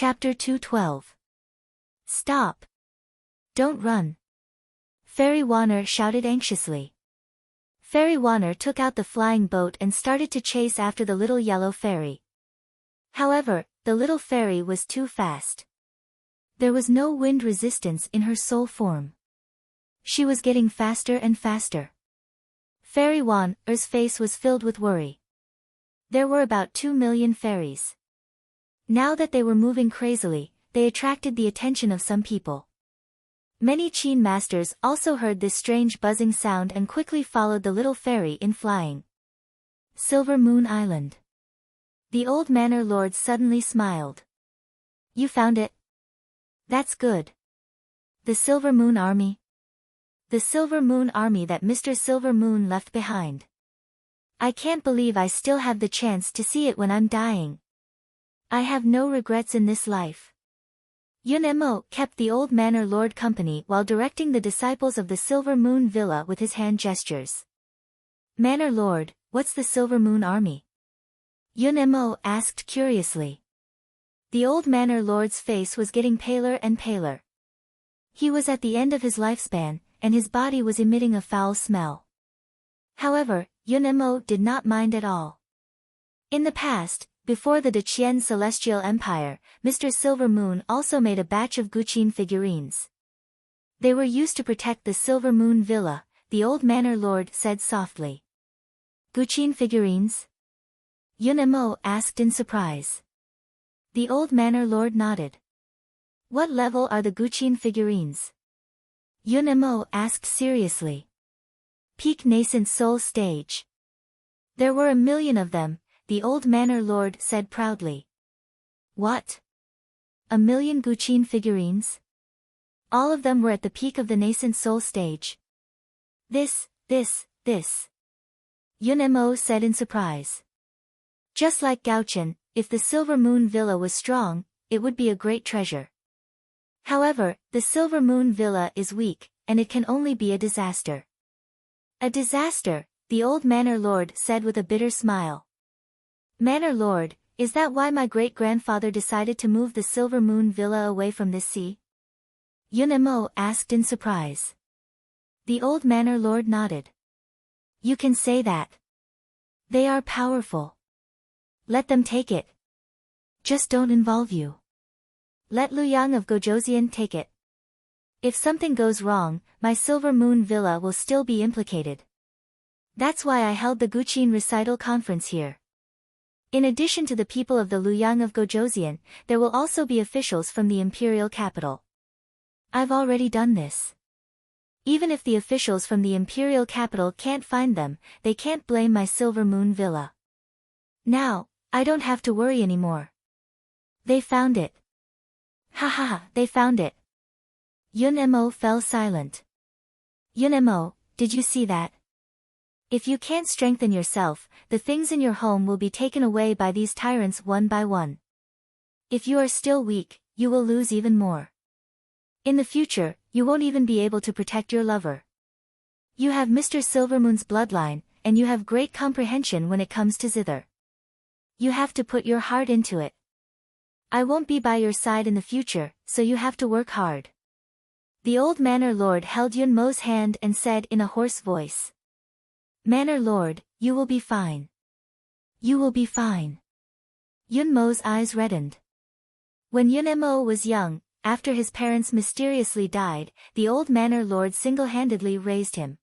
Chapter 212. Stop! Don't run! Fairy Wanner shouted anxiously. Fairy Wanner took out the flying boat and started to chase after the little yellow fairy. However, the little fairy was too fast. There was no wind resistance in her soul form. She was getting faster and faster. Fairy Wanner's face was filled with worry. There were about 2 million fairies. Now that they were moving crazily, they attracted the attention of some people. Many Qin masters also heard this strange buzzing sound and quickly followed the little fairy in flying. Silver Moon Island. The old manor lord suddenly smiled. You found it? That's good. The Silver Moon Army? The Silver Moon Army that Mr. Silver Moon left behind. I can't believe I still have the chance to see it when I'm dying. I have no regrets in this life. Yun Mo kept the old manor lord company while directing the disciples of the Silver Moon Villa with his hand gestures. Manor lord, what's the Silver Moon Army? Yun Mo asked curiously. The old manor lord's face was getting paler and paler. He was at the end of his lifespan, and his body was emitting a foul smell. However, Yun Mo did not mind at all. In the past, before the Deqian Celestial Empire, Mr. Silver Moon also made a batch of Guqin figurines. They were used to protect the Silver Moon Villa, the old manor lord said softly. Guqin figurines? Yun Mo asked in surprise. The old manor lord nodded. What level are the Guqin figurines? Yun Mo asked seriously. Peak nascent soul stage. There were 1 million of them, the old manor lord said proudly. What? 1 million Guqin figurines? All of them were at the peak of the nascent soul stage. This. Yun Mo said in surprise. Just like Gaochen, if the Silver Moon Villa was strong, it would be a great treasure. However, the Silver Moon Villa is weak, and it can only be a disaster. A disaster, the old manor lord said with a bitter smile. Manor lord, is that why my great-grandfather decided to move the Silver Moon Villa away from this sea? Yun Mo asked in surprise. The old manor lord nodded. You can say that. They are powerful. Let them take it. Just don't involve you. Let Luyang of Gojoseon take it. If something goes wrong, my Silver Moon Villa will still be implicated. That's why I held the Guqin recital conference here. In addition to the people of the Luyang of Gojoseon, there will also be officials from the imperial capital. I've already done this. Even if the officials from the imperial capital can't find them, they can't blame my Silver Moon Villa. Now, I don't have to worry anymore. They found it. They found it. Yun Mo fell silent. Yun Mo, did you see that? If you can't strengthen yourself, the things in your home will be taken away by these tyrants one by one. If you are still weak, you will lose even more. In the future, you won't even be able to protect your lover. You have Mr. Silvermoon's bloodline, and you have great comprehension when it comes to zither. You have to put your heart into it. I won't be by your side in the future, so you have to work hard. The old manor lord held Yun Mo's hand and said in a hoarse voice. Manor lord, you will be fine. You will be fine. Yun Mo's eyes reddened. When Yun Mo was young, after his parents mysteriously died, the old manor lord single-handedly raised him.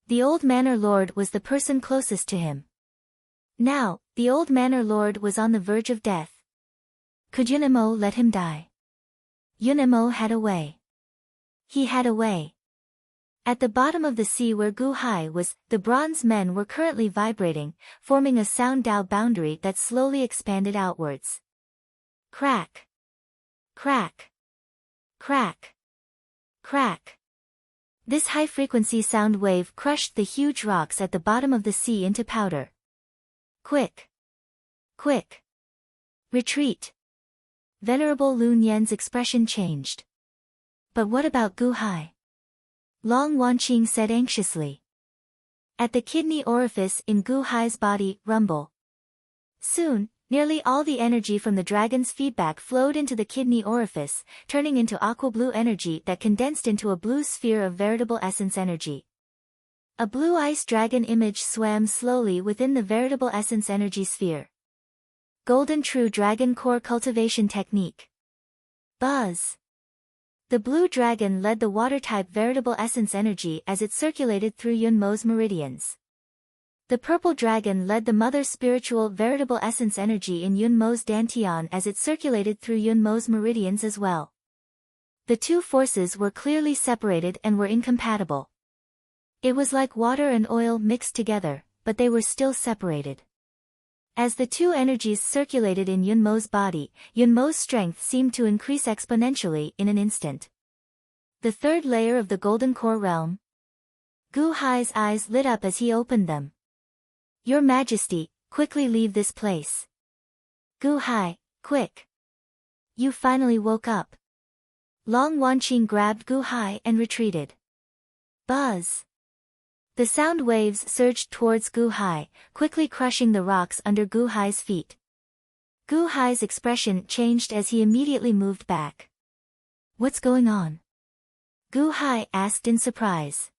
The old manor lord was the person closest to him. Now, the old manor lord was on the verge of death. Could Yun Mo let him die? Yun Mo had a way. He had a way. At the bottom of the sea where Gu Hai was, the bronze men were currently vibrating, forming a sound Dao boundary that slowly expanded outwards. Crack. Crack. Crack. Crack. This high-frequency sound wave crushed the huge rocks at the bottom of the sea into powder. Quick. Quick. Retreat. Venerable Lun Yan's expression changed. But what about Gu Hai? Long Wanqing said anxiously. At the kidney orifice in Gu Hai's body, rumble. Soon, Nearly all the energy from the dragon's feedback flowed into the kidney orifice, turning into aqua-blue energy that condensed into a blue sphere of veritable essence energy. A blue ice dragon image swam slowly within the veritable essence energy sphere. Golden True Dragon Core Cultivation Technique. Buzz. The blue dragon led the water-type veritable essence energy as it circulated through Yunmo's meridians. The purple dragon led the mother spiritual veritable essence energy in Yunmo's dantian as it circulated through Yunmo's meridians as well. The two forces were clearly separated and were incompatible. It was like water and oil mixed together, but they were still separated. As the two energies circulated in Yunmo's body, Yunmo's strength seemed to increase exponentially in an instant. The third layer of the Golden Core realm. Gu Hai's eyes lit up as he opened them. Your Majesty, quickly leave this place. Gu Hai, quick. You finally woke up. Long Wanqing grabbed Gu Hai and retreated. Buzz. The sound waves surged towards Gu Hai, quickly crushing the rocks under Gu Hai's feet. Gu Hai's expression changed as he immediately moved back. What's going on? Gu Hai asked in surprise.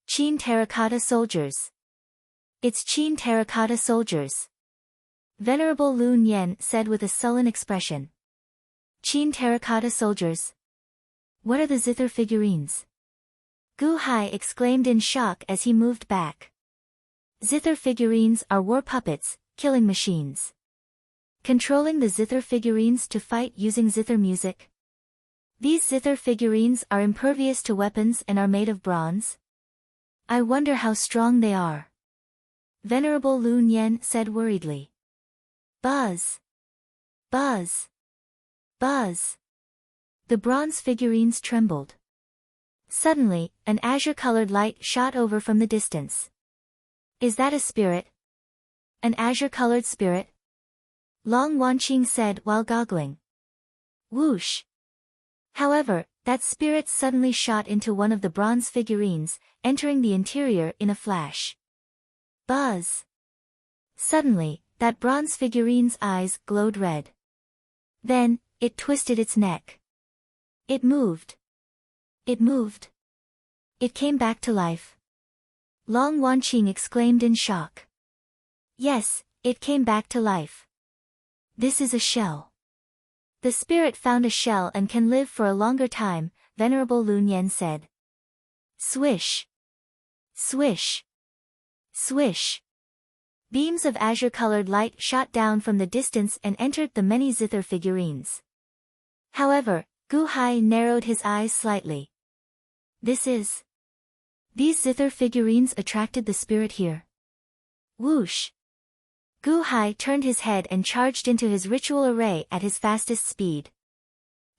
Qin terracotta soldiers. It's Qin terracotta soldiers. Venerable Lu Nian said with a sullen expression. Qin terracotta soldiers? What are the zither figurines? Gu Hai exclaimed in shock as he moved back. Zither figurines are war puppets, killing machines. Controlling the zither figurines to fight using zither music. These zither figurines are impervious to weapons and are made of bronze. I wonder how strong they are. Venerable Lu Nian said worriedly. Buzz. Buzz. Buzz. The bronze figurines trembled. Suddenly, an azure-colored light shot over from the distance. Is that a spirit? An azure-colored spirit? Long Wanqing said while goggling. Whoosh. However, that spirit suddenly shot into one of the bronze figurines, entering the interior in a flash. Buzz. Suddenly, that bronze figurine's eyes glowed red. Then, it twisted its neck. It moved. It moved. It came back to life. Long Wanqing exclaimed in shock. Yes, it came back to life. This is a shell. The spirit found a shell and can live for a longer time, Venerable Lu Nian said. Swish. Swish. Swish. Beams of azure-colored light shot down from the distance and entered the many zither figurines. However, Gu Hai narrowed his eyes slightly. These zither figurines attracted the spirit here. Whoosh. Gu Hai turned his head and charged into his ritual array at his fastest speed.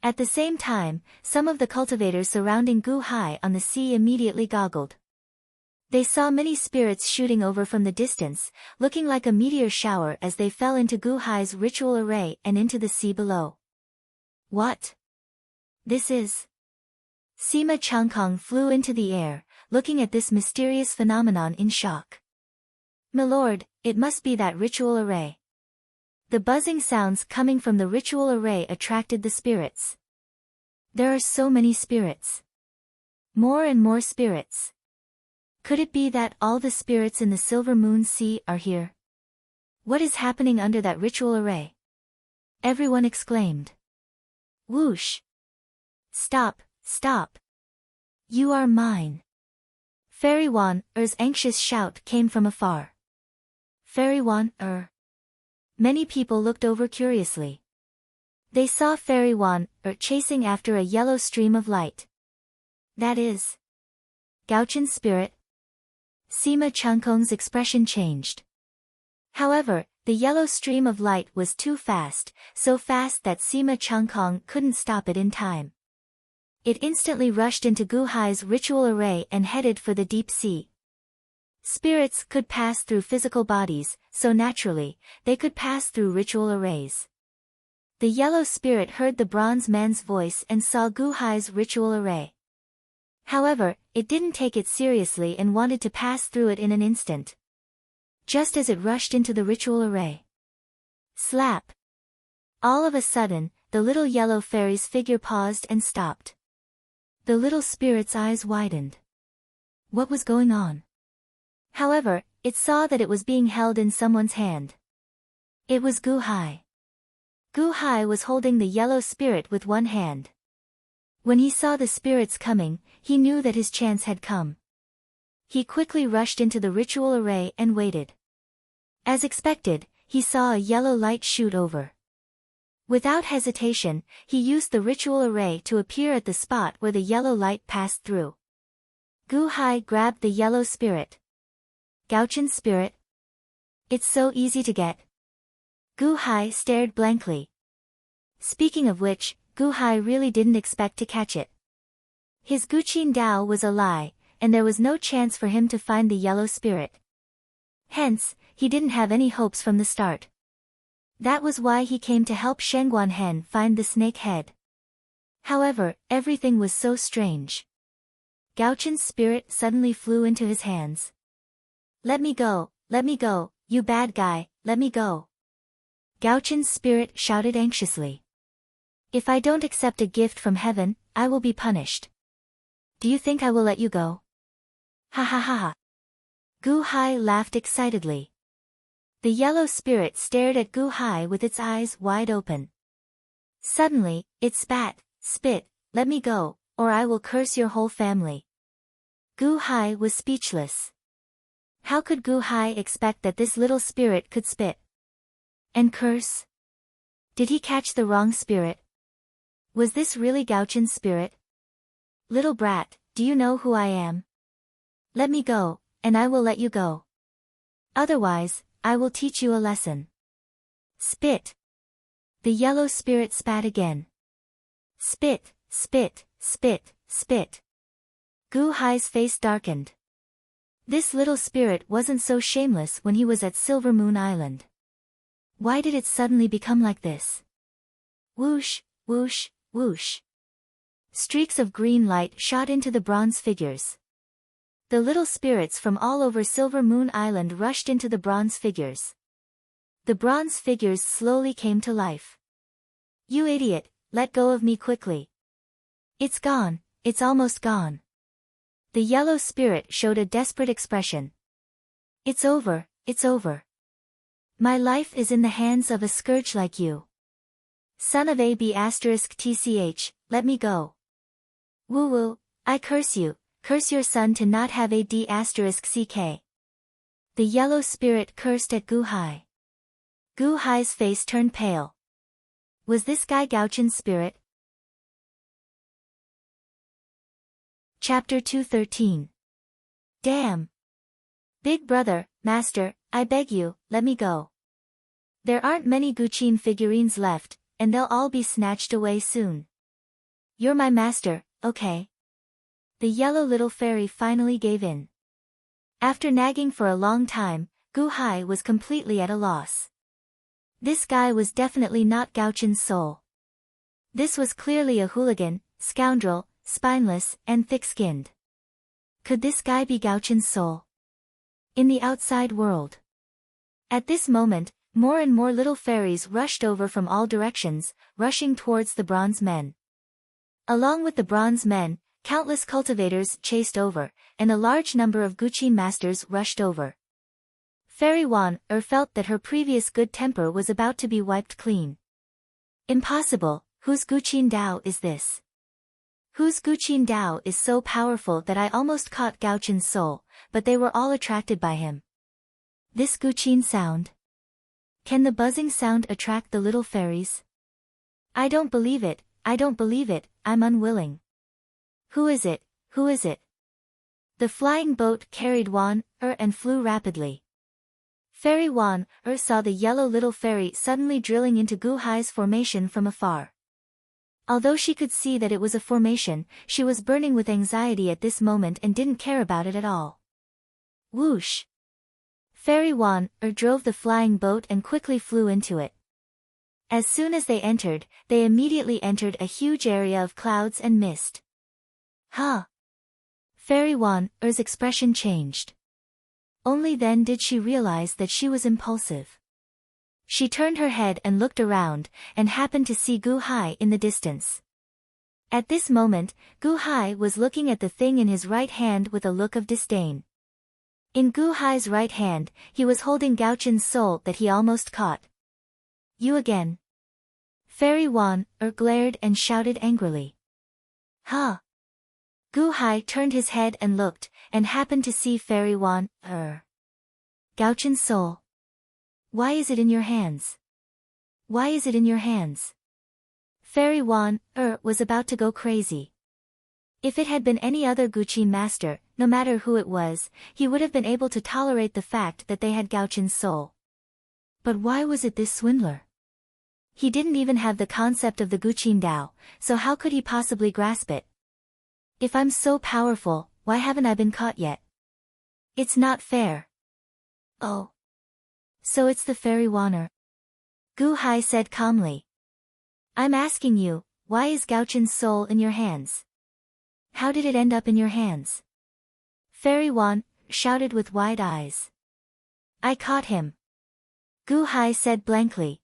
At the same time, some of the cultivators surrounding Gu Hai on the sea immediately goggled. They saw many spirits shooting over from the distance, looking like a meteor shower as they fell into Gu Hai's ritual array and into the sea below. What? This is... Sima Changkong flew into the air, looking at this mysterious phenomenon in shock. Milord, it must be that ritual array. The buzzing sounds coming from the ritual array attracted the spirits. There are so many spirits. More and more spirits. Could it be that all the spirits in the Silver Moon Sea are here? What is happening under that ritual array? Everyone exclaimed. Whoosh! Stop, stop! You are mine! Fairy Wan Er's anxious shout came from afar. Fairy Wan Er. Many people looked over curiously. They saw Fairy Wan Er chasing after a yellow stream of light. That is... Gaochen's spirit? Sima Changkong's expression changed. However, the yellow stream of light was too fast, so fast that Sima Changkong couldn't stop it in time. It instantly rushed into Gu Hai's ritual array and headed for the deep sea. Spirits could pass through physical bodies, so naturally, they could pass through ritual arrays. The yellow spirit heard the bronze man's voice and saw Gu Hai's ritual array. However, it didn't take it seriously and wanted to pass through it in an instant. Just as it rushed into the ritual array. Slap! All of a sudden, the little yellow fairy's figure paused and stopped. The little spirit's eyes widened. What was going on? However, it saw that it was being held in someone's hand. It was Gu Hai. Gu Hai was holding the yellow spirit with one hand. When he saw the spirits coming, he knew that his chance had come. He quickly rushed into the ritual array and waited. As expected, he saw a yellow light shoot over. Without hesitation, he used the ritual array to appear at the spot where the yellow light passed through. Gu Hai grabbed the yellow spirit. Gaochun's spirit? It's so easy to get. Gu Hai stared blankly. Speaking of which, Gu Hai really didn't expect to catch it. His Guqin Dao was a lie, and there was no chance for him to find the yellow spirit. Hence, he didn't have any hopes from the start. That was why he came to help Shengguan Hen find the snake head. However, everything was so strange. Gaochun's spirit suddenly flew into his hands. Let me go, you bad guy, let me go. Gaochun's spirit shouted anxiously. If I don't accept a gift from heaven, I will be punished. Do you think I will let you go? Ha ha ha ha. Gu Hai laughed excitedly. The yellow spirit stared at Gu Hai with its eyes wide open. Suddenly, it spit, let me go, or I will curse your whole family. Gu Hai was speechless. How could Gu Hai expect that this little spirit could spit and curse? Did he catch the wrong spirit? Was this really Gaochun's spirit? Little brat, do you know who I am? Let me go, and I will let you go. Otherwise, I will teach you a lesson. Spit. The yellow spirit spat again. Spit, spit, spit, spit. Gu Hai's face darkened. This little spirit wasn't so shameless when he was at Silver Moon Island. Why did it suddenly become like this? Whoosh, whoosh, whoosh. Streaks of green light shot into the bronze figures. The little spirits from all over Silver Moon Island rushed into the bronze figures. The bronze figures slowly came to life. You idiot, let go of me quickly. It's gone, it's almost gone. The yellow spirit showed a desperate expression. It's over, it's over. My life is in the hands of a scourge like you. Son of AB*TCH, let me go. Woo woo, I curse you, curse your son to not have AD*CK. The yellow spirit cursed at Gu Hai. Gu Hai's face turned pale. Was this guy Gaochun's spirit? Chapter 213. Damn. Big brother, master, I beg you, let me go. There aren't many Guqin figurines left, and they'll all be snatched away soon. You're my master, okay? The yellow little fairy finally gave in. After nagging for a long time, Gu Hai was completely at a loss. This guy was definitely not Gaochun's soul. This was clearly a hooligan, scoundrel, spineless, and thick-skinned. Could this guy be Gaochun's soul? In the outside world. At this moment, more and more little fairies rushed over from all directions, rushing towards the bronze men. Along with the bronze men, countless cultivators chased over, and a large number of Guqin masters rushed over. Fairy Wan felt that her previous good temper was about to be wiped clean. Impossible, whose Guqin Dao is this? Whose Guqin Dao is so powerful that I almost caught Gaochun's soul, but they were all attracted by him. This Guqin sound? Can the buzzing sound attract the little fairies? I don't believe it, I'm unwilling. Who is it, who is it? The flying boat carried Wan and flew rapidly. Fairy Wan saw the yellow little fairy suddenly drilling into Gu Hai's formation from afar. Although she could see that it was a formation, she was burning with anxiety at this moment and didn't care about it at all. Whoosh! Fairy Wan drove the flying boat and quickly flew into it. As soon as they immediately entered a huge area of clouds and mist. Huh! Fairy Wan's expression changed. Only then did she realize that she was impulsive. She turned her head and looked around, and happened to see Gu Hai in the distance. At this moment, Gu Hai was looking at the thing in his right hand with a look of disdain. In Gu Hai's right hand, he was holding Gaochun's soul that he almost caught. You again? Fairy Wan glared and shouted angrily. Huh? Gu Hai turned his head and looked, and happened to see Fairy Wan Gaochun's soul. Why is it in your hands? Why is it in your hands? Fairy Wan was about to go crazy. If it had been any other Guqin master, no matter who it was, he would have been able to tolerate the fact that they had Gaochun's soul. But why was it this swindler? He didn't even have the concept of the Guqin Dao, so how could he possibly grasp it? If I'm so powerful, why haven't I been caught yet? It's not fair. Oh. So it's the Fairy Wan Gu Hai said calmly. I'm asking you, why is Gaochun's soul in your hands? How did it end up in your hands? Fairy Wan shouted with wide eyes. I caught him. Gu Hai said blankly.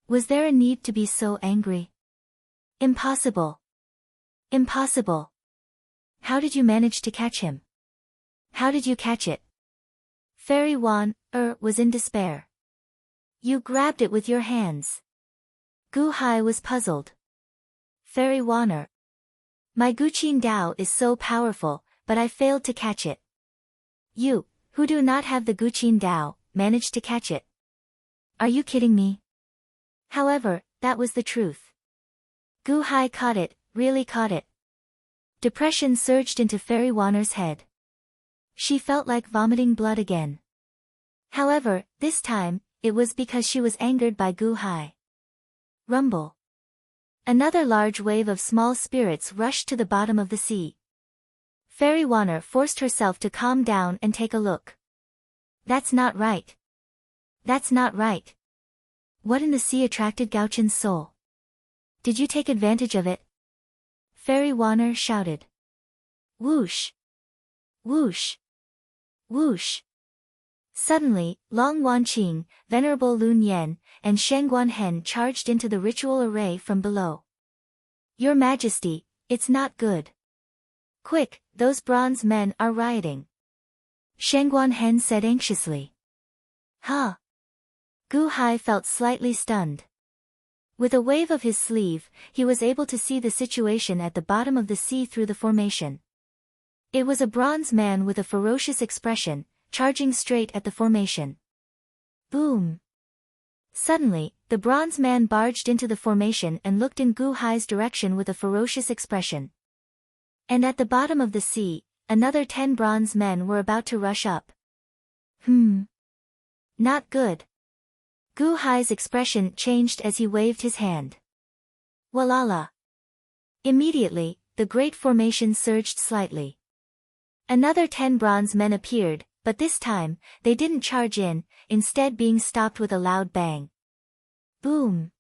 Was there a need to be so angry? Impossible. Impossible. How did you manage to catch him? How did you catch it? Fairy Wan was in despair. You grabbed it with your hands. Gu Hai was puzzled. Fairy Wan my Guqin Dao is so powerful, but I failed to catch it. You, who do not have the Guqin Dao, managed to catch it. Are you kidding me? However, that was the truth. Gu Hai caught it, really caught it. Depression surged into Fairy Wan's head. She felt like vomiting blood again. However, this time, it was because she was angered by Gu Hai. Rumble. Another large wave of small spirits rushed to the bottom of the sea. Fairy Wan forced herself to calm down and take a look. That's not right. That's not right. What in the sea attracted Gaochun's soul? Did you take advantage of it? Fairy Wan shouted. Whoosh! Whoosh! Whoosh! Suddenly, Long Wanqing, Venerable Lun Yen, and Sheng Guanhen charged into the ritual array from below. Your Majesty, it's not good. Quick, those bronze men are rioting. Sheng Guanhen said anxiously. Huh? Gu Hai felt slightly stunned. With a wave of his sleeve, he was able to see the situation at the bottom of the sea through the formation. It was a bronze man with a ferocious expression, charging straight at the formation. Boom! Suddenly, the bronze man barged into the formation and looked in Gu Hai's direction with a ferocious expression. And at the bottom of the sea, another 10 bronze men were about to rush up. Not good. Gu Hai's expression changed as he waved his hand. Walala! Immediately, the great formation surged slightly. Another 10 bronze men appeared, but this time, they didn't charge in, instead being stopped with a loud bang. Boom!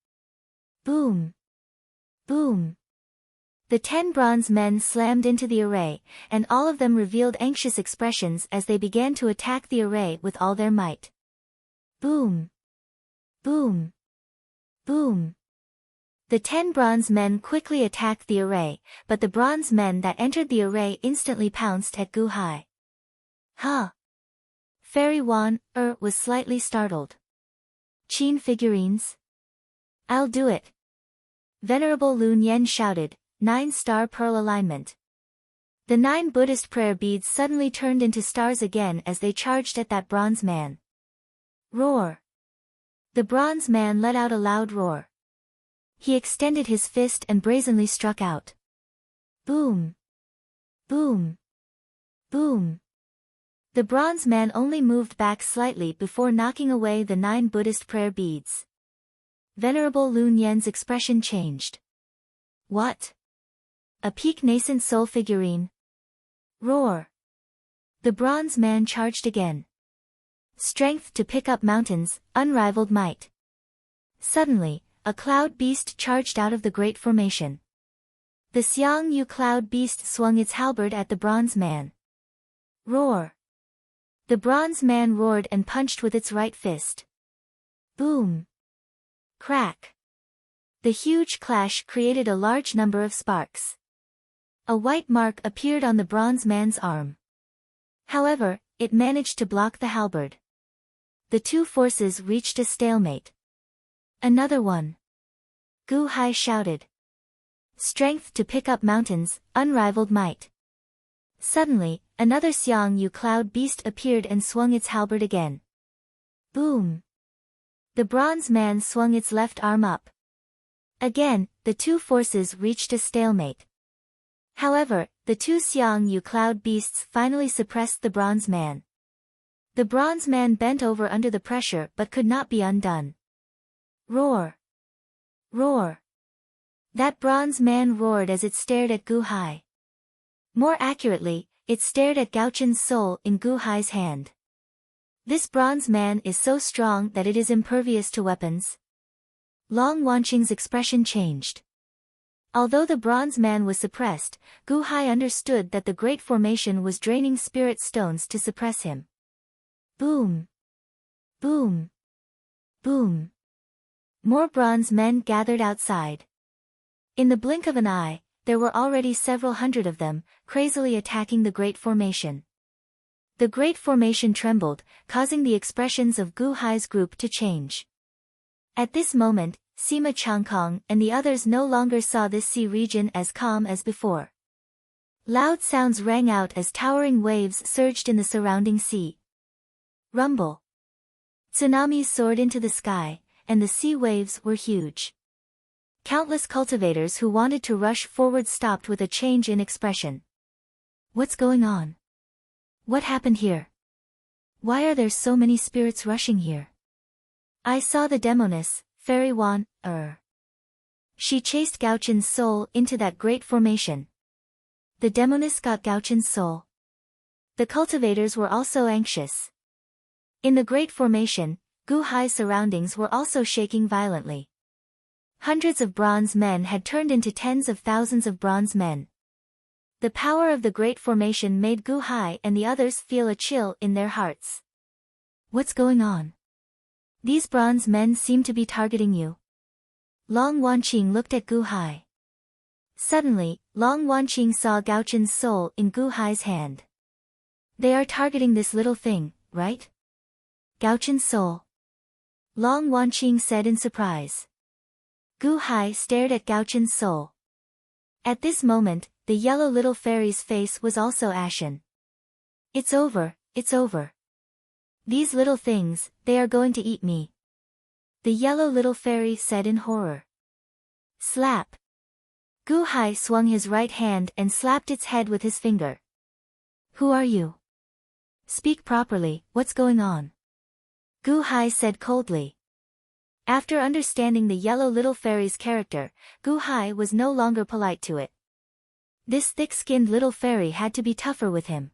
Boom! Boom! The 10 bronze men slammed into the array, and all of them revealed anxious expressions as they began to attack the array with all their might. Boom! Boom! Boom! The 10 bronze men quickly attacked the array, but the bronze men that entered the array instantly pounced at Gu Hai. Huh? Fairy Wan was slightly startled. Qin figurines? I'll do it. Venerable Lun Yen shouted, 9-star pearl alignment. The 9 Buddhist prayer beads suddenly turned into stars again as they charged at that bronze man. Roar! The bronze man let out a loud roar. He extended his fist and brazenly struck out. Boom! Boom! Boom! The bronze man only moved back slightly before knocking away the 9 Buddhist prayer beads. Venerable Lun Yen's expression changed. What? A peak nascent soul figurine? Roar! The bronze man charged again. Strength to pick up mountains, unrivaled might. Suddenly, a cloud beast charged out of the great formation. The Xiang Yu cloud beast swung its halberd at the bronze man. Roar! The bronze man roared and punched with its right fist. Boom! Crack! The huge clash created a large number of sparks. A white mark appeared on the bronze man's arm. However, it managed to block the halberd. The two forces reached a stalemate. Another one! Gu Hai shouted. Strength to pick up mountains, unrivaled might. Suddenly, another Xiang Yu cloud beast appeared and swung its halberd again. Boom! The bronze man swung its left arm up. Again, the two forces reached a stalemate. However, the two Xiang Yu cloud beasts finally suppressed the bronze man. The bronze man bent over under the pressure but could not be undone. Roar! Roar! That bronze man roared as it stared at Gu Hai. More accurately, it stared at Gaochun's soul in Gu Hai's hand. This bronze man is so strong that it is impervious to weapons. Long Wanqing's expression changed. Although the bronze man was suppressed, Gu Hai understood that the Great Formation was draining spirit stones to suppress him. Boom! Boom! Boom! More bronze men gathered outside. In the blink of an eye, there were already several hundred of them, crazily attacking the Great Formation. The Great Formation trembled, causing the expressions of Gu Hai's group to change. At this moment, Sima Changkong and the others no longer saw this sea region as calm as before. Loud sounds rang out as towering waves surged in the surrounding sea. Rumble! Tsunamis soared into the sky, and the sea waves were huge. Countless cultivators who wanted to rush forward stopped with a change in expression. What's going on? What happened here? Why are there so many spirits rushing here? I saw the demoness, Fairy Wan, She chased Gaochun's soul into that Great Formation. The demoness got Gaochun's soul. The cultivators were also anxious. In the Great Formation, Gu Hai's surroundings were also shaking violently. Hundreds of bronze men had turned into tens of thousands of bronze men. The power of the Great Formation made Gu Hai and the others feel a chill in their hearts. What's going on? These bronze men seem to be targeting you. Long Wanqing looked at Gu Hai. Suddenly, Long Wanqing saw Gaochun's soul in Gu Hai's hand. They are targeting this little thing, right? Gaochun's soul. Long Wanqing said in surprise. Gu Hai stared at Gaochun's soul. At this moment, the yellow little fairy's face was also ashen. It's over, it's over. These little things, they are going to eat me. The yellow little fairy said in horror. Slap! Gu Hai swung his right hand and slapped its head with his finger. Who are you? Speak properly, what's going on? Gu Hai said coldly. After understanding the yellow little fairy's character, Gu Hai was no longer polite to it. This thick-skinned little fairy had to be tougher with him.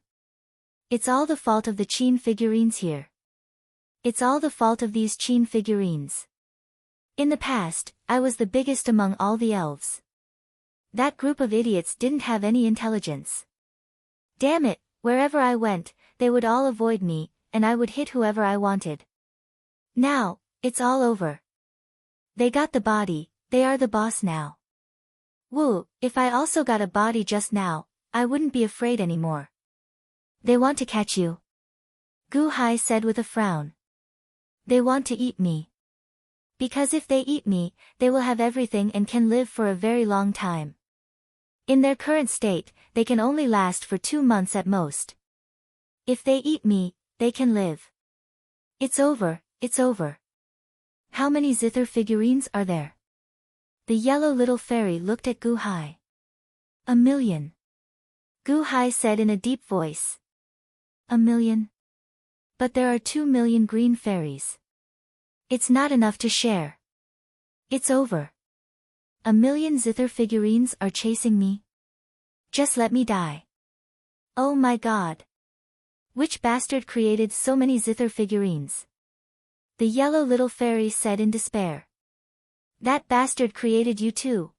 It's all the fault of the Qin figurines here. It's all the fault of these Qin figurines. In the past, I was the biggest among all the elves. That group of idiots didn't have any intelligence. Damn it, wherever I went, they would all avoid me, and I would hit whoever I wanted. Now, it's all over. They got the body, they are the boss now. Woo, if I also got a body just now, I wouldn't be afraid anymore. They want to catch you. Gu Hai said with a frown. They want to eat me. Because if they eat me, they will have everything and can live for a very long time. In their current state, they can only last for 2 months at most. If they eat me, they can live. It's over, it's over. How many zither figurines are there? The yellow little fairy looked at Gu Hai. 1 million. Gu Hai said in a deep voice. 1 million? But there are 2 million green fairies. It's not enough to share. It's over. 1 million zither figurines are chasing me. Just let me die. Oh my god. Which bastard created so many zither figurines? The yellow little fairy said in despair. That bastard created you too.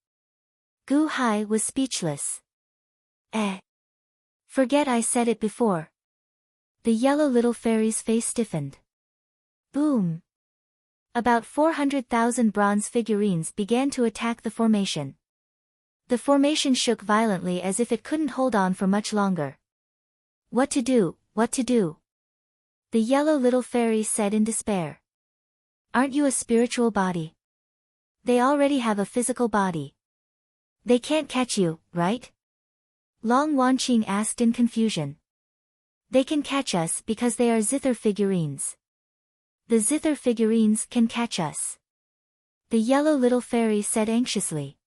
Gu Hai was speechless. Forget I said it before. The yellow little fairy's face stiffened. Boom. About 400,000 bronze figurines began to attack the formation. The formation shook violently as if it couldn't hold on for much longer. What to do, what to do? The yellow little fairy said in despair. Aren't you a spiritual body? They already have a physical body. They can't catch you, right? Long Wanqing asked in confusion. They can catch us because they are zither figurines. The zither figurines can catch us. The yellow little fairy said anxiously.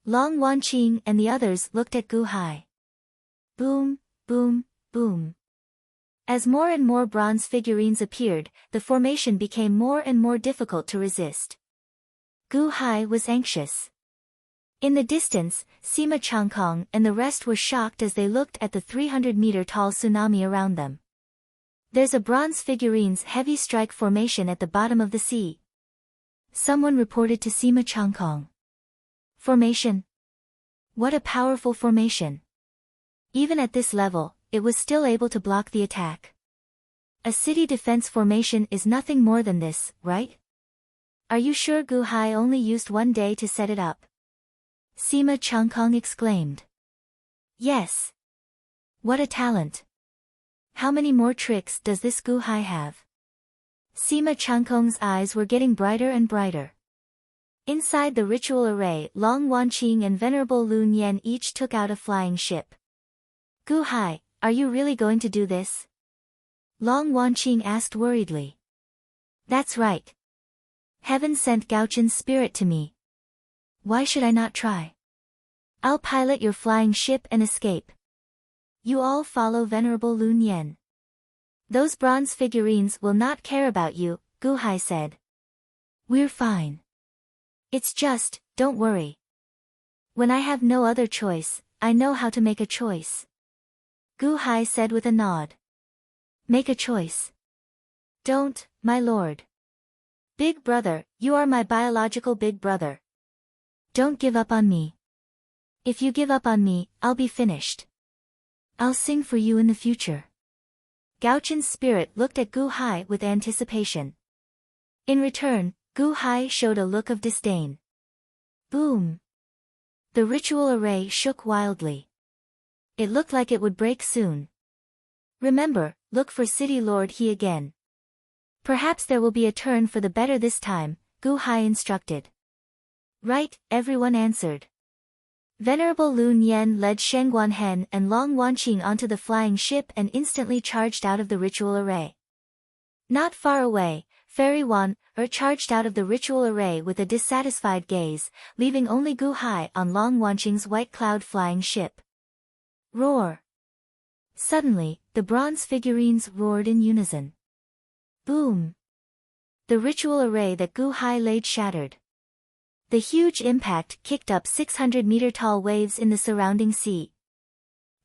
Long Wanqing and the others looked at Gu Hai. Boom, boom, boom. As more and more bronze figurines appeared, the formation became more and more difficult to resist. Gu Hai was anxious. In the distance, Sima Changkong and the rest were shocked as they looked at the 300-meter-tall tsunami around them. There's a bronze figurine's heavy strike formation at the bottom of the sea. Someone reported to Sima Changkong. Formation? What a powerful formation. Even at this level, it was still able to block the attack. A city defense formation is nothing more than this, right? Are you sure Gu Hai only used one day to set it up? Sima Changkong exclaimed. Yes. What a talent. How many more tricks does this Gu Hai have? Sima Changkong's eyes were getting brighter and brighter. Inside the ritual array, Long Wanqing and Venerable Lu Nian each took out a flying ship. Gu Hai, are you really going to do this? Long Wanqing asked worriedly. That's right. Heaven sent Gaochun's spirit to me. Why should I not try? I'll pilot your flying ship and escape. You all follow Venerable Lu Nian. Those bronze figurines will not care about you, Gu Hai said. We're fine. It's just, don't worry. When I have no other choice, I know how to make a choice. Gu Hai said with a nod. Make a choice. Don't, my lord. Big brother, you are my biological big brother. Don't give up on me. If you give up on me, I'll be finished. I'll sing for you in the future. Gaochun's spirit looked at Gu Hai with anticipation. In return, Gu Hai showed a look of disdain. Boom. The ritual array shook wildly. It looked like it would break soon. Remember, look for City Lord He again. Perhaps there will be a turn for the better this time, Gu Hai instructed. Right, everyone answered. Venerable Lu Nian led Sheng Guanhen and Long Wanqing onto the flying ship and instantly charged out of the ritual array. Not far away, Fairy Wan charged out of the ritual array with a dissatisfied gaze, leaving only Gu Hai on Long Wanqing's white cloud flying ship. Roar! Suddenly, the bronze figurines roared in unison. Boom! The ritual array that Gu Hai laid shattered. The huge impact kicked up 600-meter-tall waves in the surrounding sea.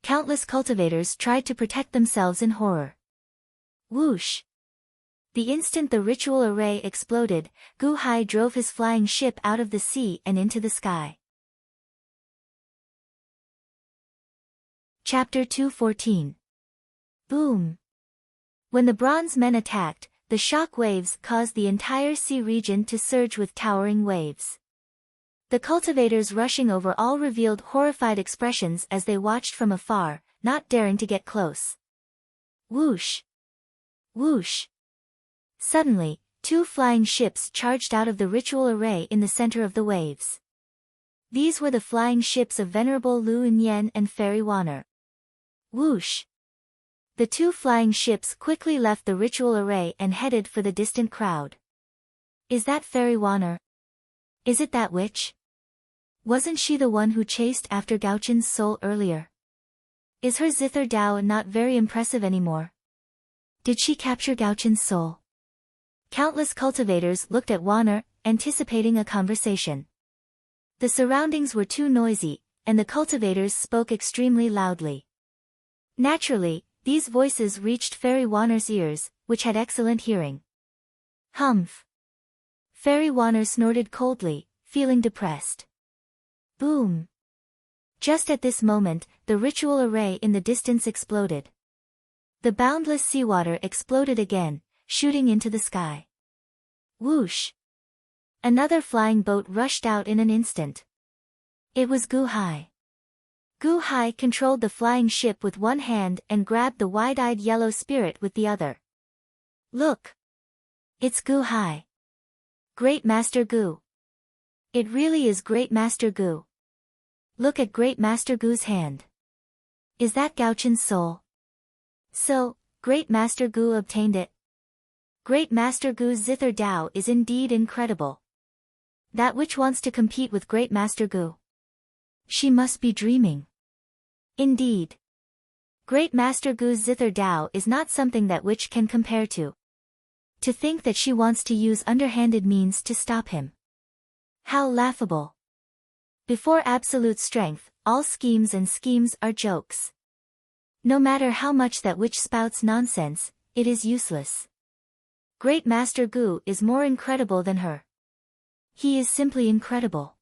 Countless cultivators tried to protect themselves in horror. Whoosh! The instant the ritual array exploded, Gu Hai drove his flying ship out of the sea and into the sky. Chapter 214. Boom! When the bronze men attacked, the shock waves caused the entire sea region to surge with towering waves. The cultivators rushing over all revealed horrified expressions as they watched from afar, not daring to get close. Whoosh! Whoosh! Suddenly, two flying ships charged out of the ritual array in the center of the waves. These were the flying ships of Venerable Lu Nian and Fairy Wanner. Whoosh! The two flying ships quickly left the ritual array and headed for the distant crowd. Is that Fairy Wanner? Is it that witch? Wasn't she the one who chased after Gaochun's soul earlier? Is her zither Dao not very impressive anymore? Did she capture Gaochun's soul? Countless cultivators looked at Wanner, anticipating a conversation. The surroundings were too noisy, and the cultivators spoke extremely loudly. Naturally, these voices reached Fairy Wanner's ears, which had excellent hearing. Humph! Fairy Wanner snorted coldly, feeling depressed. Boom! Just at this moment, the ritual array in the distance exploded. The boundless seawater exploded again, shooting into the sky. Whoosh! Another flying boat rushed out in an instant. It was Gu-hai. Gu-hai controlled the flying ship with one hand and grabbed the wide-eyed yellow spirit with the other. Look! It's Gu-hai. Great Master Gu. It really is Great Master Gu. Look at Great Master Gu's hand. Is that Gaochen's soul? So, Great Master Gu obtained it. Great Master Gu's zither Dao is indeed incredible. That witch wants to compete with Great Master Gu. She must be dreaming. Indeed. Great Master Gu's zither Dao is not something that witch can compare to. To think that she wants to use underhanded means to stop him. How laughable. Before absolute strength, all schemes are jokes. No matter how much that witch spouts nonsense, it is useless. Great Master Gu is more incredible than her. He is simply incredible.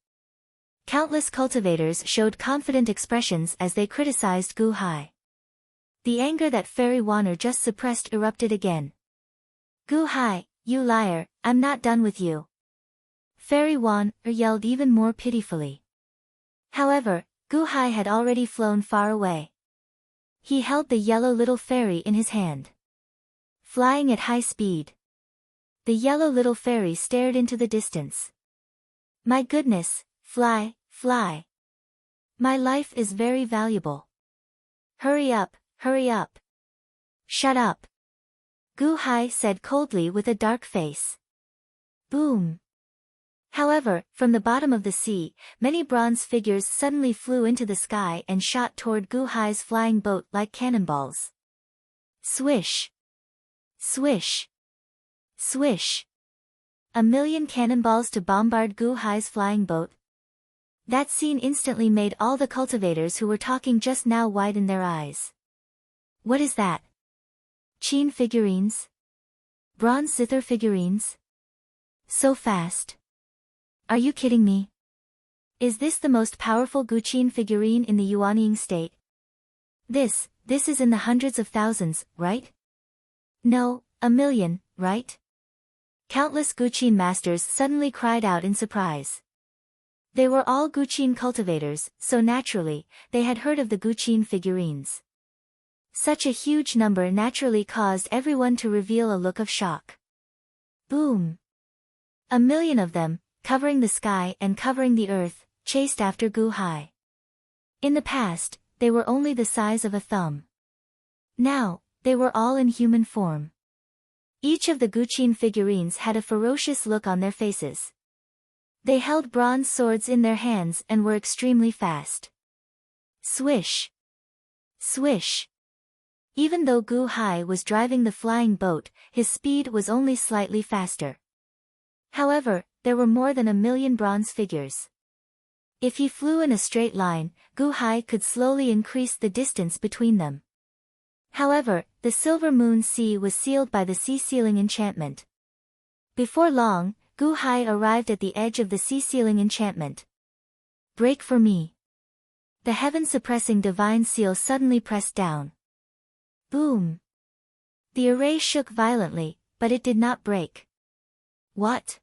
Countless cultivators showed confident expressions as they criticized Gu-hai. The anger that Fairy Wanner just suppressed erupted again. Gu-hai, you liar, I'm not done with you. Fairy Wanner yelled even more pitifully. However, Gu-hai had already flown far away. He held the yellow little fairy in his hand. Flying at high speed. The yellow little fairy stared into the distance. My goodness, fly, fly. My life is very valuable. Hurry up, hurry up. Shut up. Gu-hai said coldly with a dark face. Boom. However, from the bottom of the sea, many bronze figures suddenly flew into the sky and shot toward Gu-hai's flying boat like cannonballs. Swish. Swish. Swish. A million cannonballs to bombard Gu-hai's flying boat. That scene instantly made all the cultivators who were talking just now widen their eyes. What is that? Qin figurines? Bronze zither figurines? So fast. Are you kidding me? Is this the most powerful Guqin figurine in the Yuanying state? This is in the hundreds of thousands, right? No, a million, right? Countless Guqin masters suddenly cried out in surprise. They were all Guqin cultivators, so naturally, they had heard of the Guqin figurines. Such a huge number naturally caused everyone to reveal a look of shock. Boom! A million of them, covering the sky and covering the earth, chased after Gu-hai. In the past, they were only the size of a thumb. Now, they were all in human form. Each of the Guqin figurines had a ferocious look on their faces. They held bronze swords in their hands and were extremely fast. Swish! Swish! Even though Gu-hai was driving the flying boat, his speed was only slightly faster. However, there were more than a million bronze figures. If he flew in a straight line, Gu-hai could slowly increase the distance between them. However, the Silver Moon Sea was sealed by the sea sealing enchantment. Before long, Gu-hai arrived at the edge of the sea sealing enchantment. Break for me. The heaven-suppressing divine seal suddenly pressed down. Boom. The array shook violently, but it did not break. What?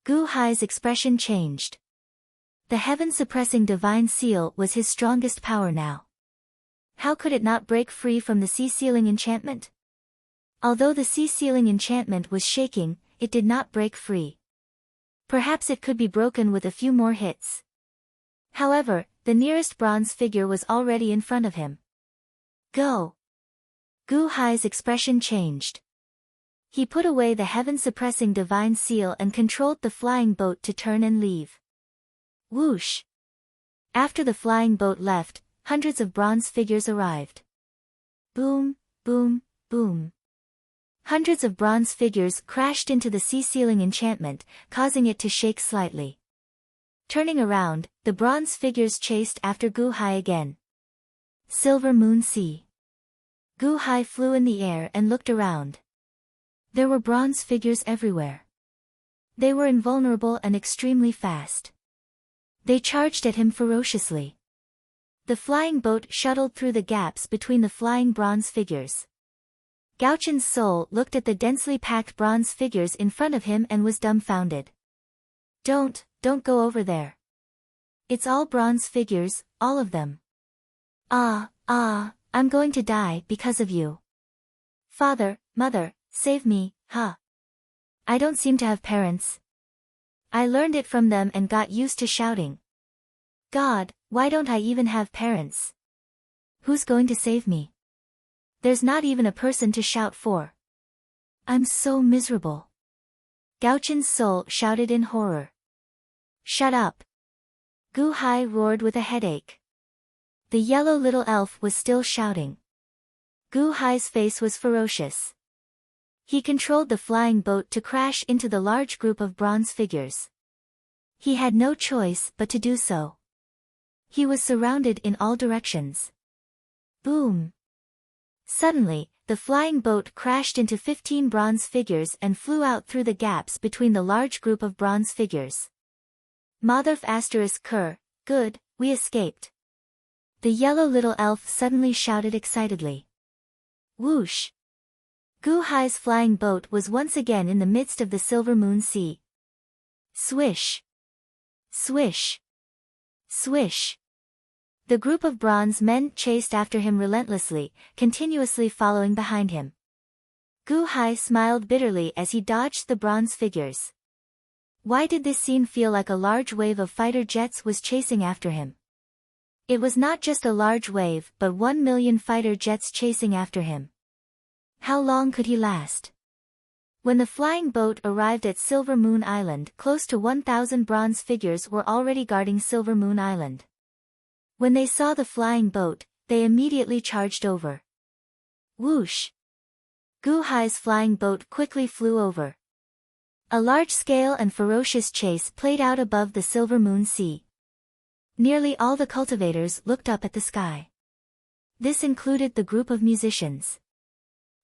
Gu-hai's expression changed. The heaven-suppressing divine seal was his strongest power now. How could it not break free from the sea-sealing enchantment? Although the sea-sealing enchantment was shaking, it did not break free. Perhaps it could be broken with a few more hits. However, the nearest bronze figure was already in front of him. Go! Gu-hai's expression changed. He put away the heaven-suppressing divine seal and controlled the flying boat to turn and leave. Whoosh! After the flying boat left, hundreds of bronze figures arrived. Boom, boom, boom. Hundreds of bronze figures crashed into the sea-sealing enchantment, causing it to shake slightly. Turning around, the bronze figures chased after Gu-hai again. Silver Moon Sea. Gu-hai flew in the air and looked around. There were bronze figures everywhere. They were invulnerable and extremely fast. They charged at him ferociously. The flying boat shuttled through the gaps between the flying bronze figures. Gao Chen's soul looked at the densely packed bronze figures in front of him and was dumbfounded. Don't go over there. It's all bronze figures, all of them. I'm going to die because of you. Father, mother, save me, huh? I don't seem to have parents. I learned it from them and got used to shouting. God, why don't I even have parents? Who's going to save me? There's not even a person to shout for. I'm so miserable. Gao Chen's soul shouted in horror. Shut up. Gu Hai roared with a headache. The yellow little elf was still shouting. Gu Hai's face was ferocious. He controlled the flying boat to crash into the large group of bronze figures. He had no choice but to do so. He was surrounded in all directions. Boom! Suddenly, the flying boat crashed into 15 bronze figures and flew out through the gaps between the large group of bronze figures. Motherf asterisk Ker, good, we escaped. The yellow little elf suddenly shouted excitedly. Whoosh! Gu Hai's flying boat was once again in the midst of the Silver Moon Sea. Swish! Swish! Swish! The group of bronze men chased after him relentlessly, continuously following behind him. Gu Hai smiled bitterly as he dodged the bronze figures. Why did this scene feel like a large wave of fighter jets was chasing after him? It was not just a large wave but 1 million fighter jets chasing after him. How long could he last? When the flying boat arrived at Silver Moon Island, close to 1,000 bronze figures were already guarding Silver Moon Island. When they saw the flying boat, they immediately charged over. Whoosh! Gu Hai's flying boat quickly flew over. A large-scale and ferocious chase played out above the Silver Moon Sea. Nearly all the cultivators looked up at the sky. This included the group of musicians.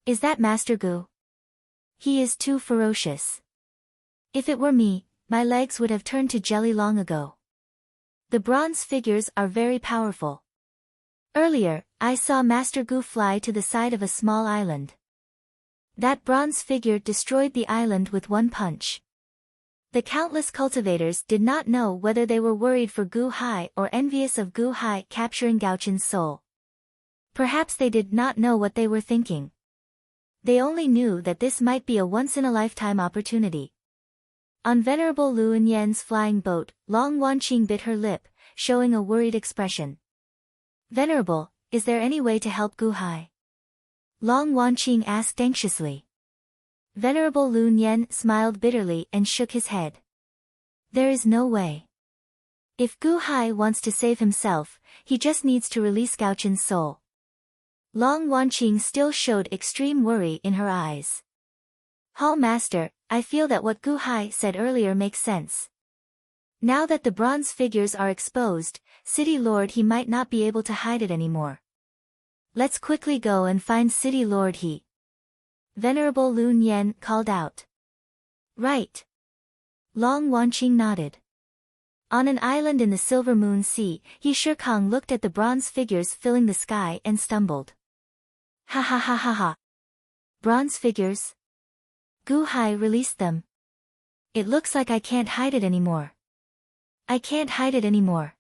Is that Master Gu? He is too ferocious. If it were me, my legs would have turned to jelly long ago. The bronze figures are very powerful. Earlier, I saw Master Gu fly to the side of a small island. That bronze figure destroyed the island with one punch. The countless cultivators did not know whether they were worried for Gu Hai or envious of Gu Hai capturing Gao Chen's soul. Perhaps they did not know what they were thinking. They only knew that this might be a once-in-a-lifetime opportunity. On Venerable Lu Yan's flying boat, Long Wanqing bit her lip, showing a worried expression. Venerable, is there any way to help Gu Hai? Long Wanqing asked anxiously. Venerable Lu Yan smiled bitterly and shook his head. There is no way. If Gu Hai wants to save himself, he just needs to release Gao Chen's soul. Long Wanqing still showed extreme worry in her eyes. Hall Master, I feel that what Gu Hai said earlier makes sense. Now that the bronze figures are exposed, City Lord He might not be able to hide it anymore. Let's quickly go and find City Lord He. Venerable Lu Yan called out. Right. Long Wanqing nodded. On an island in the Silver Moon Sea, He Shikang looked at the bronze figures filling the sky and stumbled. Ha ha ha ha ha. Bronze figures? Gu Hai released them. It looks like I can't hide it anymore. I can't hide it anymore.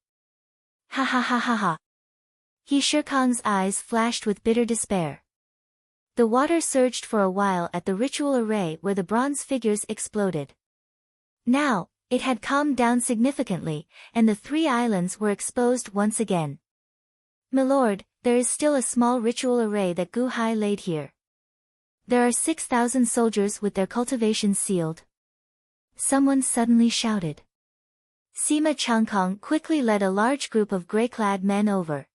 Ha ha ha ha ha. He Shikang's eyes flashed with bitter despair. The water surged for a while at the ritual array where the bronze figures exploded. Now, it had calmed down significantly, and the 3 islands were exposed once again. Milord, there is still a small ritual array that Gu Hai laid here. There are 6,000 soldiers with their cultivations sealed. Someone suddenly shouted. Sima Changkong quickly led a large group of grey-clad men over.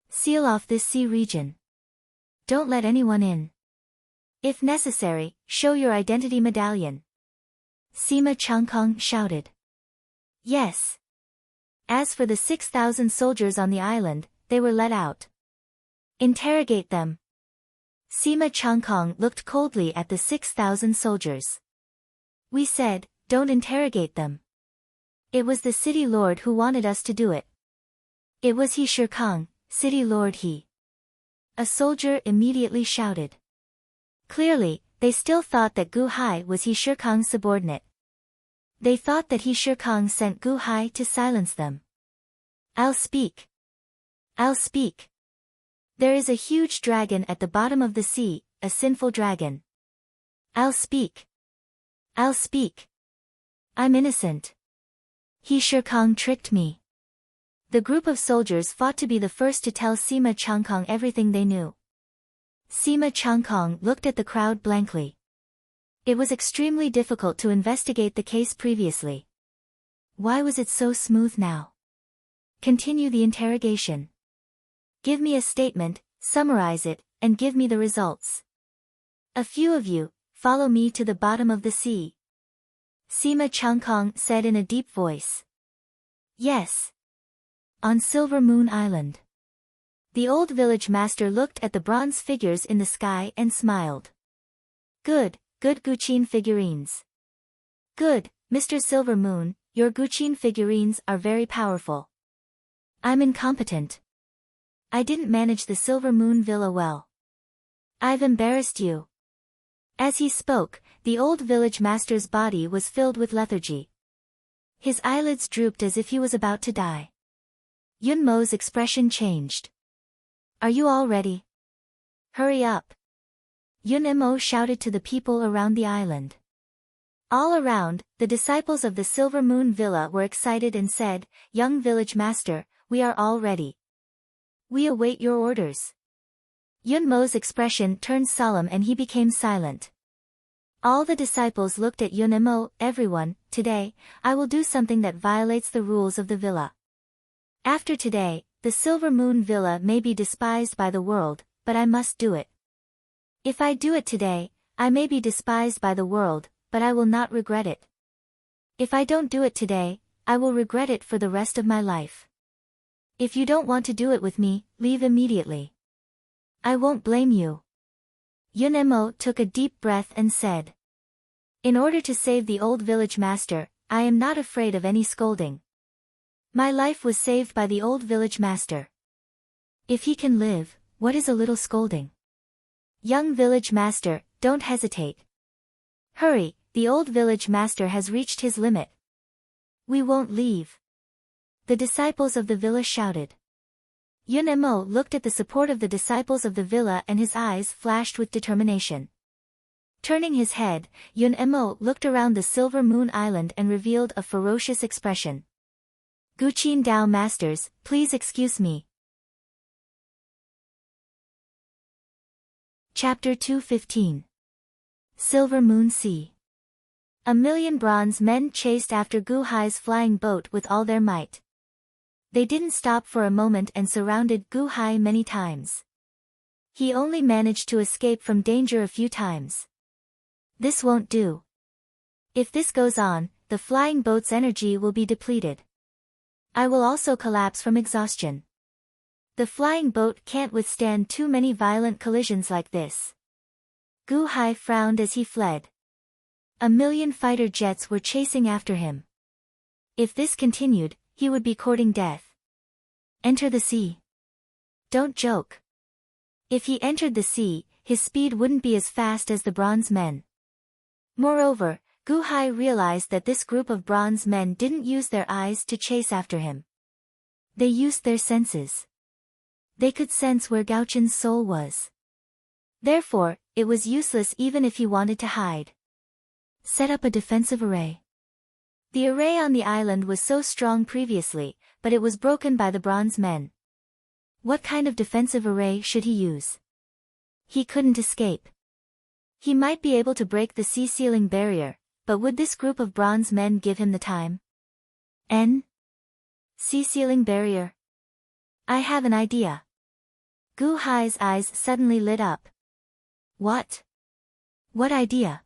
Seal off this sea region. Don't let anyone in. If necessary, show your identity medallion. Sima Changkong shouted. Yes. As for the 6,000 soldiers on the island, they were let out. Interrogate them. Sima Changkong looked coldly at the 6,000 soldiers. We said, don't interrogate them. It was the city lord who wanted us to do it. It was He Shikang, city lord He. A soldier immediately shouted. Clearly, they still thought that Gu Hai was He Shikang's subordinate. They thought that He Shikang sent Gu Hai to silence them. I'll speak. I'll speak. There is a huge dragon at the bottom of the sea, a sinful dragon. I'll speak. I'll speak. I'm innocent. He Shikang tricked me. The group of soldiers fought to be the first to tell Sima Changkong everything they knew. Sima Changkong looked at the crowd blankly. It was extremely difficult to investigate the case previously. Why was it so smooth now? Continue the interrogation. Give me a statement, summarize it, and give me the results. A few of you, follow me to the bottom of the sea. Sima Changkong said in a deep voice. Yes. On Silver Moon Island. The old village master looked at the bronze figures in the sky and smiled. Good Guqin figurines. Good, Mr. Silver Moon, your Guqin figurines are very powerful. I'm incompetent. I didn't manage the Silver Moon Villa well. I've embarrassed you. As he spoke, the old village master's body was filled with lethargy. His eyelids drooped as if he was about to die. Yun Mo's expression changed. Are you all ready? Hurry up. Yun Mo shouted to the people around the island. All around, the disciples of the Silver Moon Villa were excited and said, Young village master, we are all ready. We await your orders. Yun Mo's expression turned solemn and he became silent. All the disciples looked at Yun Mo. Everyone, today, I will do something that violates the rules of the villa. After today, the Silver Moon Villa may be despised by the world, but I must do it. If I do it today, I may be despised by the world, but I will not regret it. If I don't do it today, I will regret it for the rest of my life. If you don't want to do it with me, leave immediately. I won't blame you. Yun Mo took a deep breath and said. In order to save the old village master, I am not afraid of any scolding. My life was saved by the old village master. If he can live, what is a little scolding? Young village master, don't hesitate. Hurry, the old village master has reached his limit. We won't leave. The disciples of the villa shouted. Yun Mo looked at the support of the disciples of the villa and his eyes flashed with determination. Turning his head, Yun Mo looked around the Silver Moon Island and revealed a ferocious expression. Guqin Dao masters, please excuse me. Chapter 215. Silver Moon Sea. 1,000,000 bronze men chased after Gu Hai's flying boat with all their might. They didn't stop for a moment and surrounded Gu Hai many times. He only managed to escape from danger a few times. This won't do. If this goes on, the flying boat's energy will be depleted. I will also collapse from exhaustion. The flying boat can't withstand too many violent collisions like this. Gu Hai frowned as he fled. 1,000,000 fighter jets were chasing after him. If this continued, he would be courting death. Enter the sea. Don't joke. If he entered the sea, his speed wouldn't be as fast as the bronze men. Moreover, Gu Hai realized that this group of bronze men didn't use their eyes to chase after him. They used their senses. They could sense where Gaochen's soul was. Therefore, it was useless even if he wanted to hide. Set up a defensive array. The array on the island was so strong previously, but it was broken by the bronze men. What kind of defensive array should he use? He couldn't escape. He might be able to break the sea ceiling barrier, but would this group of bronze men give him the time? Sea ceiling barrier. I have an idea. Gu Hai's eyes suddenly lit up. What? What idea?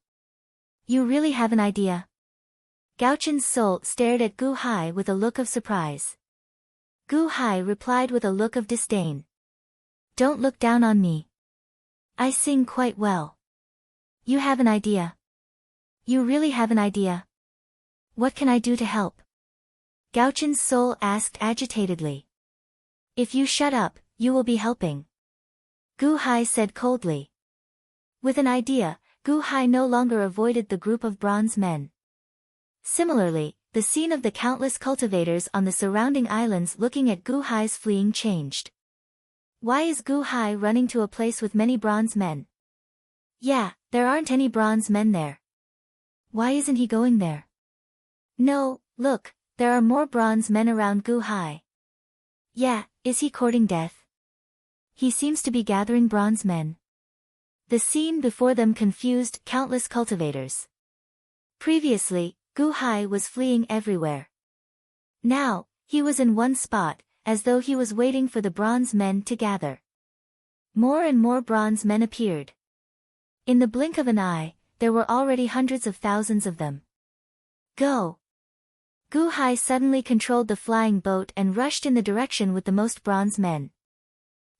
You really have an idea? Gaochen's soul stared at Gu Hai with a look of surprise. Gu Hai replied with a look of disdain. Don't look down on me. I sing quite well. You have an idea. You really have an idea. What can I do to help? Gaochen's soul asked agitatedly. If you shut up, you will be helping. Gu Hai said coldly. With an idea, Gu Hai no longer avoided the group of bronze men. Similarly, the scene of the countless cultivators on the surrounding islands looking at Gu Hai's fleeing changed. Why is Gu Hai running to a place with many bronze men? Yeah, there aren't any bronze men there. Why isn't he going there? No, look, there are more bronze men around Gu Hai. Yeah, is he courting death? He seems to be gathering bronze men. The scene before them confused countless cultivators. Previously, Gu Hai was fleeing everywhere. Now, he was in one spot, as though he was waiting for the bronze men to gather. More and more bronze men appeared. In the blink of an eye, there were already hundreds of thousands of them. Go! Gu Hai suddenly controlled the flying boat and rushed in the direction with the most bronze men.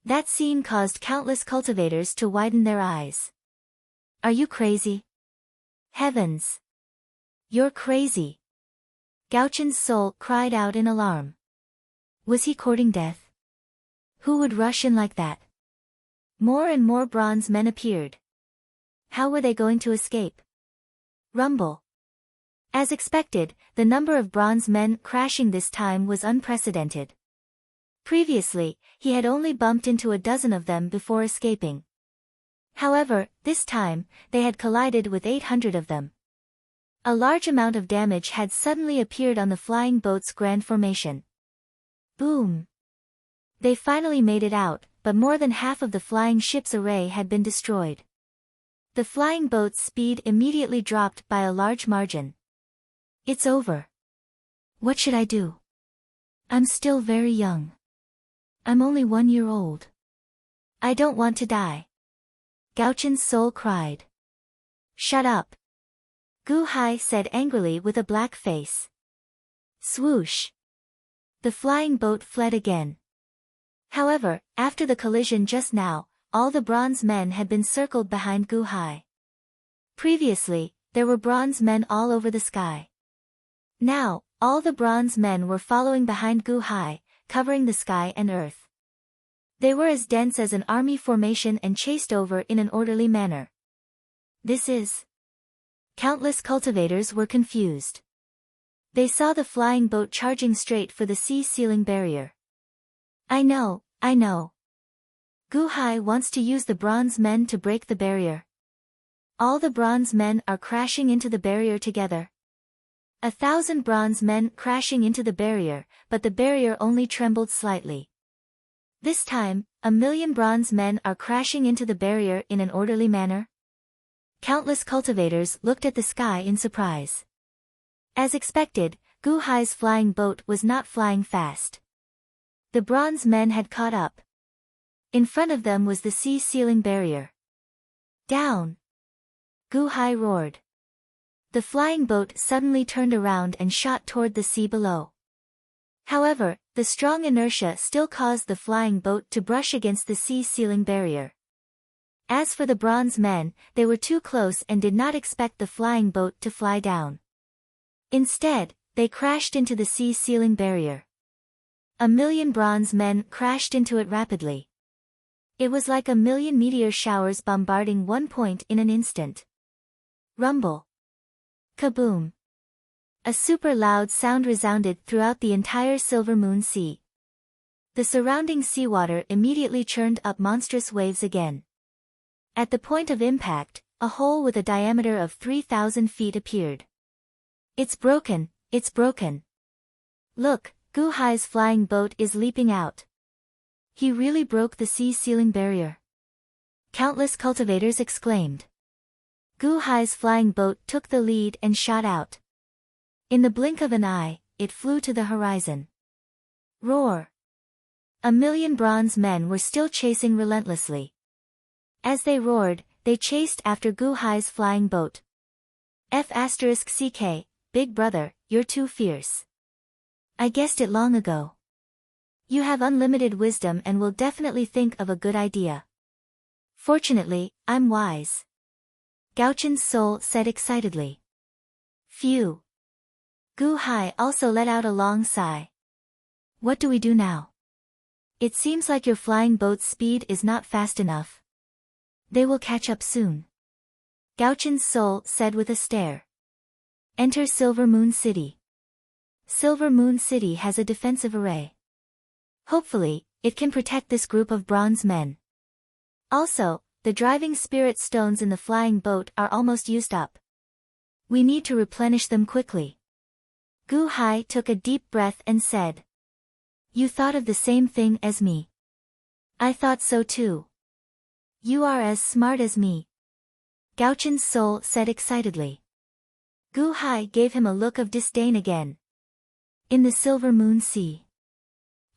That scene caused countless cultivators to widen their eyes. Are you crazy? Heavens! You're crazy! Gaochen's soul cried out in alarm. Was he courting death? Who would rush in like that? More and more bronze men appeared. How were they going to escape? Rumble. As expected, the number of bronze men crashing this time was unprecedented. Previously, he had only bumped into a dozen of them before escaping. However, this time, they had collided with 800 of them. A large amount of damage had suddenly appeared on the flying boat's grand formation. Boom! They finally made it out, but more than half of the flying ship's array had been destroyed. The flying boat's speed immediately dropped by a large margin. It's over. What should I do? I'm still very young. I'm only 1 year old. I don't want to die. Gaochen's soul cried. Shut up! Gu Hai said angrily with a black face. Swoosh! The flying boat fled again. However, after the collision just now, all the bronze men had been circled behind Gu Hai. Previously, there were bronze men all over the sky. Now, all the bronze men were following behind Gu Hai, covering the sky and earth. They were as dense as an army formation and chased over in an orderly manner. This is... Countless cultivators were confused. They saw the flying boat charging straight for the sea-ceiling barrier. I know. Gu Hai wants to use the bronze men to break the barrier. All the bronze men are crashing into the barrier together. 1,000 bronze men crashing into the barrier, but the barrier only trembled slightly. This time, 1,000,000 bronze men are crashing into the barrier in an orderly manner. Countless cultivators looked at the sky in surprise. As expected, Gu Hai's flying boat was not flying fast. The bronze men had caught up. In front of them was the sea-ceiling barrier. Down! Gu Hai roared. The flying boat suddenly turned around and shot toward the sea below. However, the strong inertia still caused the flying boat to brush against the sea-ceiling barrier. As for the bronze men, they were too close and did not expect the flying boat to fly down. Instead, they crashed into the sea-ceiling barrier. 1,000,000 bronze men crashed into it rapidly. It was like 1,000,000 meteor showers bombarding one point in an instant. Rumble. Kaboom. A super loud sound resounded throughout the entire Silver Moon Sea. The surrounding seawater immediately churned up monstrous waves again. At the point of impact, a hole with a diameter of 3,000 feet appeared. It's broken, it's broken. Look, Gu Hai's flying boat is leaping out. He really broke the sea-ceiling barrier. Countless cultivators exclaimed. Gu Hai's flying boat took the lead and shot out. In the blink of an eye, it flew to the horizon. Roar! 1,000,000 bronze men were still chasing relentlessly. As they roared, they chased after Gu Hai's flying boat. F***CK, Big Brother, you're too fierce. I guessed it long ago. You have unlimited wisdom and will definitely think of a good idea. Fortunately, I'm wise. Gaochen's soul said excitedly. Phew. Gu Hai also let out a long sigh. What do we do now? It seems like your flying boat's speed is not fast enough. They will catch up soon. Gauchen's soul said with a stare. Enter Silver Moon City. Silver Moon City has a defensive array. Hopefully, it can protect this group of bronze men. Also, the driving spirit stones in the flying boat are almost used up. We need to replenish them quickly. Gu Hai took a deep breath and said. You thought of the same thing as me. I thought so too. You are as smart as me. Gauchen's soul said excitedly. Gu Hai gave him a look of disdain again. In the Silver Moon Sea.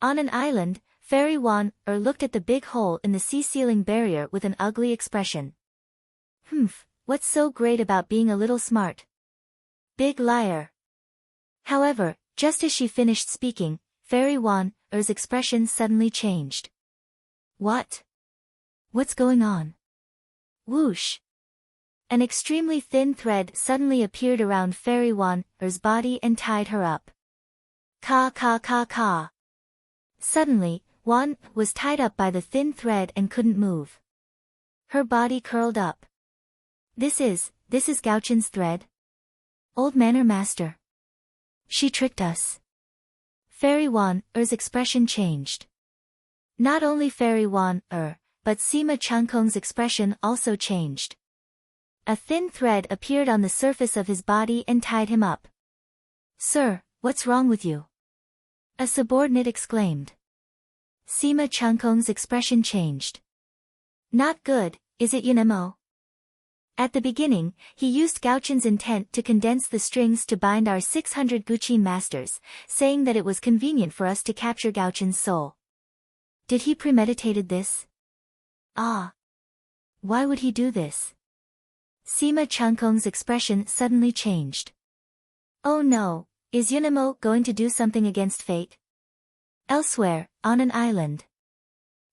On an island, Fairy Wan looked at the big hole in the sea ceiling barrier with an ugly expression. What's so great about being a little smart? Big liar. However, just as she finished speaking, Fairy Wan's expression suddenly changed. What? What's going on? Whoosh. An extremely thin thread suddenly appeared around Fairy Wan's body and tied her up. Ka ka ka ka. Suddenly, Wan was tied up by the thin thread and couldn't move. Her body curled up. This is Gauchen's thread? Old Manor Master. She tricked us. Fairy Wan's expression changed. Not only Fairy Wan, but Sima Changkong's expression also changed. A thin thread appeared on the surface of his body and tied him up. Sir, what's wrong with you? A subordinate exclaimed. Sima Changkong's expression changed. Not good, is it Yunemo? At the beginning, he used Gauchen's intent to condense the strings to bind our 600 Guqin masters, saying that it was convenient for us to capture Gauchen's soul. Did he premeditated this? Ah. Why would he do this? Sima Changkong's expression suddenly changed. Oh no, is Yunemo going to do something against fate? Elsewhere, on an island.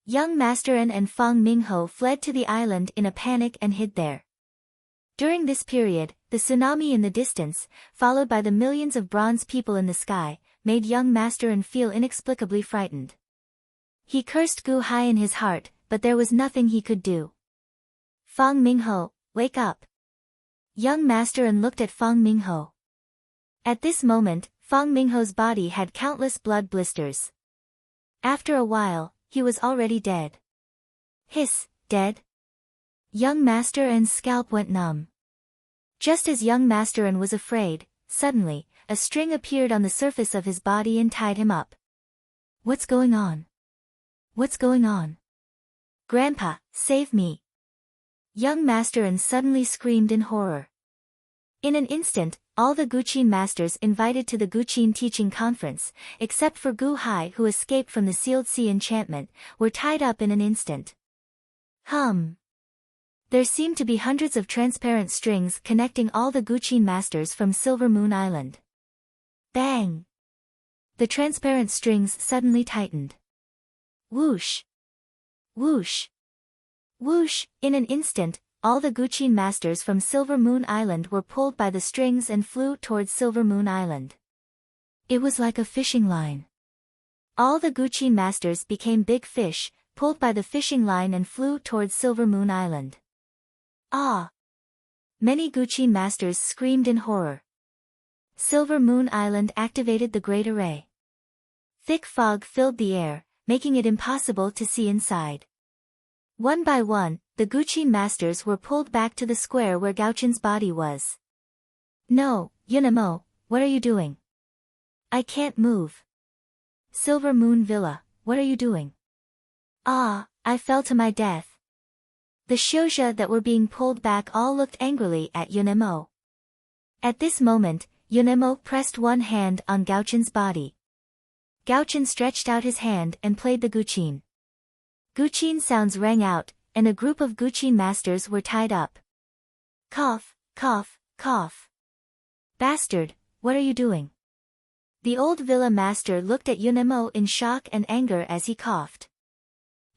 Young Master An and Fang Mingho fled to the island in a panic and hid there. During this period, the tsunami in the distance, followed by the millions of bronze people in the sky, made young Master An feel inexplicably frightened. He cursed Gu Hai in his heart, but there was nothing he could do. Fang Mingho, wake up. Young Master An looked at Fang Mingho. At this moment, Fang Mingho's body had countless blood blisters. After a while, he was already dead. Hiss, dead? Young Master An's scalp went numb. Just as young Master An was afraid, suddenly, a string appeared on the surface of his body and tied him up. What's going on? What's going on? Grandpa, save me! Young Master An suddenly screamed in horror. In an instant, all the Guqin masters invited to the Guqin teaching conference, except for Gu Hai who escaped from the sealed sea enchantment, were tied up in an instant. There seemed to be hundreds of transparent strings connecting all the Guqin masters from Silver Moon Island. Bang! The transparent strings suddenly tightened. Whoosh! Whoosh! Whoosh! In an instant, all the Guqin masters from Silver Moon Island were pulled by the strings and flew towards Silver Moon Island. It was like a fishing line. All the Guqin masters became big fish, pulled by the fishing line and flew towards Silver Moon Island. Ah! Many Guqin masters screamed in horror. Silver Moon Island activated the Great Array. Thick fog filled the air, making it impossible to see inside. One by one, the Guqin masters were pulled back to the square where Gauchen's body was. No, Yunemo, what are you doing? I can't move. Silver Moon Villa, what are you doing? Ah, I fell to my death. The Shouja that were being pulled back all looked angrily at Yunemo. At this moment, Yunemo pressed one hand on Gauchen's body. Gauchen stretched out his hand and played the Guqin. Guqin sounds rang out, and a group of Guqin masters were tied up. Cough, cough, cough. Bastard, what are you doing? The old villa master looked at Yunemo in shock and anger as he coughed.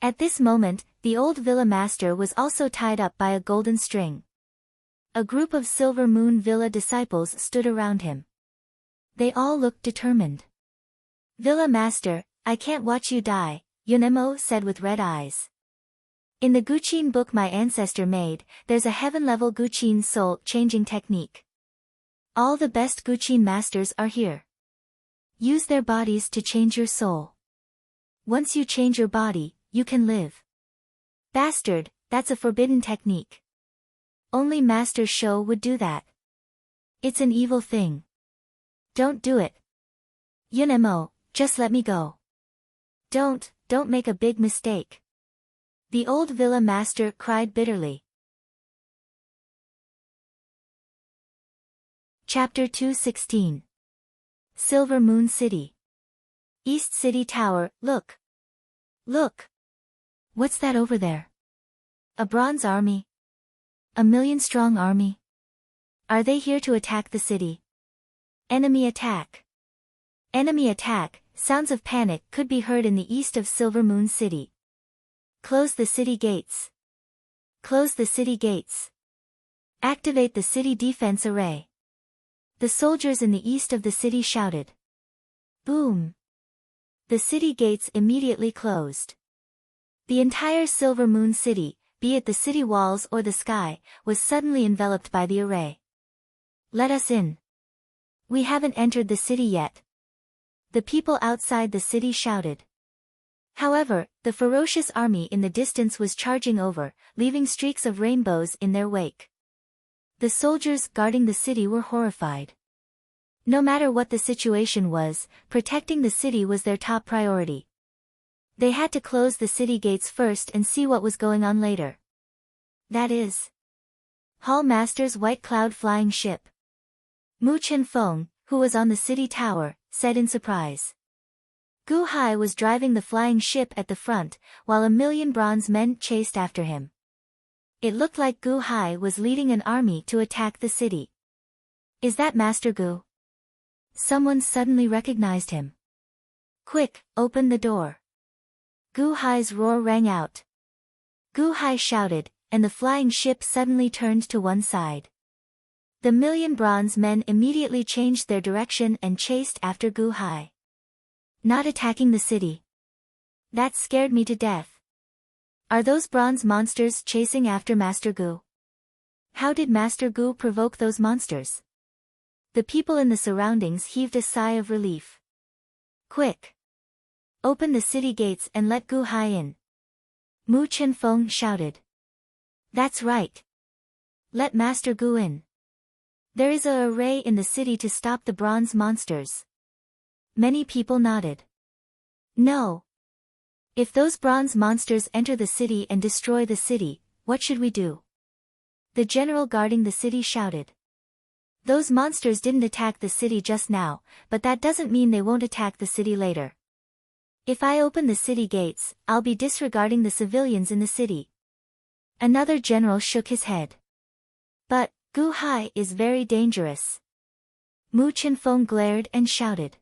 At this moment, the old villa master was also tied up by a golden string. A group of Silver Moon Villa disciples stood around him. They all looked determined. Villa master, I can't watch you die, Yunemo said with red eyes. In the Guqin book my ancestor made, there's a heaven-level Guqin soul-changing technique. All the best Guqin masters are here. Use their bodies to change your soul. Once you change your body, you can live. Bastard, that's a forbidden technique. Only Master Shou would do that. It's an evil thing. Don't do it. Yunemo, just let me go. Don't make a big mistake. The old villa master cried bitterly. Chapter 216. Silver Moon City. East City Tower, look. Look. What's that over there? A bronze army? A million-strong army? Are they here to attack the city? Enemy attack. Enemy attack, sounds of panic could be heard in the east of Silver Moon City. Close the city gates. Close the city gates. Activate the city defense array. The soldiers in the east of the city shouted. Boom. The city gates immediately closed. The entire Silver Moon City, be it the city walls or the sky, was suddenly enveloped by the array. Let us in. We haven't entered the city yet. The people outside the city shouted. However, the ferocious army in the distance was charging over, leaving streaks of rainbows in their wake. The soldiers guarding the city were horrified. No matter what the situation was, protecting the city was their top priority. They had to close the city gates first and see what was going on later. That is Hall Master's white cloud flying ship. Mu Chenfeng, who was on the city tower, said in surprise. Gu Hai was driving the flying ship at the front, while a million bronze men chased after him. It looked like Gu Hai was leading an army to attack the city. Is that Master Gu? Someone suddenly recognized him. Quick, open the door. Gu Hai's roar rang out. Gu Hai shouted, and the flying ship suddenly turned to one side. The million bronze men immediately changed their direction and chased after Gu Hai. Not attacking the city. That scared me to death. Are those bronze monsters chasing after Master Gu? How did Master Gu provoke those monsters? The people in the surroundings heaved a sigh of relief. Quick! Open the city gates and let Gu Hai in. Mu Chenfeng shouted. That's right. Let Master Gu in. There is a array in the city to stop the bronze monsters. Many people nodded. No. If those bronze monsters enter the city and destroy the city, what should we do? The general guarding the city shouted. Those monsters didn't attack the city just now, but that doesn't mean they won't attack the city later. If I open the city gates, I'll be disregarding the civilians in the city. Another general shook his head. But Gu Hai is very dangerous. Mu Chenfeng glared and shouted.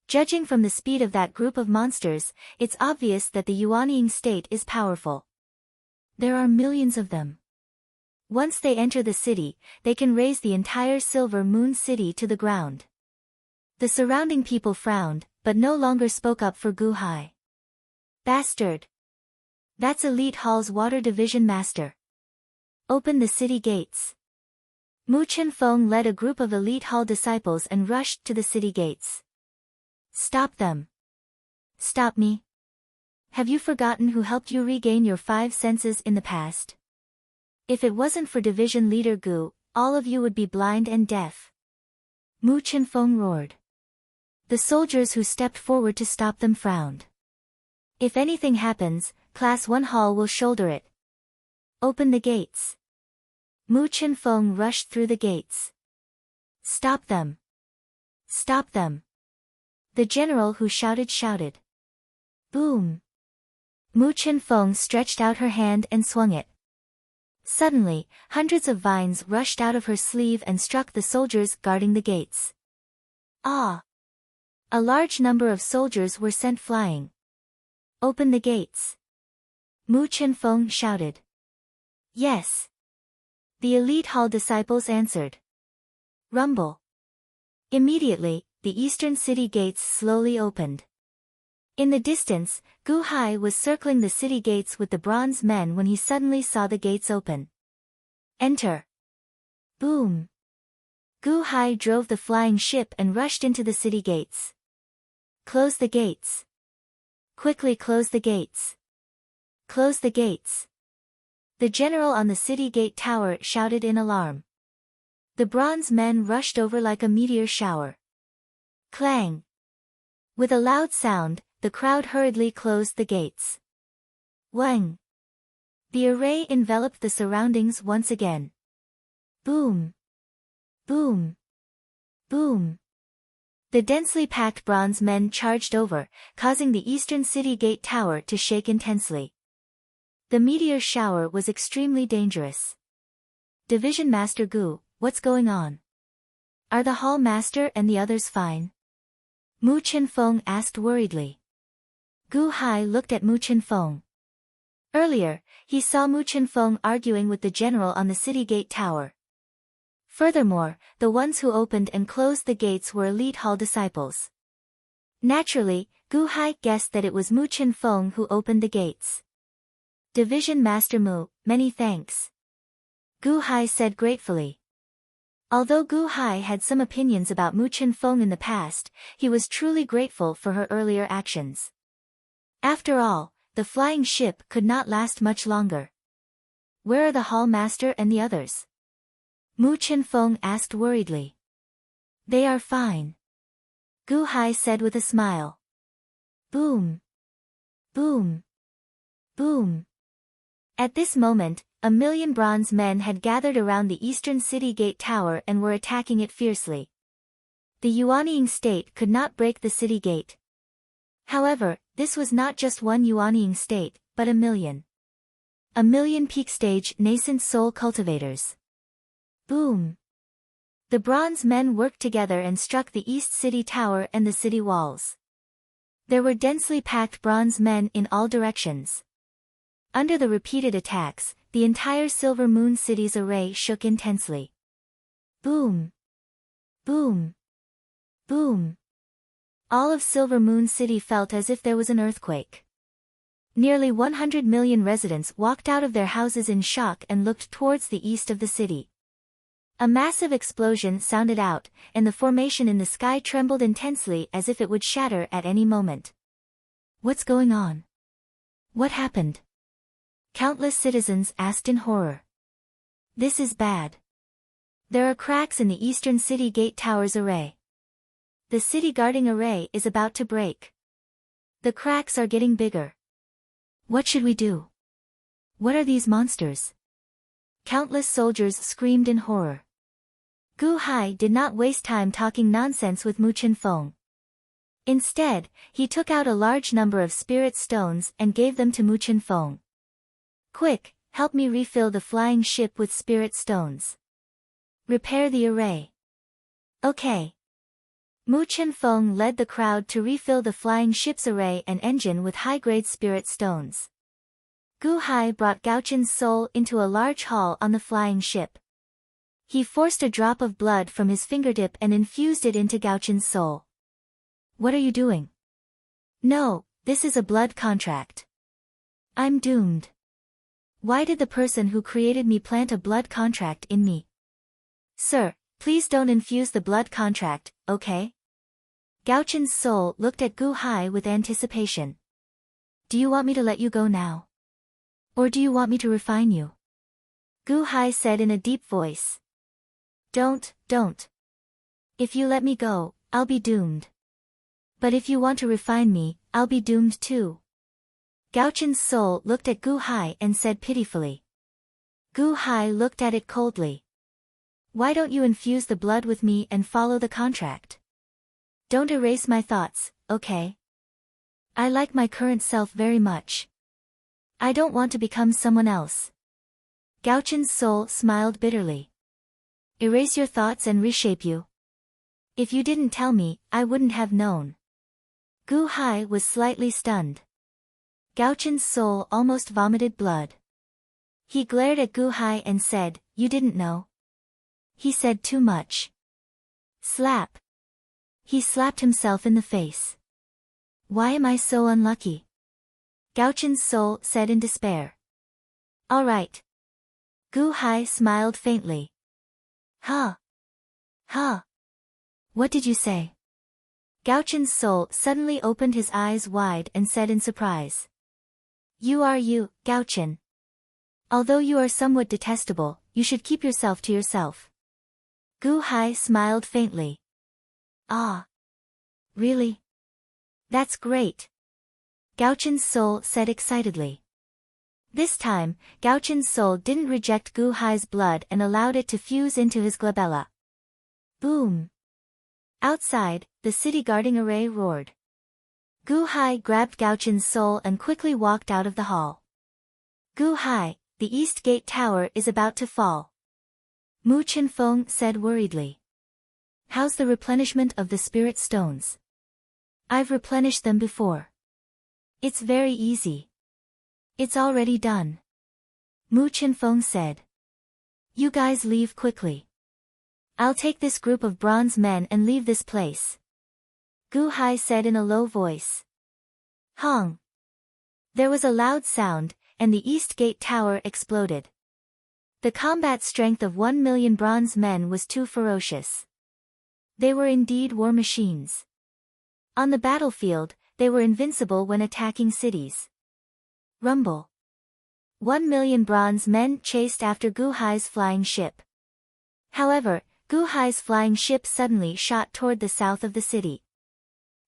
Judging from the speed of that group of monsters, it's obvious that the Yuanying state is powerful. There are millions of them. Once they enter the city, they can raise the entire Silver Moon City to the ground. The surrounding people frowned, but no longer spoke up for Gu Hai. Bastard! That's Elite Hall's Water Division Master. Open the city gates. Mu Chenfeng led a group of Elite Hall disciples and rushed to the city gates. Stop them. Stop me. Have you forgotten who helped you regain your 5 senses in the past? If it wasn't for Division Leader Gu, all of you would be blind and deaf. Mu Chenfeng roared. The soldiers who stepped forward to stop them frowned. If anything happens, Class 1 Hall will shoulder it. Open the gates. Mu Chenfeng rushed through the gates. Stop them. Stop them. The general who shouted. Boom. Mu Chenfeng stretched out her hand and swung it. Suddenly, hundreds of vines rushed out of her sleeve and struck the soldiers guarding the gates. Ah! A large number of soldiers were sent flying. Open the gates. Mu Chenfeng shouted. Yes. The Elite Hall disciples answered. Rumble. Immediately, the eastern city gates slowly opened. In the distance, Gu Hai was circling the city gates with the bronze men when he suddenly saw the gates open. Enter. Boom. Gu Hai drove the flying ship and rushed into the city gates. Close the gates. Quickly close the gates. Close the gates. The general on the city gate tower shouted in alarm. The bronze men rushed over like a meteor shower. Clang. With a loud sound, the crowd hurriedly closed the gates. Wang. The array enveloped the surroundings once again. Boom. Boom. Boom. The densely packed bronze men charged over, causing the eastern city gate tower to shake intensely. The meteor shower was extremely dangerous. Division Master Gu, what's going on? Are the hall master and the others fine? Mu Qinfeng asked worriedly. Gu Hai looked at Mu Qinfeng. Earlier, he saw Mu Qinfeng arguing with the general on the city gate tower. Furthermore, the ones who opened and closed the gates were elite hall disciples. Naturally, Gu Hai guessed that it was Mu Qinfeng who opened the gates. Division Master Mu, many thanks. Gu Hai said gratefully. Although Gu Hai had some opinions about Mu Qinfeng in the past, he was truly grateful for her earlier actions. After all, the flying ship could not last much longer. Where are the hall master and the others? Mu Qinfeng asked worriedly. They are fine. Gu Hai said with a smile. Boom. Boom. Boom. At this moment, 1,000,000 bronze men had gathered around the eastern city gate tower and were attacking it fiercely. The Yuanying state could not break the city gate. However, this was not just one Yuanying state, but 1,000,000. 1,000,000 peak stage nascent soul cultivators. Boom. The bronze men worked together and struck the east city tower and the city walls. There were densely packed bronze men in all directions. Under the repeated attacks, the entire Silver Moon City's array shook intensely. Boom. Boom. Boom. All of Silver Moon City felt as if there was an earthquake. Nearly 100 million residents walked out of their houses in shock and looked towards the east of the city. A massive explosion sounded out, and the formation in the sky trembled intensely as if it would shatter at any moment. What's going on? What happened? Countless citizens asked in horror. This is bad. There are cracks in the eastern city gate tower's array. The city guarding array is about to break. The cracks are getting bigger. What should we do? What are these monsters? Countless soldiers screamed in horror. Gu Hai did not waste time talking nonsense with Mu Qinfeng. Instead, he took out a large number of spirit stones and gave them to Mu Qinfeng. Quick, help me refill the flying ship with spirit stones. Repair the array. Okay. Mu Qinfeng led the crowd to refill the flying ship's array and engine with high-grade spirit stones. Gu Hai brought Gaoqin's soul into a large hall on the flying ship. He forced a drop of blood from his fingertip and infused it into Gaoqin's soul. What are you doing? No, this is a blood contract. I'm doomed. Why did the person who created me plant a blood contract in me? Sir, please don't infuse the blood contract, okay? Gaoqin's soul looked at Gu Hai with anticipation. Do you want me to let you go now? Or do you want me to refine you? Gu Hai said in a deep voice. Don't. If you let me go, I'll be doomed. But if you want to refine me, I'll be doomed too. Gaoqin's soul looked at Gu Hai and said pitifully. Gu Hai looked at it coldly. Why don't you infuse the blood with me and follow the contract? Don't erase my thoughts, okay? I like my current self very much. I don't want to become someone else. Gaoqin's soul smiled bitterly. Erase your thoughts and reshape you. If you didn't tell me, I wouldn't have known. Gu Hai was slightly stunned. Gaoqin's soul almost vomited blood. He glared at Gu Hai and said, You didn't know? He said too much. Slap. He slapped himself in the face. Why am I so unlucky? Gao-chen's soul said in despair. All right. Gu-hai smiled faintly. Huh? Huh? What did you say? Gao-chen's soul suddenly opened his eyes wide and said in surprise. You are you, Gao-chen. Although you are somewhat detestable, you should keep yourself to yourself. Gu-hai smiled faintly. Ah. Really? That's great. Gao-chen's soul said excitedly. This time, Gao-chen's soul didn't reject Gu-hai's blood and allowed it to fuse into his glabella. Boom. Outside, the city guarding array roared. Gu-hai grabbed Gao-chen's soul and quickly walked out of the hall. Gu-hai, the East Gate Tower is about to fall. Mu Chenfeng said worriedly. How's the replenishment of the spirit stones? I've replenished them before. It's very easy. It's already done. Mu Chenfeng said. You guys leave quickly. I'll take this group of bronze men and leave this place. Gu-hai said in a low voice. Hong. There was a loud sound, and the East Gate Tower exploded. The combat strength of 1,000,000 bronze men was too ferocious. They were indeed war machines. On the battlefield, they were invincible when attacking cities. Rumble. 1,000,000 bronze men chased after Gu-hai's flying ship. However, Gu-hai's flying ship suddenly shot toward the south of the city.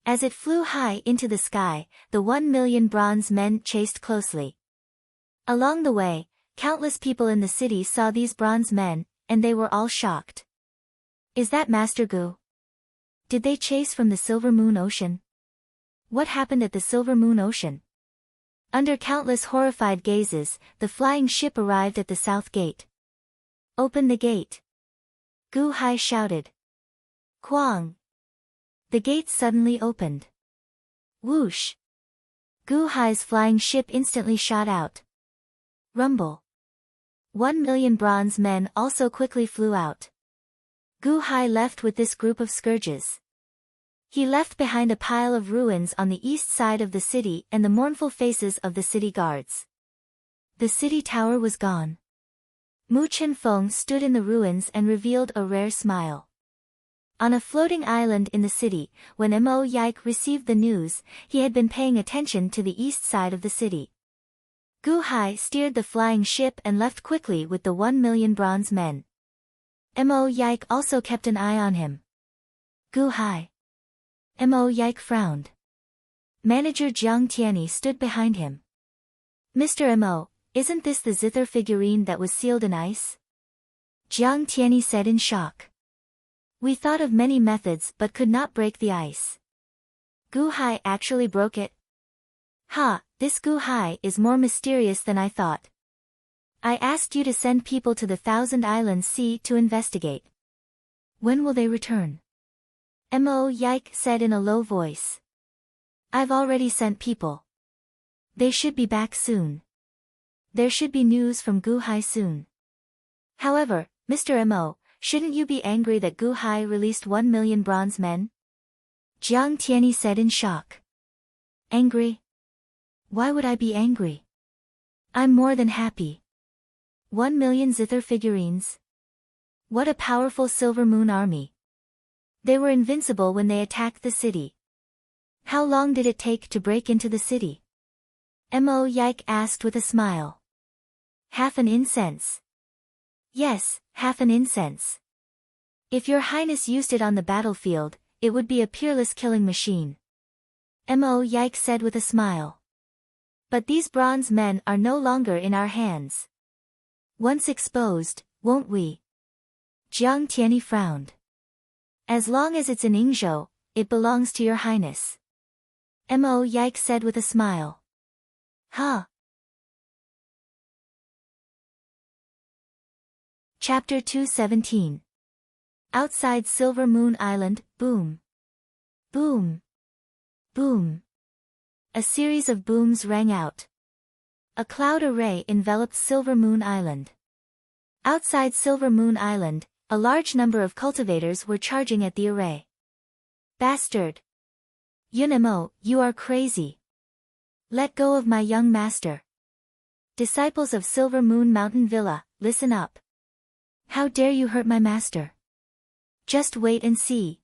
As it flew high into the sky, the 1,000,000 bronze men chased closely. Along the way, countless people in the city saw these bronze men, and they were all shocked. Is that Master Gu? Did they chase from the Silver Moon Ocean? What happened at the Silver Moon Ocean? Under countless horrified gazes, the flying ship arrived at the south gate. Open the gate. Gu-hai shouted. Quang. The gate suddenly opened. Whoosh. Gu-hai's flying ship instantly shot out. Rumble. 1,000,000 bronze men also quickly flew out. Gu-hai left with this group of scourges. He left behind a pile of ruins on the east side of the city and the mournful faces of the city guards. The city tower was gone. Mu Chenfeng stood in the ruins and revealed a rare smile. On a floating island in the city, when Mo Yike received the news, he had been paying attention to the east side of the city. Gu-hai steered the flying ship and left quickly with the 1,000,000 bronze men. Mo Yike also kept an eye on him. Gu-hai. Mo Yike frowned. Manager Jiang Tianyi stood behind him. Mr. Mo, isn't this the zither figurine that was sealed in ice? Jiang Tianyi said in shock. We thought of many methods but could not break the ice. Gu-hai actually broke it? Ha, this Gu-hai is more mysterious than I thought. I asked you to send people to the Thousand Islands Sea to investigate. When will they return? Mo Yike said in a low voice. I've already sent people. They should be back soon. There should be news from Gu-hai soon. However, Mr. Mo, shouldn't you be angry that Gu-hai released 1,000,000 bronze men? Jiang Tianyi said in shock. Angry? Why would I be angry? I'm more than happy. 1,000,000 zither figurines? What a powerful Silver Moon army. They were invincible when they attacked the city. How long did it take to break into the city? Mo Yike asked with a smile. Half an incense. Yes, half an incense. If your highness used it on the battlefield, it would be a peerless killing machine. Mo Yike said with a smile. But these bronze men are no longer in our hands. Once exposed, won't we? Jiang Tianyi frowned. As long as it's in Yingzhou, it belongs to your highness. Mo Yike said with a smile. Huh. Chapter 217. Outside Silver Moon Island, boom. Boom. Boom. A series of booms rang out. A cloud array enveloped Silver Moon Island. Outside Silver Moon Island, a large number of cultivators were charging at the array. Bastard! Yunemo, you are crazy. Let go of my young master. Disciples of Silver Moon Mountain Villa, listen up. How dare you hurt my master? Just wait and see.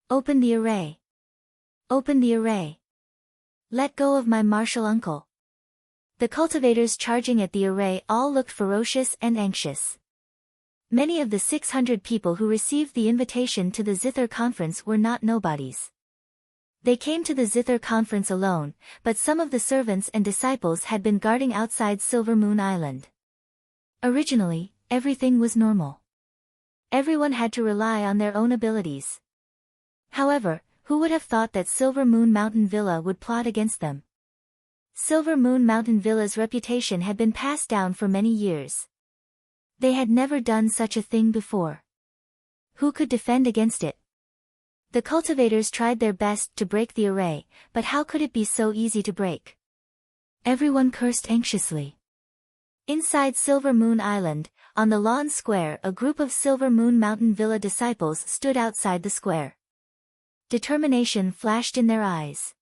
Open the array. Open the array. Let go of my martial uncle. The cultivators charging at the array all looked ferocious and anxious. Many of the 600 people who received the invitation to the Zither conference were not nobodies. They came to the Zither conference alone, but some of the servants and disciples had been guarding outside Silver Moon Island. Originally, everything was normal. Everyone had to rely on their own abilities. However, who would have thought that Silver Moon Mountain Villa would plot against them? Silver Moon Mountain Villa's reputation had been passed down for many years. They had never done such a thing before. Who could defend against it? The cultivators tried their best to break the array, but how could it be so easy to break? Everyone cursed anxiously. Inside Silver Moon Island, on the lawn square, a group of Silver Moon Mountain Villa disciples stood outside the square. Determination flashed in their eyes.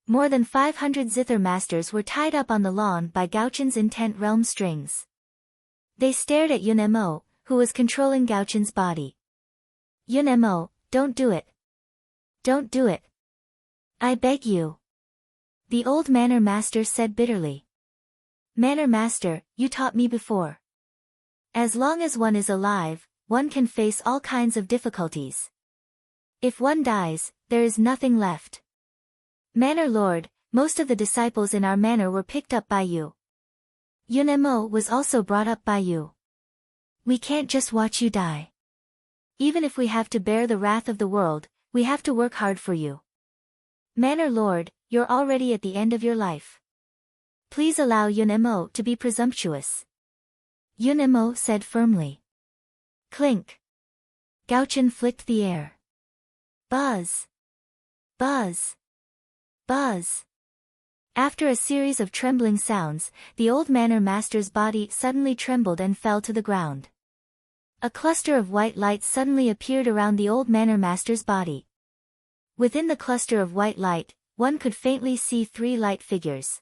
More than 500 Zither masters were tied up on the lawn by Gauchen's intent realm strings. They stared at Yunemo, who was controlling Gauchen's body. Yunemo, don't do it. Don't do it. I beg you. The old Manor Master said bitterly. Manor Master, you taught me before. As long as one is alive, one can face all kinds of difficulties. If one dies, there is nothing left. Manor Lord, most of the disciples in our manor were picked up by you. Yunemo was also brought up by you. We can't just watch you die. Even if we have to bear the wrath of the world, we have to work hard for you. Manor Lord, you're already at the end of your life. Please allow Yunemo to be presumptuous. Yunemo said firmly. Clink. Gauchen flicked the air. Buzz. Buzz. Buzz. After a series of trembling sounds, the old Manor Master's body suddenly trembled and fell to the ground. A cluster of white light suddenly appeared around the old Manor Master's body. Within the cluster of white light, one could faintly see 3 light figures.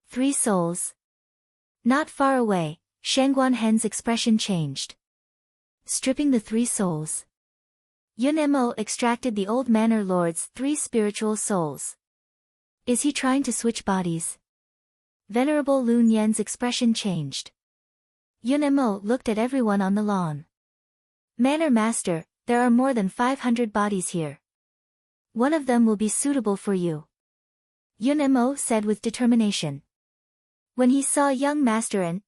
3 souls. Not far away, Shangguan Hen's expression changed. Stripping the 3 souls. Yunemo extracted the old Manor Lord's 3 spiritual souls. Is he trying to switch bodies? Venerable Lun Yen's expression changed. Yunemo looked at everyone on the lawn. Manor Master, there are more than 500 bodies here. One of them will be suitable for you. Yunemo said with determination. When he saw young Masterin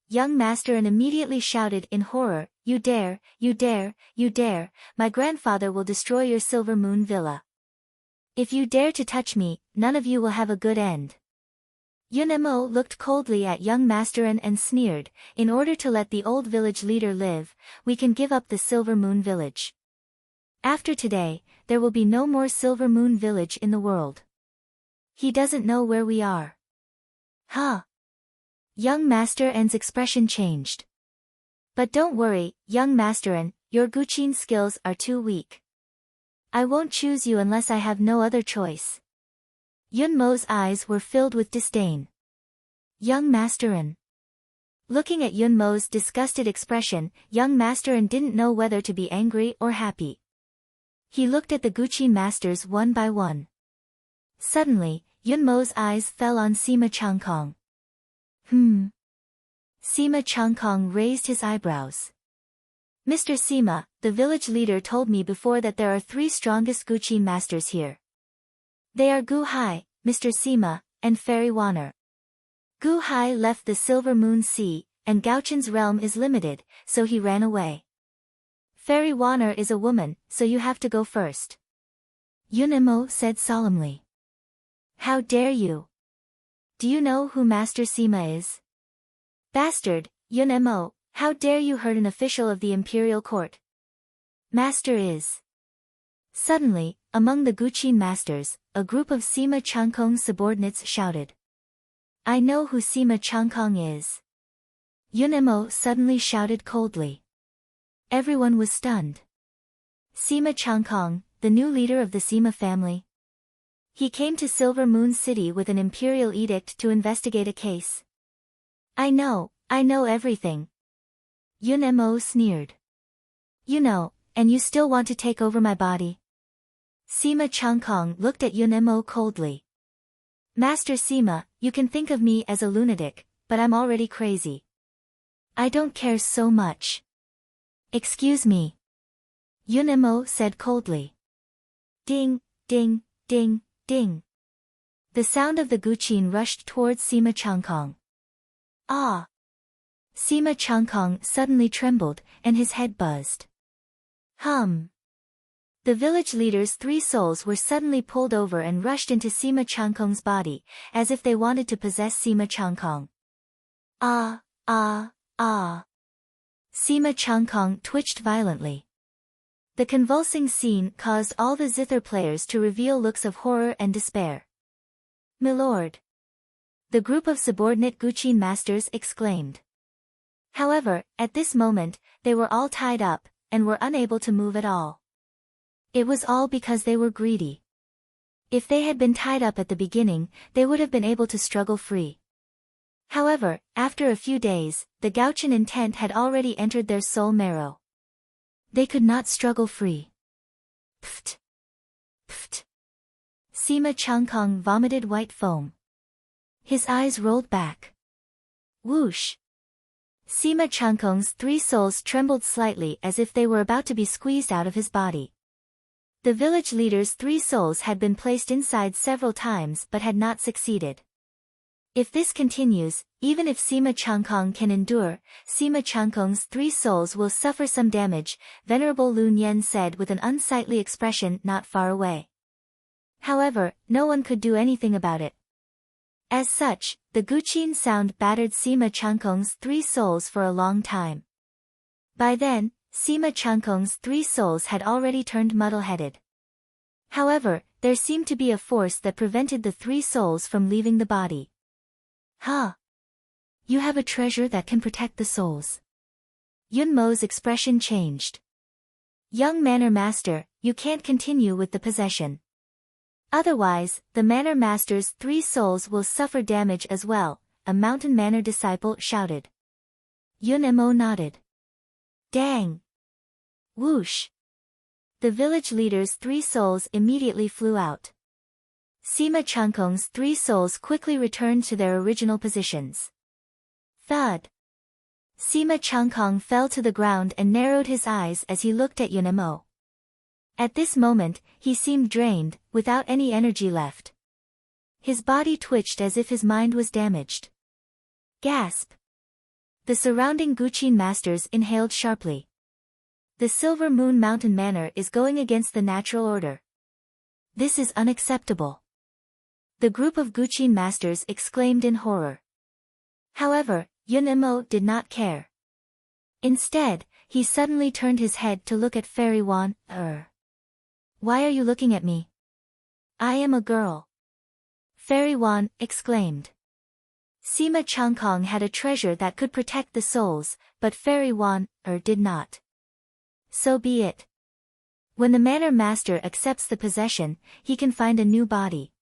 immediately shouted in horror, You dare, you dare, you dare, my grandfather will destroy your Silver Moon Villa. If you dare to touch me, none of you will have a good end. Yunemo looked coldly at young Masterin and sneered, in order to let the old village leader live, we can give up the Silver Moon Village. After today, there will be no more Silver Moon Village in the world. He doesn't know where we are. Huh? Young Masterin's expression changed. But don't worry, young Masterin, your Guqin skills are too weak. I won't choose you unless I have no other choice. Yunmo's eyes were filled with disdain. Young Masterin. Looking at Yunmo's disgusted expression, young Masterin didn't know whether to be angry or happy. He looked at the Guqin masters one by one. Suddenly, Yunmo's eyes fell on Sima Changkong. Sima Changkong raised his eyebrows. Mr. Sima, the village leader told me before that there are 3 strongest Guqin masters here. They are Gu Hai, Mr. Sima, and Fairy Wanner. Gu Hai left the Silver Moon Sea, and Gauchen's realm is limited, so he ran away. Fairy Wanner is a woman, so you have to go first. Yunemo said solemnly. How dare you? Do you know who Master Sima is? Bastard, Yunemo, how dare you hurt an official of the imperial court? Master is. Suddenly, among the Guqin masters, a group of Sima Changkong's subordinates shouted. I know who Sima Changkong is. Yunemo suddenly shouted coldly. Everyone was stunned. Sima Changkong, the new leader of the Sima family. He came to Silver Moon City with an imperial edict to investigate a case. I know everything. Yun-mo sneered. You know, and you still want to take over my body? Sima Changkong looked at Yun-mo coldly. Master Sima, you can think of me as a lunatic, but I'm already crazy. I don't care so much. Excuse me. Yun-mo said coldly. Ding, ding, ding, ding. The sound of the guqin rushed towards Sima Changkong. Ah! Sima Changkong suddenly trembled, and his head buzzed. Hum. The village leader's 3 souls were suddenly pulled over and rushed into Sima Changkong's body, as if they wanted to possess Sima Changkong. Ah, ah, ah. Sima Changkong twitched violently. The convulsing scene caused all the zither players to reveal looks of horror and despair. Milord! The group of subordinate guqin masters exclaimed. However, at this moment, they were all tied up, and were unable to move at all. It was all because they were greedy. If they had been tied up at the beginning, they would have been able to struggle free. However, after a few days, the Gauchan intent had already entered their soul marrow. They could not struggle free. Pft! Pft! Sima Changkong vomited white foam. His eyes rolled back. Whoosh! Sima Changkong's 3 souls trembled slightly as if they were about to be squeezed out of his body. The village leader's 3 souls had been placed inside several times but had not succeeded. If this continues, even if Sima Changkong can endure, Sima Changkong's 3 souls will suffer some damage, Venerable Lun Yen said with an unsightly expression not far away. However, no one could do anything about it. As such, the guqin sound battered Sima Changkong's 3 souls for a long time. By then, Sima Changkong's 3 souls had already turned muddle-headed. However, there seemed to be a force that prevented the 3 souls from leaving the body. Huh? You have a treasure that can protect the souls. Yun-mo's expression changed. Young Manor Master, you can't continue with the possession. Otherwise, the Manor Master's 3 souls will suffer damage as well, a Mountain Manor disciple shouted. Yun-mo nodded. Dang! Whoosh! The village leader's 3 souls immediately flew out. Sima Changkong's 3 souls quickly returned to their original positions. Thud! Sima Changkong fell to the ground and narrowed his eyes as he looked at Yun-mo. At this moment, he seemed drained, without any energy left. His body twitched as if his mind was damaged. Gasp! The surrounding guqin masters inhaled sharply. The Silver Moon Mountain Manor is going against the natural order. This is unacceptable. The group of guqin masters exclaimed in horror. However, Yun-mo did not care. Instead, he suddenly turned his head to look at Fairy Wan. Why are you looking at me? I am a girl. Fairy Wan exclaimed. Sima Changkong had a treasure that could protect the souls, but Fairy Wan did not. So be it. When the Manor Master accepts the possession, he can find a new body.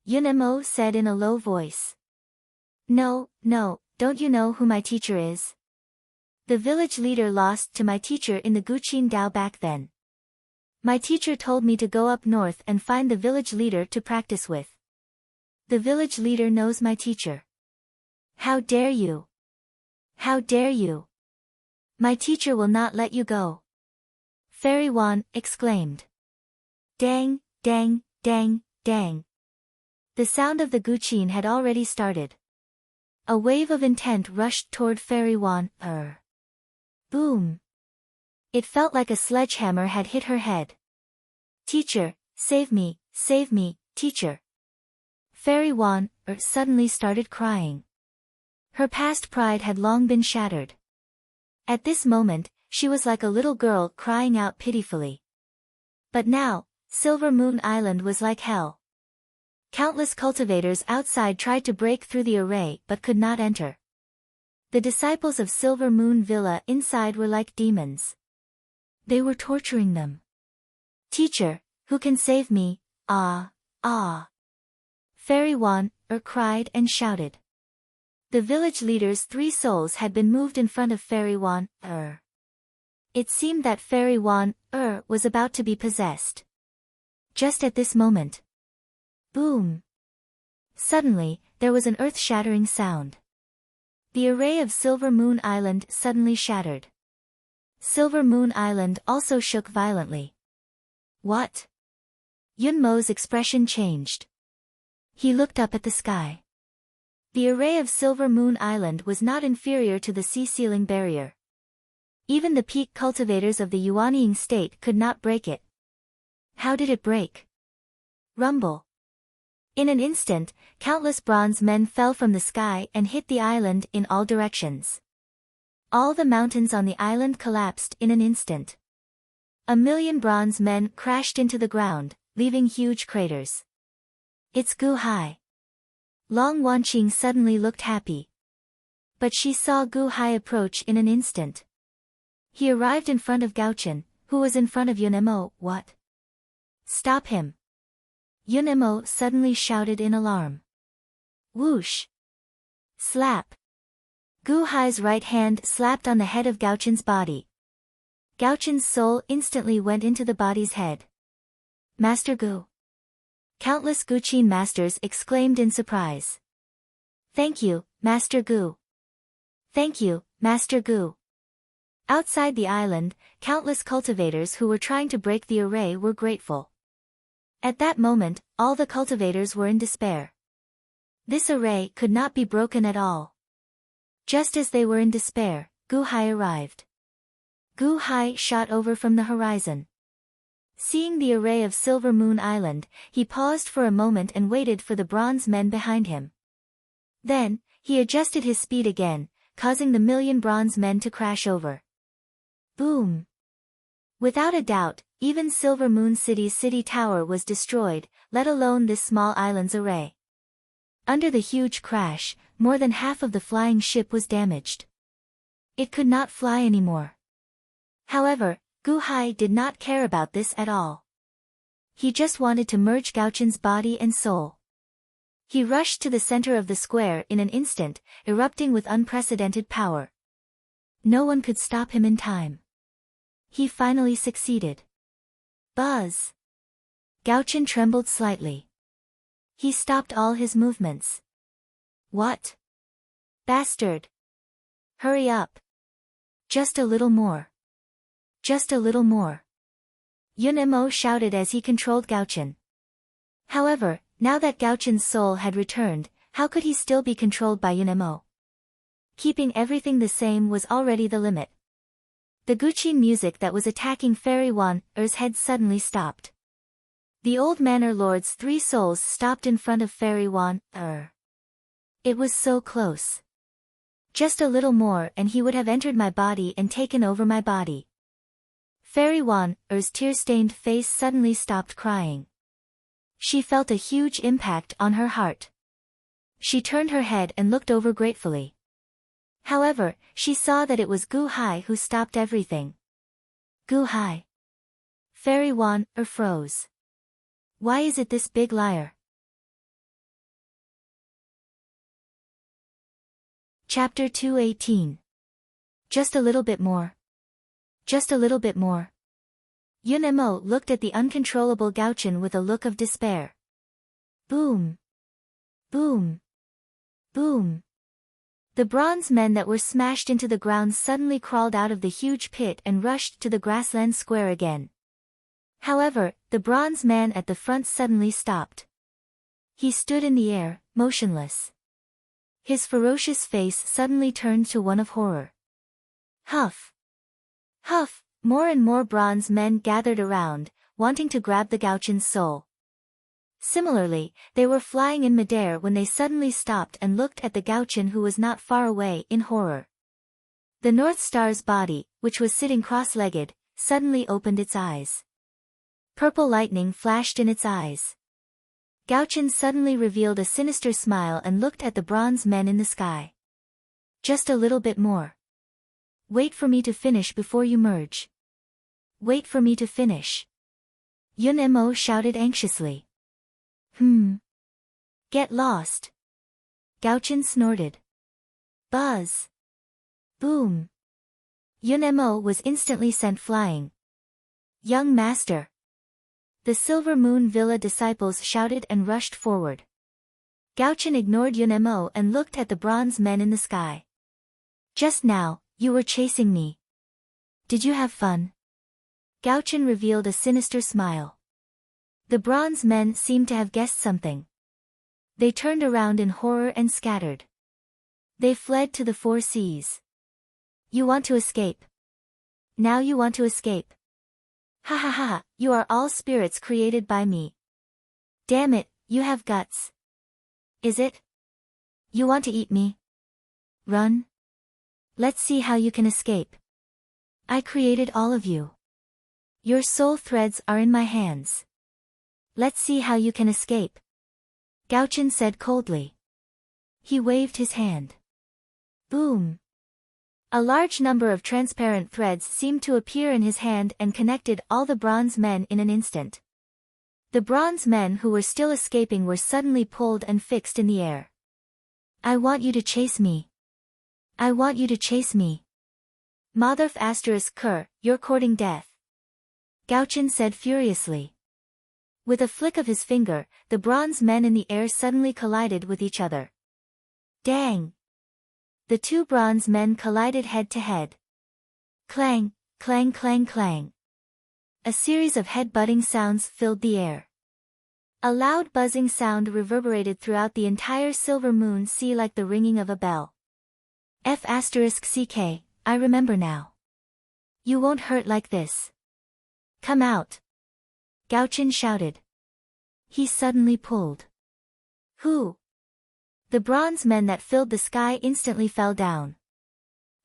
Yun-mo said in a low voice. No, don't you know who my teacher is? The village leader lost to my teacher in the Guqin Dao back then. My teacher told me to go up north and find the village leader to practice with. The village leader knows my teacher. How dare you? How dare you? My teacher will not let you go. Fairy Wan exclaimed. Dang, dang, dang, dang. The sound of the guqin had already started. A wave of intent rushed toward Fairy Wan. Boom. It felt like a sledgehammer had hit her head. Teacher, save me, teacher. Fairy Wan suddenly started crying. Her past pride had long been shattered. At this moment, she was like a little girl crying out pitifully. But now, Silver Moon Island was like hell. Countless cultivators outside tried to break through the array but could not enter. The disciples of Silver Moon Villa inside were like demons. They were torturing them. Teacher, who can save me? Ah! Fairy Wan cried and shouted. The village leader's 3 souls had been moved in front of Fairy Wan It seemed that Fairy Wan was about to be possessed. Just at this moment. Boom! Suddenly, there was an earth-shattering sound. The array of Silver Moon Island suddenly shattered. Silver Moon Island also shook violently. What? Yun Mo's expression changed. He looked up at the sky. The array of Silver Moon Island was not inferior to the sea ceiling barrier. Even the peak cultivators of the Yuanying state could not break it. How did it break? Rumble. In an instant, countless bronze men fell from the sky and hit the island in all directions. All the mountains on the island collapsed in an instant. 1,000,000 bronze men crashed into the ground, leaving huge craters. It's Gu Hai. Long Wanqing suddenly looked happy. But she saw Gu Hai approach in an instant. He arrived in front of Gaochen, who was in front of Yun Mo. What? Stop him! Yun Mo suddenly shouted in alarm. Whoosh! Slap! Gu Hai's right hand slapped on the head of Gaochen's body. Gaochen's soul instantly went into the body's head. Master Gu! Countless Guqin masters exclaimed in surprise. Thank you, Master Gu! Thank you, Master Gu! Outside the island, countless cultivators who were trying to break the array were grateful. At that moment, all the cultivators were in despair. This array could not be broken at all. Just as they were in despair, Gu Hai arrived. Gu Hai shot over from the horizon. Seeing the array of Silver Moon Island, he paused for a moment and waited for the bronze men behind him. Then, he adjusted his speed again, causing the 1,000,000 bronze men to crash over. Boom! Without a doubt, even Silver Moon City's city tower was destroyed, let alone this small island's array. Under the huge crash, more than half of the flying ship was damaged. It could not fly anymore. However, Gu Hai did not care about this at all. He just wanted to merge Gaochen's body and soul. He rushed to the center of the square in an instant, erupting with unprecedented power. No one could stop him in time. He finally succeeded. Buzz! Gaochen trembled slightly. He stopped all his movements. What? Bastard! Hurry up! Just a little more. Just a little more. Yun Mo shouted as he controlled Gaochen. However, now that Gaochen's soul had returned, how could he still be controlled by Yun Mo? Keeping everything the same was already the limit. The Guqin music that was attacking Fairy Wan's head suddenly stopped. The old manor lord's 3 souls stopped in front of Fairy Wan. It was so close. Just a little more and he would have entered my body and taken over my body. Fairy Wan's tear-stained face suddenly stopped crying. She felt a huge impact on her heart. She turned her head and looked over gratefully. However, she saw that it was Gu Hai who stopped everything. Gu Hai. Fairy Wan froze. Why is it this big liar? Chapter 218. Just a little bit more. Just a little bit more. Yun Mo looked at the uncontrollable Gaochen with a look of despair. Boom! Boom! Boom! The bronze men that were smashed into the ground suddenly crawled out of the huge pit and rushed to the grassland square again. However, the bronze man at the front suddenly stopped. He stood in the air, motionless. His ferocious face suddenly turned to one of horror. Huff! Huff! More and more bronze men gathered around, wanting to grab the Gaochen's soul. Similarly, they were flying in midair when they suddenly stopped and looked at the Gaochen who was not far away in horror. The North Star's body, which was sitting cross-legged, suddenly opened its eyes. Purple lightning flashed in its eyes. Gaochen suddenly revealed a sinister smile and looked at the bronze men in the sky. Just a little bit more. Wait for me to finish before you merge. Wait for me to finish. Yun Mo shouted anxiously. Get lost. Gao-chen snorted. Buzz. Boom. Yunemo was instantly sent flying. Young master. The Silver Moon Villa disciples shouted and rushed forward. Gao-chen ignored Yunemo and looked at the bronze men in the sky. Just now, you were chasing me. Did you have fun? Gao-chen revealed a sinister smile. The bronze men seemed to have guessed something. They turned around in horror and scattered. They fled to the four seas. You want to escape. Now you want to escape. Ha ha ha, you are all spirits created by me. Damn it, you have guts. Is it? You want to eat me? Run. Let's see how you can escape. I created all of you. Your soul threads are in my hands. Let's see how you can escape. Gao-chen said coldly. He waved his hand. Boom. A large number of transparent threads seemed to appear in his hand and connected all the bronze men in an instant. The bronze men who were still escaping were suddenly pulled and fixed in the air. I want you to chase me. I want you to chase me. Motherf *Ker, you're courting death. Gao-chen said furiously. With a flick of his finger, the bronze men in the air suddenly collided with each other. Dang! The two bronze men collided head to head. Clang, clang, clang, clang. A series of head-butting sounds filled the air. A loud buzzing sound reverberated throughout the entire Silver Moon Sea like the ringing of a bell. *CK, I remember now. You won't hurt like this. Come out. Gao-chen shouted. He suddenly pulled. Who? The bronze men that filled the sky instantly fell down.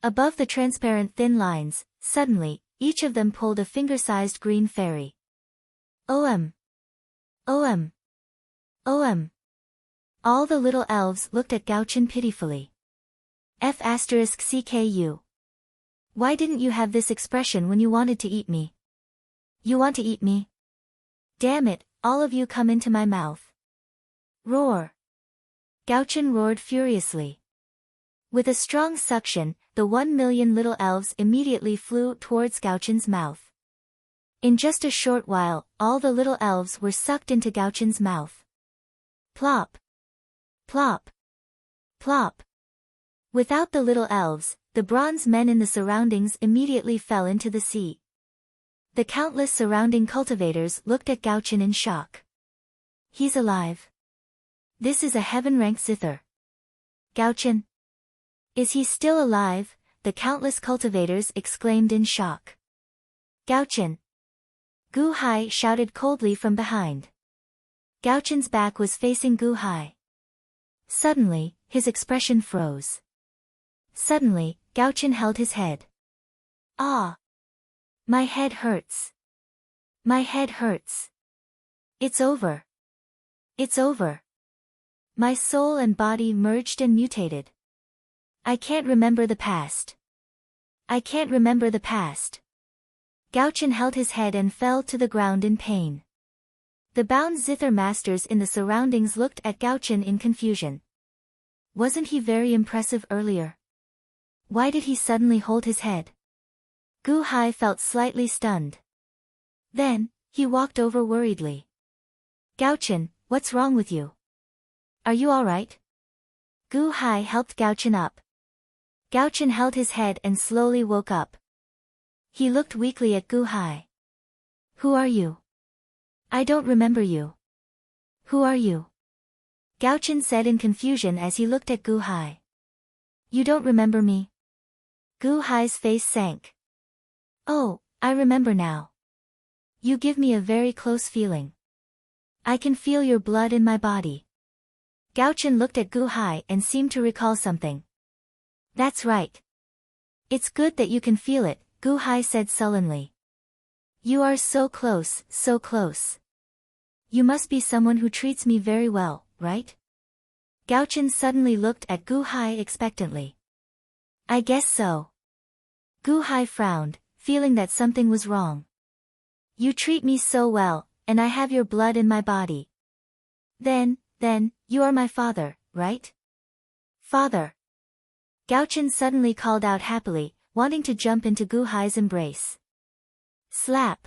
Above the transparent thin lines, suddenly, each of them pulled a finger-sized green fairy. OM. OM. OM. All the little elves looked at Gao-chen pitifully. *CKU. Why didn't you have this expression when you wanted to eat me? You want to eat me? Damn it, all of you come into my mouth. Roar. Gao-chen roared furiously. With a strong suction, the 1,000,000 little elves immediately flew towards Gao-chen's mouth. In just a short while, all the little elves were sucked into Gao-chen's mouth. Plop. Plop. Plop. Without the little elves, the bronze men in the surroundings immediately fell into the sea. The countless surrounding cultivators looked at Gao-chen in shock. He's alive. This is a heaven-ranked zither. Gao-chen. Is he still alive? The countless cultivators exclaimed in shock. Gao-chen. Gu Hai shouted coldly from behind. Gao-chen's back was facing Gu Hai. Suddenly, his expression froze. Suddenly, Gao-chen held his head. Ah! My head hurts. My head hurts. It's over. It's over. My soul and body merged and mutated. I can't remember the past. I can't remember the past. Gao-chen held his head and fell to the ground in pain. The bound zither masters in the surroundings looked at Gao-chen in confusion. Wasn't he very impressive earlier? Why did he suddenly hold his head? Gu Hai felt slightly stunned. Then, he walked over worriedly. Gao-chen, what's wrong with you? Are you alright? Gu Hai helped Gao-chen up. Gao-chen held his head and slowly woke up. He looked weakly at Gu Hai. Who are you? I don't remember you. Who are you? Gao-chen said in confusion as he looked at Gu Hai. You don't remember me? Gu Hai's face sank. Oh, I remember now. You give me a very close feeling. I can feel your blood in my body. Gao-chen looked at Gu Hai and seemed to recall something. That's right. It's good that you can feel it, Gu Hai said sullenly. You are so close, so close. You must be someone who treats me very well, right? Gao-chen suddenly looked at Gu Hai expectantly. I guess so. Gu Hai frowned, feeling that something was wrong. You treat me so well, and I have your blood in my body. Then, you are my father, right? Father. Gao-chen suddenly called out happily, wanting to jump into Gu Hai's embrace. Slap.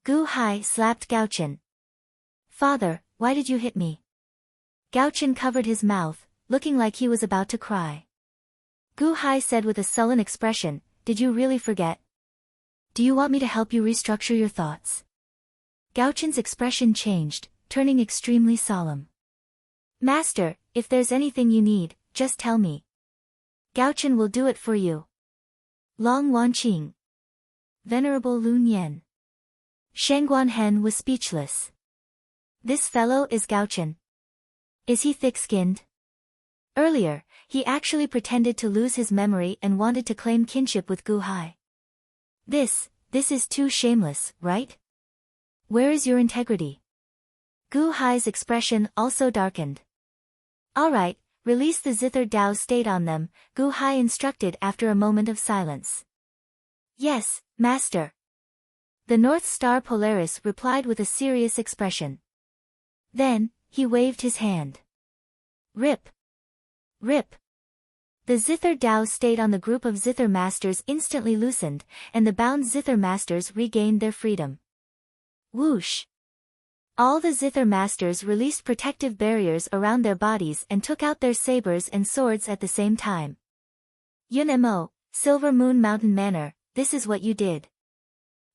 Gu Hai slapped Gao-chen. Father, why did you hit me? Gao-chen covered his mouth, looking like he was about to cry. Gu Hai said with a sullen expression, did you really forget? Do you want me to help you restructure your thoughts? Gao-chen's expression changed, turning extremely solemn. Master, if there's anything you need, just tell me. Gao-chen will do it for you. Long Wanqing. Venerable Lun Yan. Shang Guanhen was speechless. This fellow is Gao-chen. Is he thick-skinned? Earlier, he actually pretended to lose his memory and wanted to claim kinship with Gu Hai. This is too shameless, right? Where is your integrity? Gu Hai's expression also darkened. Alright, release the zither Dao state on them, Gu Hai instructed after a moment of silence. Yes, Master. The North Star Polaris replied with a serious expression. Then, he waved his hand. Rip. Rip. The zither Dao state on the group of zither masters instantly loosened, and the bound zither masters regained their freedom. Whoosh. All the zither masters released protective barriers around their bodies and took out their sabers and swords at the same time. Yun Mo, Silver Moon Mountain Manor, this is what you did.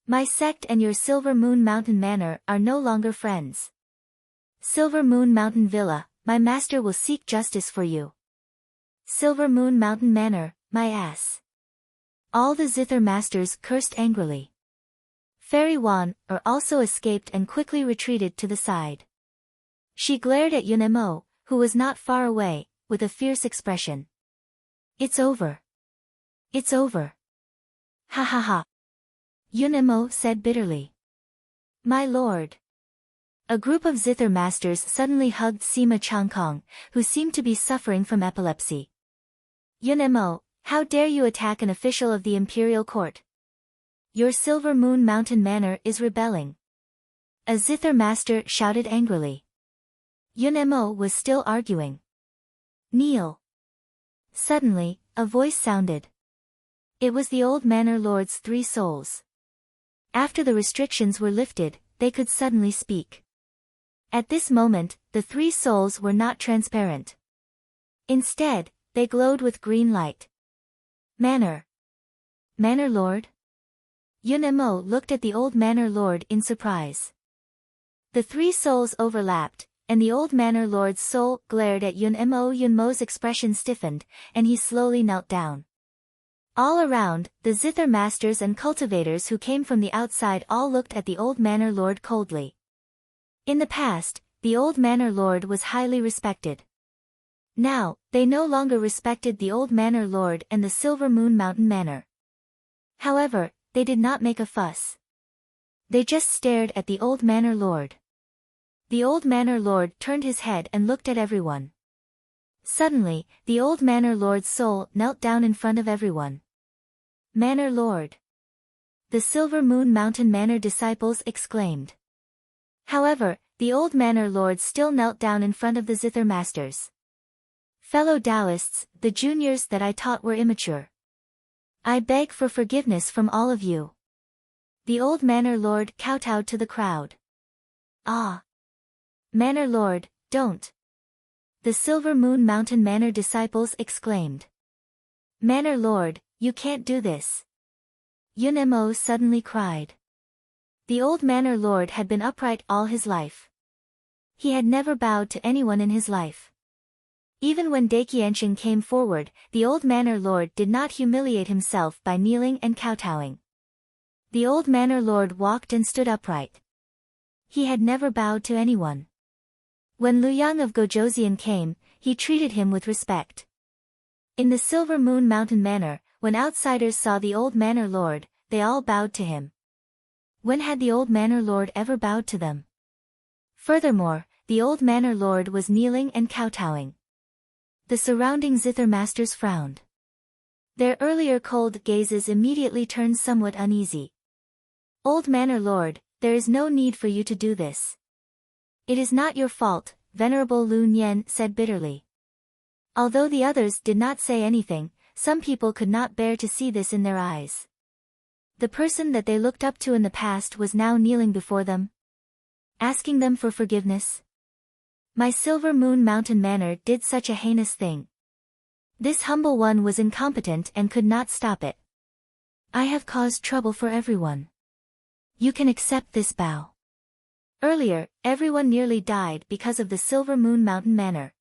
My sect and your Silver Moon Mountain Manor are no longer friends. Silver Moon Mountain Villa, my master will seek justice for you. Silver Moon Mountain Manor, my ass. All the zither masters cursed angrily. Fairy Wan also escaped and quickly retreated to the side. She glared at Yun Mo, who was not far away, with a fierce expression. It's over. It's over. Ha ha ha. Yun Mo said bitterly. My lord. A group of zither masters suddenly hugged Sima Changkong, who seemed to be suffering from epilepsy. Yun Mo, how dare you attack an official of the imperial court? Your Silver Moon Mountain Manor is rebelling. A zither master shouted angrily. Yun Mo was still arguing. Kneel. Suddenly, a voice sounded. It was the old manor lord's 3 souls. After the restrictions were lifted, they could suddenly speak. At this moment, the 3 souls were not transparent. Instead, they glowed with green light. Manor. Manor Lord? Yun Mo looked at the old manor lord in surprise. The 3 souls overlapped, and the old manor lord's soul glared at Yun Mo. Yun Mo's expression stiffened, and he slowly knelt down. All around, the zither masters and cultivators who came from the outside all looked at the old manor lord coldly. In the past, the old manor lord was highly respected. Now, they no longer respected the old manor lord and the Silver Moon Mountain Manor. However, they did not make a fuss. They just stared at the old manor lord. The old manor lord turned his head and looked at everyone. Suddenly, the old manor lord's soul knelt down in front of everyone. Manor Lord. The Silver Moon Mountain Manor disciples exclaimed. However, the old manor lord still knelt down in front of the zither masters. Fellow Taoists, the juniors that I taught were immature. I beg for forgiveness from all of you. The old manor lord kowtowed to the crowd. Ah! Manor Lord, don't! The Silver Moon Mountain Manor disciples exclaimed. Manor Lord, you can't do this. Yun Mo suddenly cried. The old manor lord had been upright all his life. He had never bowed to anyone in his life. Even when Daqiansheng came forward, the old manor lord did not humiliate himself by kneeling and kowtowing. The old manor lord walked and stood upright. He had never bowed to anyone. When Luyang of Gojoseon came, he treated him with respect. In the Silver Moon Mountain Manor, when outsiders saw the old manor lord, they all bowed to him. When had the old manor lord ever bowed to them? Furthermore, the old manor lord was kneeling and kowtowing. The surrounding zither masters frowned. Their earlier cold gazes immediately turned somewhat uneasy. Old manor lord, there is no need for you to do this. It is not your fault, Venerable Lu Nian said bitterly. Although the others did not say anything, some people could not bear to see this in their eyes. The person that they looked up to in the past was now kneeling before them, asking them for forgiveness. My Silver Moon Mountain Manor did such a heinous thing. This humble one was incompetent and could not stop it. I have caused trouble for everyone. You can accept this bow. Earlier, everyone nearly died because of the Silver Moon Mountain Manor.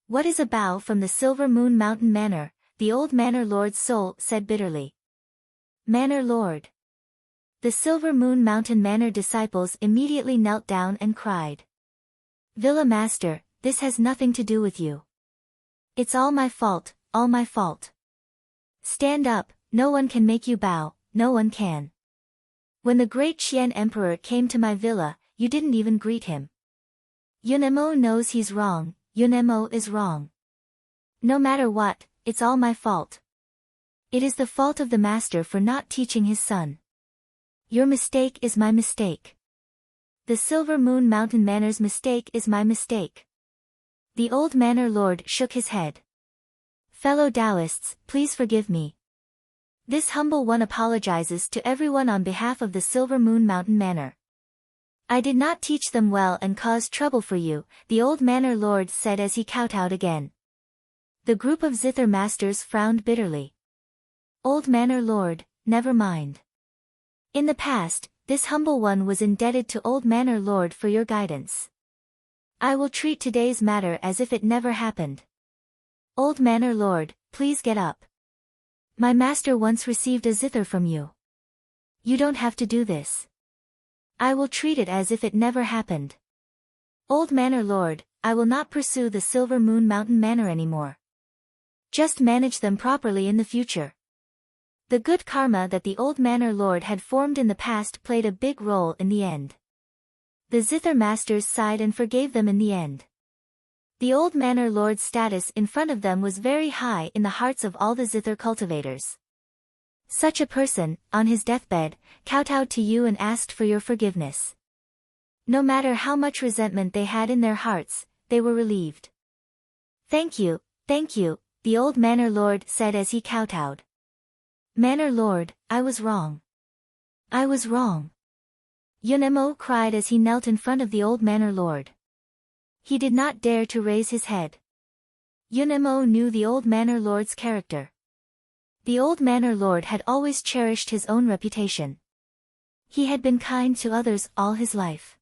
What is a bow from the Silver Moon Mountain Manor? The old Manor Lord's soul said bitterly. Manor Lord. The Silver Moon Mountain Manor disciples immediately knelt down and cried. Villa Master, this has nothing to do with you. It's all my fault, all my fault. Stand up, no one can make you bow, no one can. When the great Qian Emperor came to my villa, you didn't even greet him. Yunemo knows he's wrong, Yunemo is wrong. No matter what, it's all my fault. It is the fault of the master for not teaching his son. Your mistake is my mistake. The Silver Moon Mountain Manor's mistake is my mistake. The old Manor Lord shook his head. Fellow Taoists, please forgive me. This humble one apologizes to everyone on behalf of the Silver Moon Mountain Manor. I did not teach them well and caused trouble for you, the old Manor Lord said as he kowtowed again. The group of zither masters frowned bitterly. Old Manor Lord, never mind. In the past, this humble one was indebted to Old Manor Lord for your guidance. I will treat today's matter as if it never happened. Old Manor Lord, please get up. My master once received a zither from you. You don't have to do this. I will treat it as if it never happened. Old Manor Lord, I will not pursue the Silver Moon Mountain Manor anymore. Just manage them properly in the future. The good karma that the old Manor Lord had formed in the past played a big role in the end. The zither masters sighed and forgave them in the end. The old Manor Lord's status in front of them was very high in the hearts of all the zither cultivators. Such a person, on his deathbed, kowtowed to you and asked for your forgiveness. No matter how much resentment they had in their hearts, they were relieved. Thank you, the old Manor Lord said as he kowtowed. Manor Lord, I was wrong. I was wrong. Yunemo cried as he knelt in front of the old Manor Lord. He did not dare to raise his head. Yunemo knew the old Manor Lord's character. The old Manor Lord had always cherished his own reputation. He had been kind to others all his life.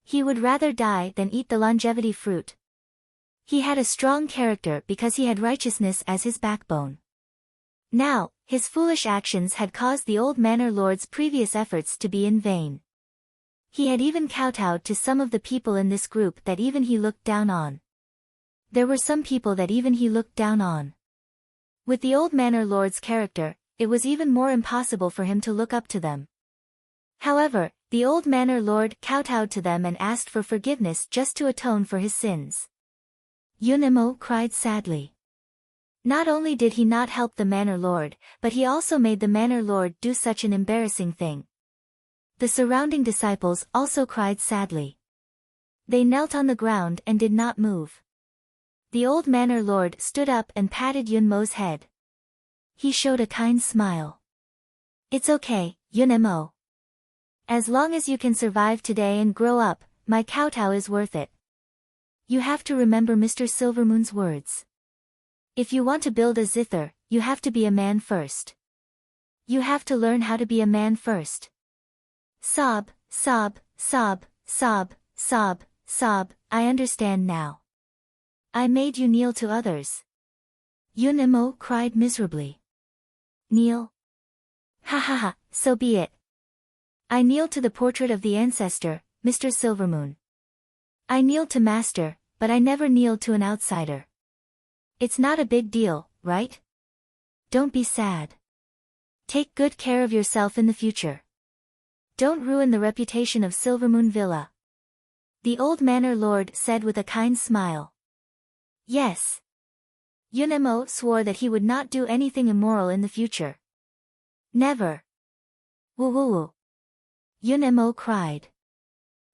He would rather die than eat the longevity fruit. He had a strong character because he had righteousness as his backbone. Now, his foolish actions had caused the old Manor Lord's previous efforts to be in vain. He had even kowtowed to some of the people in this group that even he looked down on. There were some people that even he looked down on. With the old Manor Lord's character, it was even more impossible for him to look up to them. However, the old Manor Lord kowtowed to them and asked for forgiveness just to atone for his sins. Yunemo cried sadly. Not only did he not help the Manor Lord, but he also made the Manor Lord do such an embarrassing thing. The surrounding disciples also cried sadly. They knelt on the ground and did not move. The old Manor Lord stood up and patted Yunmo's head. He showed a kind smile. It's okay, Yunemo. As long as you can survive today and grow up, my kowtow is worth it. You have to remember Mr. Silvermoon's words. If you want to build a zither, you have to be a man first. You have to learn how to be a man first. Sob, sob, sob, sob, sob, sob, I understand now. I made you kneel to others. Yunemo cried miserably. Kneel? Ha ha ha, so be it. I kneel to the portrait of the ancestor, Mr. Silvermoon. I kneel to Master, but I never kneel to an outsider. It's not a big deal, right? Don't be sad. Take good care of yourself in the future. Don't ruin the reputation of Silvermoon Villa. The old Manor Lord said with a kind smile. Yes. Yunemo swore that he would not do anything immoral in the future. Never. Woo woo woo. Yunemo cried.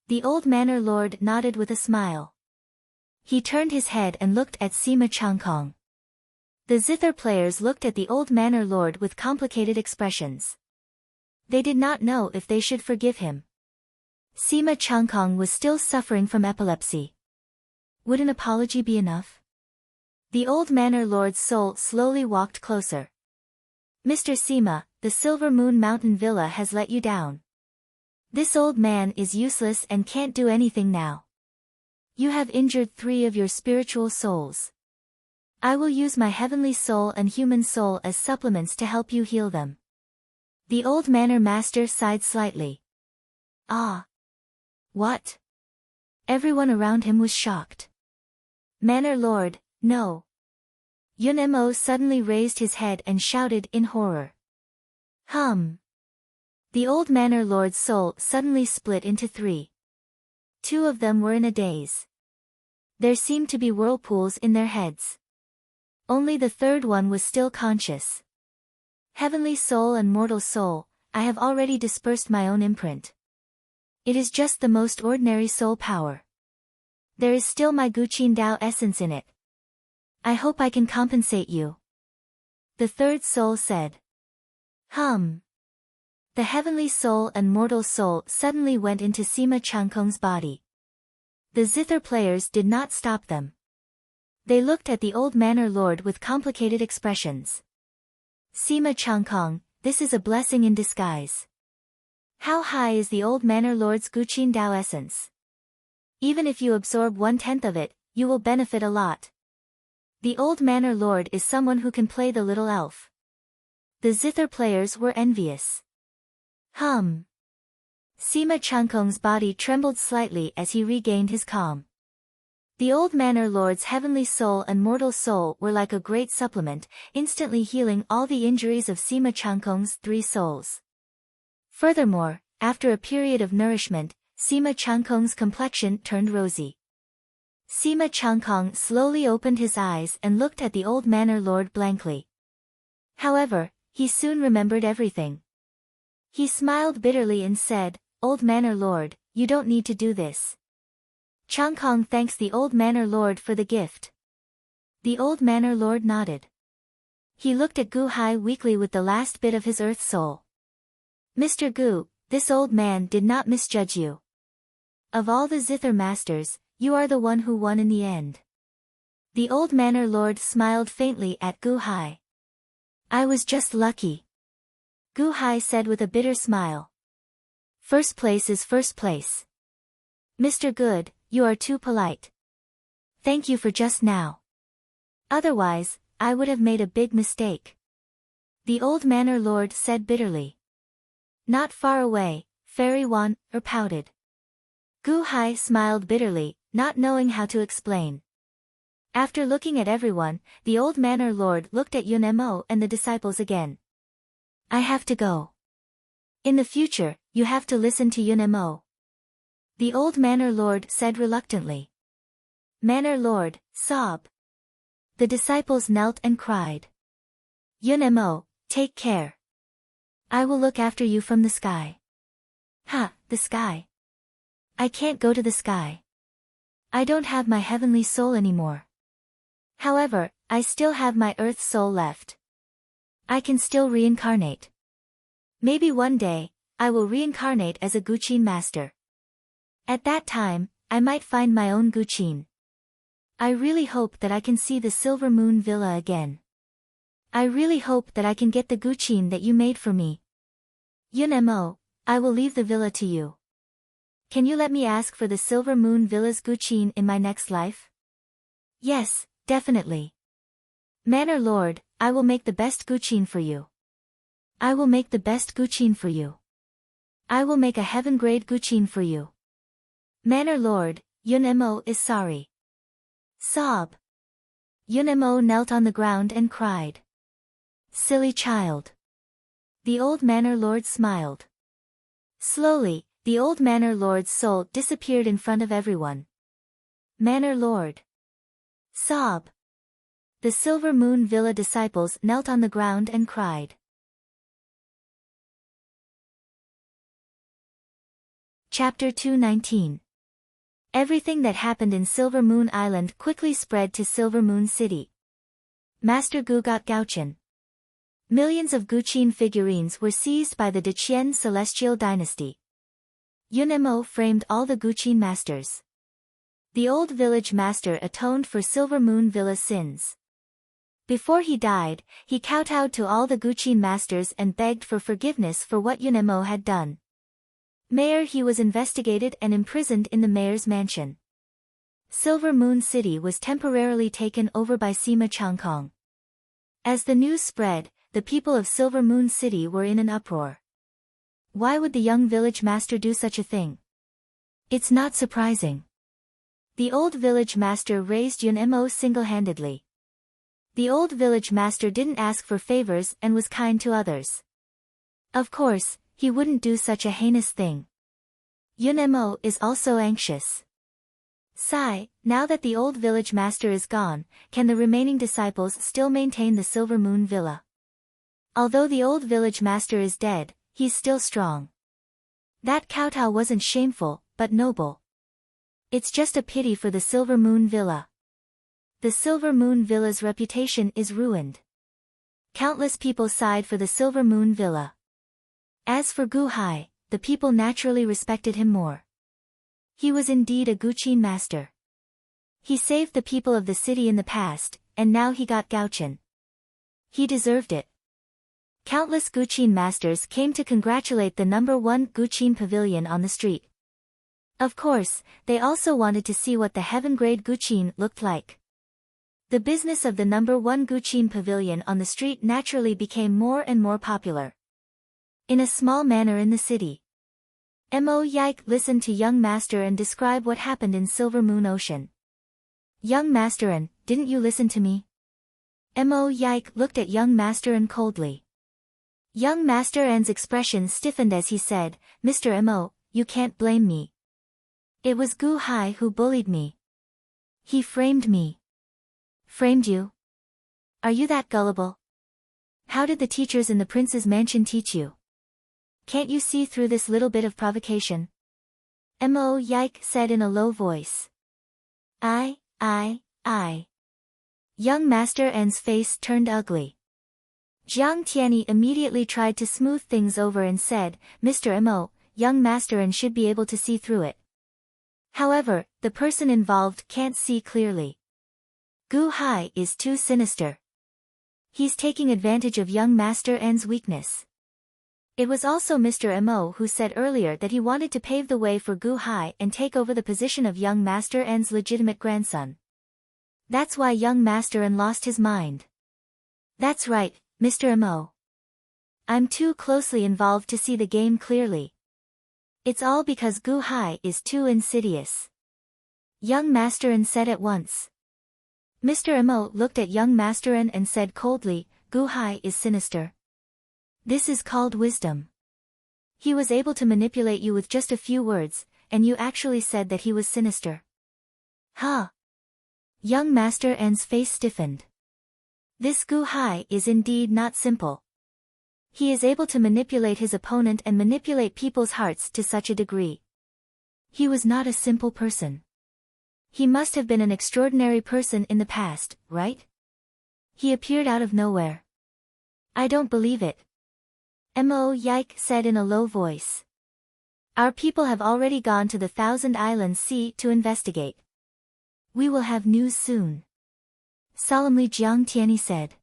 The old Manor Lord nodded with a smile. He turned his head and looked at Sima Changkong. The zither players looked at the old manor lord with complicated expressions. They did not know if they should forgive him. Sima Changkong was still suffering from epilepsy. Would an apology be enough? The old manor lord's soul slowly walked closer. Mr. Sima, the Silver Moon Mountain Villa has let you down. This old man is useless and can't do anything now. You have injured 3 of your spiritual souls. I will use my heavenly soul and human soul as supplements to help you heal them. The old manor master sighed slightly. Ah! What? Everyone around him was shocked. Manor lord, no. Yun Mo suddenly raised his head and shouted in horror. The old manor lord's soul suddenly split into 3. 2 of them were in a daze. There seemed to be whirlpools in their heads. Only the 3rd one was still conscious. Heavenly soul and mortal soul, I have already dispersed my own imprint. It is just the most ordinary soul power. There is still my Guqin Dao essence in it. I hope I can compensate you. The 3rd soul said. The heavenly soul and mortal soul suddenly went into Sima Changkong's body. The zither players did not stop them. They looked at the old manor lord with complicated expressions. Sima Changkong, this is a blessing in disguise. How high is the old manor lord's Guqin Dao essence? Even if you absorb 1/10 of it, you will benefit a lot. The old manor lord is someone who can play the little elf. The zither players were envious. Sima Changkong's body trembled slightly as he regained his calm. The old manor lord's heavenly soul and mortal soul were like a great supplement, instantly healing all the injuries of Sima Changkong's 3 souls. Furthermore, after a period of nourishment, Sima Changkong's complexion turned rosy. Sima Changkong slowly opened his eyes and looked at the old manor lord blankly. However, he soon remembered everything. He smiled bitterly and said, "Old manor lord, you don't need to do this." Changkong thanks the old manor lord for the gift. The old manor lord nodded. He looked at Gu Hai weakly with the last bit of his earth soul. Mr. Gu, this old man did not misjudge you. Of all the zither masters, you are the one who won in the end. The old manor lord smiled faintly at Gu Hai. I was just lucky. Gu Hai said with a bitter smile. First place is first place. Mr. Good, you are too polite. Thank you for just now. Otherwise, I would have made a big mistake. The old manor lord said bitterly. Not far away, Fairy Wan pouted. Gu Hai smiled bitterly, not knowing how to explain. After looking at everyone, the old manor lord looked at Yun Mo and the disciples again. I have to go. In the future, you have to listen to Yun Mo. The old manor lord said reluctantly. Manor lord, sob. The disciples knelt and cried. Yun Mo, take care. I will look after you from the sky. The sky. I can't go to the sky. I don't have my heavenly soul anymore. However, I still have my earth soul left. I can still reincarnate. Maybe one day, I will reincarnate as a Guqin master. At that time, I might find my own Guqin. I really hope that I can see the Silver Moon Villa again. I really hope that I can get the Guqin that you made for me. Yun Mo, I will leave the villa to you. Can you let me ask for the Silver Moon Villa's Guqin in my next life? Yes, definitely. Manor Lord, I will make the best Guqin for you. I will make the best Guqin for you. I will make a heaven-grade Guqin for you. Manor Lord, Yun Mo is sorry. Sob. Yun Mo knelt on the ground and cried. Silly child. The old manor lord smiled. Slowly, the old manor lord's soul disappeared in front of everyone. Manor Lord. Sob. The Silver Moon Villa disciples knelt on the ground and cried. Chapter 219. Everything that happened in Silver Moon Island quickly spread to Silver Moon City. Master Gu got Gauchen. Millions of Guqin figurines were seized by the Deqian Celestial Dynasty. Yunemo framed all the Guqin masters. The old village master atoned for Silver Moon Villa's sins. Before he died, he kowtowed to all the Guqin masters and begged for forgiveness for what Yunemo had done. Mayor he was investigated and imprisoned in the mayor's mansion. Silver Moon City was temporarily taken over by Sima Changkong. As the news spread, the people of Silver Moon City were in an uproar. Why would the young village master do such a thing? It's not surprising. The old village master raised Yunemo single-handedly. The old village master didn't ask for favors and was kind to others. Of course, he wouldn't do such a heinous thing. Yunemo is also anxious. Sigh, now that the old village master is gone, can the remaining disciples still maintain the Silver Moon Villa? Although the old village master is dead, he's still strong. That kowtow wasn't shameful, but noble. It's just a pity for the Silver Moon Villa. The Silver Moon Villa's reputation is ruined. Countless people sighed for the Silver Moon Villa. As for Gu Hai, the people naturally respected him more. He was indeed a Guqin master. He saved the people of the city in the past, and now he got Gauchen. He deserved it. Countless Guqin masters came to congratulate the #1 Guqin pavilion on the street. Of course, they also wanted to see what the heaven-grade Guqin looked like. The business of the #1 Guqin pavilion on the street naturally became more and more popular. In a small manor in the city. Mo Yike listened to young Master and describe what happened in Silver Moon Ocean. Young Master N, didn't you listen to me? Mo Yike looked at young Master N coldly. Young Master N's expression stiffened as he said, Mr. Mo, you can't blame me. It was Gu Hai who bullied me. He framed me. Framed you? Are you that gullible? How did the teachers in the prince's mansion teach you? Can't you see through this little bit of provocation? Mo Yike said in a low voice. I. Young Master N's face turned ugly. Jiang Tianyi immediately tried to smooth things over and said, Mr. Mo, young Master N should be able to see through it. However, the person involved can't see clearly. Gu Hai is too sinister. He's taking advantage of young Master N's weakness. It was also Mr. Mo who said earlier that he wanted to pave the way for Gu Hai and take over the position of young Master N's legitimate grandson. That's why young Master N lost his mind. That's right, Mr. Mo. I'm too closely involved to see the game clearly. It's all because Gu Hai is too insidious. Young Master N said at once. Mr. Mo looked at young Master N and said coldly, Gu Hai is sinister. This is called wisdom. He was able to manipulate you with just a few words, and you actually said that he was sinister. Huh? Young Master N's face stiffened. This Gu Hai is indeed not simple. He is able to manipulate his opponent and manipulate people's hearts to such a degree. He was not a simple person. He must have been an extraordinary person in the past, right? He appeared out of nowhere. I don't believe it. Mo Yike said in a low voice. Our people have already gone to the Thousand Islands Sea to investigate. We will have news soon. Solemnly Jiang Tianyi said.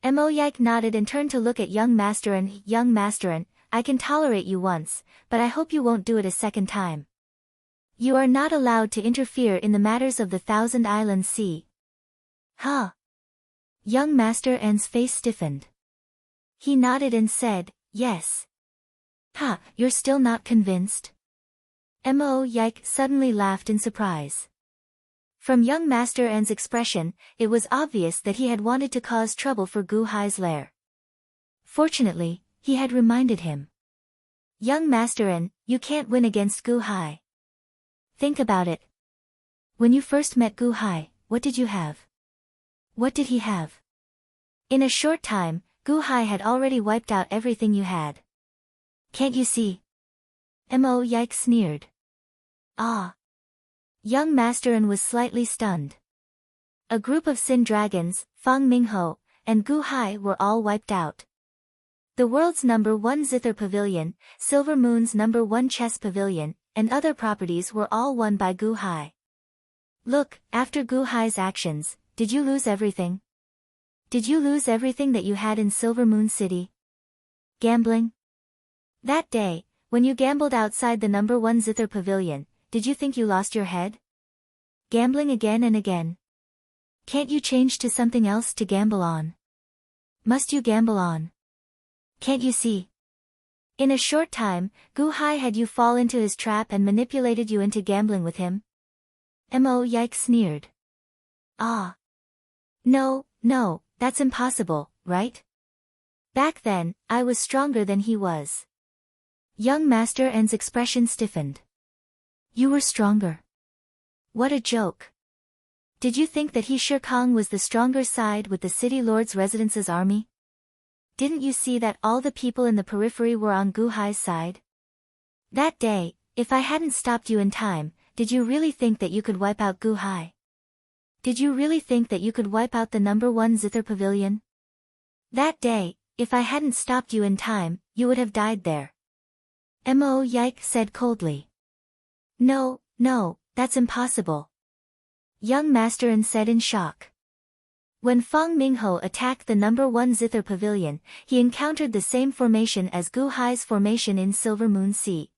Mo Yike nodded and turned to look at young Master N. Young Master N, I can tolerate you once, but I hope you won't do it a second time. You are not allowed to interfere in the matters of the Thousand Islands Sea. Huh? Young Master N's face stiffened. He nodded and said, yes. Ha, you're still not convinced? Mo Yike suddenly laughed in surprise. From young Master N's expression, it was obvious that he had wanted to cause trouble for Gu Hai's lair. Fortunately, he had reminded him. Young Master N, you can't win against Gu Hai. Think about it. When you first met Gu Hai, what did you have? What did he have? In a short time, Gu Hai had already wiped out everything you had. Can't you see? Mo Yike sneered. Ah. Young Masterin was slightly stunned. A group of Sin Dragons, Fang Mingho, and Gu Hai were all wiped out. The world's #1 Zither Pavilion, Silver Moon's #1 Chess Pavilion, and other properties were all won by Gu Hai. Look, after Gu Hai's actions, did you lose everything? Did you lose everything that you had in Silver Moon City? Gambling? That day, when you gambled outside the #1 Zither Pavilion, did you think you lost your head? Gambling again and again. Can't you change to something else to gamble on? Must you gamble on? Can't you see? In a short time, Gu Hai had you fall into his trap and manipulated you into gambling with him. Mo Yike sneered. Ah. No, that's impossible, right? Back then, I was stronger than he was. Young Master N's expression stiffened. You were stronger. What a joke. Did you think that he Shirkang was the stronger side with the city lord's residence's army? Didn't you see that all the people in the periphery were on Gu Hai's side? That day, if I hadn't stopped you in time, did you really think that you could wipe out Gu Hai? Did you really think that you could wipe out the #1 Zither Pavilion? That day, if I hadn't stopped you in time, you would have died there. Mo Yike said coldly. No, that's impossible. Young Masterin said in shock. When Fang Mingho attacked the #1 Zither Pavilion, he encountered the same formation as Gu Hai's formation in Silver Moon Sea.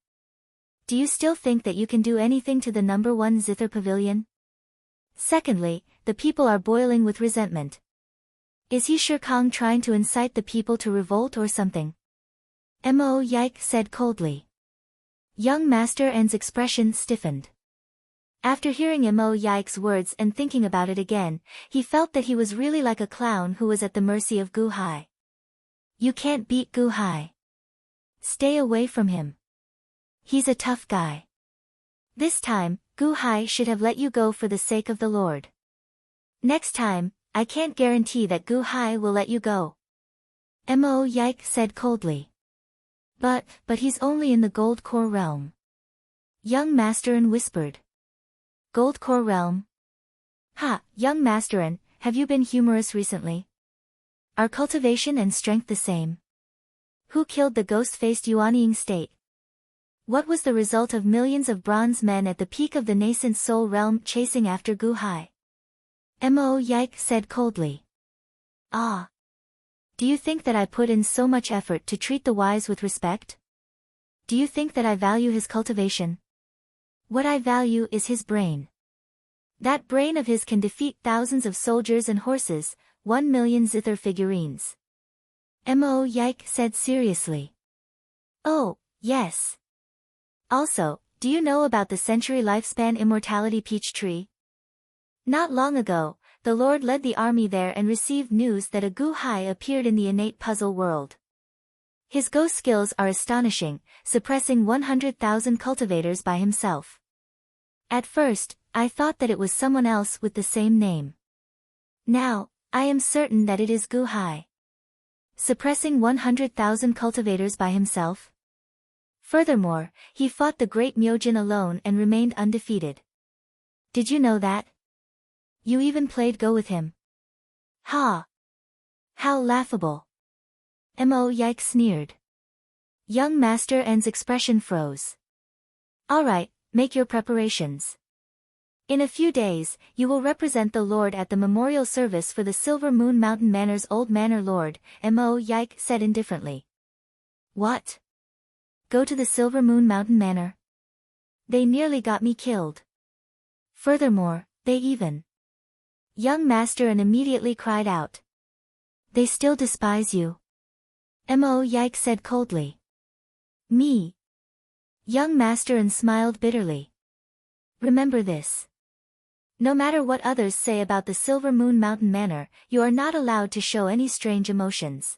Do you still think that you can do anything to the #1 Zither Pavilion? Secondly, the people are boiling with resentment. Is he Shirkang trying to incite the people to revolt or something? Mo Yike said coldly. Young Master N's expression stiffened. After hearing Mo Yike's words and thinking about it again, he felt that he was really like a clown who was at the mercy of Gu Hai. You can't beat Gu Hai. Stay away from him. He's a tough guy. This time, Gu Hai should have let you go for the sake of the Lord. Next time, I can't guarantee that Gu Hai will let you go. Mo Yike said coldly. But he's only in the Gold Core realm. Young Masterin whispered. Gold Core realm? Ha, Young Masterin, have you been humorous recently? Are cultivation and strength the same? Who killed the ghost-faced Yuanying state? What was the result of millions of bronze men at the peak of the nascent soul realm chasing after Gu Hai? Mo Yike said coldly. Ah. Do you think that I put in so much effort to treat the wise with respect? Do you think that I value his cultivation? What I value is his brain. That brain of his can defeat thousands of soldiers and horses, 1 million Zither figurines. Mo Yike said seriously. Oh, yes. Also, do you know about the century lifespan immortality peach tree? Not long ago, the Lord led the army there and received news that a Gu Hai appeared in the innate puzzle world. His ghost skills are astonishing, suppressing 100,000 cultivators by himself. At first, I thought that it was someone else with the same name. Now, I am certain that it is Gu Hai. Suppressing 100,000 cultivators by himself? Furthermore, he fought the great Myojin alone and remained undefeated. Did you know that? You even played Go with him. Ha! How laughable! Mo Yike sneered. Young Master N's expression froze. Alright, make your preparations. In a few days, you will represent the Lord at the memorial service for the Silver Moon Mountain Manor's old manor lord, Mo Yike said indifferently. What? Go to the Silver Moon Mountain Manor? They nearly got me killed. Furthermore, they even. Young Master N immediately cried out. They still despise you. Mo Yike said coldly. Me. Young Master N smiled bitterly. Remember this. No matter what others say about the Silver Moon Mountain Manor, you are not allowed to show any strange emotions.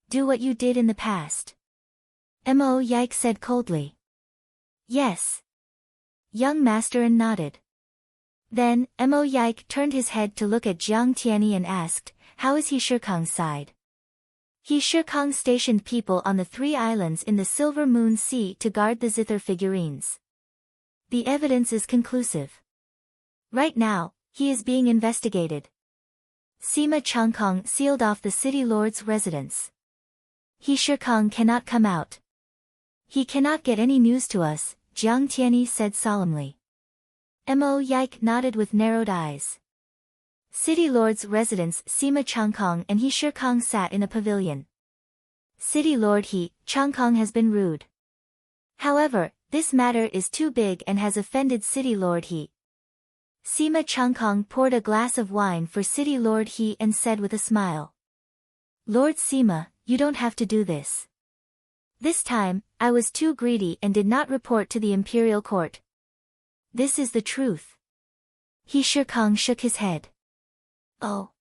Do what you did in the past. Mo Yike said coldly. Yes. Young Master N nodded. Then, Mo Yike turned his head to look at Jiang Tianyi and asked, how is he Shirkang's side? He Shirkang stationed people on the 3 islands in the Silver Moon Sea to guard the Zither figurines. The evidence is conclusive. Right now, he is being investigated. Sima Changkong sealed off the city lord's residence. He Shikong cannot come out. He cannot get any news to us, Jiang Tianyi said solemnly. Mo Yike nodded with narrowed eyes. City lord's residence Sima Changkong and He Shikong sat in a pavilion. City lord He Changkong has been rude. However, this matter is too big and has offended city lord He. Sima Changkong poured a glass of wine for city lord He and said with a smile. Lord Sima, you don't have to do this. This time, I was too greedy and did not report to the imperial court. This is the truth. He Shikong shook his head. Oh.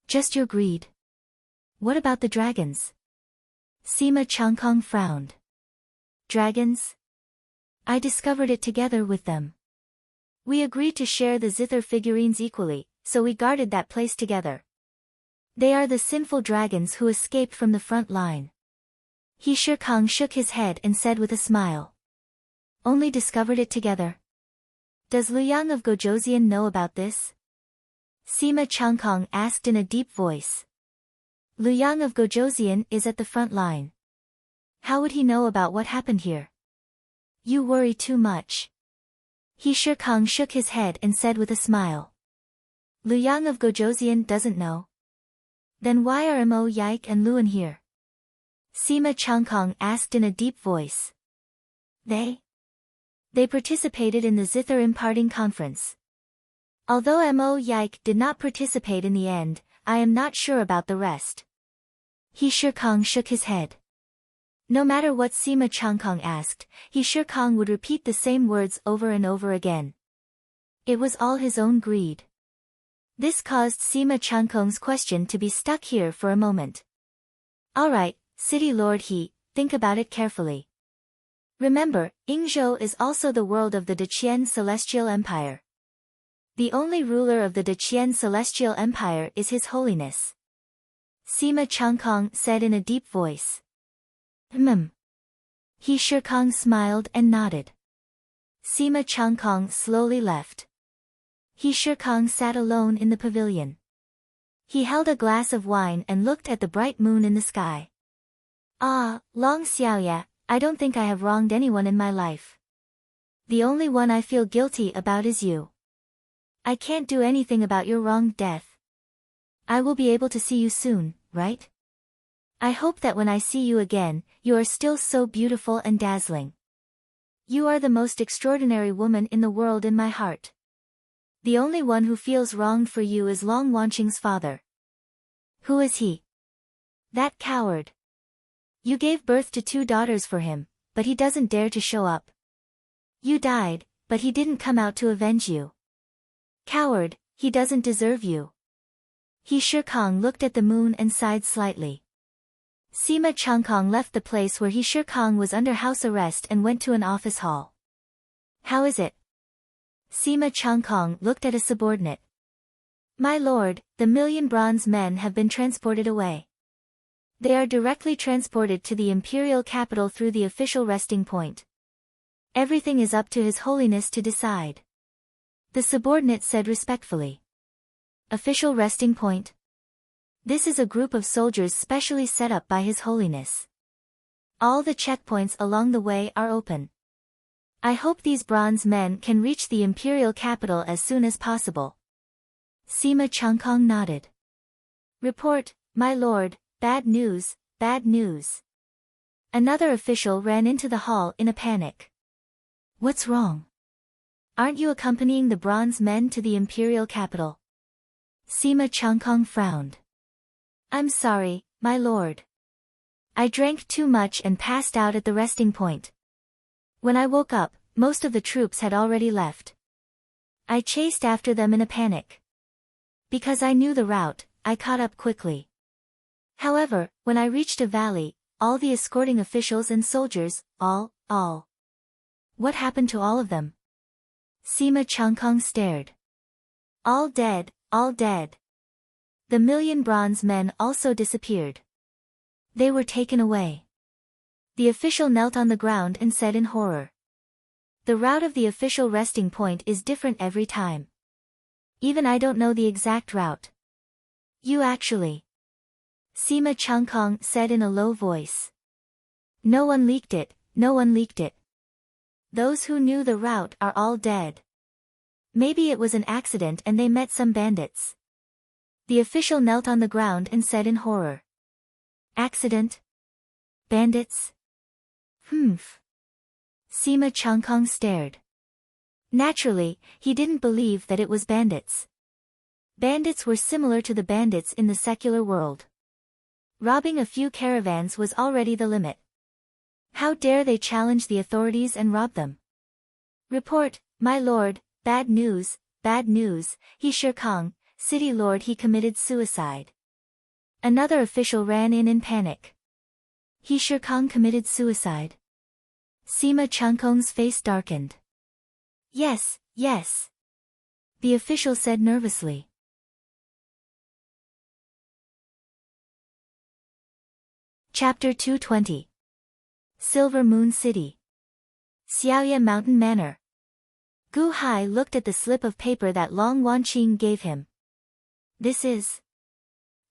Just your greed. What about the dragons? Sima Changkong frowned. Dragons? I discovered it together with them. We agreed to share the zither figurines equally, so we guarded that place together. They are the sinful dragons who escaped from the front line. He Shikong shook his head and said with a smile. Only discovered it together. Does Luyang of Gojoseon know about this? Sima Changkong asked in a deep voice. Luyang of Gojoseon is at the front line. How would he know about what happened here? You worry too much. He Shikong shook his head and said with a smile. Luyang of Gojoseon doesn't know. Then why are Mo Yike and Luan here? Sima Changkong asked in a deep voice. They participated in the Zither imparting conference. Although Mo Yike did not participate in the end, I am not sure about the rest. He Shikong shook his head. No matter what Sima Changkong asked, He Shikong would repeat the same words over and over again. It was all his own greed. This caused Sima Changkong's question to be stuck here for a moment. Alright, City Lord He, think about it carefully. Remember, Yingzhou is also the world of the Deqian Celestial Empire. The only ruler of the Deqian Celestial Empire is His Holiness. Sima Changkong said in a deep voice. He Shikong smiled and nodded. Sima Changkong slowly left. He Shikong sat alone in the pavilion. He held a glass of wine and looked at the bright moon in the sky. Ah, Long Xiaoya, I don't think I have wronged anyone in my life. The only one I feel guilty about is you. I can't do anything about your wronged death. I will be able to see you soon, right? I hope that when I see you again, you are still so beautiful and dazzling. You are the most extraordinary woman in the world in my heart. The only one who feels wronged for you is Long Wanqing's father. Who is he? That coward. You gave birth to 2 daughters for him, but he doesn't dare to show up. You died, but he didn't come out to avenge you. Coward, he doesn't deserve you. He Shikong looked at the moon and sighed slightly. Sima Changkong left the place where He Shikong was under house arrest and went to an office hall. How is it? Sima Changkong looked at a subordinate. My lord, the 1,000,000 bronze men have been transported away. They are directly transported to the imperial capital through the official resting point. Everything is up to His Holiness to decide. The subordinate said respectfully. Official resting point? This is a group of soldiers specially set up by His Holiness. All the checkpoints along the way are open. I hope these bronze men can reach the imperial capital as soon as possible. Sima Changkong nodded. Report, my lord, bad news, bad news. Another official ran into the hall in a panic. What's wrong? Aren't you accompanying the bronze men to the imperial capital? Sima Changkong frowned. I'm sorry, my lord. I drank too much and passed out at the resting point. When I woke up, most of the troops had already left. I chased after them in a panic. Because I knew the route, I caught up quickly. However, when I reached a valley, all the escorting officials and soldiers, all. What happened to all of them? Sima Changkong stared. All dead, all dead. The 1,000,000 bronze men also disappeared. They were taken away. The official knelt on the ground and said in horror. The route of the official resting point is different every time. Even I don't know the exact route. You actually. Sima Changkong said in a low voice. No one leaked it, no one leaked it. Those who knew the route are all dead. Maybe it was an accident and they met some bandits. The official knelt on the ground and said in horror. Accident? Bandits? Humph. Sima Changkong stared. Naturally, he didn't believe that it was bandits. Bandits were similar to the bandits in the secular world. Robbing a few caravans was already the limit. How dare they challenge the authorities and rob them? Report, my lord, bad news, he Shirkong, city lord, he committed suicide. Another official ran in panic. He Shirkong committed suicide. Sima Changkong's face darkened. Yes, yes. The official said nervously. Chapter 220. Silver Moon City. Xiaoye Mountain Manor. Gu Hai looked at the slip of paper that Long Wanqing gave him. This is.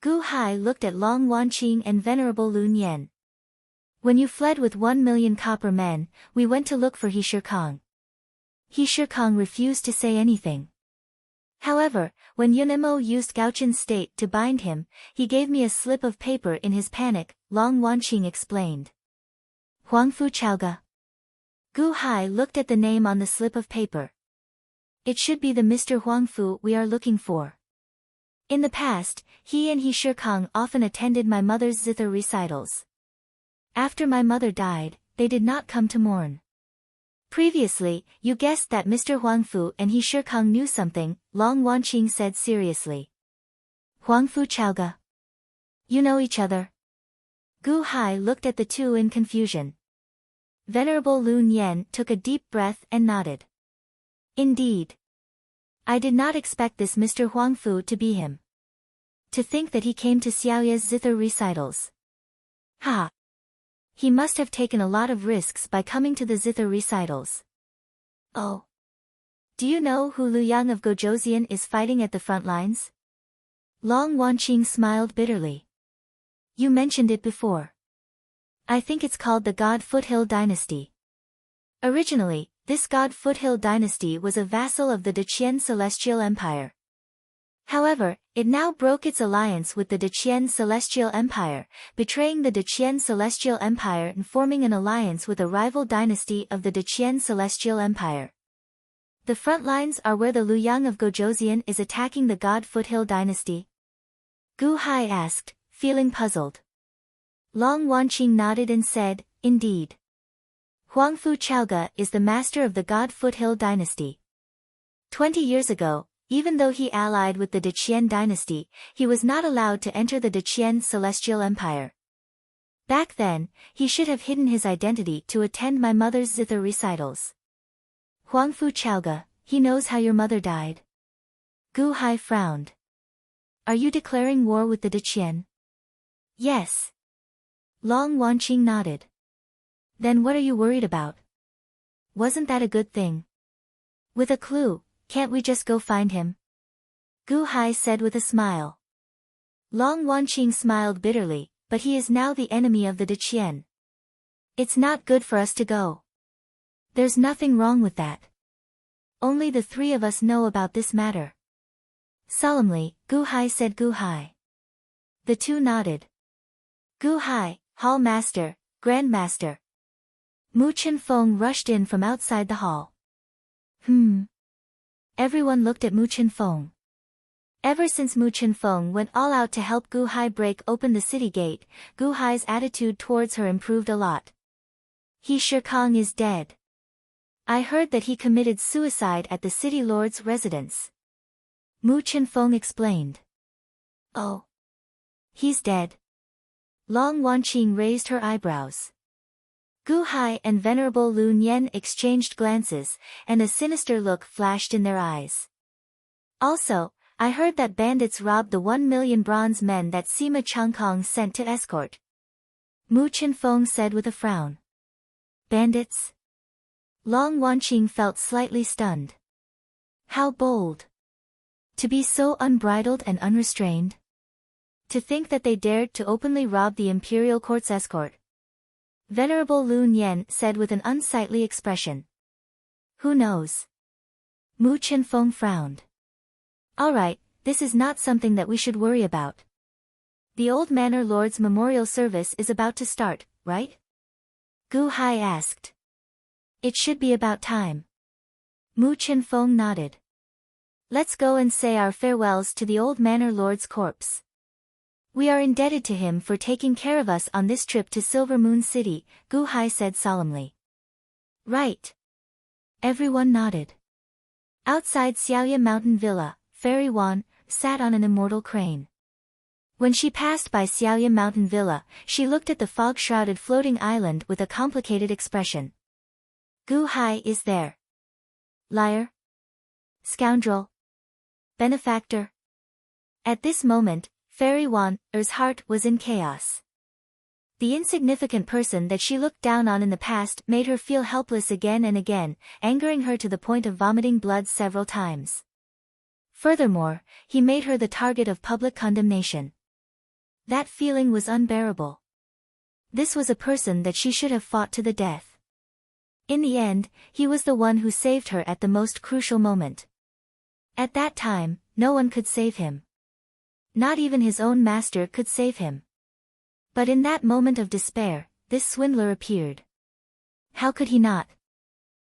Gu Hai looked at Long Wanqing and Venerable Lun Yan. When you fled with 1,000,000 copper men, we went to look for He Shirkong. He Shirkong refused to say anything. However, when Yunemo used Gaochun's state to bind him, he gave me a slip of paper in his panic, Long Wanqing explained. Huangfu Chaoga. Gu Hai looked at the name on the slip of paper. It should be the Mr. Huangfu we are looking for. In the past, he and He Shirkong often attended my mother's zither recitals. After my mother died, they did not come to mourn. Previously, you guessed that Mr. Huangfu and He Shirkong knew something, Long Wanqing said seriously. Huangfu Chaoga. You know each other? Gu Hai looked at the two in confusion. Venerable Lun Yan took a deep breath and nodded. Indeed. I did not expect this Mr. Huangfu to be him. To think that he came to Xiaoye's zither recitals. Ha! He must have taken a lot of risks by coming to the zither recitals. Oh. Do you know who Lu Yang of Gojoseon is fighting at the front lines? Long Wanqing smiled bitterly. You mentioned it before. I think it's called the God Foothill Dynasty. Originally, this God Foothill Dynasty was a vassal of the Deqian Celestial Empire. However, it now broke its alliance with the Deqian Celestial Empire, betraying the Deqian Celestial Empire and forming an alliance with a rival dynasty of the Deqian Celestial Empire. The front lines are where the Lu Yang of Gojoseon is attacking the God Foothill Dynasty? Gu Hai asked, feeling puzzled. Long Wanqing nodded and said, indeed. Huangfu Chaoga is the master of the God Foothill Dynasty. 20 years ago, even though he allied with the Deqian dynasty, he was not allowed to enter the Deqian Celestial Empire. Back then, he should have hidden his identity to attend my mother's zither recitals. Huangfu Chaoga, he knows how your mother died. Gu Hai frowned. Are you declaring war with the Deqian? Yes. Long Wanqing nodded. Then what are you worried about? Wasn't that a good thing? With a clue, can't we just go find him? Gu Hai said with a smile. Long Wanqing smiled bitterly, but he is now the enemy of the Deqian. It's not good for us to go. There's nothing wrong with that. Only the three of us know about this matter. Solemnly, Gu Hai said. Gu Hai. The two nodded. Gu Hai, Hall Master, Grand Master. Mu Chenfeng rushed in from outside the hall. Everyone looked at Mu Chenfeng. Ever since Mu Chenfeng went all out to help Gu Hai break open the city gate, Gu Hai's attitude towards her improved a lot. He Shirkong is dead. I heard that he committed suicide at the city lord's residence. Mu Chenfeng explained. Oh. He's dead. Long Wanqing raised her eyebrows. Gu Hai and Venerable Lun Yan exchanged glances, and a sinister look flashed in their eyes. Also, I heard that bandits robbed the 1,000,000 bronze men that Sima Changkong sent to escort. Mu Chenfeng said with a frown. Bandits? Long Wanqing felt slightly stunned. How bold! To be so unbridled and unrestrained? To think that they dared to openly rob the imperial court's escort. Venerable Lun Yen said with an unsightly expression. Who knows? Mu Qinfeng frowned. All right, this is not something that we should worry about. The old manor lord's memorial service is about to start, right? Gu Hai asked. It should be about time. Mu Qinfeng nodded. Let's go and say our farewells to the old manor lord's corpse. We are indebted to him for taking care of us on this trip to Silver Moon City, Gu Hai said solemnly. Right. Everyone nodded. Outside Xiaoya Mountain Villa, Fairy Wan sat on an immortal crane. When she passed by Xiaoya Mountain Villa, she looked at the fog-shrouded floating island with a complicated expression. Gu Hai is there. Liar? Scoundrel? Benefactor? At this moment, Fairy Wan's heart was in chaos. The insignificant person that she looked down on in the past made her feel helpless again and again, angering her to the point of vomiting blood several times. Furthermore, he made her the target of public condemnation. That feeling was unbearable. This was a person that she should have fought to the death. In the end, he was the one who saved her at the most crucial moment. At that time, no one could save him. Not even his own master could save him. But in that moment of despair, this swindler appeared. How could he not?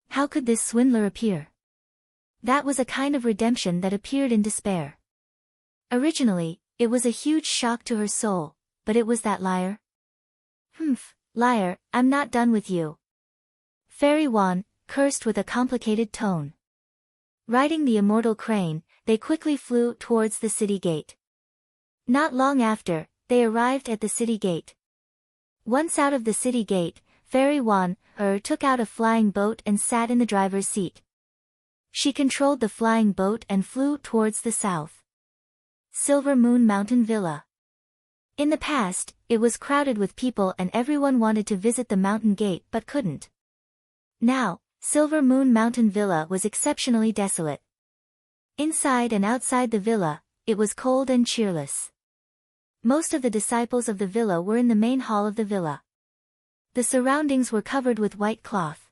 How could this swindler appear? That was a kind of redemption that appeared in despair. Originally, it was a huge shock to her soul, but it was that liar. Liar, I'm not done with you. Fairy Wan cursed with a complicated tone. Riding the immortal crane, they quickly flew towards the city gate. Not long after, they arrived at the city gate. Once out of the city gate, Fairy Wan took out a flying boat and sat in the driver's seat. She controlled the flying boat and flew towards the south. Silver Moon Mountain Villa. In the past, it was crowded with people and everyone wanted to visit the mountain gate but couldn't. Now, Silver Moon Mountain Villa was exceptionally desolate. Inside and outside the villa, it was cold and cheerless. Most of the disciples of the villa were in the main hall of the villa. The surroundings were covered with white cloth.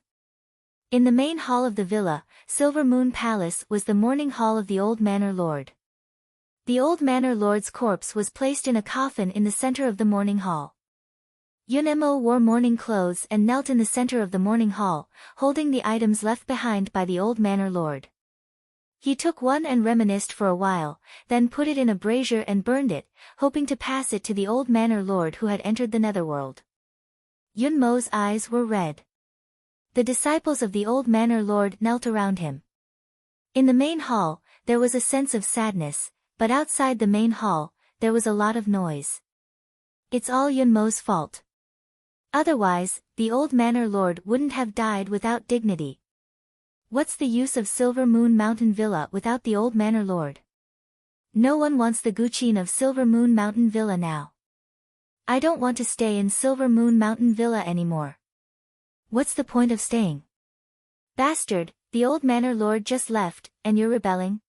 In the main hall of the villa, Silver Moon Palace was the mourning hall of the old manor lord. The old manor lord's corpse was placed in a coffin in the center of the mourning hall. Yunemo wore mourning clothes and knelt in the center of the mourning hall, holding the items left behind by the old manor lord. He took one and reminisced for a while, then put it in a brazier and burned it, hoping to pass it to the old manor lord who had entered the netherworld. Yunmo's eyes were red. The disciples of the old manor lord knelt around him. In the main hall, there was a sense of sadness, but outside the main hall, there was a lot of noise. It's all Yunmo's fault. Otherwise, the old manor lord wouldn't have died without dignity. What's the use of Silver Moon Mountain Villa without the old manor lord? No one wants the Guqin of Silver Moon Mountain Villa now. I don't want to stay in Silver Moon Mountain Villa anymore. What's the point of staying? Bastard, the old manor lord just left, and you're rebelling?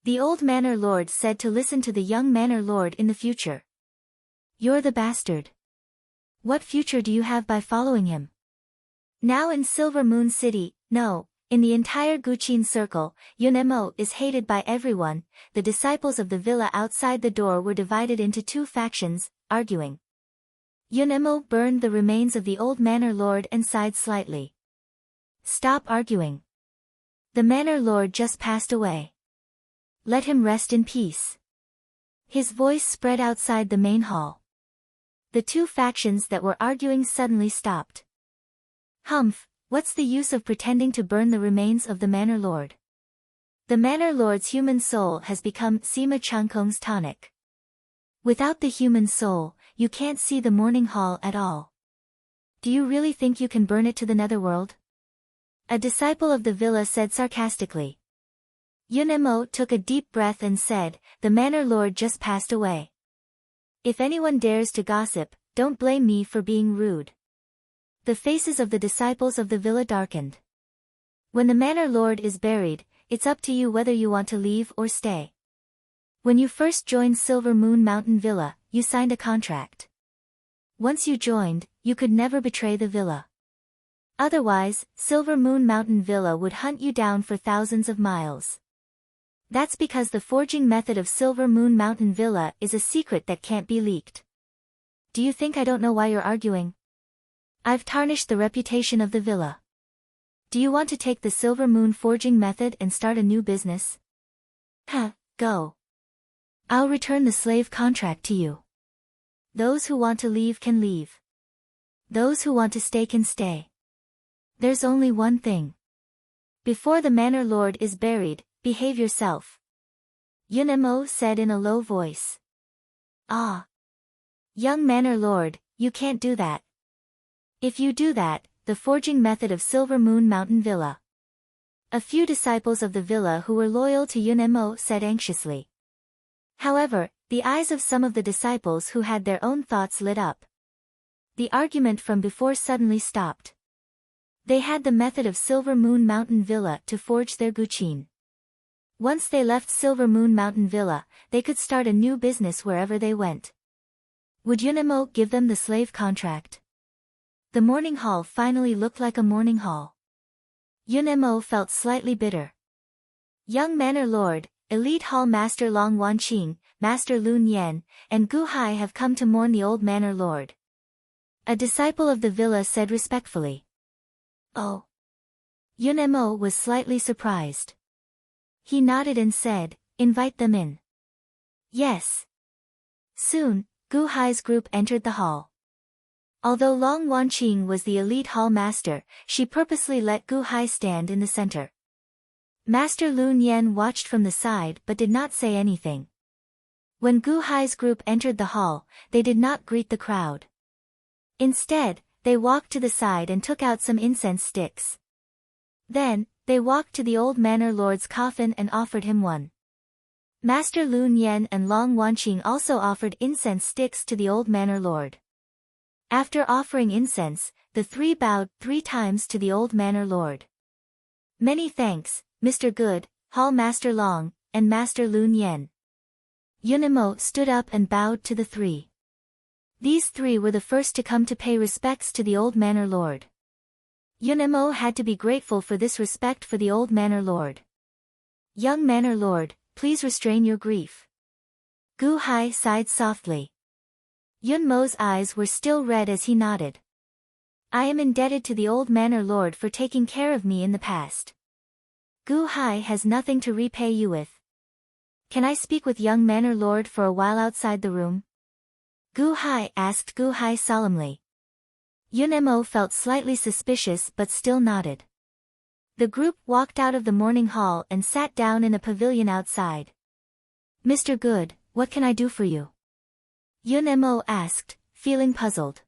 The old manor lord said to listen to the young manor lord in the future. You're the bastard. What future do you have by following him? Now in Silver Moon City, no. In the entire Guqin circle, Yunemo is hated by everyone. The disciples of the villa outside the door were divided into two factions, arguing. Yunemo burned the remains of the old manor lord and sighed slightly. Stop arguing. The manor lord just passed away. Let him rest in peace. His voice spread outside the main hall. The two factions that were arguing suddenly stopped. What's the use of pretending to burn the remains of the manor lord? The manor lord's human soul has become Sima Changkong's tonic. Without the human soul, you can't see the mourning hall at all. Do you really think you can burn it to the netherworld? A disciple of the villa said sarcastically. Yunemo took a deep breath and said, the manor lord just passed away. If anyone dares to gossip, don't blame me for being rude. The faces of the disciples of the villa darkened. When the manor lord is buried, it's up to you whether you want to leave or stay. When you first joined Silver Moon Mountain Villa, you signed a contract. Once you joined, you could never betray the villa. Otherwise, Silver Moon Mountain Villa would hunt you down for thousands of miles. That's because the forging method of Silver Moon Mountain Villa is a secret that can't be leaked. Do you think I don't know why you're arguing? I've tarnished the reputation of the villa. Do you want to take the Silver Moon forging method and start a new business? Go. I'll return the slave contract to you. Those who want to leave can leave. Those who want to stay can stay. There's only one thing. Before the manor lord is buried, behave yourself. Yunemo said in a low voice. Ah. Young manor lord, you can't do that. If you do that, the forging method of Silver Moon Mountain Villa. A few disciples of the villa who were loyal to Yunemo said anxiously. However, the eyes of some of the disciples who had their own thoughts lit up. The argument from before suddenly stopped. They had the method of Silver Moon Mountain Villa to forge their guqin. Once they left Silver Moon Mountain Villa, they could start a new business wherever they went. Would Yunemo give them the slave contract? The morning hall finally looked like a morning hall. Yunemo felt slightly bitter. Young manor lord, elite hall master Long Wanqing, master Lun Yan, and Gu Hai have come to mourn the old manor lord. A disciple of the villa said respectfully. Oh. Yunemo was slightly surprised. He nodded and said, invite them in. Yes. Soon, Gu Hai's group entered the hall. Although Long Wanqing was the elite hall master, she purposely let Gu Hai stand in the center. Master Lun Yan watched from the side but did not say anything. When Gu Hai's group entered the hall, they did not greet the crowd. Instead, they walked to the side and took out some incense sticks. Then, they walked to the old manor lord's coffin and offered him one. Master Lun Yan and Long Wanqing also offered incense sticks to the old manor lord. After offering incense, the three bowed 3 times to the old manor lord. Many thanks, Mr. Good, Hall Master Long, and Master Lun Yan. Yunemo stood up and bowed to the 3. These 3 were the first to come to pay respects to the old manor lord. Yunemo had to be grateful for this respect for the old manor lord. Young manor lord, please restrain your grief. Gu Hai sighed softly. Yunmo's eyes were still red as he nodded. I am indebted to the old manor lord for taking care of me in the past. Gu Hai has nothing to repay you with. Can I speak with young manor lord for a while outside the room? Gu Hai asked Gu Hai solemnly. Yunemo felt slightly suspicious but still nodded. The group walked out of the morning hall and sat down in a pavilion outside. Mr. Good, what can I do for you? Yunemo asked, feeling puzzled.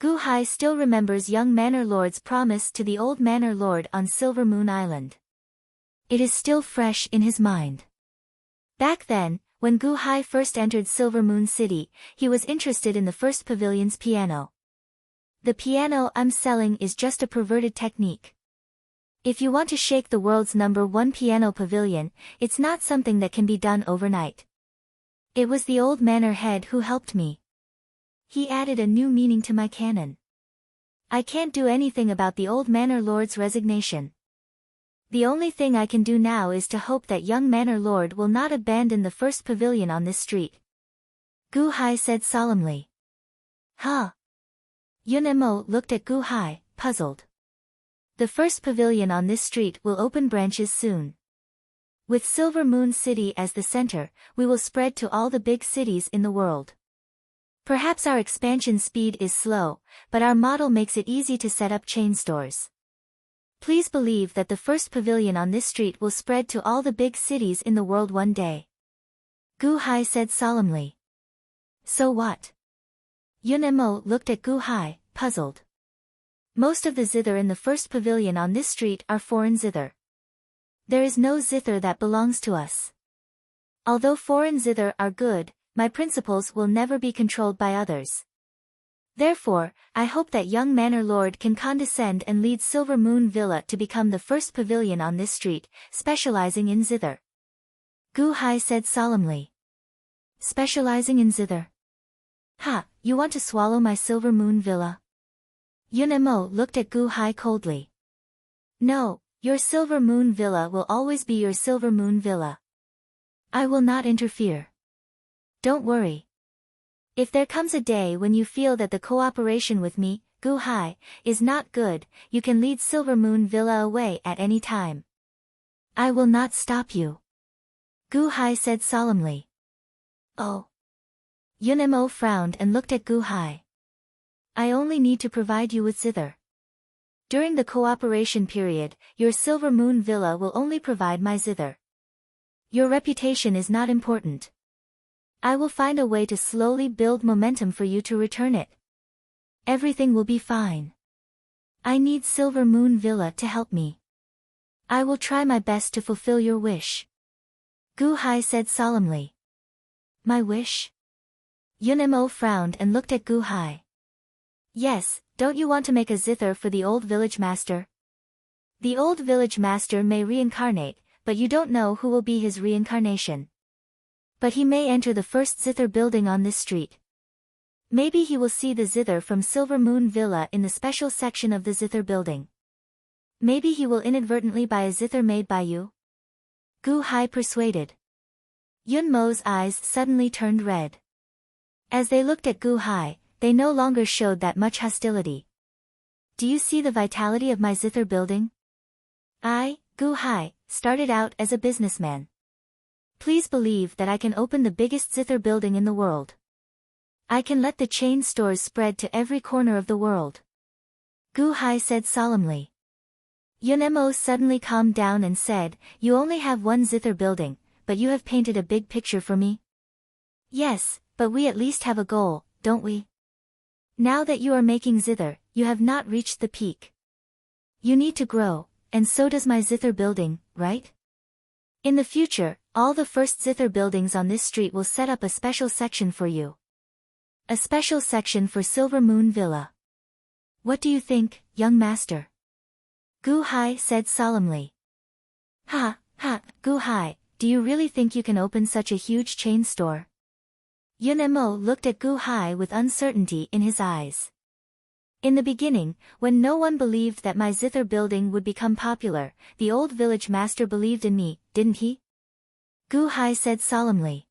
Gu Hai still remembers young manor lord's promise to the old manor lord on Silver Moon Island. It is still fresh in his mind. Back then, when Gu Hai first entered Silver Moon City, he was interested in the first pavilion's piano. The piano I'm selling is just a perverted technique. If you want to shake the world's #1 piano pavilion, it's not something that can be done overnight. It was the old manor head who helped me. He added a new meaning to my canon. I can't do anything about the old manor lord's resignation. The only thing I can do now is to hope that young manor lord will not abandon the first pavilion on this street. Gu Hai said solemnly. Huh? Yunemo looked at Gu Hai, puzzled. The first pavilion on this street will open branches soon. With Silver Moon City as the center, we will spread to all the big cities in the world. Perhaps our expansion speed is slow, but our model makes it easy to set up chain stores. Please believe that the first pavilion on this street will spread to all the big cities in the world one day. Gu Hai said solemnly. So what? Yunemo looked at Gu Hai, puzzled. Most of the zither in the first pavilion on this street are foreign zither. There is no zither that belongs to us. Although foreign zither are good, my principles will never be controlled by others. Therefore, I hope that young manor lord can condescend and lead Silver Moon Villa to become the first pavilion on this street, specializing in zither. Gu Hai said solemnly. Specializing in zither? Ha, you want to swallow my Silver Moon Villa? Yun Mo looked at Gu Hai coldly. No, your Silver Moon Villa will always be your Silver Moon Villa. I will not interfere. Don't worry. If there comes a day when you feel that the cooperation with me, Gu Hai, is not good, you can lead Silver Moon Villa away at any time. I will not stop you. Gu Hai said solemnly. Oh. Yun Mo frowned and looked at Gu Hai. I only need to provide you with zither. During the cooperation period, your Silver Moon Villa will only provide my zither. Your reputation is not important. I will find a way to slowly build momentum for you to return it. Everything will be fine. I need Silver Moon Villa to help me. I will try my best to fulfill your wish. Gu Hai said solemnly. My wish? Yun Mo frowned and looked at Gu Hai. Yes, don't you want to make a zither for the old village master? The old village master may reincarnate, but you don't know who will be his reincarnation. But he may enter the first zither building on this street. Maybe he will see the zither from Silver Moon Villa in the special section of the zither building. Maybe he will inadvertently buy a zither made by you. Gu Hai persuaded. Yun Mo's eyes suddenly turned red. As they looked at Gu Hai, they no longer showed that much hostility. Do you see the vitality of my zither building? I, Gu Hai, started out as a businessman. Please believe that I can open the biggest zither building in the world. I can let the chain stores spread to every corner of the world. Gu Hai said solemnly. Yun Mo suddenly calmed down and said, You only have one zither building, but you have painted a big picture for me? Yes, but we at least have a goal, don't we? Now that you are making zither, you have not reached the peak. You need to grow, and so does my zither building, right? In the future, all the first zither buildings on this street will set up a special section for you. A special section for Silver Moon Villa. What do you think, young master? Gu Hai said solemnly. Ha, Gu Hai, do you really think you can open such a huge chain store? Yun Mo looked at Gu Hai with uncertainty in his eyes. In the beginning, when no one believed that my zither building would become popular, the old village master believed in me, didn't he? Gu Hai said solemnly.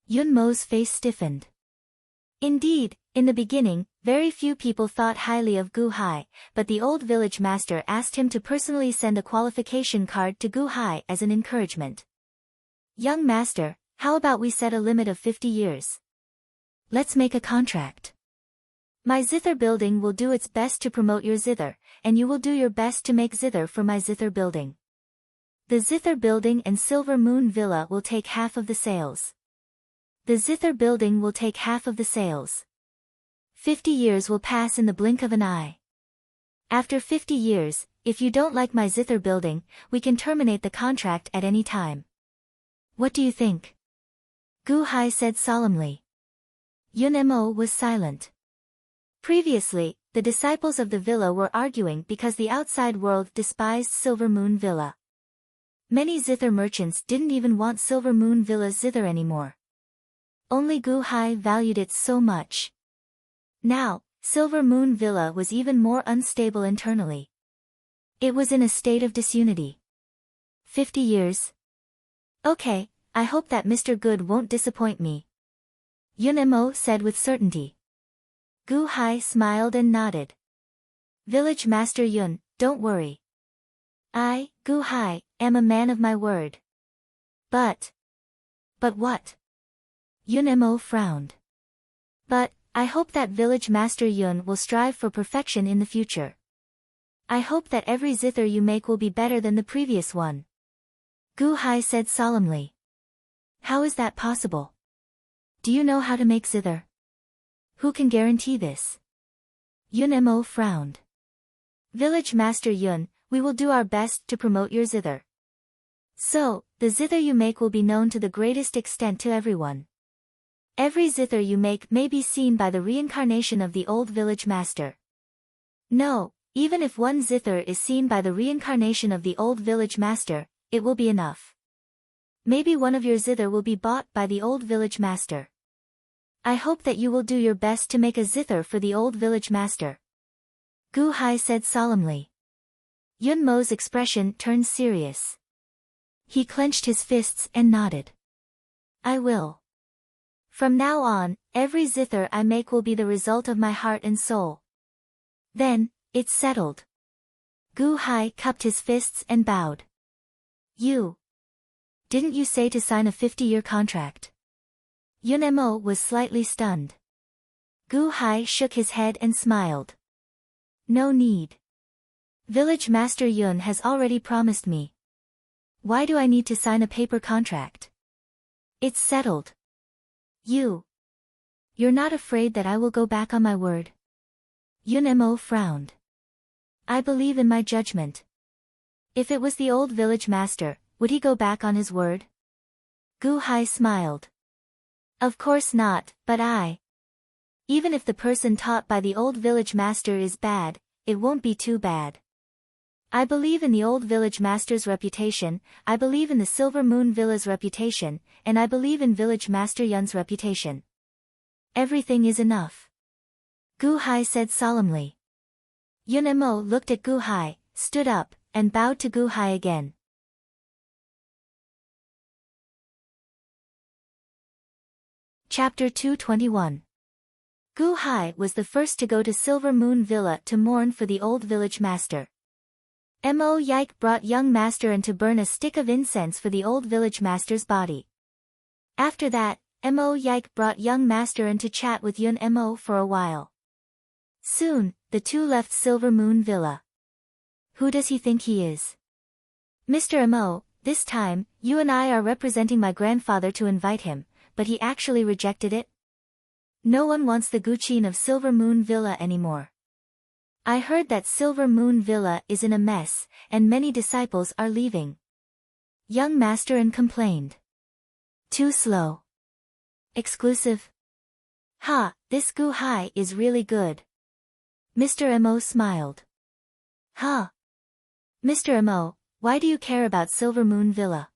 Yun Mo's face stiffened. Indeed, in the beginning, very few people thought highly of Gu Hai, but the old village master asked him to personally send a qualification card to Gu Hai as an encouragement. Young master, how about we set a limit of 50 years? Let's make a contract. My zither building will do its best to promote your zither, and you will do your best to make zither for my zither building. The zither building and Silver Moon Villa will take half of the sales. The zither building will take half of the sales. 50 years will pass in the blink of an eye. After 50 years, if you don't like my zither building, we can terminate the contract at any time. What do you think? Gu Hai said solemnly. Yun Mo was silent. Previously, the disciples of the villa were arguing because the outside world despised Silver Moon Villa. Many zither merchants didn't even want Silver Moon Villa's zither anymore. Only Gu Hai valued it so much. Now, Silver Moon Villa was even more unstable internally. It was in a state of disunity. 50 years? Okay, I hope that Mr. Good won't disappoint me. Yun Mo said with certainty. Gu Hai smiled and nodded. Village Master Yun, don't worry. I, Gu Hai, am a man of my word. But what? Yun Mo frowned. But, I hope that Village Master Yun will strive for perfection in the future. I hope that every zither you make will be better than the previous one. Gu Hai said solemnly. How is that possible? Do you know how to make zither? Who can guarantee this? Yun Mo frowned. Village Master Yun, we will do our best to promote your zither. So, the zither you make will be known to the greatest extent to everyone. Every zither you make may be seen by the reincarnation of the old village master. No, even if one zither is seen by the reincarnation of the old village master, it will be enough. Maybe one of your zither will be bought by the old village master. I hope that you will do your best to make a zither for the old village master. Gu Hai said solemnly. Yun Mo's expression turned serious. He clenched his fists and nodded. I will. From now on, every zither I make will be the result of my heart and soul. Then, it's settled. Gu Hai cupped his fists and bowed. Didn't you say to sign a 50-year contract? Yun Mo was slightly stunned. Gu Hai shook his head and smiled. No need. Village Master Yun has already promised me. Why do I need to sign a paper contract? It's settled. You're not afraid that I will go back on my word? Yun Mo frowned. I believe in my judgment. If it was the old village master, would he go back on his word? Gu Hai smiled. Of course not, but even if the person taught by the old village master is bad, it won't be too bad. I believe in the old village master's reputation, I believe in the Silver Moon Villa's reputation, and I believe in village master Yun's reputation. Everything is enough. Gu Hai said solemnly. Yun Mo looked at Gu Hai, stood up, and bowed to Gu Hai again. Chapter 221. Gu Hai was the first to go to Silver Moon Villa to mourn for the old village master. Mo Yike brought young master and to burn a stick of incense for the old village master's body. After that, Mo Yike brought young master and to chat with Yun Mo for a while. Soon, the two left Silver Moon Villa. Who does he think he is? Mr. Mo, this time, you and I are representing my grandfather to invite him, but he actually rejected it? No one wants the Guqin of Silver Moon Villa anymore. I heard that Silver Moon Villa is in a mess, and many disciples are leaving. Young Master and complained. Too slow. Exclusive. This Gu Hai is really good. Mr. Mo smiled. Mr. Mo, why do you care about Silver Moon Villa?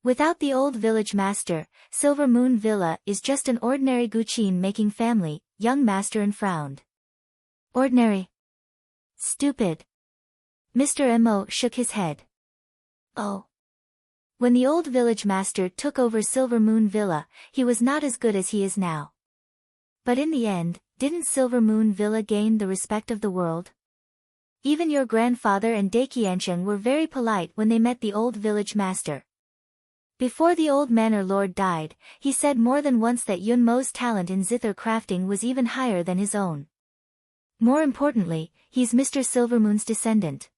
Without the old village master, Silver Moon Villa is just an ordinary Guqin making family, young master and frowned. Ordinary. Stupid. Mr. Mo shook his head. Oh. When the old village master took over Silver Moon Villa, he was not as good as he is now. But in the end, didn't Silver Moon Villa gain the respect of the world? Even your grandfather and Daiqiansheng were very polite when they met the old village master. Before the old manor lord died, he said more than once that Yun Mo's talent in zither crafting was even higher than his own. More importantly, he's Mr. Silvermoon's descendant.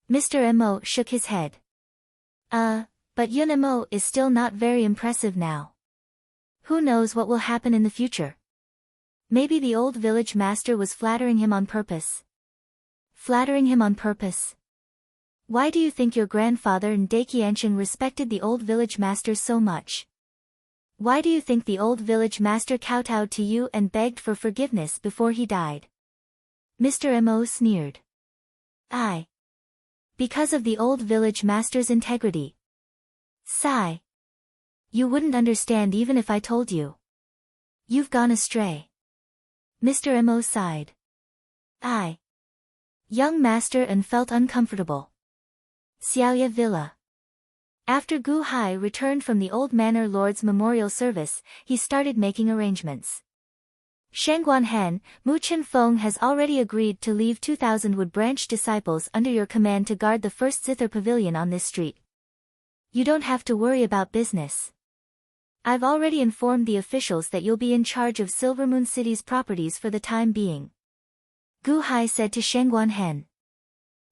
Mr. Mo shook his head. But Yun Mo is still not very impressive now. Who knows what will happen in the future? Maybe the old village master was flattering him on purpose. Flattering him on purpose? Why do you think your grandfather and Daiqiansheng respected the old village master so much? Why do you think the old village master kowtowed to you and begged for forgiveness before he died? Mr. Mo sneered. Because of the old village master's integrity. Sigh. You wouldn't understand even if I told you. You've gone astray. Mr. Mo sighed. Young master and felt uncomfortable. Xiaoya Villa. After Gu Hai returned from the old manor lord's memorial service, he started making arrangements. Shangguanhen, Mu Chen Feng has already agreed to leave 2,000 Wood Branch disciples under your command to guard the first zither pavilion on this street. You don't have to worry about business. I've already informed the officials that you'll be in charge of Silvermoon City's properties for the time being. Gu Hai said to Shangguanhen.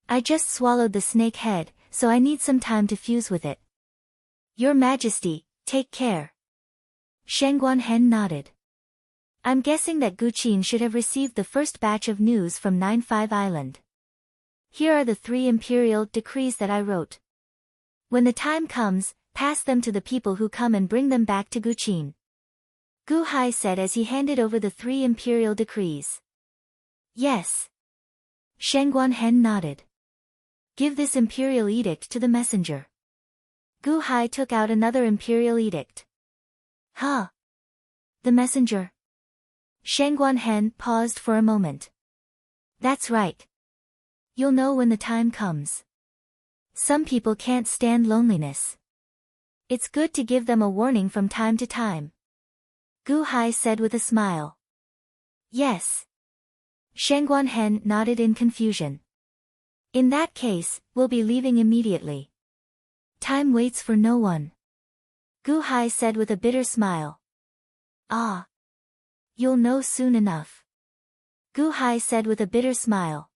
I just swallowed the snake head, so I need some time to fuse with it. Your Majesty, take care. Shangguanhen nodded. I'm guessing that Guqin should have received the first batch of news from 95 Island. Here are the 3 imperial decrees that I wrote. When the time comes, pass them to the people who come and bring them back to Guqin. Gu Hai said as he handed over the 3 imperial decrees. Yes. Shangguan Hen nodded. Give this imperial edict to the messenger. Gu Hai took out another imperial edict. Huh? The messenger? Shangguan Hen paused for a moment. That's right. You'll know when the time comes. Some people can't stand loneliness. It's good to give them a warning from time to time. Gu Hai said with a smile. Yes. Shangguan Hen nodded in confusion. In that case, we'll be leaving immediately. Time waits for no one. Gu Hai said with a bitter smile. Ah. You'll know soon enough. Gu Hai said with a bitter smile.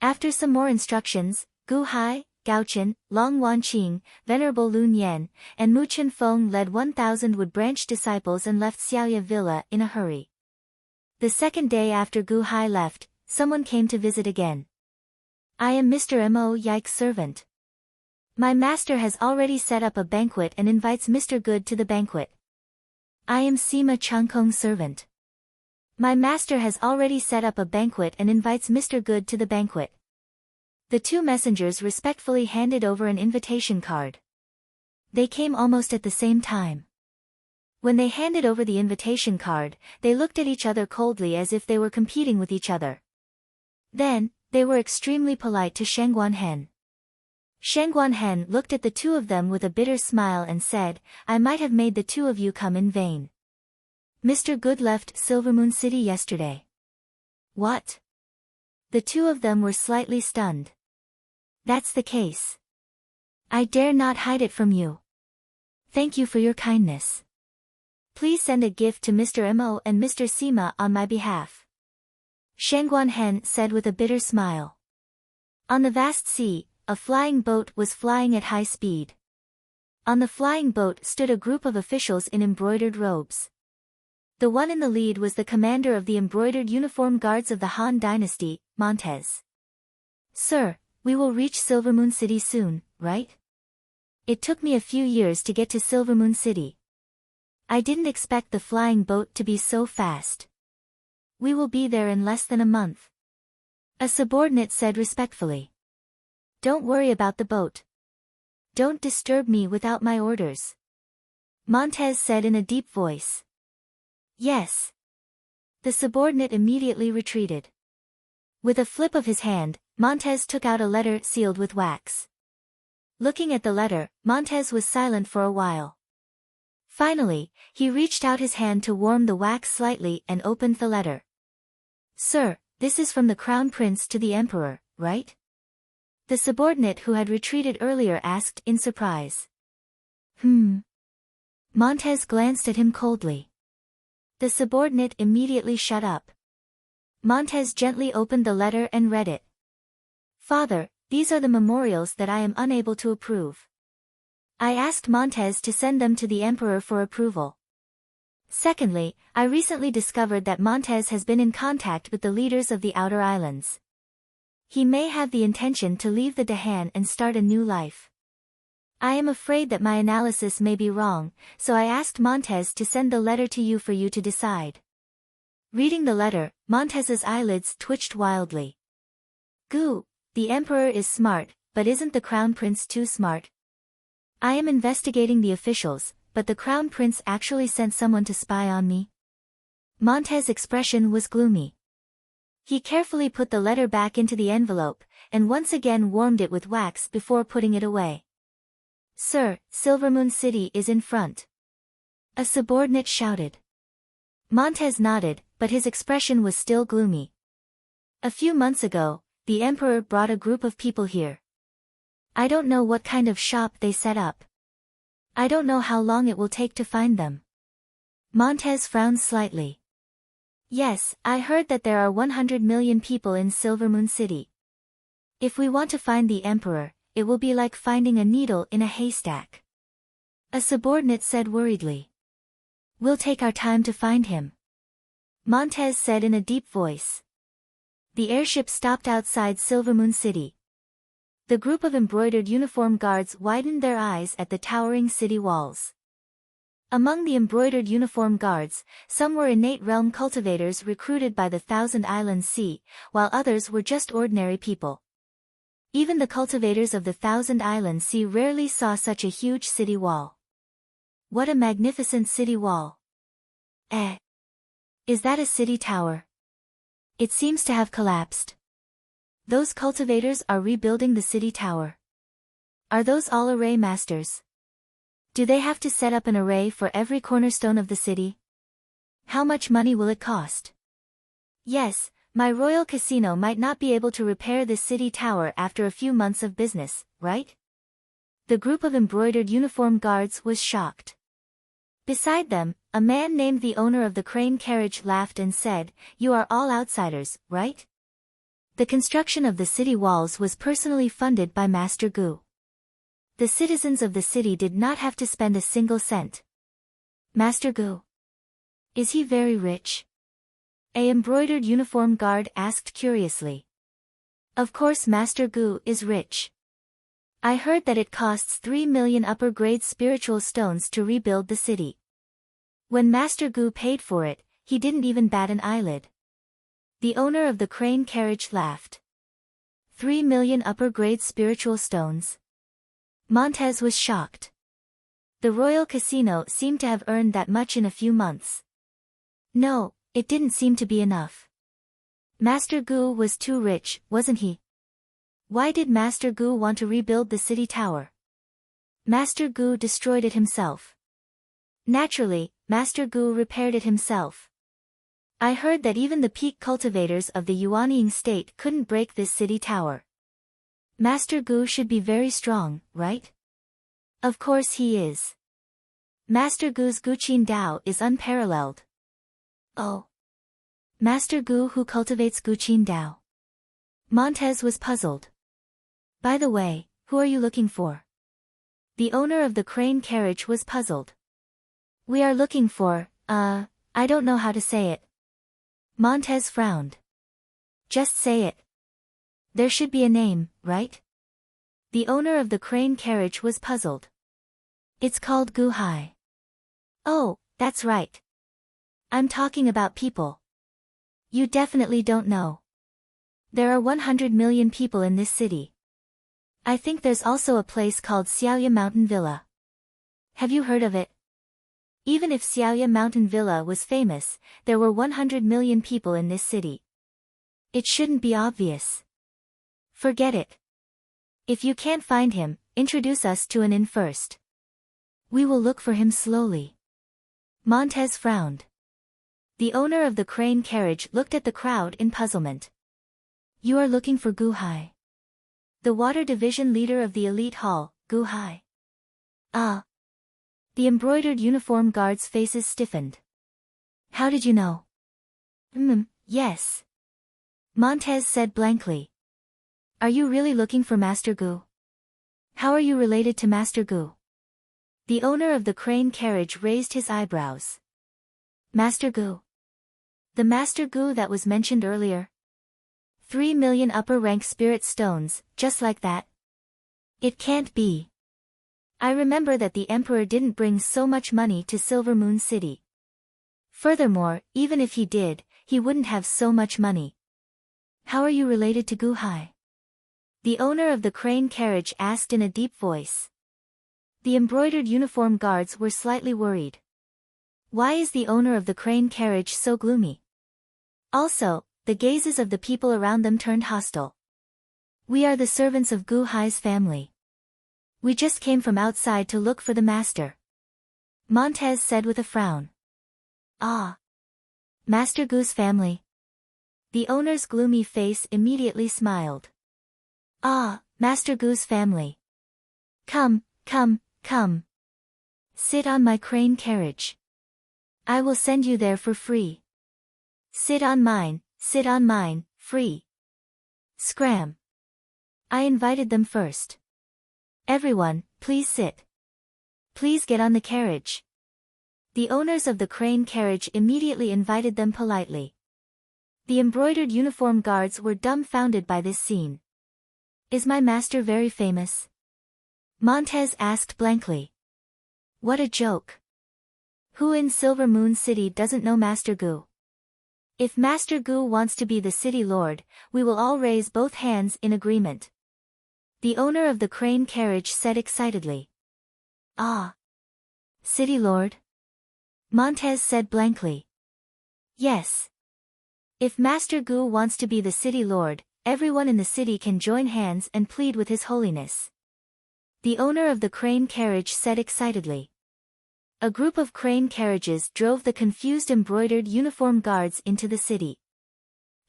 After some more instructions, Gu Hai, Gao Chen, Long Wanqing, Venerable Lun Yan, and Mu Chen Feng led 1,000 wood-branch disciples and left Xiaoya Villa in a hurry. The second day after Gu Hai left, someone came to visit again. I am Mr. Mo Yike's servant. My master has already set up a banquet and invites Mr. Good to the banquet. I am Sima Changkong's servant. My master has already set up a banquet and invites Mr. Good to the banquet. The 2 messengers respectfully handed over an invitation card. They came almost at the same time. When they handed over the invitation card, they looked at each other coldly as if they were competing with each other. Then, they were extremely polite to Shangguan Hen. Shangguan Hen looked at the 2 of them with a bitter smile and said, I might have made the 2 of you come in vain. Mr. Good left Silvermoon City yesterday. What? The 2 of them were slightly stunned. That's the case. I dare not hide it from you. Thank you for your kindness. Please send a gift to Mr. Mo and Mr. Sima on my behalf. Shangguan Hen said with a bitter smile. On the vast sea, a flying boat was flying at high speed. On the flying boat stood a group of officials in embroidered robes. The one in the lead was the commander of the embroidered uniform guards of the Han dynasty, Montez. Sir, we will reach Silvermoon City soon, right? It took me a few years to get to Silvermoon City. I didn't expect the flying boat to be so fast. We will be there in less than a month. A subordinate said respectfully. Don't worry about the boat. Don't disturb me without my orders. Montez said in a deep voice. Yes. The subordinate immediately retreated. With a flip of his hand, Montez took out a letter sealed with wax. Looking at the letter, Montez was silent for a while. Finally, he reached out his hand to warm the wax slightly and opened the letter. Sir, this is from the Crown Prince to the Emperor, right? The subordinate who had retreated earlier asked in surprise. Montez glanced at him coldly. The subordinate immediately shut up. Montez gently opened the letter and read it. Father, these are the memorials that I am unable to approve. I asked Montez to send them to the Emperor for approval. Secondly, I recently discovered that Montez has been in contact with the leaders of the Outer Islands. He may have the intention to leave the Dahan and start a new life. I am afraid that my analysis may be wrong, so I asked Montez to send the letter to you for you to decide. Reading the letter, Montez's eyelids twitched wildly. Gu, the Emperor is smart, but isn't the Crown Prince too smart? I am investigating the officials, but the Crown Prince actually sent someone to spy on me. Montez's expression was gloomy. He carefully put the letter back into the envelope, and once again warmed it with wax before putting it away. Sir, Silvermoon City is in front. A subordinate shouted. Montez nodded, but his expression was still gloomy. A few months ago, the Emperor brought a group of people here. I don't know what kind of shop they set up. I don't know how long it will take to find them. Montez frowned slightly. Yes, I heard that there are 100 million people in Silvermoon City. If we want to find the Emperor, it will be like finding a needle in a haystack. A subordinate said worriedly. We'll take our time to find him. Montez said in a deep voice. The airship stopped outside Silvermoon City. The group of embroidered uniform guards widened their eyes at the towering city walls. Among the embroidered uniform guards, some were innate realm cultivators recruited by the Thousand Islands Sea, while others were just ordinary people. Even the cultivators of the Thousand Islands Sea rarely saw such a huge city wall. What a magnificent city wall! Is that a city tower? It seems to have collapsed. Those cultivators are rebuilding the city tower. Are those all array masters? Do they have to set up an array for every cornerstone of the city? How much money will it cost? Yes, my royal casino might not be able to repair this city tower after a few months of business, right? The group of embroidered uniform guards was shocked. Beside them, a man named the owner of the crane carriage laughed and said, "You are all outsiders, right? The construction of the city walls was personally funded by Master Gu. The citizens of the city did not have to spend a single cent." Master Gu? Is he very rich? A embroidered uniform guard asked curiously. Of course Master Gu is rich. I heard that it costs 3 million upper-grade spiritual stones to rebuild the city. When Master Gu paid for it, he didn't even bat an eyelid. The owner of the crane carriage laughed. 3 million upper-grade spiritual stones. Montez was shocked. The royal casino seemed to have earned that much in a few months. No, it didn't seem to be enough. Master Gu was too rich, wasn't he? Why did Master Gu want to rebuild the city tower? Master Gu destroyed it himself. Naturally, Master Gu repaired it himself. I heard that even the peak cultivators of the Yuanying state couldn't break this city tower. Master Gu should be very strong, right? Of course he is. Master Gu's Guqin Dao is unparalleled. Oh. Master Gu who cultivates Guqin Dao. Montez was puzzled. By the way, who are you looking for? The owner of the crane carriage was puzzled. We are looking for, I don't know how to say it. Montez frowned. Just say it. There should be a name, right? The owner of the crane carriage was puzzled. It's called Gu Hai. Oh, that's right. I'm talking about people. You definitely don't know. There are 100 million people in this city. I think there's also a place called Xiaoya Mountain Villa. Have you heard of it? Even if Xiaoya Mountain Villa was famous, there were 100 million people in this city. It shouldn't be obvious. Forget it. If you can't find him, introduce us to an inn first. We will look for him slowly. Montez frowned. The owner of the crane carriage looked at the crowd in puzzlement. You are looking for Gu Hai. The water division leader of the elite hall, Gu Hai. Ah. The embroidered uniform guards' faces stiffened. How did you know? Yes. Montez said blankly. Are you really looking for Master Gu? How are you related to Master Gu? The owner of the crane carriage raised his eyebrows. Master Gu. The Master Gu that was mentioned earlier. 3 million upper-rank spirit stones, just like that. It can't be. I remember that the Emperor didn't bring so much money to Silver Moon City. Furthermore, even if he did, he wouldn't have so much money. How are you related to Gu Hai? The owner of the crane carriage asked in a deep voice. The embroidered uniform guards were slightly worried. Why is the owner of the crane carriage so gloomy? Also, the gazes of the people around them turned hostile. We are the servants of Gu Hai's family. We just came from outside to look for the master. Montez said with a frown. Ah. Master Gu's family. The owner's gloomy face immediately smiled. Ah, Master Gu's family. Come, come, come. Sit on my crane carriage. I will send you there for free. Sit on mine, free. Scram. I invited them first. Everyone, please sit. Please get on the carriage. The owners of the crane carriage immediately invited them politely. The embroidered uniform guards were dumbfounded by this scene. Is my master very famous? Montez asked blankly. What a joke. Who in Silver Moon City doesn't know Master Gu? If Master Gu wants to be the city lord, we will all raise both hands in agreement. The owner of the crane carriage said excitedly. Ah. City lord? Montez said blankly. Yes. If Master Gu wants to be the city lord, everyone in the city can join hands and plead with His Holiness. The owner of the crane carriage said excitedly. A group of crane carriages drove the confused embroidered uniform guards into the city.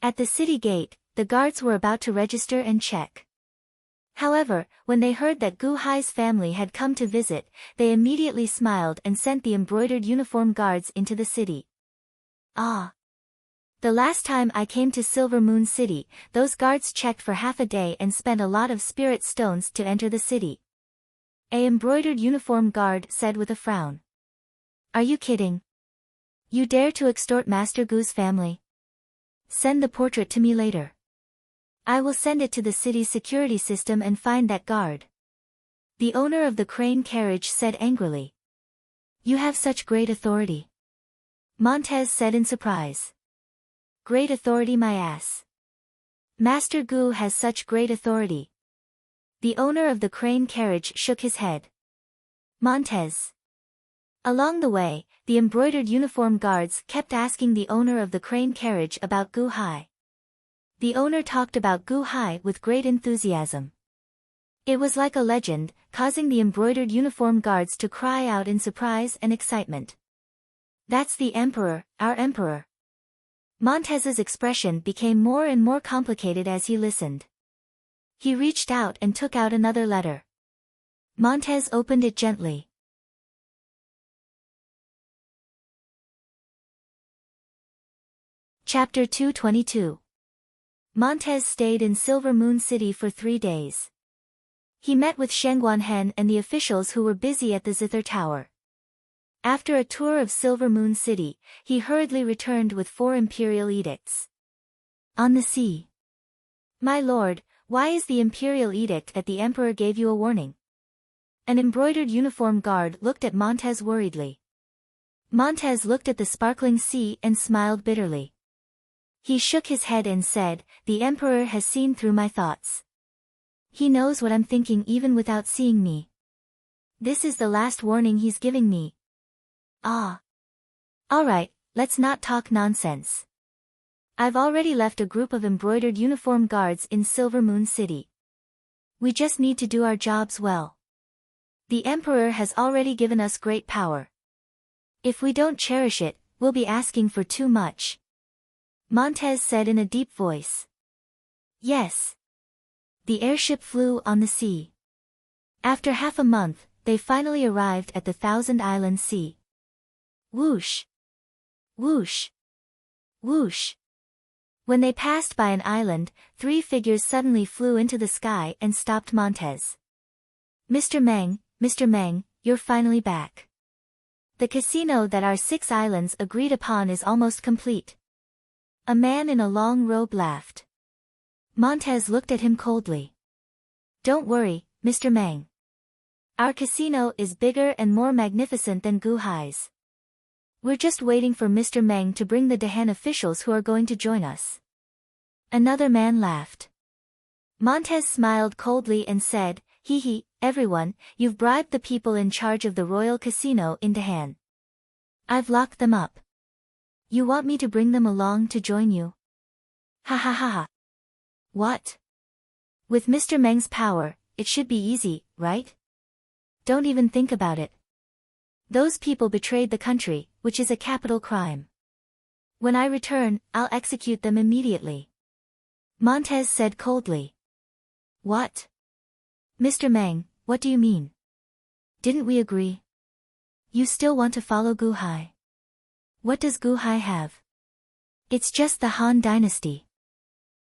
At the city gate, the guards were about to register and check. However, when they heard that Gu Hai's family had come to visit, they immediately smiled and sent the embroidered uniform guards into the city. Ah. The last time I came to Silver Moon City, those guards checked for half a day and spent a lot of spirit stones to enter the city. A embroidered uniform guard said with a frown. Are you kidding? You dare to extort Master Gu's family? Send the portrait to me later. I will send it to the city's security system and find that guard. The owner of the crane carriage said angrily. You have such great authority. Montez said in surprise. Great authority my ass. Master Gu has such great authority. The owner of the crane carriage shook his head. Montez. Along the way, the embroidered uniform guards kept asking the owner of the crane carriage about Gu Hai. The owner talked about Gu Hai with great enthusiasm. It was like a legend, causing the embroidered uniform guards to cry out in surprise and excitement. That's the Emperor, our Emperor. Montez's expression became more and more complicated as he listened. He reached out and took out another letter. Montez opened it gently. Chapter 222. Montez stayed in Silver Moon City for 3 days. He met with Shengguanhen and the officials who were busy at the Zither Tower. After a tour of Silver Moon City, he hurriedly returned with 4 imperial edicts. On the sea. My lord, why is the imperial edict that the emperor gave you a warning? An embroidered uniform guard looked at Montez worriedly. Montez looked at the sparkling sea and smiled bitterly. He shook his head and said, the emperor has seen through my thoughts. He knows what I'm thinking even without seeing me. This is the last warning he's giving me. Ah. Alright, let's not talk nonsense. I've already left a group of embroidered uniform guards in Silver Moon City. We just need to do our jobs well. The emperor has already given us great power. If we don't cherish it, we'll be asking for too much. Montez said in a deep voice. Yes. The airship flew on the sea. After half a month, they finally arrived at the Thousand Island Sea. Whoosh! Whoosh! Whoosh! When they passed by an island, 3 figures suddenly flew into the sky and stopped Montez. Mr. Meng, you're finally back. The casino that our 6 islands agreed upon is almost complete. A man in a long robe laughed. Montez looked at him coldly. Don't worry, Mr. Meng. Our casino is bigger and more magnificent than Gu Hai's. We're just waiting for Mr. Meng to bring the Dahan officials who are going to join us. Another man laughed. Montez smiled coldly and said, hee hee, everyone, you've bribed the people in charge of the Royal Casino in Dahan. I've locked them up. You want me to bring them along to join you? Ha ha ha ha. What? With Mr. Meng's power, it should be easy, right? Don't even think about it. Those people betrayed the country, which is a capital crime. When I return, I'll execute them immediately. Montez said coldly. What? Mr. Meng, what do you mean? Didn't we agree? You still want to follow Gu Hai? What does Gu Hai have? It's just the Han dynasty.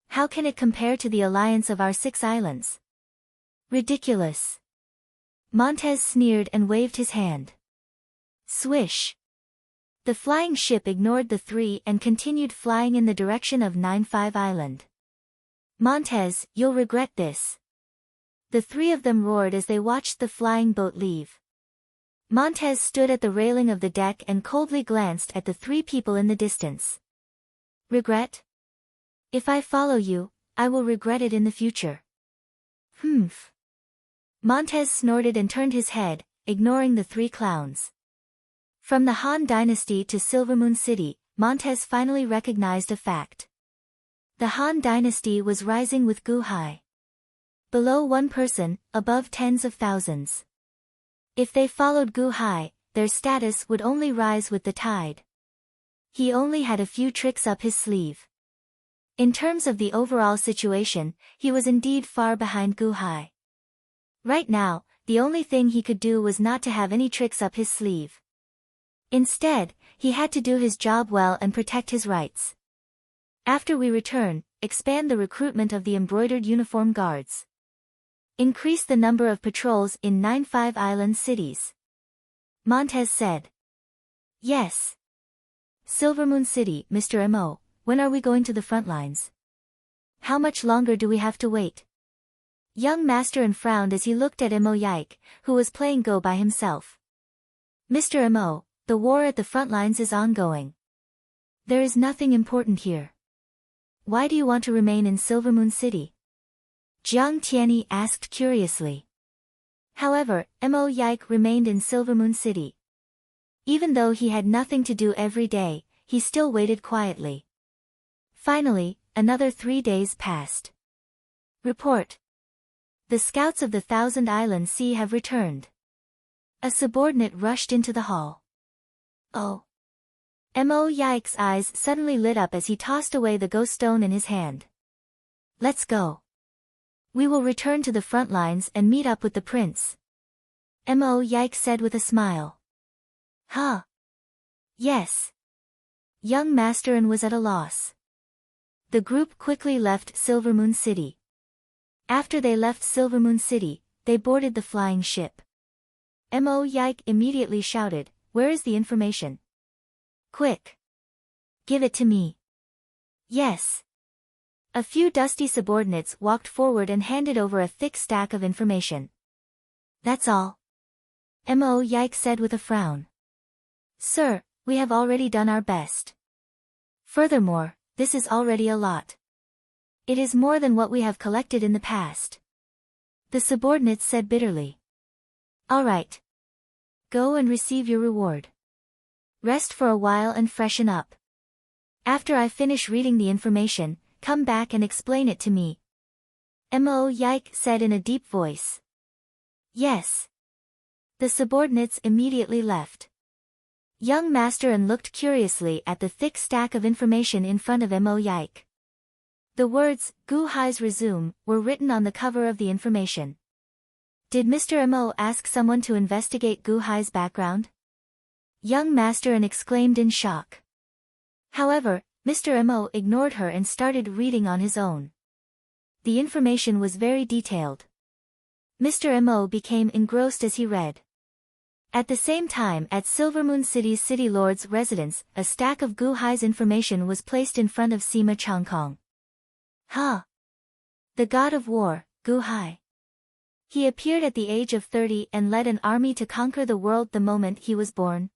How can it compare to the alliance of our 6 islands? Ridiculous. Montez sneered and waved his hand. Swish. The flying ship ignored the 3 and continued flying in the direction of 9-5 Island. Montez, you'll regret this. The 3 of them roared as they watched the flying boat leave. Montez stood at the railing of the deck and coldly glanced at the three people in the distance. Regret? If I follow you, I will regret it in the future. Humph. Montez snorted and turned his head, ignoring the three clowns. From the Han Dynasty to Silvermoon City, Montez finally recognized a fact. The Han Dynasty was rising with Gu Hai. Below one person, above tens of thousands. If they followed Gu Hai, their status would only rise with the tide. He only had a few tricks up his sleeve. In terms of the overall situation, he was indeed far behind Gu Hai. Right now, the only thing he could do was not to have any tricks up his sleeve. Instead, he had to do his job well and protect his rights. After we return, expand the recruitment of the embroidered uniform guards. Increase the number of patrols in 9 5-island cities. Montez said. Yes. Silvermoon City, Mr. Mo, when are we going to the front lines? How much longer do we have to wait? Young Master frowned as he looked at Mo Yike, who was playing Go by himself. Mr. Mo, the war at the front lines is ongoing. There is nothing important here. Why do you want to remain in Silvermoon City? Jiang Tianyi asked curiously. However, Mo Yike remained in Silvermoon City. Even though he had nothing to do every day, he still waited quietly. Finally, another 3 days passed. Report. The scouts of the Thousand Island Sea have returned. A subordinate rushed into the hall. Oh. Mo Yike's eyes suddenly lit up as he tossed away the ghost stone in his hand. Let's go. We will return to the front lines and meet up with the prince. Mo Yike said with a smile. Huh? Yes. Young Master was at a loss. The group quickly left Silvermoon City. After they left Silvermoon City, they boarded the flying ship. Mo Yike immediately shouted, "Where is the information? Quick! Give it to me." Yes. A few dusty subordinates walked forward and handed over a thick stack of information. That's all. Mo Yike said with a frown. Sir, we have already done our best. Furthermore, this is already a lot. It is more than what we have collected in the past. The subordinates said bitterly. All right. Go and receive your reward. Rest for a while and freshen up. After I finish reading the information, come back and explain it to me. Mo Yike said in a deep voice. Yes. The subordinates immediately left. Young Master looked curiously at the thick stack of information in front of Mo Yike. The words, Gu Hai's resume, were written on the cover of the information. Did Mr. Mo ask someone to investigate Gu Hai's background? Young Master exclaimed in shock. However, Mr. Mo ignored her and started reading on his own. The information was very detailed. Mr. Mo became engrossed as he read. At the same time, at Silvermoon City's City Lord's residence, a stack of Gu Hai's information was placed in front of Sima Changkong. The god of war, Gu Hai. He appeared at the age of 30 and led an army to conquer the world the moment he was born.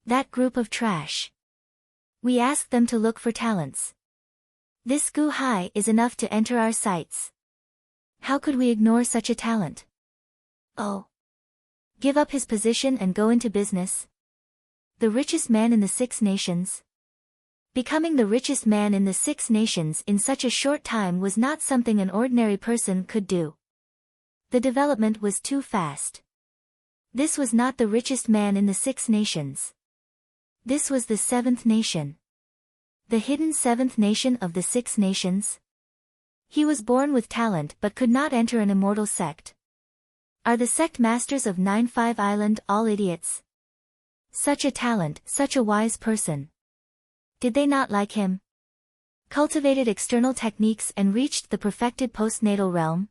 That group of trash. We asked them to look for talents. This Gu Hai is enough to enter our sights. How could we ignore such a talent? Oh. Give up his position and go into business? The richest man in the 6 nations? Becoming the richest man in the 6 nations in such a short time was not something an ordinary person could do. The development was too fast. This was not the richest man in the 6 nations. This was the 7th nation. The hidden 7th nation of the 6 nations? He was born with talent but could not enter an immortal sect. Are the sect masters of 9-5 Island all idiots? Such a talent, such a wise person. Did they not like him? Cultivated external techniques and reached the perfected postnatal realm?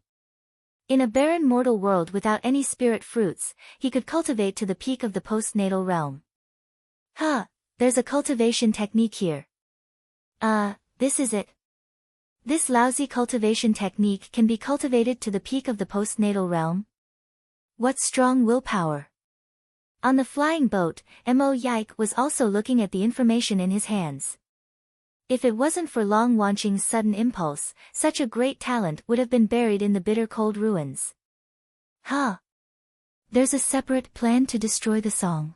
In a barren mortal world without any spirit fruits, he could cultivate to the peak of the postnatal realm. There's a cultivation technique here. This is it. This lousy cultivation technique can be cultivated to the peak of the postnatal realm? What strong willpower. On the flying boat, Mo Yike was also looking at the information in his hands. If it wasn't for Long Wanching's sudden impulse, such a great talent would have been buried in the bitter cold ruins. Huh. There's a separate plan to destroy the song.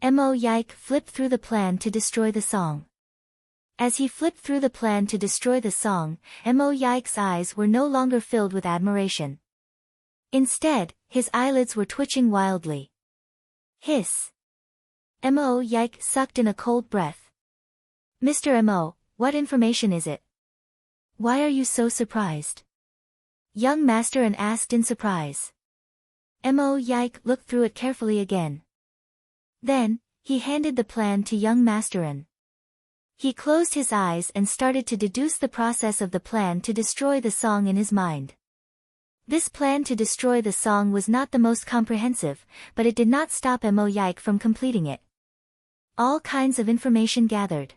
Mo Yike flipped through the plan to destroy the song. As he flipped through the plan to destroy the song, Mo Yike's eyes were no longer filled with admiration. Instead, his eyelids were twitching wildly. Hiss. Mo Yike sucked in a cold breath. Mr. Mo, what information is it? Why are you so surprised? Young Master asked in surprise. Mo Yike looked through it carefully again. Then, he handed the plan to young Master. He closed his eyes and started to deduce the process of the plan to destroy the song in his mind. This plan to destroy the song was not the most comprehensive, but it did not stop Mo Yike from completing it. All kinds of information gathered.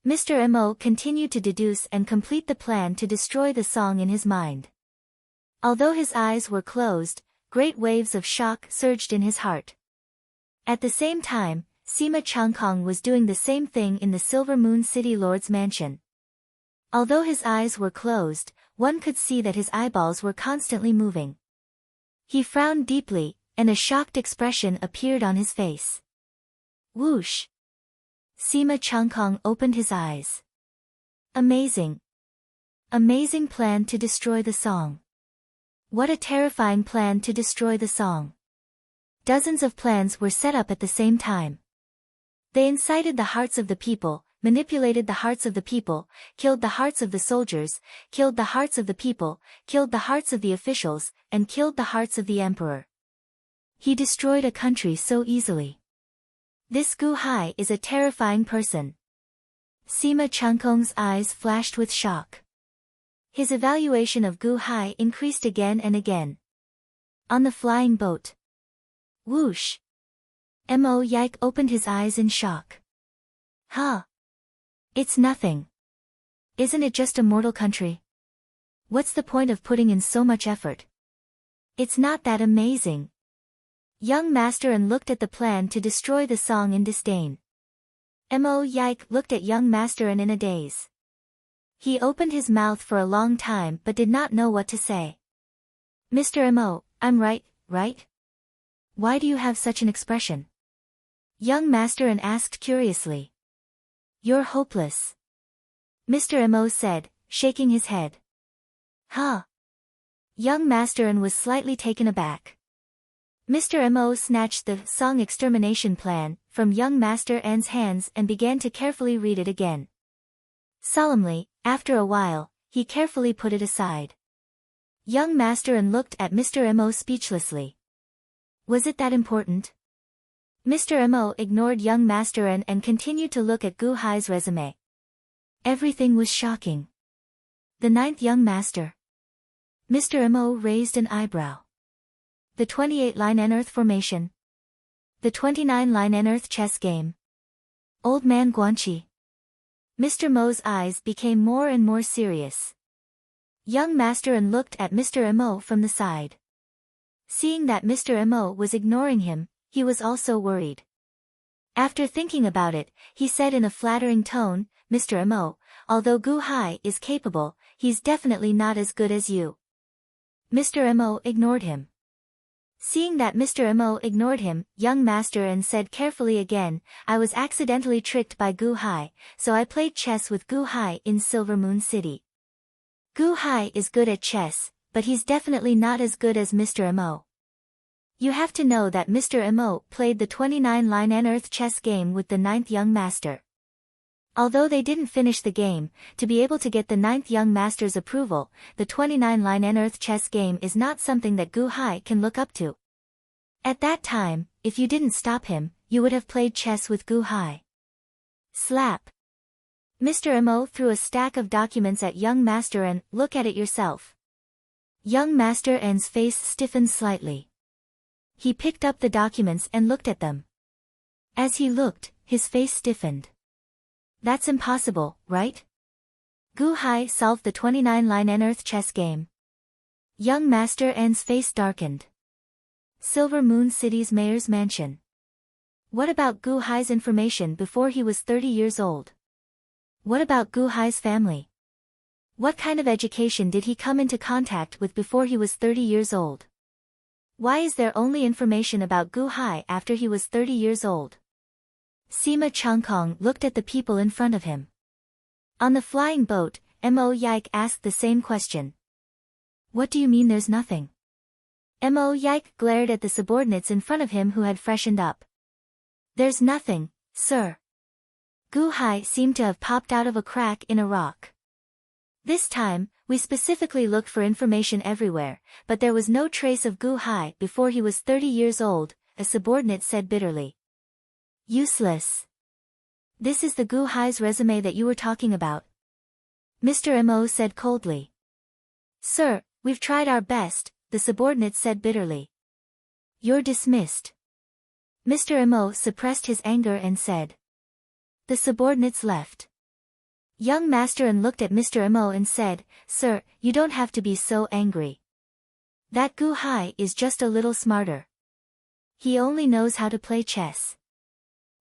Mr. Mo continued to deduce and complete the plan to destroy the song in his mind. Although his eyes were closed, great waves of shock surged in his heart. At the same time, Sima Changkong was doing the same thing in the Silver Moon City Lord's mansion. Although his eyes were closed, one could see that his eyeballs were constantly moving. He frowned deeply, and a shocked expression appeared on his face. Whoosh! Sima Changkong opened his eyes. Amazing! Amazing plan to destroy the song. What a terrifying plan to destroy the song. Dozens of plans were set up at the same time. They incited the hearts of the people, manipulated the hearts of the people, killed the hearts of the soldiers, killed the hearts of the people, killed the hearts of the officials, and killed the hearts of the emperor. He destroyed a country so easily. This Gu Hai is a terrifying person. Sima Changkong's eyes flashed with shock. His evaluation of Gu Hai increased again and again. On the flying boat. Whoosh! Mo Yike opened his eyes in shock. Huh? It's nothing. Isn't it just a mortal country? What's the point of putting in so much effort? It's not that amazing. Young Master looked at the plan to destroy the song in disdain. Mo Yike looked at Young Master in a daze. He opened his mouth for a long time but did not know what to say. Mr. Mo, I'm right, right? Why do you have such an expression? Young Master asked curiously. You're hopeless. Mr. Mo said, shaking his head. Huh? Young Master was slightly taken aback. Mr. Mo snatched the song extermination plan from Young Master N's hands and began to carefully read it again. Solemnly, after a while, he carefully put it aside. Young Master looked at Mr. Mo speechlessly. Was it that important? Mr. Mo ignored Young Master and continued to look at Gu Hai's resume. Everything was shocking. The 9th Young Master. Mr. Mo raised an eyebrow. The 28-line N-Earth formation. The 29-line N-Earth chess game. Old Man Guanqi. Mr. Mo's eyes became more and more serious. Young Master looked at Mr. Mo from the side. Seeing that Mr. Mo was ignoring him, he was also worried. After thinking about it, he said in a flattering tone, Mr. Mo, although Gu Hai is capable, he's definitely not as good as you. Mr. Mo ignored him. Seeing that Mr. Mo ignored him, Young Master said carefully again, I was accidentally tricked by Gu Hai, so I played chess with Gu Hai in Silver Moon City. Gu Hai is good at chess, but he's definitely not as good as Mr. Mo. You have to know that Mr. Mo played the 29-line N-Earth chess game with the 9th Young Master. Although they didn't finish the game, to be able to get the 9th Young Master's approval, the 29-line N-Earth chess game is not something that Gu Hai can look up to. At that time, if you didn't stop him, you would have played chess with Gu Hai. Slap. Mr. Mo threw a stack of documents at Young Master look at it yourself. Young Master N's face stiffened slightly. He picked up the documents and looked at them. As he looked, his face stiffened. That's impossible, right? Gu Hai solved the 29-line N-Earth chess game. Young Master N's face darkened. Silver Moon City's mayor's mansion. What about Gu Hai's information before he was 30 years old? What about Gu Hai's family? What kind of education did he come into contact with before he was 30 years old? Why is there only information about Gu Hai after he was 30 years old? Sima Changkong looked at the people in front of him. On the flying boat, Mo Yike asked the same question. What do you mean there's nothing? Mo Yike glared at the subordinates in front of him who had freshened up. There's nothing, sir. Gu Hai seemed to have popped out of a crack in a rock. This time, we specifically looked for information everywhere, but there was no trace of Gu Hai before he was 30 years old, a subordinate said bitterly. Useless. This is the Gu Hai's resume that you were talking about. Mr. Mo said coldly. Sir, we've tried our best, the subordinate said bitterly. You're dismissed. Mr. Mo suppressed his anger and said. The subordinates left. Young Masterin looked at Mr. Mo and said, Sir, you don't have to be so angry. That Gu Hai is just a little smarter. He only knows how to play chess.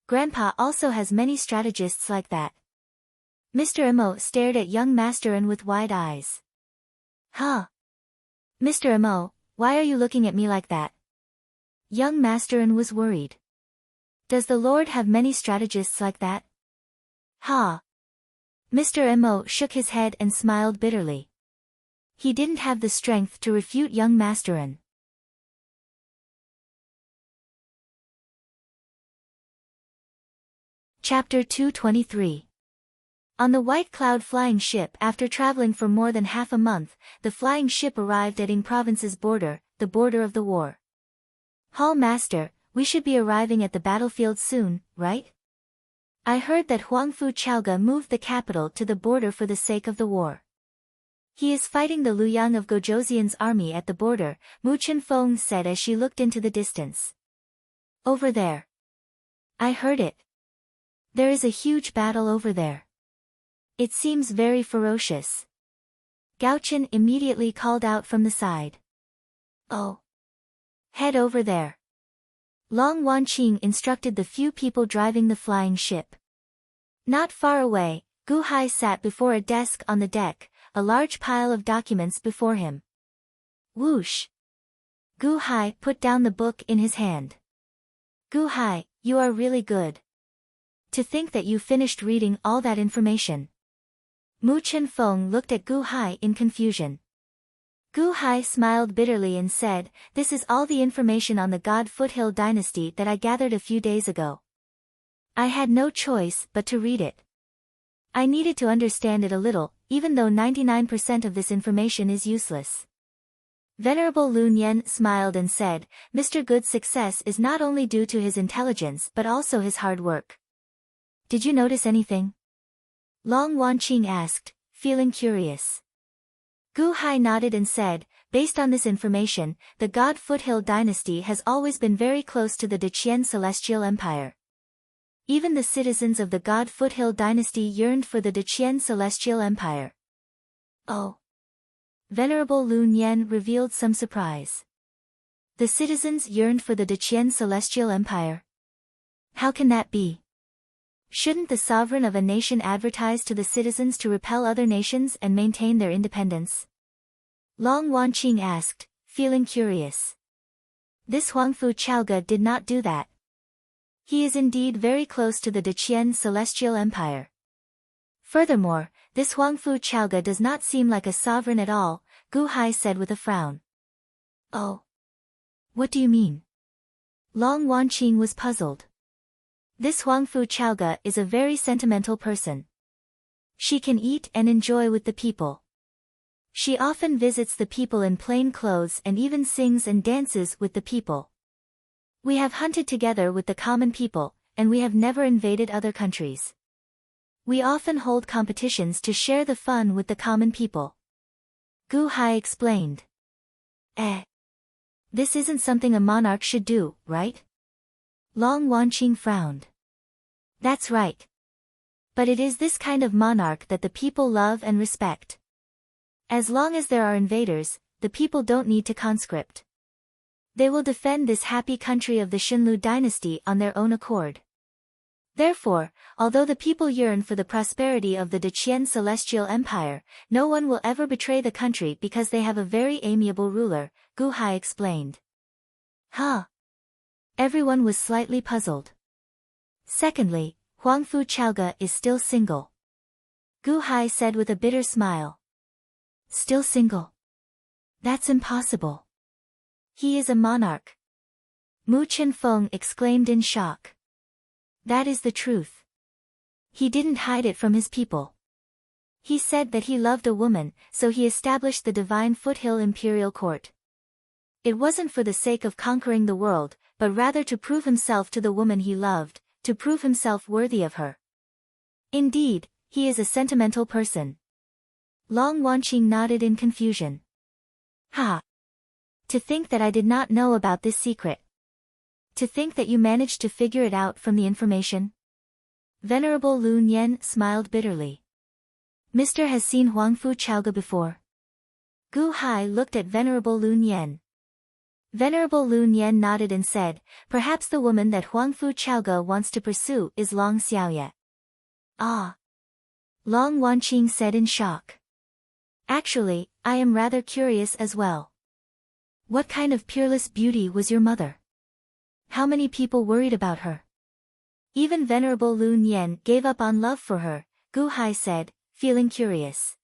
Grandpa also has many strategists like that. Mr. Mo stared at young Masterin with wide eyes. Huh? Mr. Mo, why are you looking at me like that? Young Masterin was worried. Does the Lord have many strategists like that? Ha! Mr. Mo shook his head and smiled bitterly. He didn't have the strength to refute young Masterin. Chapter 223. On the White Cloud flying ship, after traveling for more than half a month, the flying ship arrived at Ying Province's border, the border of the war. Hall Master, we should be arriving at the battlefield soon, right? I heard that Huangfu Chaoga moved the capital to the border for the sake of the war. He is fighting the Luyang of Gojoseon's army at the border, Mu Chenfeng said as she looked into the distance. Over there. I heard it. There is a huge battle over there. It seems very ferocious. Gaochen immediately called out from the side. Oh. Head over there. Long Wanqing instructed the few people driving the flying ship. Not far away, Gu Hai sat before a desk on the deck, a large pile of documents before him. Whoosh! Gu Hai put down the book in his hand. Gu Hai, you are really good. To think that you finished reading all that information. Mu Chenfeng looked at Gu Hai in confusion. Gu Hai smiled bitterly and said, This is all the information on the God Foothill dynasty that I gathered a few days ago. I had no choice but to read it. I needed to understand it a little, even though 99% of this information is useless. Venerable Lun Yen smiled and said, Mr. Good's success is not only due to his intelligence but also his hard work. Did you notice anything? Long Wanqing asked, feeling curious. Gu Hai nodded and said, based on this information, the God Foothill dynasty has always been very close to the Deqian Celestial Empire. Even the citizens of the God Foothill dynasty yearned for the Deqian Celestial Empire. Oh. Venerable Lun Yen revealed some surprise. The citizens yearned for the Deqian Celestial Empire. How can that be? Shouldn't the sovereign of a nation advertise to the citizens to repel other nations and maintain their independence? Long Wanqing asked, feeling curious. This Huangfu Chaoga did not do that. He is indeed very close to the Deqian Celestial Empire. Furthermore, this Huangfu Chaoga does not seem like a sovereign at all, Gu Hai said with a frown. Oh. What do you mean? Long Wanqing was puzzled. This Huangfu Chaoga is a very sentimental person. She can eat and enjoy with the people. She often visits the people in plain clothes and even sings and dances with the people. We have hunted together with the common people, and we have never invaded other countries. We often hold competitions to share the fun with the common people. Gu Hai explained. This isn't something a monarch should do, right? Long Wanqing frowned. That's right. But it is this kind of monarch that the people love and respect. As long as there are invaders, the people don't need to conscript. They will defend this happy country of the Xinlu dynasty on their own accord. Therefore, although the people yearn for the prosperity of the Deqian Celestial Empire, no one will ever betray the country because they have a very amiable ruler, Gu Hai explained. Huh? Everyone was slightly puzzled. Secondly, Huangfu Chaoge is still single. Gu Hai said with a bitter smile. Still single? That's impossible. He is a monarch. Mu Qinfeng exclaimed in shock. That is the truth. He didn't hide it from his people. He said that he loved a woman, so he established the divine foothill imperial court. It wasn't for the sake of conquering the world, but rather to prove himself to the woman he loved, to prove himself worthy of her. Indeed, he is a sentimental person. Long Wanqing nodded in confusion. Ha! To think that I did not know about this secret. To think that you managed to figure it out from the information. Venerable Lu Nian smiled bitterly. Mister has seen Huangfu Chaoge before. Gu Hai looked at Venerable Lu Nian. Venerable Lu Nian nodded and said, perhaps the woman that Huangfu Chaoge wants to pursue is Long Xiaoye. Ah! Long Wanqing said in shock. Actually, I am rather curious as well. What kind of peerless beauty was your mother? How many people worried about her? Even Venerable Lu Nian gave up on love for her, Gu Hai said, feeling curious.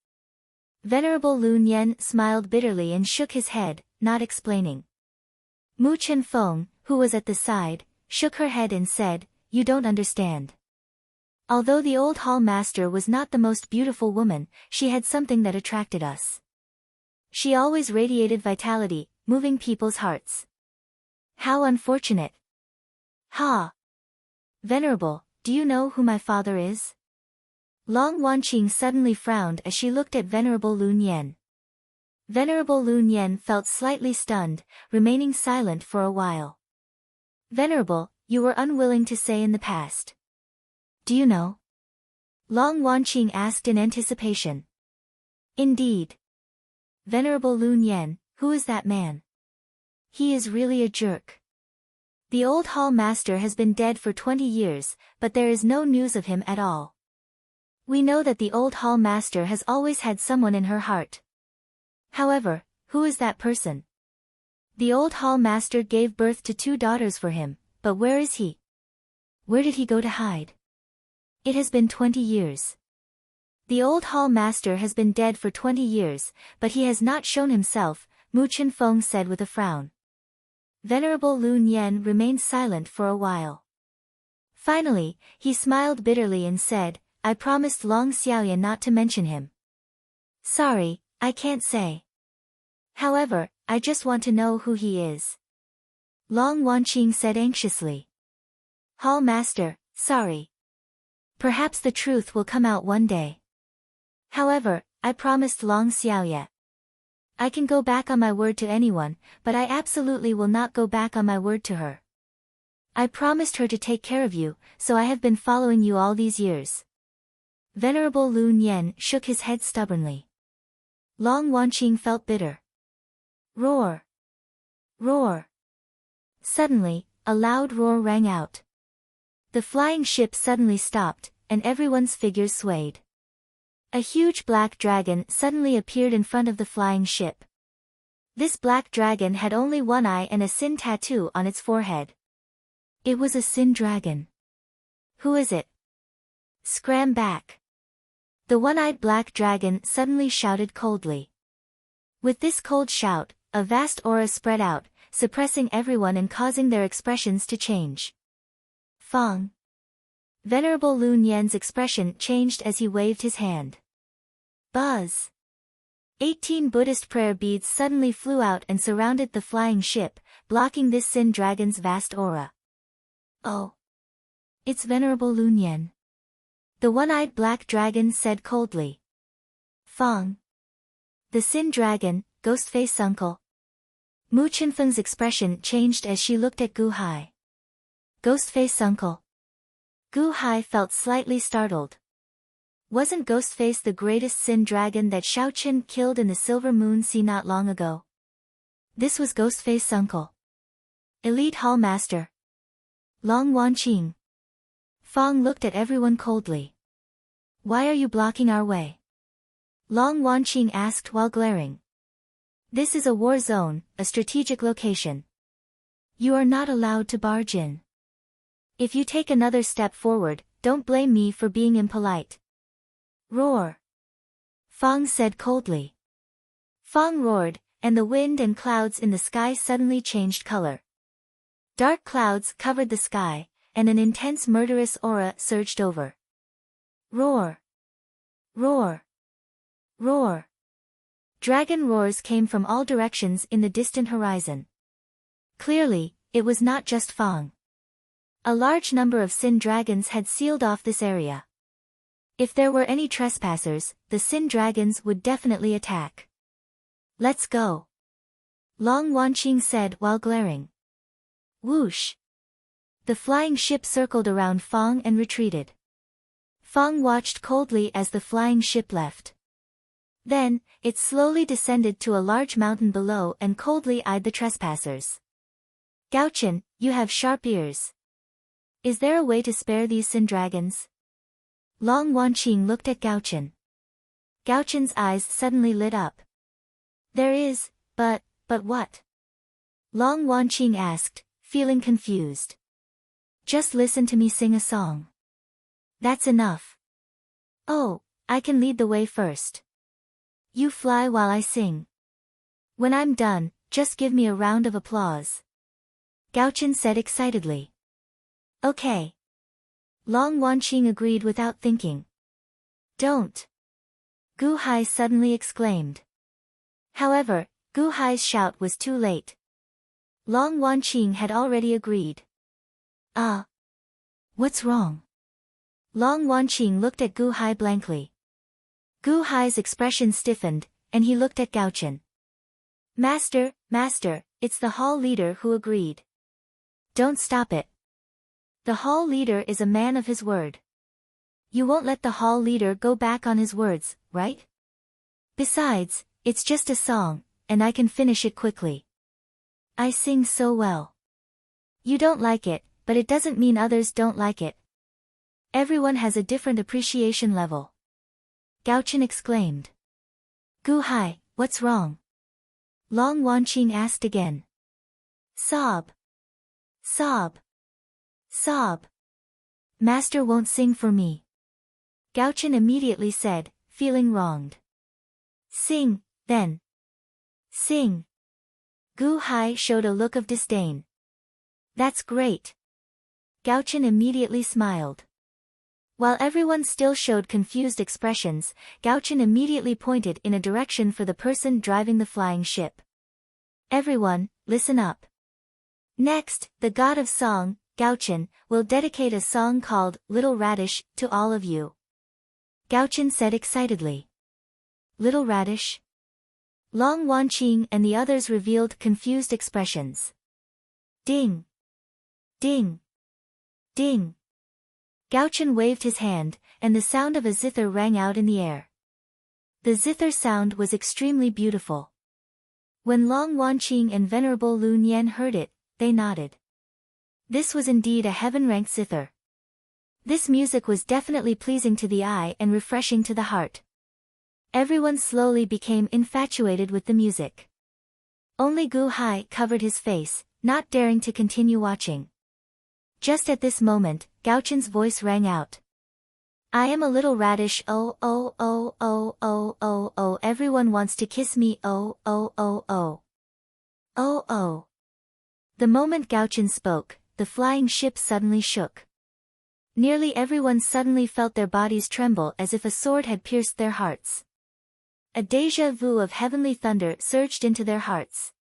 Venerable Lu Nian smiled bitterly and shook his head, not explaining. Mu Qinfeng, who was at the side, shook her head and said, you don't understand. Although the old hall master was not the most beautiful woman, she had something that attracted us. She always radiated vitality, moving people's hearts. How unfortunate. Ha! Venerable, do you know who my father is? Long Wanqing suddenly frowned as she looked at Venerable Lu Nian. Venerable Lu Nian felt slightly stunned, remaining silent for a while. Venerable, you were unwilling to say in the past. Do you know? Long Wanqing asked in anticipation. Indeed. Venerable Lu Nian, who is that man? He is really a jerk. The old hall master has been dead for 20 years, but there is no news of him at all. We know that the old hall master has always had someone in her heart. However, who is that person? The old hall master gave birth to 2 daughters for him, but where is he? Where did he go to hide? It has been 20 years. The old hall master has been dead for 20 years, but he has not shown himself, Mu Qinfeng said with a frown. Venerable Lu Nian remained silent for a while. Finally, he smiled bitterly and said, I promised Long Xiaoye not to mention him. Sorry, I can't say. However, I just want to know who he is. Long Wanqing said anxiously. Hall master, sorry. Perhaps the truth will come out one day. However, I promised Long Xiaoye. I can go back on my word to anyone, but I absolutely will not go back on my word to her. I promised her to take care of you, so I have been following you all these years. Venerable Lu Nian shook his head stubbornly. Long Wanqing felt bitter. Roar! Roar! Suddenly, a loud roar rang out. The flying ship suddenly stopped, and everyone's figures swayed. A huge black dragon suddenly appeared in front of the flying ship. This black dragon had only one eye and a sin tattoo on its forehead. It was a sin dragon. Who is it? Scram back. The one-eyed black dragon suddenly shouted coldly. With this cold shout, a vast aura spread out, suppressing everyone and causing their expressions to change. Fong. Venerable Lu Nian's expression changed as he waved his hand. Buzz. 18 Buddhist prayer beads suddenly flew out and surrounded the flying ship, blocking this sin dragon's vast aura. Oh. It's Venerable Lu Nian. The one-eyed black dragon said coldly. Fong. The sin dragon, Ghostface uncle. Mu Qinfeng's expression changed as she looked at Gu Hai. Ghostface uncle. Gu Hai felt slightly startled. Wasn't Ghostface the greatest sin dragon that Shaoqin killed in the Silver Moon Sea not long ago? This was Ghostface uncle. Elite Hall Master. Long Wanqing. Fong looked at everyone coldly. Why are you blocking our way? Long Wanqing asked while glaring. This is a war zone, a strategic location. You are not allowed to barge in. If you take another step forward, don't blame me for being impolite. Roar. Fong said coldly. Fong roared, and the wind and clouds in the sky suddenly changed color. Dark clouds covered the sky, and an intense murderous aura surged over. Roar. Roar. Roar. Dragon roars came from all directions in the distant horizon. Clearly, it was not just Fong. A large number of Sin dragons had sealed off this area. If there were any trespassers, the Sin dragons would definitely attack. Let's go. Long Wanqing said while glaring. Whoosh. The flying ship circled around Fong and retreated. Fong watched coldly as the flying ship left. Then, it slowly descended to a large mountain below and coldly eyed the trespassers. Gaochen, you have sharp ears. Is there a way to spare these Sin dragons? Long Wanqing looked at Gaochen. Gaochen's eyes suddenly lit up. There is, but what? Long Wanqing asked, feeling confused. Just listen to me sing a song. That's enough. Oh, I can lead the way first. You fly while I sing. When I'm done, just give me a round of applause. Gaochen said excitedly. Okay. Long Wanqing agreed without thinking. Don't. Gu Hai suddenly exclaimed. However, Gu Hai's shout was too late. Long Wanqing had already agreed. What's wrong? Long Wanqing looked at Gu Hai blankly. Gu Hai's expression stiffened, and he looked at Gaochen. Master, it's the hall leader who agreed. Don't stop it. The hall leader is a man of his word. You won't let the hall leader go back on his words, right? Besides, it's just a song, and I can finish it quickly. I sing so well. You don't like it, but it doesn't mean others don't like it. Everyone has a different appreciation level. Gaochen exclaimed. Gu Hai, what's wrong? Long Wanqing asked again. Sob. Sob. Sob. Master won't sing for me. Gaochen immediately said, feeling wronged. Sing, then. Sing. Gu Hai showed a look of disdain. That's great. Gaochen immediately smiled. While everyone still showed confused expressions, Gaochen immediately pointed in a direction for the person driving the flying ship. Everyone, listen up. Next, the god of song, Gaochen, will dedicate a song called Little Radish to all of you. Gaochen said excitedly. Little Radish? Long Wanqing and the others revealed confused expressions. Ding. Ding. Ding. Gaochen waved his hand, and the sound of a zither rang out in the air. The zither sound was extremely beautiful. When Long Wanqing and Venerable Lu Nian heard it, they nodded. This was indeed a heaven-ranked zither. This music was definitely pleasing to the eye and refreshing to the heart. Everyone slowly became infatuated with the music. Only Gu Hai covered his face, not daring to continue watching. Just at this moment, Gaochen's voice rang out. I am a little radish, oh, oh, oh, oh, oh, oh, oh, everyone wants to kiss me, oh, oh, oh, oh. Oh, oh. The moment Gaochen spoke, the flying ship suddenly shook. Nearly everyone suddenly felt their bodies tremble as if a sword had pierced their hearts. A déjà vu of heavenly thunder surged into their hearts.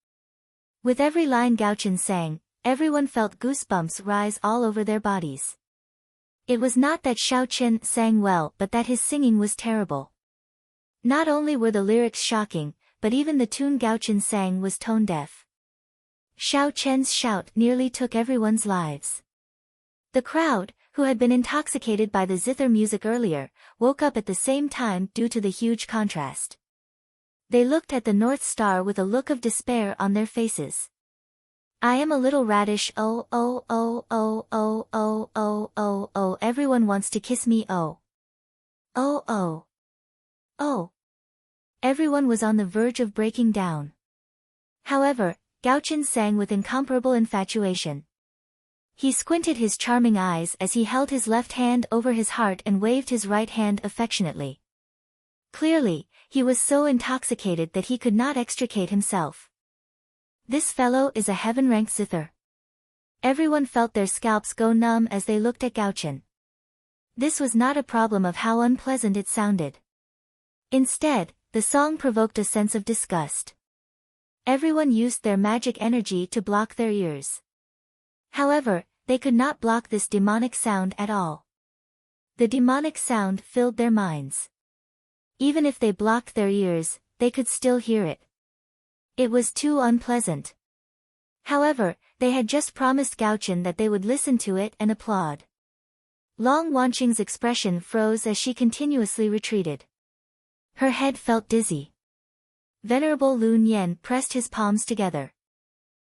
With every line Gaochen sang, everyone felt goosebumps rise all over their bodies. It was not that Xiao Chen sang well but that his singing was terrible. Not only were the lyrics shocking, but even the tune Gaochen sang was tone-deaf. Xiao Chen's shout nearly took everyone's lives. The crowd, who had been intoxicated by the zither music earlier, woke up at the same time due to the huge contrast. They looked at the North Star with a look of despair on their faces. I am a little radish, oh oh oh oh oh oh oh oh oh, everyone wants to kiss me, oh. Oh oh. Oh. Everyone was on the verge of breaking down. However, Gauchen sang with incomparable infatuation. He squinted his charming eyes as he held his left hand over his heart and waved his right hand affectionately. Clearly, he was so intoxicated that he could not extricate himself. This fellow is a heaven-ranked zither. Everyone felt their scalps go numb as they looked at Gauchen. This was not a problem of how unpleasant it sounded. Instead, the song provoked a sense of disgust. Everyone used their magic energy to block their ears. However, they could not block this demonic sound at all. The demonic sound filled their minds. Even if they blocked their ears, they could still hear it. It was too unpleasant. However, they had just promised Gauchen that they would listen to it and applaud. Long Wanqing's expression froze as she continuously retreated. Her head felt dizzy. Venerable Lun Yen pressed his palms together.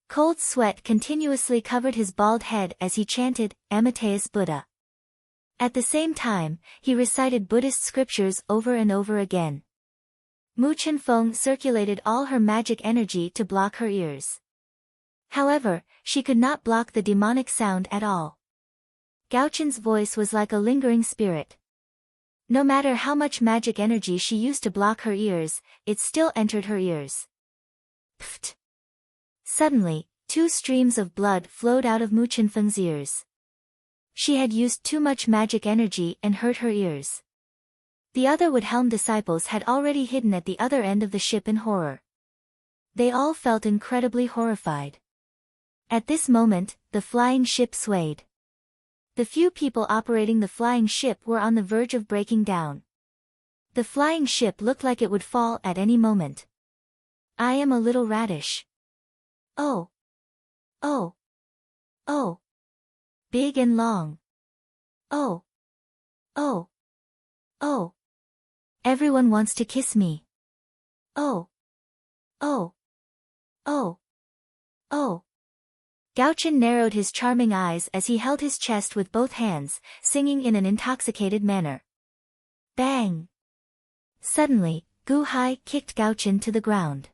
Cold sweat continuously covered his bald head as he chanted, Amateus Buddha. At the same time, he recited Buddhist scriptures over and over again. Mu Chenfeng circulated all her magic energy to block her ears. However, she could not block the demonic sound at all. Gauchen's voice was like a lingering spirit. No matter how much magic energy she used to block her ears, it still entered her ears. Pfft! Suddenly, two streams of blood flowed out of Mu Chenfeng's ears. She had used too much magic energy and hurt her ears. The other Woodhelm disciples had already hidden at the other end of the ship in horror. They all felt incredibly horrified. At this moment, the flying ship swayed. The few people operating the flying ship were on the verge of breaking down. The flying ship looked like it would fall at any moment. I am a little radish. Oh. Oh. Oh. Big and long. Oh. Oh. Oh. Everyone wants to kiss me. Oh. Oh. Oh. Oh. Gauchen narrowed his charming eyes as he held his chest with both hands, singing in an intoxicated manner. Bang! Suddenly, Gu Hai kicked Gauchen to the ground.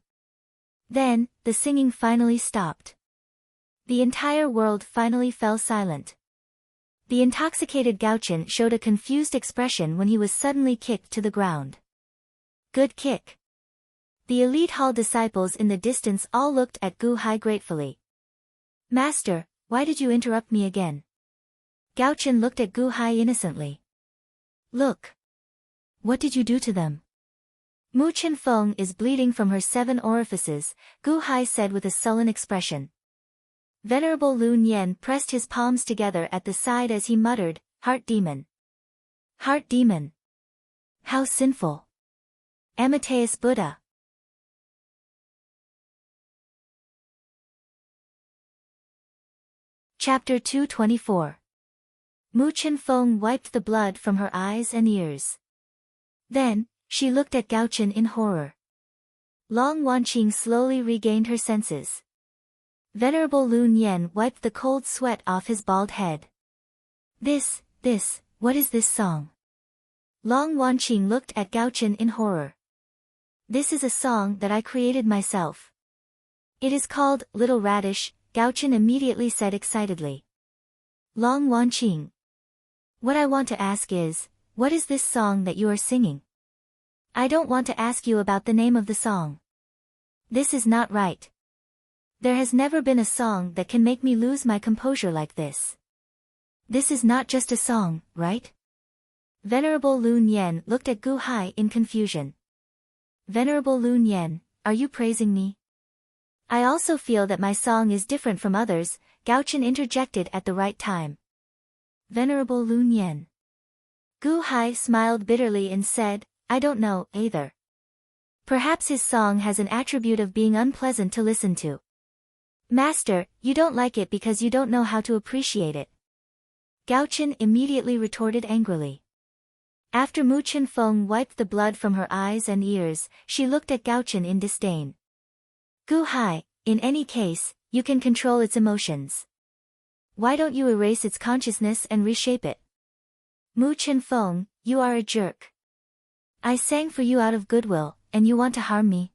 Then, the singing finally stopped. The entire world finally fell silent. The intoxicated Gauchen showed a confused expression when he was suddenly kicked to the ground. Good kick. The elite hall disciples in the distance all looked at Gu Hai gratefully. Master, why did you interrupt me again? Gauchen looked at Gu Hai innocently. Look. What did you do to them? Mu Chenfeng is bleeding from her 7 orifices, Gu Hai said with a sullen expression. Venerable Lun Yen pressed his palms together at the side as he muttered, Heart demon. Heart demon. How sinful. Amateus Buddha. Chapter 224. Mu Chenfeng wiped the blood from her eyes and ears. Then, she looked at Gauchen in horror. Long Wanqing slowly regained her senses. Venerable Lun Yen wiped the cold sweat off his bald head. What is this song? Long Wanqing looked at Gauchen in horror. This is a song that I created myself. It is called Little Radish, Gauchen immediately said excitedly. Long Wanqing. What I want to ask is, what is this song that you are singing? I don't want to ask you about the name of the song. This is not right. There has never been a song that can make me lose my composure like this. This is not just a song, right? Venerable Lun Yen looked at Gu Hai in confusion. Venerable Lun Yen, are you praising me? I also feel that my song is different from others, Gauchen interjected at the right time. Venerable Lun Yen. Gu Hai smiled bitterly and said, I don't know, either. Perhaps his song has an attribute of being unpleasant to listen to. Master, you don't like it because you don't know how to appreciate it. Gauchen immediately retorted angrily. After Mu Chenfeng wiped the blood from her eyes and ears, she looked at Gauchen in disdain. Gu Hai, in any case, You can control its emotions. Why don't you erase its consciousness and reshape it? Mu Chen-feng, you are a jerk. I sang for you out of goodwill, and you want to harm me?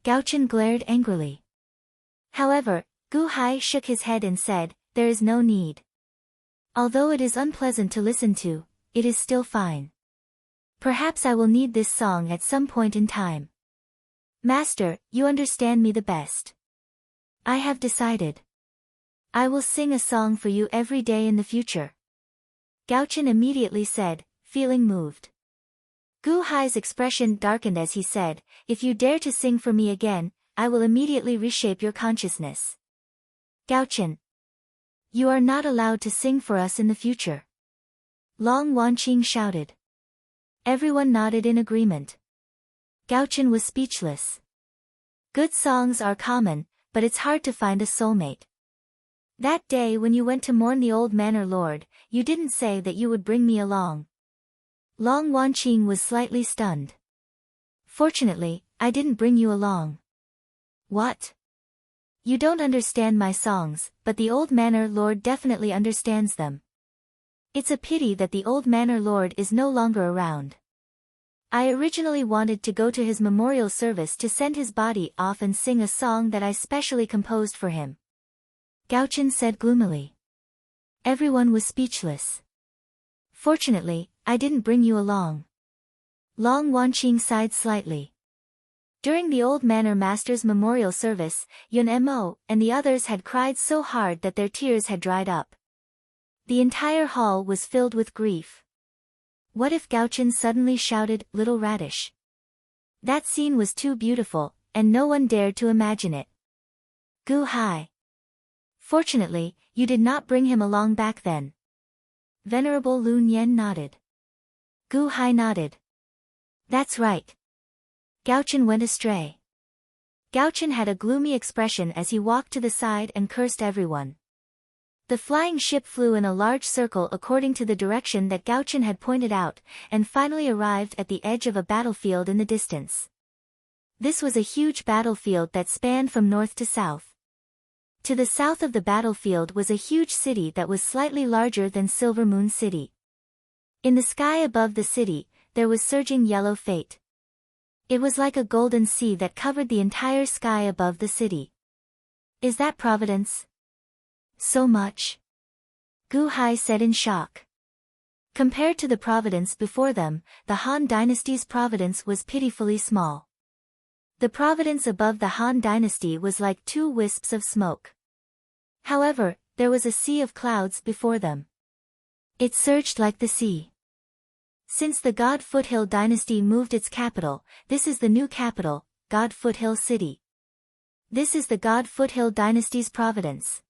Gao Chen glared angrily. However, Gu Hai shook his head and said, there is no need. Although it is unpleasant to listen to, it is still fine. Perhaps I will need this song at some point in time. Master, you understand me the best. I have decided. I will sing a song for you every day in the future. Gao Chen immediately said, feeling moved. Gu Hai's expression darkened as he said, if you dare to sing for me again, I will immediately reshape your consciousness. Gao Chen. You are not allowed to sing for us in the future. Long Wanqing shouted. Everyone nodded in agreement. Gao Chen was speechless. Good songs are common, but it's hard to find a soulmate. That day when you went to mourn the old manor lord, you didn't say that you would bring me along. Long Wanqing was slightly stunned. Fortunately, I didn't bring you along. What? You don't understand my songs, but the old manor lord definitely understands them. It's a pity that the old manor lord is no longer around. I originally wanted to go to his memorial service to send his body off and sing a song that I specially composed for him. Gao Chen said gloomily. Everyone was speechless. Fortunately, I didn't bring you along. Long Wanqing sighed slightly. During the old manor master's memorial service, Yun Mo and the others had cried so hard that their tears had dried up. The entire hall was filled with grief. What if Gao Chen suddenly shouted, "Little Radish"? That scene was too beautiful, and no one dared to imagine it. Gu Hai. Fortunately, you did not bring him along back then. Venerable Lun Yen nodded. Gu Hai nodded. That's right. Gao Chen went astray. Gao Chen had a gloomy expression as he walked to the side and cursed everyone. The flying ship flew in a large circle according to the direction that Gao Chen had pointed out, and finally arrived at the edge of a battlefield in the distance. This was a huge battlefield that spanned from north to south. To the south of the battlefield was a huge city that was slightly larger than Silver Moon City. In the sky above the city, there was surging yellow fate. It was like a golden sea that covered the entire sky above the city. Is that providence? So much? Gu Hai said in shock. Compared to the providence before them, the Han dynasty's providence was pitifully small. The providence above the Han dynasty was like 2 wisps of smoke. However, there was a sea of clouds before them. It surged like the sea. Since the God Foothill dynasty moved its capital, this is the new capital, God Foothill City. This is the God Foothill dynasty's providence.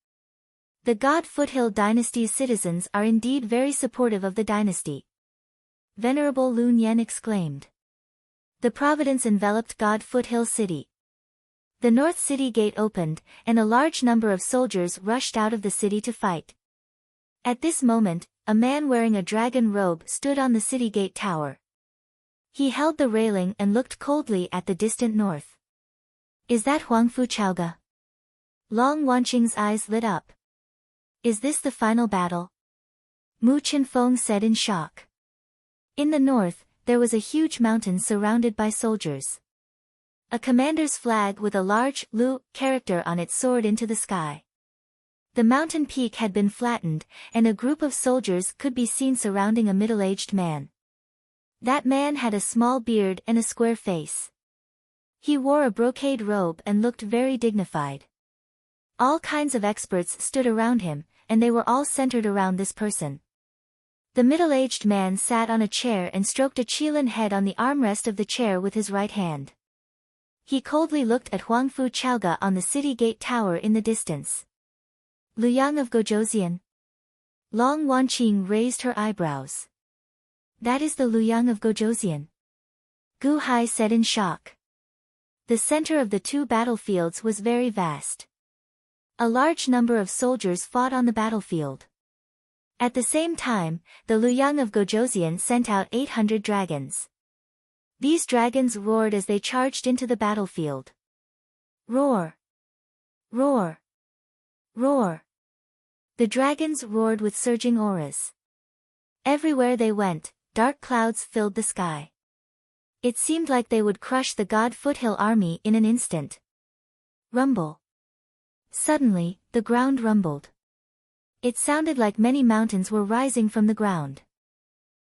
The God Foothill dynasty's citizens are indeed very supportive of the dynasty. Venerable Lun Yen exclaimed. The providence enveloped God Foothill City. The North City Gate opened, and a large number of soldiers rushed out of the city to fight. At this moment, a man wearing a dragon robe stood on the city gate tower. He held the railing and looked coldly at the distant north. Is that Huangfu Chaoga? Long Wanqing's eyes lit up. Is this the final battle? Mu Chen-feng said in shock. In the north, there was a huge mountain surrounded by soldiers. A commander's flag with a large Lu character on it soared into the sky. The mountain peak had been flattened, and a group of soldiers could be seen surrounding a middle-aged man. That man had a small beard and a square face. He wore a brocade robe and looked very dignified. All kinds of experts stood around him, and they were all centered around this person. The middle-aged man sat on a chair and stroked a Qilin head on the armrest of the chair with his right hand. He coldly looked at Huangfu Chaoga on the city gate tower in the distance. Luyang of Gojoseon. Long Wanqing raised her eyebrows. That is the Luyang of Gojoseon. Gu Hai said in shock. The center of the 2 battlefields was very vast. A large number of soldiers fought on the battlefield. At the same time, the Luyang of Gojoseon sent out 800 dragons. These dragons roared as they charged into the battlefield. Roar! Roar! Roar! The dragons roared with surging auras. Everywhere they went, dark clouds filled the sky. It seemed like they would crush the god Foothill army in an instant. Rumble. Suddenly, the ground rumbled. It sounded like many mountains were rising from the ground.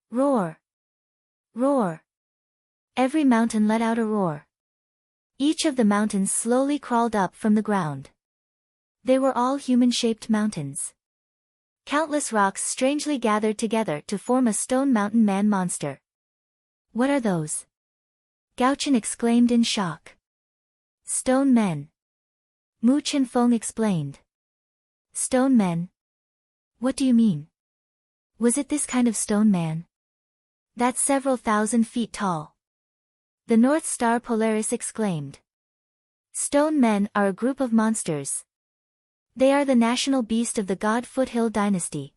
Roar! Roar! Every mountain let out a roar. Each of the mountains slowly crawled up from the ground. They were all human-shaped mountains. Countless rocks strangely gathered together to form a stone mountain man monster. What are those? Gao-chen exclaimed in shock. Stone men. Mu Chen-feng explained. Stone men? What do you mean? Was it this kind of stone man? That's several thousand feet tall. The North Star Polaris exclaimed. Stone men are a group of monsters. They are the national beast of the god Foothill dynasty.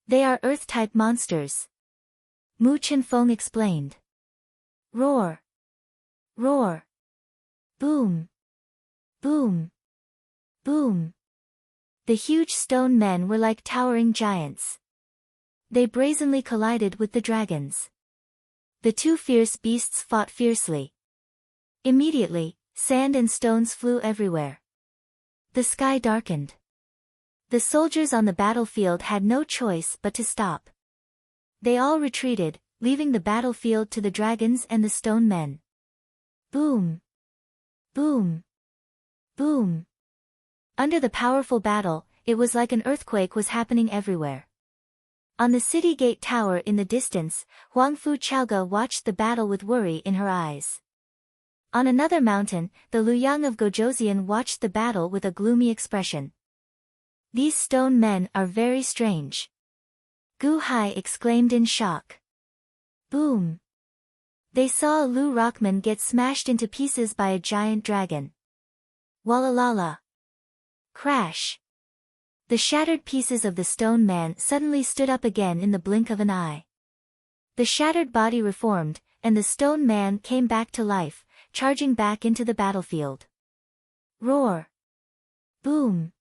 They are earth-type monsters. Mu Chen-feng explained. Roar! Roar! Boom! Boom! Boom! The huge stone men were like towering giants. They brazenly collided with the dragons. The two fierce beasts fought fiercely. Immediately, sand and stones flew everywhere. The sky darkened. The soldiers on the battlefield had no choice but to stop. They all retreated, leaving the battlefield to the dragons and the stone men. Boom! Boom! Boom! Under the powerful battle, it was like an earthquake was happening everywhere. On the city gate tower in the distance, Huangfu Chaoge watched the battle with worry in her eyes. On another mountain, the Luyang of Gojoseon watched the battle with a gloomy expression. These stone men are very strange. Gu Hai exclaimed in shock. Boom! They saw a Lu Rockman get smashed into pieces by a giant dragon. Walalala! Crash! The shattered pieces of the stone man suddenly stood up again in the blink of an eye. The shattered body reformed, and the stone man came back to life, charging back into the battlefield. Roar! Boom!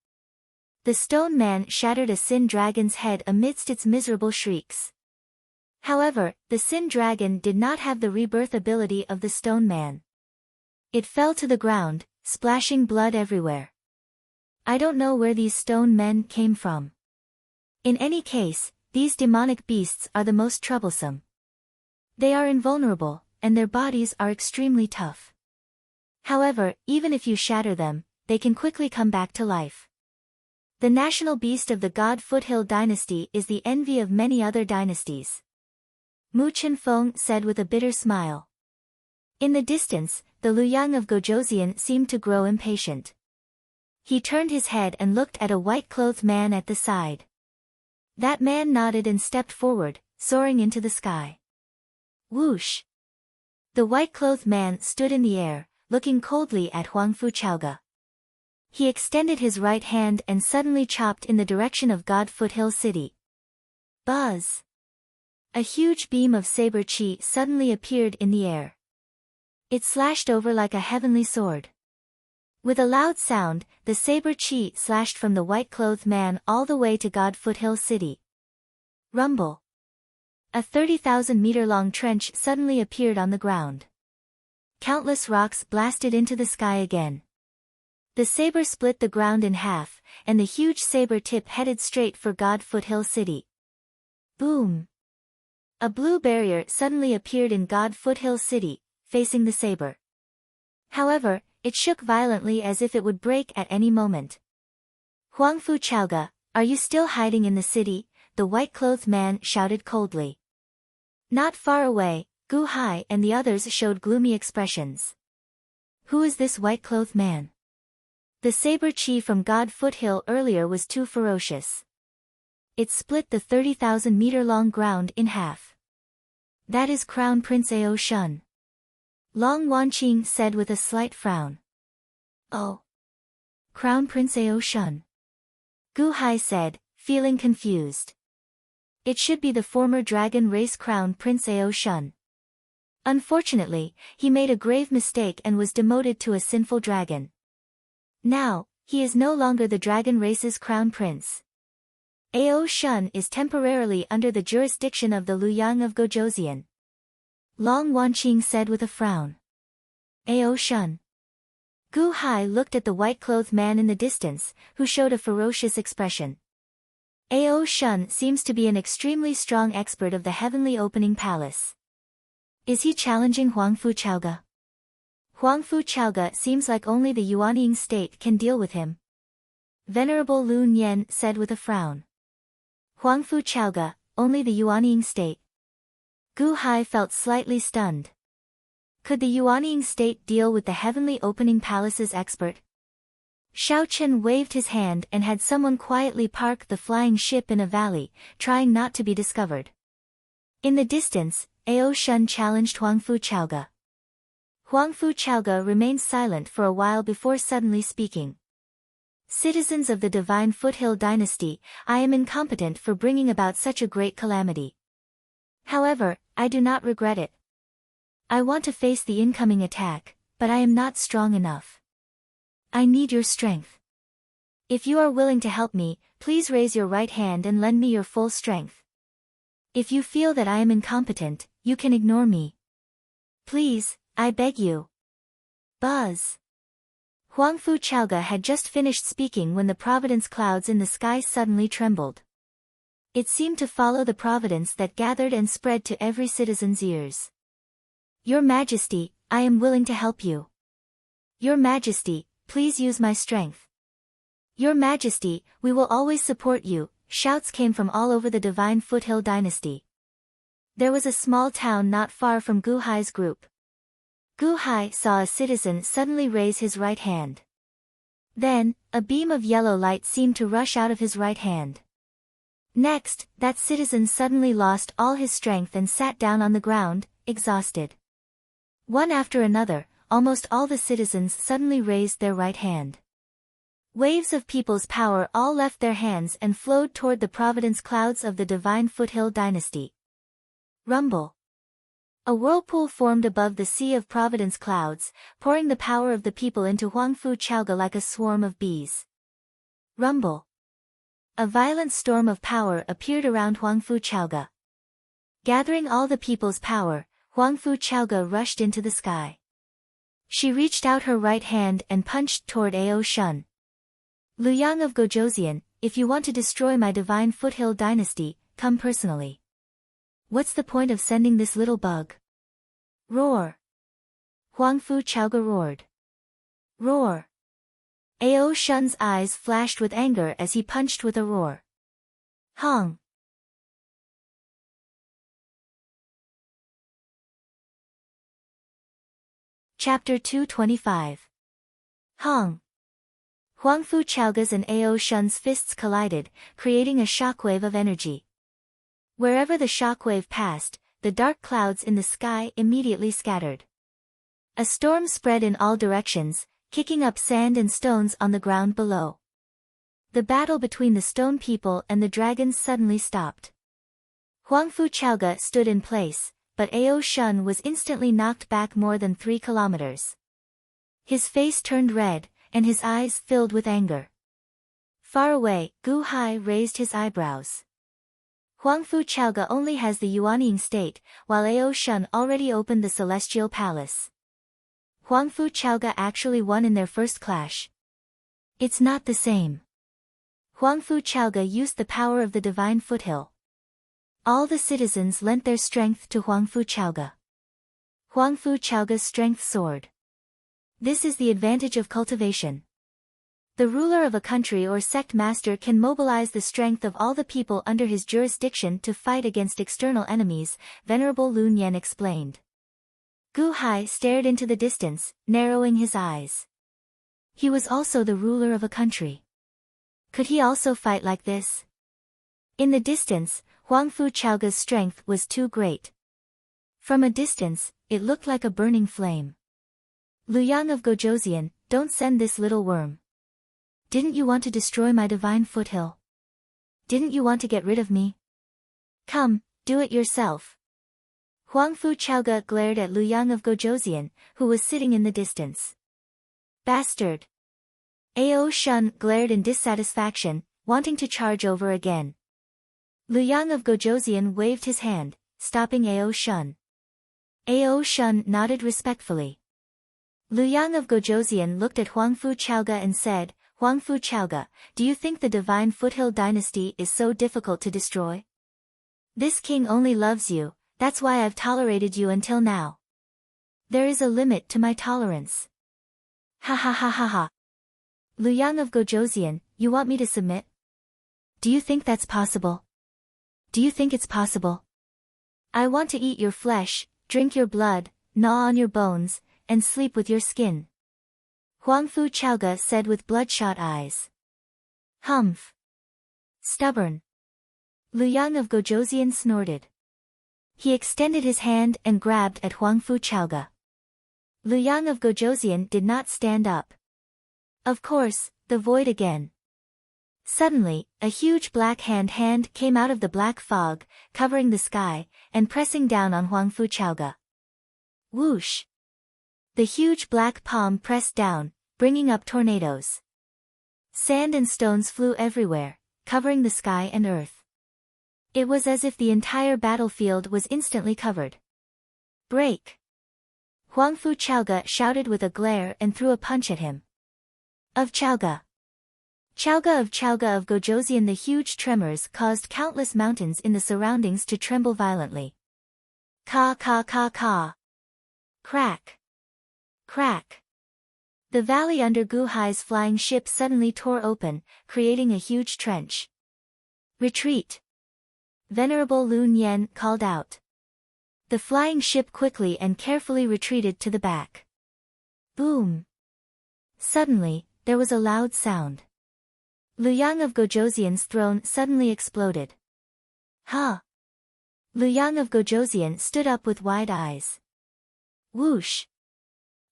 The stone man shattered a Sin dragon's head amidst its miserable shrieks. However, the Sin dragon did not have the rebirth ability of the stone man. It fell to the ground, splashing blood everywhere. I don't know where these stone men came from. In any case, these demonic beasts are the most troublesome. They are invulnerable, and their bodies are extremely tough. However, even if you shatter them, they can quickly come back to life. The national beast of the god Foothill dynasty is the envy of many other dynasties. Mu Chen-feng said with a bitter smile. In the distance, the Luyang of Gojoseon seemed to grow impatient. He turned his head and looked at a white-clothed man at the side. That man nodded and stepped forward, soaring into the sky. Whoosh! The white-clothed man stood in the air, looking coldly at Huangfu Chaoge. He extended his right hand and suddenly chopped in the direction of God Foothill City. Buzz! A huge beam of saber chi suddenly appeared in the air. It slashed over like a heavenly sword. With a loud sound, the saber chi slashed from the white-clothed man all the way to God Foothill City. Rumble! A 30,000-meter-long trench suddenly appeared on the ground. Countless rocks blasted into the sky again. The saber split the ground in half, and the huge saber tip headed straight for God Foothill City. Boom! A blue barrier suddenly appeared in God Foothill City, facing the saber. However, it shook violently as if it would break at any moment. Huangfu Chaoge, are you still hiding in the city? The white-clothed man shouted coldly. Not far away, Gu Hai and the others showed gloomy expressions. Who is this white-clothed man? The saber chi from God Foothill earlier was too ferocious. It split the 30,000-meter-long ground in half. That is Crown Prince Ao Shun. Long Wanqing said with a slight frown. Oh. Crown Prince Ao Shun. Gu Hai said, feeling confused. It should be the former dragon race Crown Prince Ao Shun. Unfortunately, he made a grave mistake and was demoted to a sinful dragon. Now, He is no longer the dragon race's crown prince. Ao Shun is temporarily under the jurisdiction of the Luyang of Gojoseon. Long Wanqing said with a frown. Ao Shun. Gu Hai looked at the white-clothed man in the distance, who showed a ferocious expression. Ao Shun seems to be an extremely strong expert of the heavenly opening palace. Is he challenging Huangfu Chaoga? Huangfu Chaoga seems like only the Yuanying state can deal with him. Venerable Lun Yen said with a frown. Huangfu Chaoga, only the Yuanying state. Gu Hai felt slightly stunned. Could the Yuanying state deal with the heavenly opening palace's expert? Shao Chen waved his hand and had someone quietly park the flying ship in a valley, trying not to be discovered. In the distance, Ao Shun challenged Huangfu Chaoga. Huangfu Chaoga remained silent for a while before suddenly speaking. Citizens of the Divine Foothill Dynasty, I am incompetent for bringing about such a great calamity. However, I do not regret it. I want to face the incoming attack, but I am not strong enough. I need your strength. If you are willing to help me, please raise your right hand and lend me your full strength. If you feel that I am incompetent, you can ignore me. Please, I beg you. Buzz. Huangfu Chaoga had just finished speaking when the providence clouds in the sky suddenly trembled. It seemed to follow the providence that gathered and spread to every citizen's ears. Your Majesty, I am willing to help you. Your Majesty, please use my strength. Your Majesty, we will always support you, shouts came from all over the Divine Foothill Dynasty. There was a small town not far from Gu Hai's group. Gu Hai saw a citizen suddenly raise his right hand. Then, a beam of yellow light seemed to rush out of his right hand. Next, that citizen suddenly lost all his strength and sat down on the ground, exhausted. One after another, almost all the citizens suddenly raised their right hand. Waves of people's power all left their hands and flowed toward the providence clouds of the Divine Foothill Dynasty. Rumble. A whirlpool formed above the sea of providence clouds, pouring the power of the people into Huangfu Chaoga like a swarm of bees. Rumble. A violent storm of power appeared around Huangfu Chaoga. Gathering all the people's power, Huangfu Chaoga rushed into the sky. She reached out her right hand and punched toward Ao Shun. Luyang of Gojoseon, if you want to destroy my Divine Foothill Dynasty, come personally. What's the point of sending this little bug? Roar. Huangfu Chaoga roared. Roar. Ao Shun's eyes flashed with anger as he punched with a roar. Hong. Chapter 225. Hong. Huangfu Chaoga's and Ao Shun's fists collided, creating a shockwave of energy. Wherever the shockwave passed, the dark clouds in the sky immediately scattered. A storm spread in all directions, kicking up sand and stones on the ground below. The battle between the stone people and the dragons suddenly stopped. Huangfu Chaoga stood in place, but Ao Shun was instantly knocked back more than 3 kilometers. His face turned red, and his eyes filled with anger. Far away, Gu Hai raised his eyebrows. Huangfu Chaoga only has the Yuanying state, while Ao Shun already opened the Celestial Palace. Huangfu Chaoga actually won in their first clash. It's not the same. Huangfu Chaoga used the power of the Divine Foothill. All the citizens lent their strength to Huangfu Chaoga. Huangfu Chaoga's strength soared. This is the advantage of cultivation. The ruler of a country or sect master can mobilize the strength of all the people under his jurisdiction to fight against external enemies, Venerable Lun Yen explained. Gu Hai stared into the distance, narrowing his eyes. He was also the ruler of a country. Could he also fight like this? In the distance, Huangfu Chaoga's strength was too great. From a distance, it looked like a burning flame. Luyang of Gojoseon, don't send this little worm. Didn't you want to destroy my Divine Foothill? Didn't you want to get rid of me? Come, do it yourself. Huangfu Chaoga glared at Luyang of Gojoseon, who was sitting in the distance. Bastard! Ao Shun glared in dissatisfaction, wanting to charge over again. Liu Yang of Gojoseon waved his hand, stopping Ao Shun. Ao Shun nodded respectfully. Liu Yang of Gojoseon looked at Huangfu Chaoga and said, Huangfu Chaoga, do you think the divine Foothill dynasty is so difficult to destroy? This king only loves you, that's why I've tolerated you until now. There is a limit to my tolerance. Ha ha ha ha ha. Liu Yang of Gojoseon, you want me to submit? Do you think that's possible? Do you think it's possible? I want to eat your flesh, drink your blood, gnaw on your bones, and sleep with your skin. Huangfu Chaoga said with bloodshot eyes. Humph. Stubborn. Liu Yang of Gojoseon snorted. He extended his hand and grabbed at Huangfu Chaoga. Liu Yang of Gojoseon did not stand up. Of course, the void again. Suddenly, a huge black hand came out of the black fog, covering the sky, and pressing down on Huangfu Chaoga. Whoosh! The huge black palm pressed down, bringing up tornadoes. Sand and stones flew everywhere, covering the sky and earth. It was as if the entire battlefield was instantly covered. Break! Huangfu Chaoga shouted with a glare and threw a punch at him. Of Chaoga! Chaoga of Gojoseon. The huge tremors caused countless mountains in the surroundings to tremble violently. Ka ka ka ka. Crack. Crack. The valley under Gu Hai's flying ship suddenly tore open, creating a huge trench. Retreat. Venerable Lu Nian called out. The flying ship quickly and carefully retreated to the back. Boom. Suddenly, there was a loud sound. Liu Yang of Gojoseon's throne suddenly exploded. Huh? Liu Yang of Gojoseon stood up with wide eyes. Whoosh!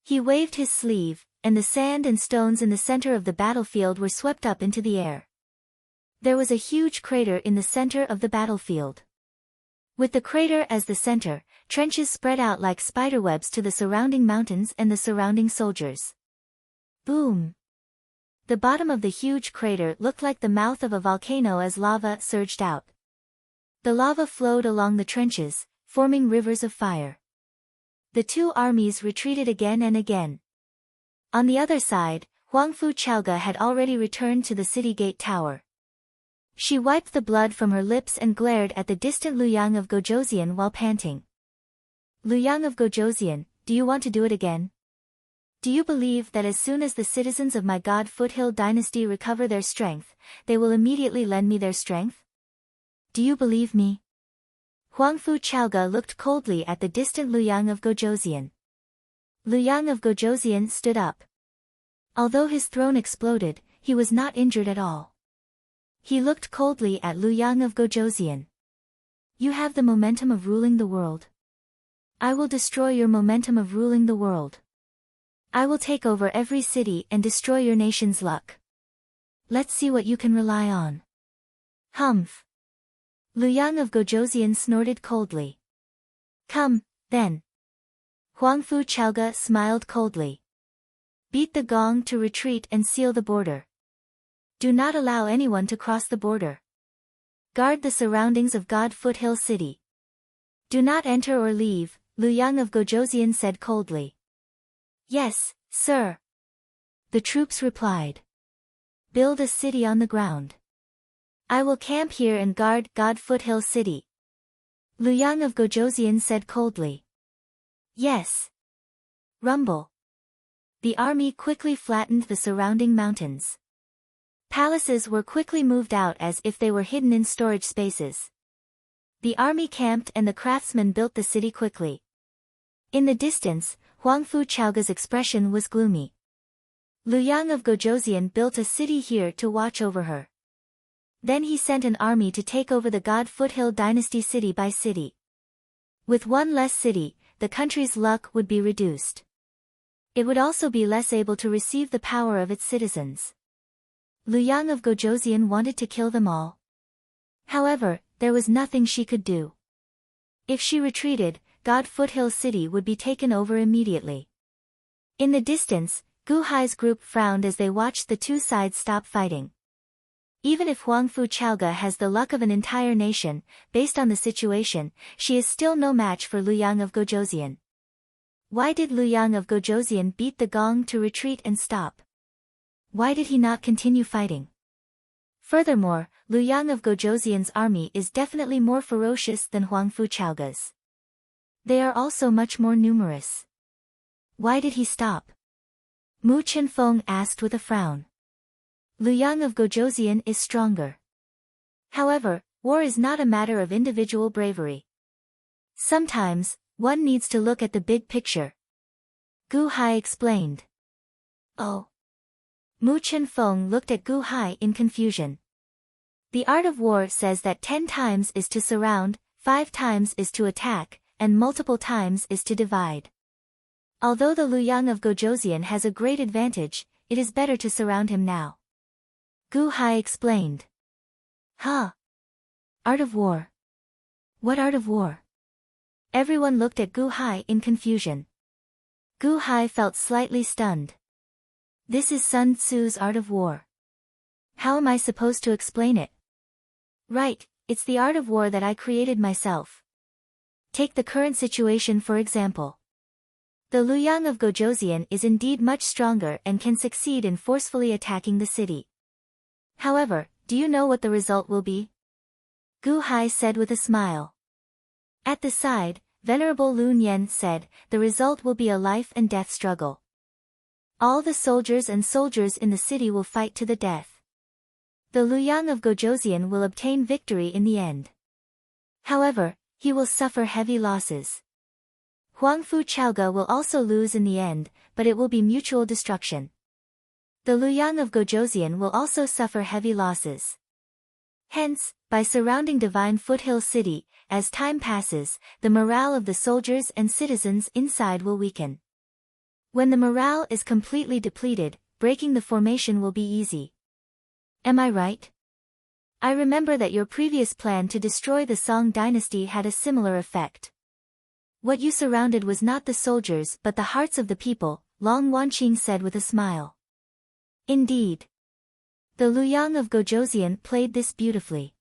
He waved his sleeve, and the sand and stones in the center of the battlefield were swept up into the air. There was a huge crater in the center of the battlefield. With the crater as the center, trenches spread out like spiderwebs to the surrounding mountains and the surrounding soldiers. Boom! The bottom of the huge crater looked like the mouth of a volcano as lava surged out. The lava flowed along the trenches, forming rivers of fire. The two armies retreated again and again. On the other side, Huangfu Chaoga had already returned to the city gate tower. She wiped the blood from her lips and glared at the distant Liu Yang of Gojoseon while panting. Liu Yang of Gojoseon, do you want to do it again? Do you believe that as soon as the citizens of my god Foothill dynasty recover their strength, they will immediately lend me their strength? Do you believe me? Huangfu Chaoga looked coldly at the distant Liu Yang of Gojoseon. Liu Yang of Gojoseon stood up. Although his throne exploded, he was not injured at all. He looked coldly at Liu Yang of Gojoseon. You have the momentum of ruling the world. I will destroy your momentum of ruling the world. I will take over every city and destroy your nation's luck. Let's see what you can rely on. Humph. Liu Yang of Gojoseon snorted coldly. Come, then. Huangfu Chaoga smiled coldly. Beat the gong to retreat and seal the border. Do not allow anyone to cross the border. Guard the surroundings of God Foothill City. Do not enter or leave, Liu Yang of Gojoseon said coldly. Yes, sir. The troops replied. Build a city on the ground. I will camp here and guard God Foothill City. Liu Yang of Gojoseon said coldly. Yes. Rumble. The army quickly flattened the surrounding mountains. Palaces were quickly moved out as if they were hidden in storage spaces. The army camped and the craftsmen built the city quickly. In the distance, Huangfu Chaoga's expression was gloomy. Liu Yang of Gojoseon built a city here to watch over her. Then he sent an army to take over the God Foothill dynasty city by city. With one less city, the country's luck would be reduced. It would also be less able to receive the power of its citizens. Liu Yang of Gojoseon wanted to kill them all. However, there was nothing she could do. If she retreated, God Foothill City would be taken over immediately. In the distance, Gu Hai's group frowned as they watched the two sides stop fighting. Even if Huang Fu Chaoge has the luck of an entire nation, based on the situation, she is still no match for Lu Yang of Gojoseon. Why did Lu Yang of Gojoseon beat the gong to retreat and stop? Why did he not continue fighting? Furthermore, Lu Yang of Gojoseon's army is definitely more ferocious than Huang Fu Chaoge's. They are also much more numerous. Why did he stop? Mu Chenfeng asked with a frown. Lu Yang of Gojoseon is stronger. However, war is not a matter of individual bravery. Sometimes, one needs to look at the big picture. Gu Hai explained. Oh. Mu Chenfeng looked at Gu Hai in confusion. The art of war says that 10 times is to surround, 5 times is to attack, and multiple times is to divide. Although the Lu Yang of Gojoseon has a great advantage, it is better to surround him now. Gu Hai explained. Huh? Art of war? What art of war? Everyone looked at Gu Hai in confusion. Gu Hai felt slightly stunned. This is Sun Tzu's art of war. How am I supposed to explain it? Right, it's the art of war that I created myself. Take the current situation for example. The Lu Yang of Gojoseon is indeed much stronger and can succeed in forcefully attacking the city. However, do you know what the result will be? Gu Hai said with a smile. At the side, Venerable Lun Yen said, the result will be a life and death struggle. All the soldiers and soldiers in the city will fight to the death. The Lu Yang of Gojoseon will obtain victory in the end. However, he will suffer heavy losses. Huang Fu Chaoge will also lose in the end, but it will be mutual destruction. The Lu Yang of Gojoseon will also suffer heavy losses. Hence, by surrounding Divine Foothill City, as time passes, the morale of the soldiers and citizens inside will weaken. When the morale is completely depleted, breaking the formation will be easy. Am I right? I remember that your previous plan to destroy the Song dynasty had a similar effect. What you surrounded was not the soldiers but the hearts of the people, Long Wanqing said with a smile. Indeed. The Lu Yang of Gojoseon played this beautifully.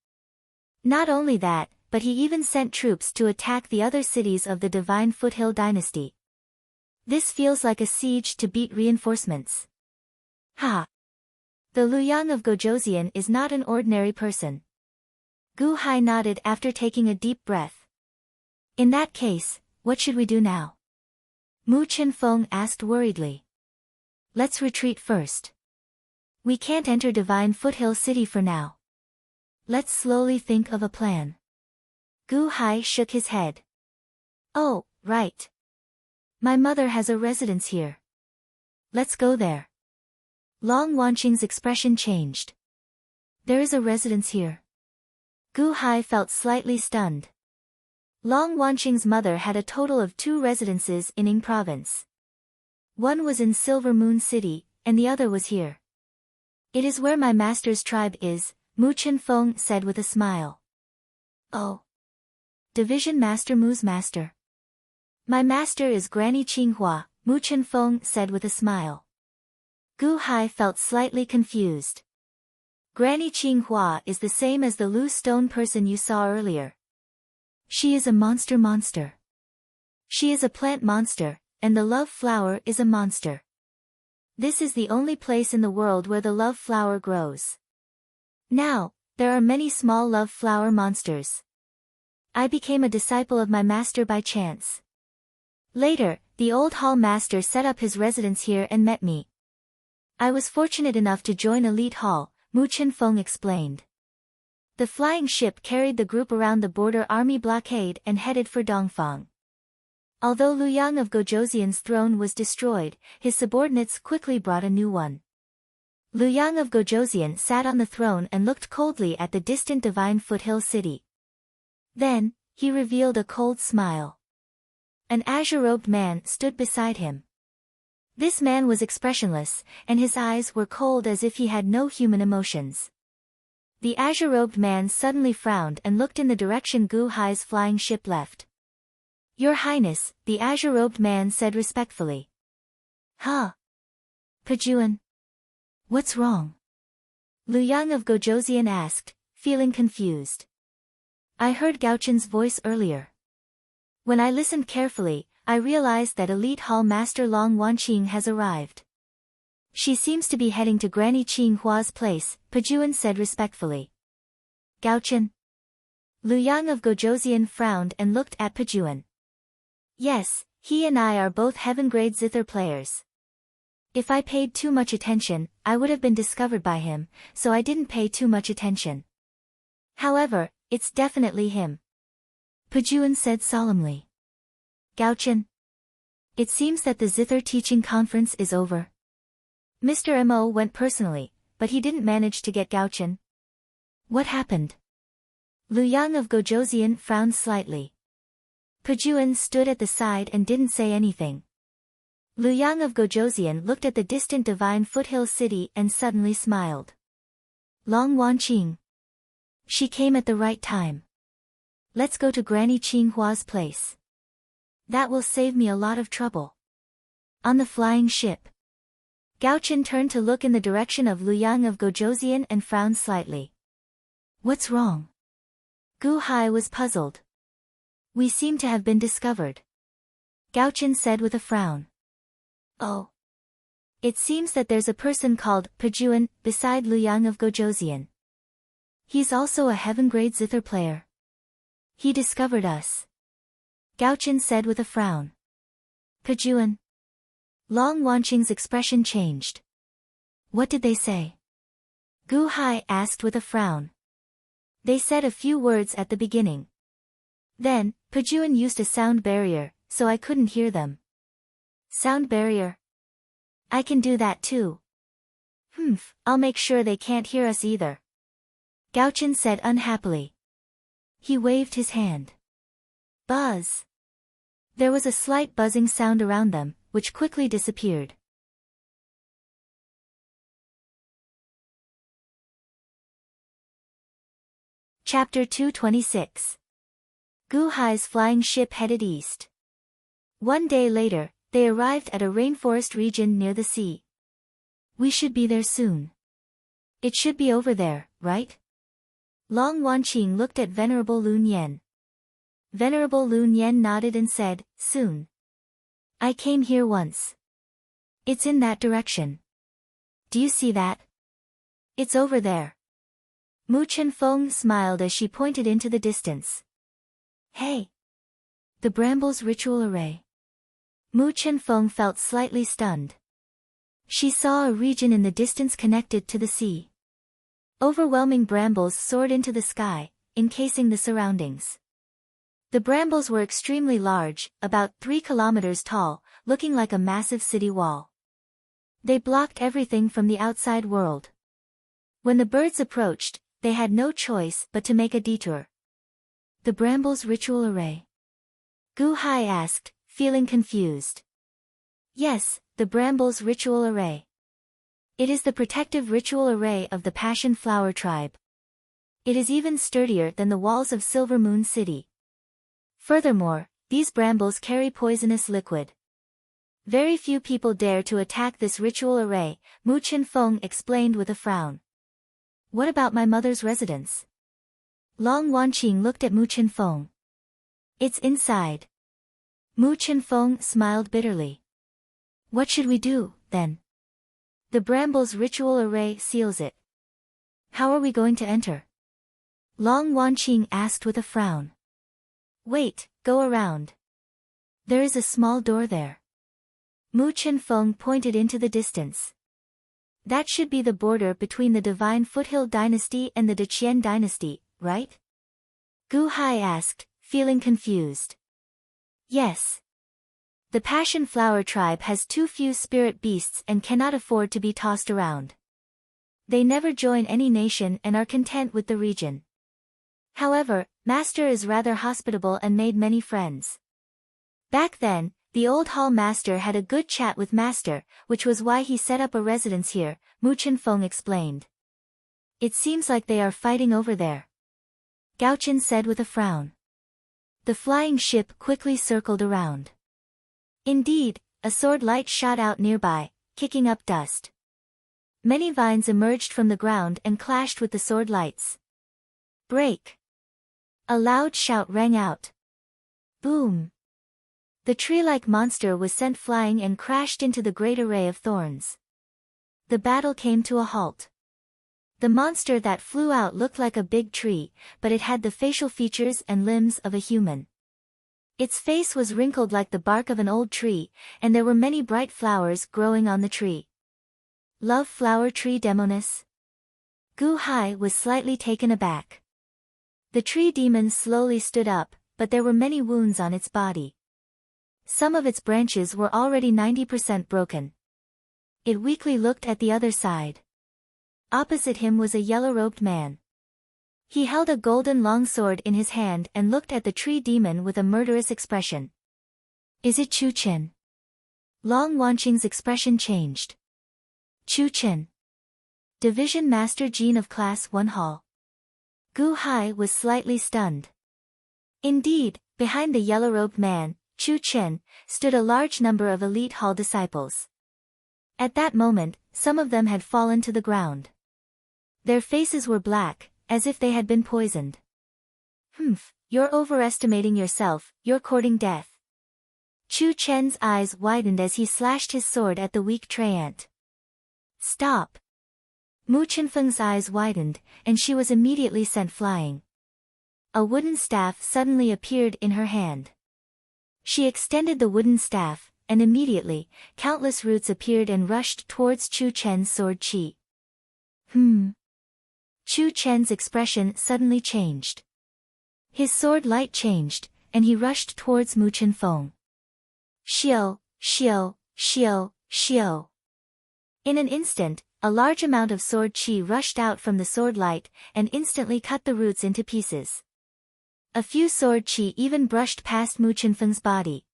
Not only that, but he even sent troops to attack the other cities of the Divine Foothill dynasty. This feels like a siege to beat reinforcements. Ha! The Lu Yang of Gojoseon is not an ordinary person. Gu Hai nodded after taking a deep breath. In that case, what should we do now? Mu Chenfeng asked worriedly. Let's retreat first. We can't enter Divine Foothill City for now. Let's slowly think of a plan. Gu Hai shook his head. Oh, right. My mother has a residence here. Let's go there. Long Wanqing's expression changed. There is a residence here. Gu Hai felt slightly stunned. Long Wanqing's mother had a total of 2 residences in Ying Province. One was in Silver Moon City, and the other was here. It is where my master's tribe is, Mu Chenfeng said with a smile. Oh. Division Master Mu's master. My master is Granny Qinghua, Mu Chenfeng said with a smile. Gu Hai felt slightly confused. Granny Qinghua is the same as the Lu Stone person you saw earlier. She is a monster. She is a plant monster, and the love flower is a monster. This is the only place in the world where the love flower grows. Now, there are many small love flower monsters. I became a disciple of my master by chance. Later, the old hall master set up his residence here and met me. I was fortunate enough to join Elite Hall, Mu Chenfeng explained. The flying ship carried the group around the border army blockade and headed for Dongfang. Although Lu Yang of Gojoseon's throne was destroyed, his subordinates quickly brought a new one. Lu Yang of Gojoseon sat on the throne and looked coldly at the distant Divine Foothill City. Then, he revealed a cold smile. An azure-robed man stood beside him. This man was expressionless, and his eyes were cold as if he had no human emotions. The azure-robed man suddenly frowned and looked in the direction Gu Hai's flying ship left. Your Highness, the azure-robed man said respectfully. Huh? Pajuan. What's wrong? Lu Yang of Gojoseon asked, feeling confused. I heard Gauchen's voice earlier. When I listened carefully, I realized that Elite Hall Master Long Wanqing has arrived. She seems to be heading to Granny Qinghua's place, Pajuan said respectfully. Gauchen? Lu Yang of Gojoseon frowned and looked at Pajuan. Yes, he and I are both heaven-grade zither players. If I paid too much attention, I would have been discovered by him, so I didn't pay too much attention. However, it's definitely him. Pajuan said solemnly. Gauchen? It seems that the zither teaching conference is over. Mr. Mo went personally, but he didn't manage to get Gauchen. What happened? Lu Yang of Gojoseon frowned slightly. Pajuan stood at the side and didn't say anything. Lu Yang of Gojoseon looked at the distant divine foothill city and suddenly smiled. Long Wanqing. She came at the right time. Let's go to Granny Qinghua's place. That will save me a lot of trouble. On the flying ship. Gauchen turned to look in the direction of Lu Yang of Gojoseon and frowned slightly. What's wrong? Gu Hai was puzzled. We seem to have been discovered. Gauchen said with a frown. Oh. It seems that there's a person called Pajuan beside Lu Yang of Gojoseon. He's also a heaven-grade zither player. He discovered us. Gauchen said with a frown. Pajuan. Long Wanqing's expression changed. What did they say? Gu Hai asked with a frown. They said a few words at the beginning. Then, Pajuan used a sound barrier, so I couldn't hear them. Sound barrier? I can do that too. I'll make sure they can't hear us either. Gauchen said unhappily. He waved his hand. Buzz. There was a slight buzzing sound around them, which quickly disappeared. Chapter 226. Gu Hai's flying ship headed east. One day later, they arrived at a rainforest region near the sea. We should be there soon. It should be over there, right? Long Wanqing looked at Venerable Lun Yen. Venerable Lun Yen nodded and said, soon. I came here once. It's in that direction. Do you see that? It's over there. Mu Chenfeng smiled as she pointed into the distance. Hey! The Brambles Ritual Array. Mu Chenfeng felt slightly stunned. She saw a region in the distance connected to the sea. Overwhelming brambles soared into the sky, encasing the surroundings. The brambles were extremely large, about 3 kilometers tall, looking like a massive city wall. They blocked everything from the outside world. When the birds approached, they had no choice but to make a detour. The Brambles Ritual Array? Gu Hai asked, feeling confused. Yes, the Brambles Ritual Array. It is the protective ritual array of the Passion Flower tribe. It is even sturdier than the walls of Silver Moon City. Furthermore, these brambles carry poisonous liquid. Very few people dare to attack this ritual array, Mu Chenfeng explained with a frown. What about my mother's residence? Long Wanqing looked at Mu Chenfeng. It's inside. Mu Chenfeng smiled bitterly. What should we do, then? The Brambles Ritual Array seals it. How are we going to enter? Long Wanqing asked with a frown. Wait, go around. There is a small door there. Mu Chenfeng pointed into the distance. That should be the border between the Divine Foothill Dynasty and the Deqian Dynasty, right? Gu Hai asked, feeling confused. Yes. The Passion Flower tribe has too few spirit beasts and cannot afford to be tossed around. They never join any nation and are content with the region. However, Master is rather hospitable and made many friends. Back then, the old hall master had a good chat with Master, which was why he set up a residence here, Mu Chenfeng explained. It seems like they are fighting over there. Gauchen said with a frown. The flying ship quickly circled around. Indeed, a sword light shot out nearby, kicking up dust. Many vines emerged from the ground and clashed with the sword lights. Break! A loud shout rang out. Boom! The tree-like monster was sent flying and crashed into the great array of thorns. The battle came to a halt. The monster that flew out looked like a big tree, but it had the facial features and limbs of a human. Its face was wrinkled like the bark of an old tree, and there were many bright flowers growing on the tree. Love flower tree demoness? Gu Hai was slightly taken aback. The tree demon slowly stood up, but there were many wounds on its body. Some of its branches were already 90% broken. It weakly looked at the other side. Opposite him was a yellow-robed man. He held a golden long sword in his hand and looked at the tree demon with a murderous expression. Is it Chu Chen? Long Wanqing's expression changed. Chu Chen. Division Master Jean of Class 1 Hall. Gu Hai was slightly stunned. Indeed, behind the yellow-robed man, Chu Chen, stood a large number of elite hall disciples. At that moment, some of them had fallen to the ground. Their faces were black, as if they had been poisoned. You're overestimating yourself, you're courting death. Chu Chen's eyes widened as he slashed his sword at the weak treant. Stop! Mu Chenfeng's eyes widened, and she was immediately sent flying. A wooden staff suddenly appeared in her hand. She extended the wooden staff, and immediately, countless roots appeared and rushed towards Chu Chen's sword chi. Chu Chen's expression suddenly changed. His sword light changed, and he rushed towards Mu Chenfeng. Xiao, xiao, xiao, xiao. In an instant, a large amount of sword chi rushed out from the sword light, and instantly cut the roots into pieces. A few sword chi even brushed past Mu Chenfeng's body.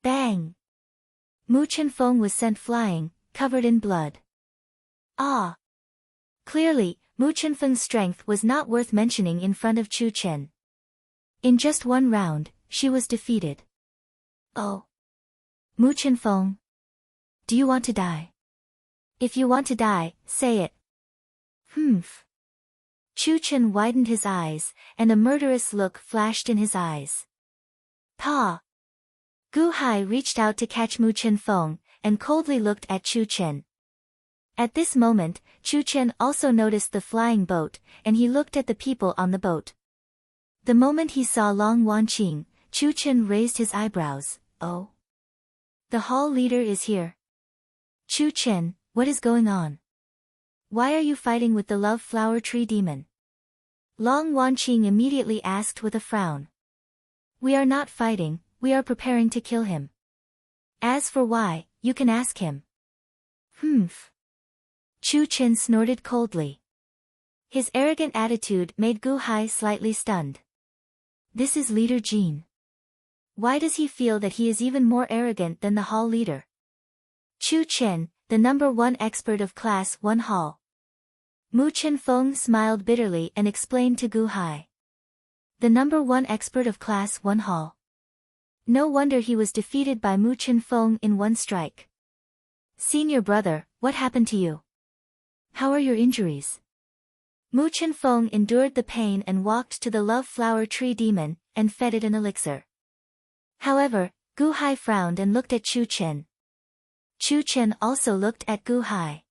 Bang! Mu Chenfeng was sent flying, covered in blood. Ah! Clearly, Mu Chenfeng's strength was not worth mentioning in front of Chu Chen. In just one round, she was defeated. Oh! Mu Chenfeng! Do you want to die? If you want to die, say it. Chu Chen widened his eyes, and a murderous look flashed in his eyes. Pa! Gu Hai reached out to catch Mu Chenfeng, and coldly looked at Chu Chen. At this moment, Chu Chen also noticed the flying boat, and he looked at the people on the boat. The moment he saw Long Wanqing, Chu Chen raised his eyebrows. Oh? The hall leader is here. Chu Chen, what is going on? Why are you fighting with the love flower tree demon? Long Wanqing immediately asked with a frown. We are not fighting, we are preparing to kill him. As for why, you can ask him. Chu Chen snorted coldly. His arrogant attitude made Gu Hai slightly stunned. This is Leader Jean. Why does he feel that he is even more arrogant than the hall leader? Chu Chen, the #1 expert of Class 1 Hall. Mu Chenfeng smiled bitterly and explained to Gu Hai. The #1 expert of Class 1 Hall. No wonder he was defeated by Mu Chenfeng in one strike. Senior brother, what happened to you? How are your injuries? Mu Chenfeng endured the pain and walked to the love flower tree demon, and fed it an elixir. However, Gu Hai frowned and looked at Chu Chen. Chu Chen also looked at Gu Hai.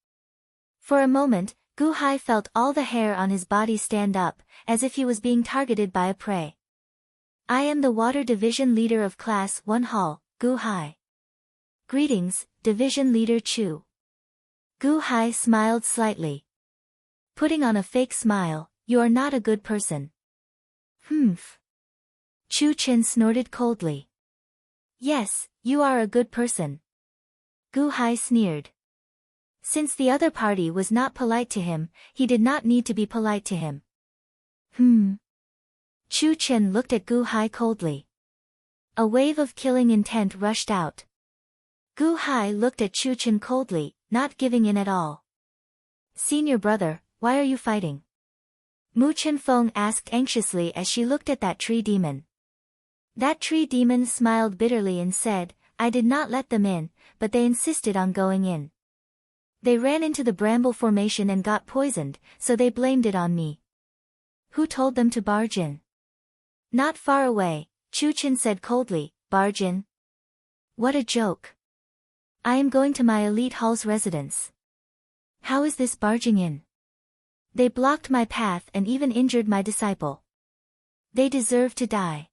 For a moment, Gu Hai felt all the hair on his body stand up, as if he was being targeted by a prey. I am the Water Division Leader of Class 1 Hall, Gu Hai. Greetings, Division Leader Chu. Gu Hai smiled slightly. Putting on a fake smile, you are not a good person. Chu Chen snorted coldly. Yes, you are a good person. Gu Hai sneered. Since the other party was not polite to him, he did not need to be polite to him. Chu Chen looked at Gu Hai coldly. A wave of killing intent rushed out. Gu Hai looked at Chu Chen coldly, not giving in at all. Senior brother, why are you fighting? Mu Chenfeng asked anxiously as she looked at that tree demon. That tree demon smiled bitterly and said, I did not let them in, but they insisted on going in. They ran into the bramble formation and got poisoned, so they blamed it on me. Who told them to barge in? Not far away, Chu Chen said coldly, barge in? What a joke. I am going to my elite hall's residence. How is this barging in? They blocked my path and even injured my disciple. They deserve to die.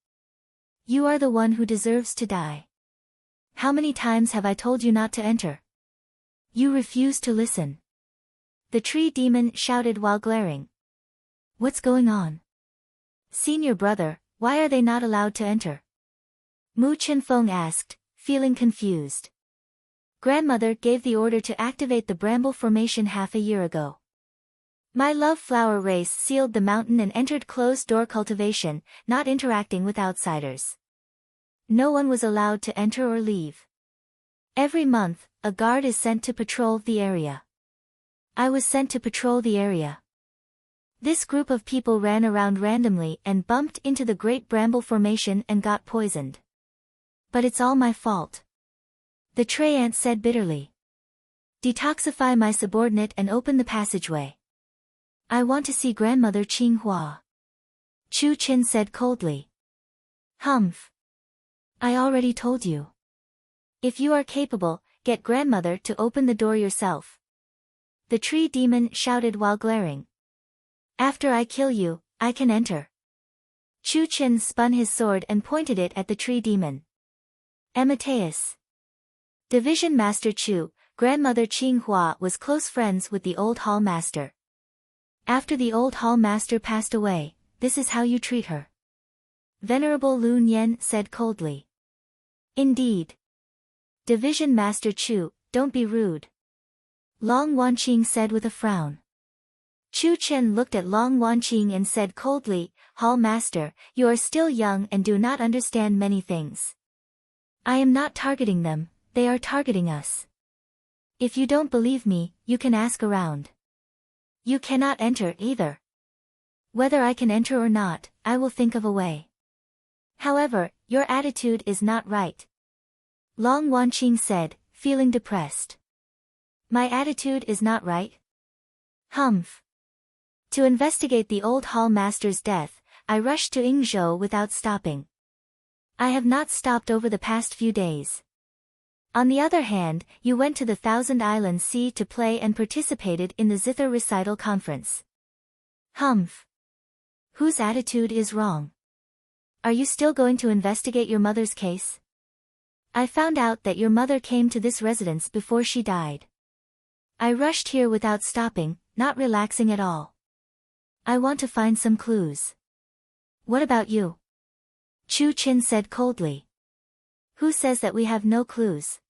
You are the one who deserves to die. How many times have I told you not to enter? You refuse to listen. The tree demon shouted while glaring. What's going on? Senior brother, why are they not allowed to enter? Mu Chenfeng asked, feeling confused. Grandmother gave the order to activate the bramble formation half a year ago. My love flower race sealed the mountain and entered closed-door cultivation, not interacting with outsiders. No one was allowed to enter or leave. Every month, a guard is sent to patrol the area. I was sent to patrol the area. This group of people ran around randomly and bumped into the Great Bramble Formation and got poisoned. But it's all my fault. The Tree Ant said bitterly. Detoxify my subordinate and open the passageway. I want to see Grandmother Qinghua. Chu Chen said coldly. Humph. I already told you. If you are capable, get Grandmother to open the door yourself. The tree demon shouted while glaring. After I kill you, I can enter. Chu Chen spun his sword and pointed it at the tree demon. Amateus. Division Master Chu, Grandmother Qinghua was close friends with the old hall master. After the old hall master passed away, this is how you treat her. Venerable Lu Nian said coldly. Indeed. Division Master Chu, don't be rude. Long Wanqing said with a frown. Chu Chen looked at Long Wanqing and said coldly, Hall Master, you are still young and do not understand many things. I am not targeting them, they are targeting us. If you don't believe me, you can ask around. You cannot enter either. Whether I can enter or not, I will think of a way. However, your attitude is not right. Long Wanqing said, feeling depressed. My attitude is not right? Humph. To investigate the old hall master's death, I rushed to Yingzhou without stopping. I have not stopped over the past few days. On the other hand, you went to the Thousand Island Sea to play and participated in the Zither recital conference. Humph. Whose attitude is wrong? Are you still going to investigate your mother's case? I found out that your mother came to this residence before she died. I rushed here without stopping, not relaxing at all. I want to find some clues. What about you? Chu Chen said coldly. Who says that we have no clues?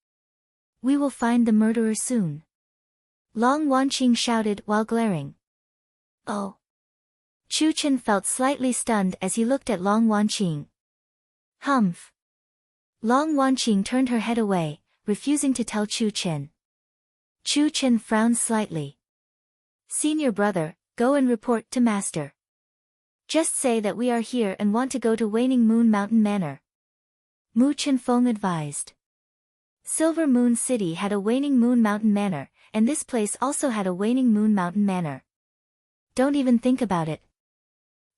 We will find the murderer soon. Long Wanqing shouted while glaring. Oh. Chu Chen felt slightly stunned as he looked at Long Wanqing. Humph. Long Wanqing turned her head away, refusing to tell Chu Chen. Chu Chen frowned slightly. Senior brother, go and report to Master. Just say that we are here and want to go to Waning Moon Mountain Manor. Mu Chenfeng advised. Silver Moon City had a Waning Moon Mountain Manor, and this place also had a Waning Moon Mountain Manor. Don't even think about it.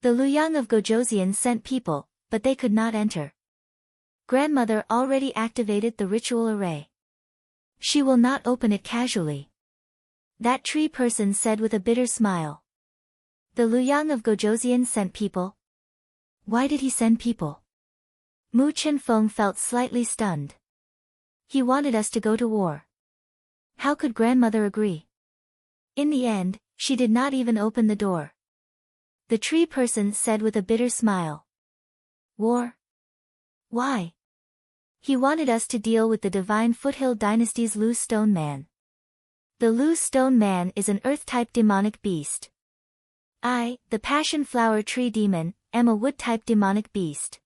The Luyang of Gojoseon sent people, but they could not enter. Grandmother already activated the ritual array. She will not open it casually. That tree person said with a bitter smile. The Luyang of Gojoseon sent people? Why did he send people? Mu Chenfeng felt slightly stunned. He wanted us to go to war. How could grandmother agree? In the end, she did not even open the door. The tree person said with a bitter smile. War? Why? He wanted us to deal with the Divine Foothill Dynasty's Lu Stone Man. The Lu Stone Man is an Earth-type demonic beast. I, the Passion Flower Tree Demon, am a Wood-type demonic beast.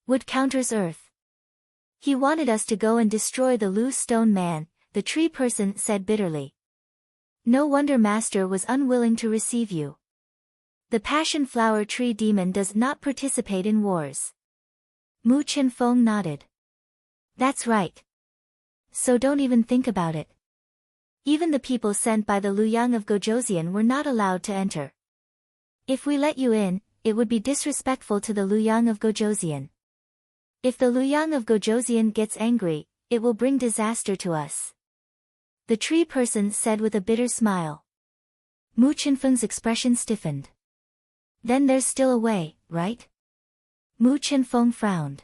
Wood counters Earth. He wanted us to go and destroy the Lu Stone Man, the tree person said bitterly. No wonder Master was unwilling to receive you. The Passion Flower Tree Demon does not participate in wars. Mu Chenfeng nodded. That's right. So don't even think about it. Even the people sent by the Luyang of Gojoseon were not allowed to enter. If we let you in, it would be disrespectful to the Luyang of Gojoseon. If the Luyang of Gojoseon gets angry, it will bring disaster to us. The tree person said with a bitter smile. Mu Chenfeng's expression stiffened. Then there's still a way, right? Mu Chenfeng frowned.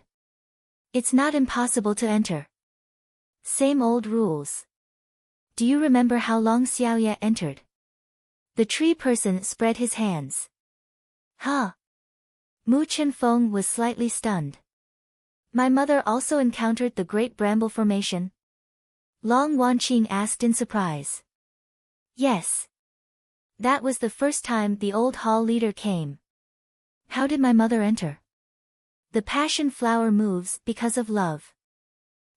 It's not impossible to enter. Same old rules. Do you remember how Long Xiaoye entered? The tree person spread his hands. Huh? Mu Chenfeng was slightly stunned. My mother also encountered the Great Bramble Formation? Long Wanqing asked in surprise. Yes. That was the first time the old hall leader came. How did my mother enter? The passion flower moves because of love.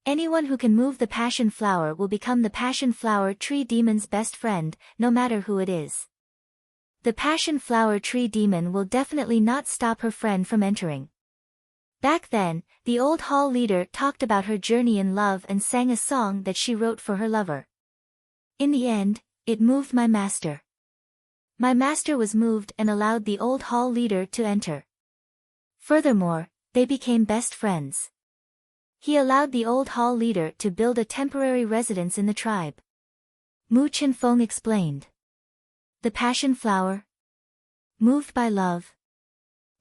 Anyone who can move the passion flower will become the passion flower tree demon's best friend, no matter who it is. The passion flower tree demon will definitely not stop her friend from entering. Back then, the old hall leader talked about her journey in love and sang a song that she wrote for her lover. In the end, it moved my master. My master was moved and allowed the old hall leader to enter. Furthermore, they became best friends. He allowed the old hall leader to build a temporary residence in the tribe. Mu Chenfeng explained. The passion flower? Moved by love.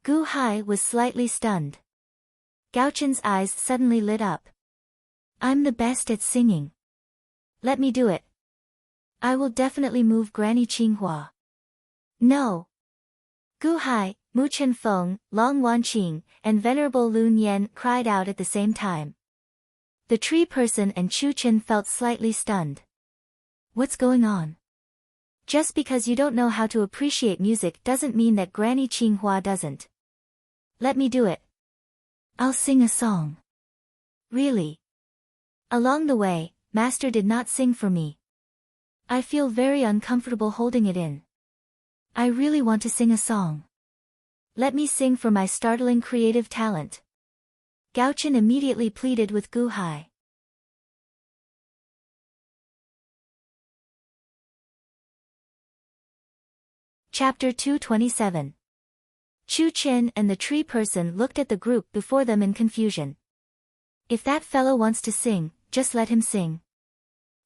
Gu Hai was slightly stunned. Gaochen's eyes suddenly lit up. I'm the best at singing. Let me do it. I will definitely move Granny Qinghua. No. Gu Hai, Mu Chenfeng, Long Wanqing, and Venerable Lun Yan cried out at the same time. The tree person and Chu Chen felt slightly stunned. What's going on? Just because you don't know how to appreciate music doesn't mean that Granny Qinghua doesn't. Let me do it. I'll sing a song. Really? Along the way, Master did not sing for me. I feel very uncomfortable holding it in. I really want to sing a song. Let me sing for my startling creative talent. Gaochen immediately pleaded with Gu Hai. Chapter 227. Chu Chen and the tree person looked at the group before them in confusion. If that fellow wants to sing, just let him sing.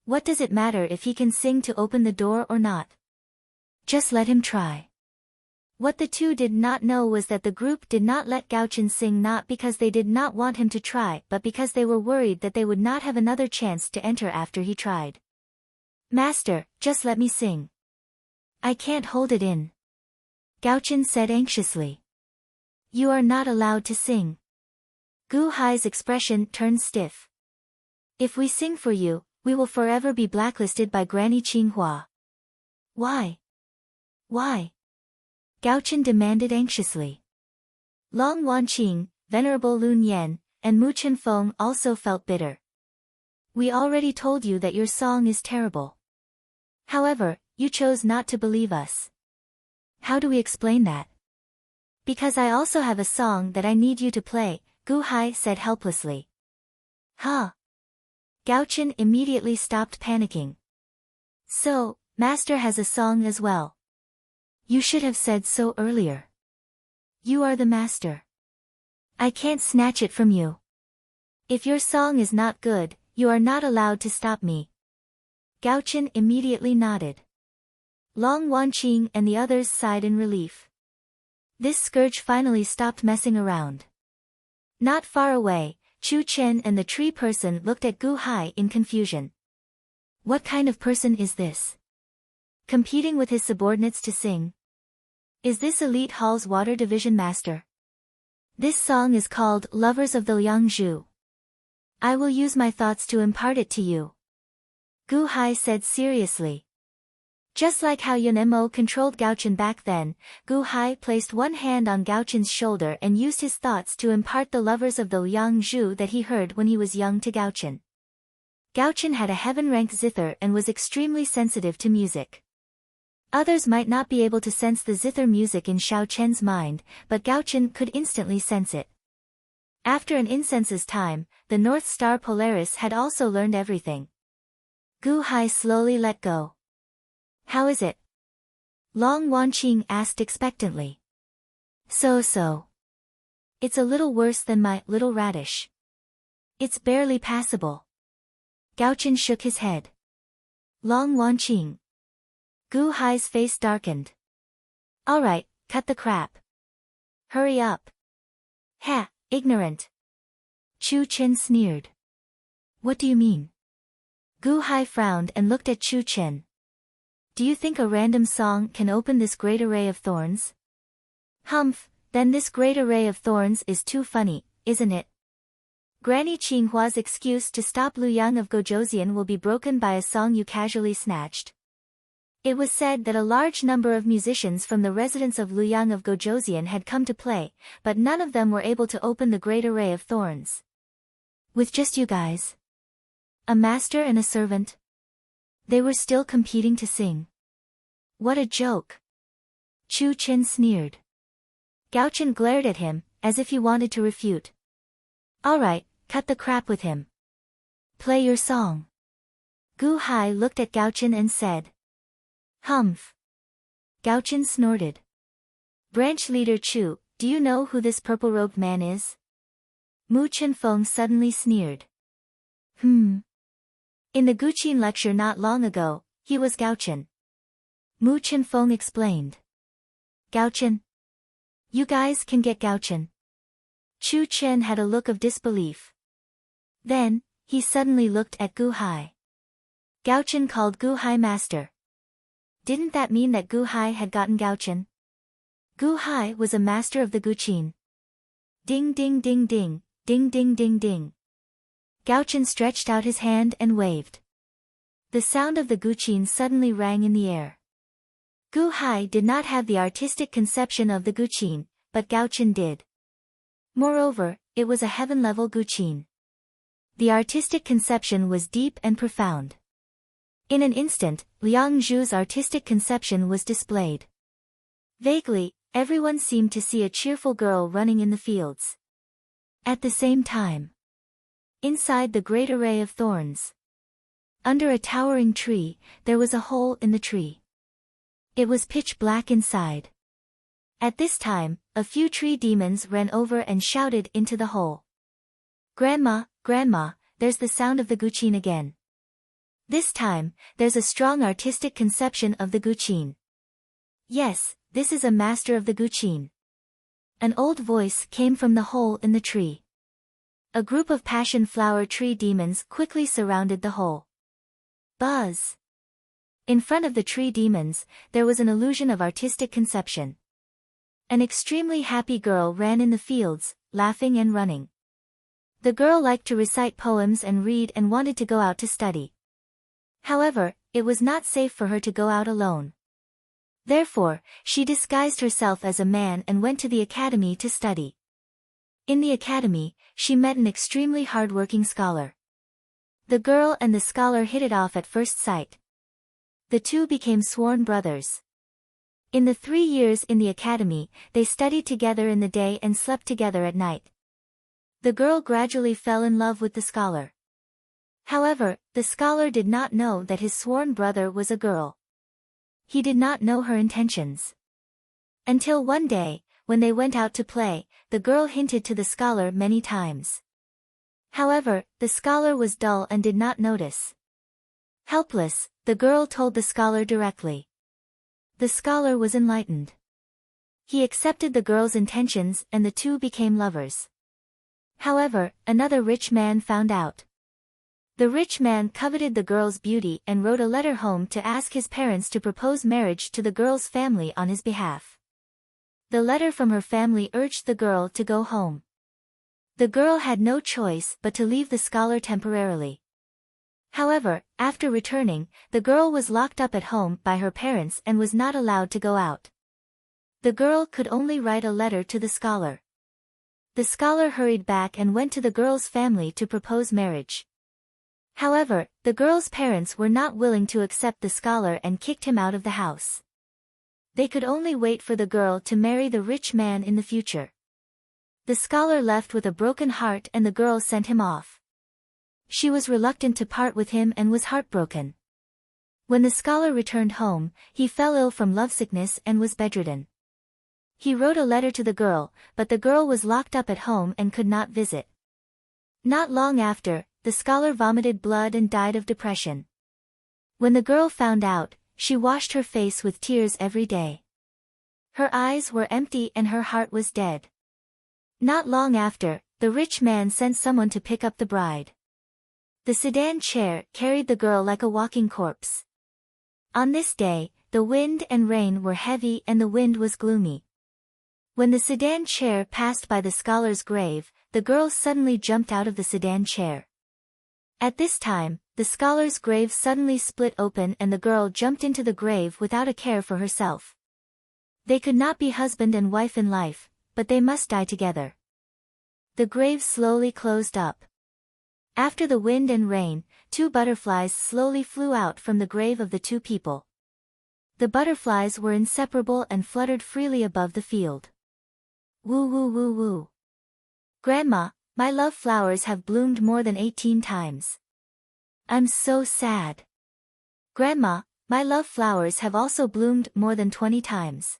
What does it matter if he can sing to open the door or not? Just let him try. What the two did not know was that the group did not let Gaochen sing not because they did not want him to try but because they were worried that they would not have another chance to enter after he tried. Master, just let me sing. I can't hold it in. Gaochen said anxiously. You are not allowed to sing. Gu Hai's expression turned stiff. If we sing for you, we will forever be blacklisted by Granny Qinghua. Why? Why? Gaochen demanded anxiously. Long Wanqing, Venerable Lun Yan, and Mu Chenfeng also felt bitter. We already told you that your song is terrible. However, you chose not to believe us. How do we explain that? Because I also have a song that I need you to play, Gu Hai said helplessly. Huh? Gaochen immediately stopped panicking. So, Master has a song as well. You should have said so earlier. You are the master. I can't snatch it from you. If your song is not good, you are not allowed to stop me. Gaochen immediately nodded. Long Wanqing and the others sighed in relief. This scourge finally stopped messing around. Not far away, Chu Chen and the tree person looked at Gu Hai in confusion. What kind of person is this? Competing with his subordinates to sing? Is this Elite Hall's Water Division Master? This song is called Lovers of the Liangzhu. I will use my thoughts to impart it to you. Gu Hai said seriously. Just like how Yun Mo controlled Gaochen back then, Gu Hai placed one hand on Gaochen's shoulder and used his thoughts to impart the lovers of the Liangzhu that he heard when he was young to Gaochen. Gaochen had a heaven-ranked zither and was extremely sensitive to music. Others might not be able to sense the zither music in Xiao Chen's mind, but Gaochen could instantly sense it. After an incense's time, the North Star Polaris had also learned everything. Gu Hai slowly let go. How is it? Long Wanqing asked expectantly. So. It's a little worse than my little radish. It's barely passable. Gaochen shook his head. Long Wanqing. Gu Hai's face darkened. Alright, cut the crap. Hurry up. Ha, ignorant. Chu Chen sneered. What do you mean? Gu Hai frowned and looked at Chu Chen. Do you think a random song can open this great array of thorns? Humph, then this great array of thorns is too funny, isn't it? Granny Qinghua's excuse to stop Lu Yang of Gojoseon will be broken by a song you casually snatched. It was said that a large number of musicians from the residence of Lu Yang of Gojoseon had come to play, but none of them were able to open the great array of thorns. With just you guys? A master and a servant? They were still competing to sing. What a joke! Chu Chen sneered. Gaochen glared at him, as if he wanted to refute. Alright, cut the crap with him. Play your song. Gu Hai looked at Gaochen and said. Humph. Gaochen snorted. Branch leader Chu, do you know who this purple-robed man is? Mu Chenfeng suddenly sneered. In the Guqin lecture not long ago, he was Gaochen. Mu Chenfeng explained. Gaochen? You guys can get Gaochen. Chu Chen had a look of disbelief. Then, he suddenly looked at Gu Hai. Gaochen called Gu Hai master. Didn't that mean that Gu Hai had gotten Gaochen? Gu Hai was a master of the Guqin. Ding ding ding ding, ding ding ding ding. Gaochen stretched out his hand and waved. The sound of the Guqin suddenly rang in the air. Gu Hai did not have the artistic conception of the Guqin, but Gaochen did. Moreover, it was a heaven-level Guqin. The artistic conception was deep and profound. In an instant, Liang Zhu's artistic conception was displayed. Vaguely, everyone seemed to see a cheerful girl running in the fields. At the same time, inside the great array of thorns, under a towering tree, there was a hole in the tree. It was pitch black inside. At this time, a few tree demons ran over and shouted into the hole. Grandma, Grandma, there's the sound of the Guqin again. This time, there's a strong artistic conception of the Guqin. Yes, this is a master of the Guqin. An old voice came from the hole in the tree. A group of passion flower tree demons quickly surrounded the hole. Buzz! In front of the tree demons, there was an illusion of artistic conception. An extremely happy girl ran in the fields, laughing and running. The girl liked to recite poems and read and wanted to go out to study. However, it was not safe for her to go out alone. Therefore, she disguised herself as a man and went to the academy to study. In the academy, she met an extremely hard-working scholar. The girl and the scholar hit it off at first sight. The two became sworn brothers. In the 3 years in the academy, they studied together in the day and slept together at night. The girl gradually fell in love with the scholar. However, the scholar did not know that his sworn brother was a girl. He did not know her intentions. Until one day, when they went out to play, the girl hinted to the scholar many times. However, the scholar was dull and did not notice. Helpless, the girl told the scholar directly. The scholar was enlightened. He accepted the girl's intentions and the two became lovers. However, another rich man found out. The rich man coveted the girl's beauty and wrote a letter home to ask his parents to propose marriage to the girl's family on his behalf. The letter from her family urged the girl to go home. The girl had no choice but to leave the scholar temporarily. However, after returning, the girl was locked up at home by her parents and was not allowed to go out. The girl could only write a letter to the scholar. The scholar hurried back and went to the girl's family to propose marriage. However, the girl's parents were not willing to accept the scholar and kicked him out of the house. They could only wait for the girl to marry the rich man in the future. The scholar left with a broken heart and the girl sent him off. She was reluctant to part with him and was heartbroken. When the scholar returned home, he fell ill from lovesickness and was bedridden. He wrote a letter to the girl, but the girl was locked up at home and could not visit. Not long after, the scholar vomited blood and died of depression. When the girl found out, she washed her face with tears every day. Her eyes were empty and her heart was dead. Not long after, the rich man sent someone to pick up the bride. The sedan chair carried the girl like a walking corpse. On this day, the wind and rain were heavy and the wind was gloomy. When the sedan chair passed by the scholar's grave, the girl suddenly jumped out of the sedan chair. At this time, the scholar's grave suddenly split open and the girl jumped into the grave without a care for herself. They could not be husband and wife in life, but they must die together. The grave slowly closed up. After the wind and rain, 2 butterflies slowly flew out from the grave of the 2 people. The butterflies were inseparable and fluttered freely above the field. Woo woo woo woo. Grandma, my love flowers have bloomed more than 18 times. I'm so sad. Grandma, my love flowers have also bloomed more than 20 times.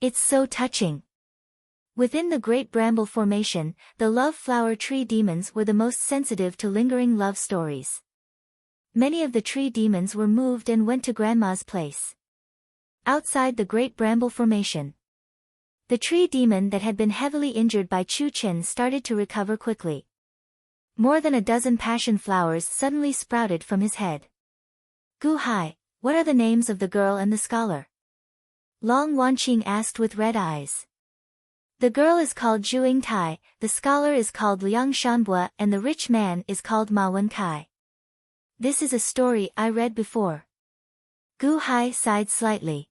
It's so touching. Within the Great Bramble Formation, the love flower tree demons were the most sensitive to lingering love stories. Many of the tree demons were moved and went to Grandma's place. Outside the Great Bramble Formation, the tree demon that had been heavily injured by Chu Chen started to recover quickly. More than a dozen passion flowers suddenly sprouted from his head. Gu Hai, what are the names of the girl and the scholar? Long Wanqing asked with red eyes. The girl is called Zhu Tai, the scholar is called Liang Shanbua and the rich man is called Ma Wenkai. This is a story I read before. Gu Hai sighed slightly.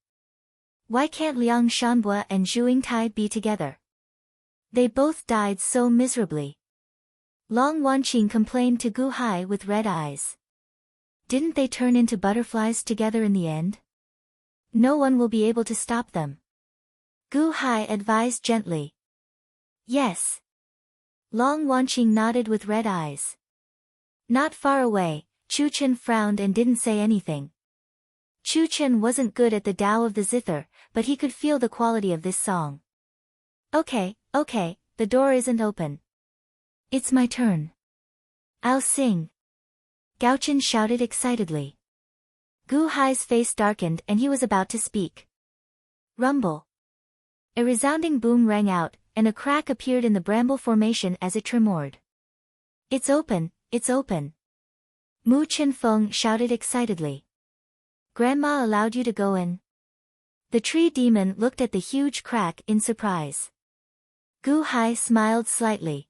Why can't Liang Shanbua and Zhu Tai be together? They both died so miserably. Long Wanqing complained to Gu Hai with red eyes. Didn't they turn into butterflies together in the end? No one will be able to stop them. Gu Hai advised gently. Yes. Long Wanqing nodded with red eyes. Not far away, Chu Chen frowned and didn't say anything. Chu Chen wasn't good at the Tao of the Zither, but he could feel the quality of this song. Okay, the door isn't open. It's my turn. I'll sing. Gao Chen shouted excitedly. Gu Hai's face darkened and he was about to speak. Rumble. A resounding boom rang out, and a crack appeared in the bramble formation as it tremored. It's open, it's open. Mu Chenfeng shouted excitedly. Grandma allowed you to go in? The tree demon looked at the huge crack in surprise. Gu Hai smiled slightly.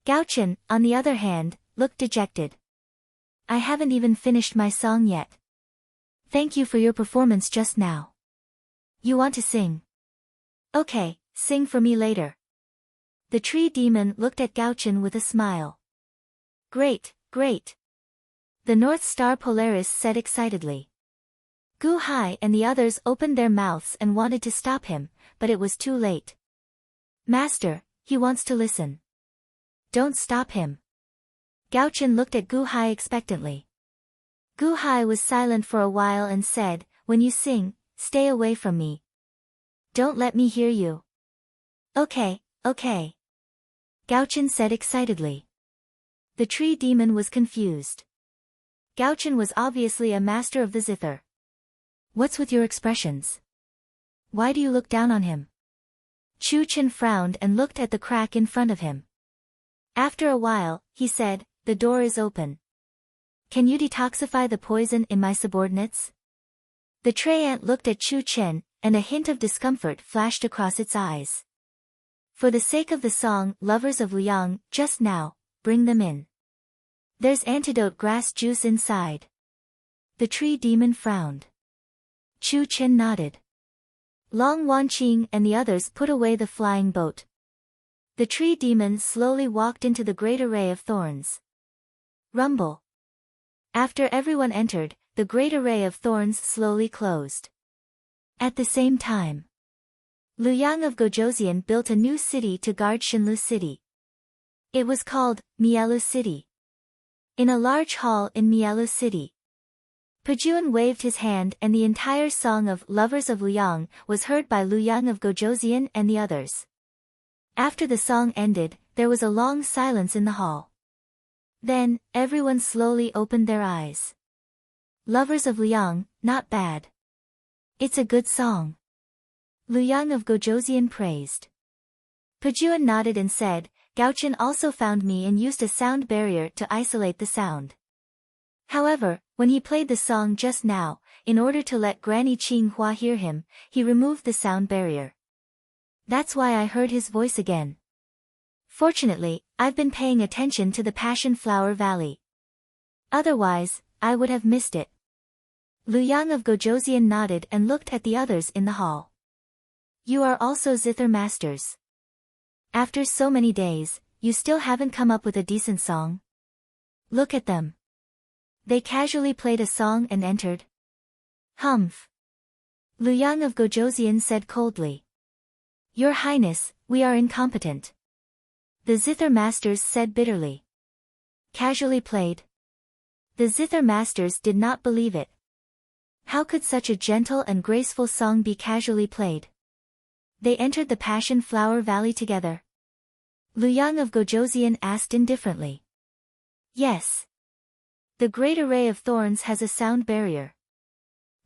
Gao Chen, on the other hand, looked dejected. I haven't even finished my song yet. Thank you for your performance just now. You want to sing? Okay, sing for me later. The tree demon looked at Gao Chen with a smile. Great. The North Star Polaris said excitedly. Gu Hai and the others opened their mouths and wanted to stop him, but it was too late. Master, he wants to listen. Don't stop him. Gao Chen looked at Gu Hai expectantly. Gu Hai was silent for a while and said, when you sing, stay away from me. Don't let me hear you. Okay. Gao Chen said excitedly. The tree demon was confused. Gao Chen was obviously a master of the zither. What's with your expressions? Why do you look down on him? Chu Chen frowned and looked at the crack in front of him. After a while, he said, the door is open. Can you detoxify the poison in my subordinates? The tray ant looked at Chu Chen, and a hint of discomfort flashed across its eyes. For the sake of the song, lovers of Liang, just now, bring them in. There's antidote grass juice inside. The tree demon frowned. Chu Chen nodded. Long Wanqing and the others put away the flying boat. The tree demon slowly walked into the great array of thorns. Rumble. After everyone entered, the great array of thorns slowly closed. At the same time, Liu Yang of Gojoseon built a new city to guard Shinlu City. It was called Mielu City. In a large hall in Mielu City. Pajuan waved his hand and the entire song of Lovers of Luyang was heard by Luyang of Gojoseon and the others. After the song ended, there was a long silence in the hall. Then, everyone slowly opened their eyes. Lovers of Luyang, not bad. It's a good song. Luyang of Gojoseon praised. Pajuan nodded and said, Gaochen also found me and used a sound barrier to isolate the sound. However, when he played the song just now, in order to let Granny Qinghua hear him, he removed the sound barrier. That's why I heard his voice again. Fortunately, I've been paying attention to the Passion Flower Valley. Otherwise, I would have missed it. Luyang of Gojoseon nodded and looked at the others in the hall. You are also zither masters. After so many days, you still haven't come up with a decent song? Look at them. They casually played a song and entered. Humph. Luyang of Gojoseon said coldly. Your Highness, we are incompetent. The zither masters said bitterly. Casually played. The zither masters did not believe it. How could such a gentle and graceful song be casually played? They entered the Passion Flower Valley together. Luyang of Gojoseon asked indifferently. Yes. The Great Array of Thorns has a sound barrier.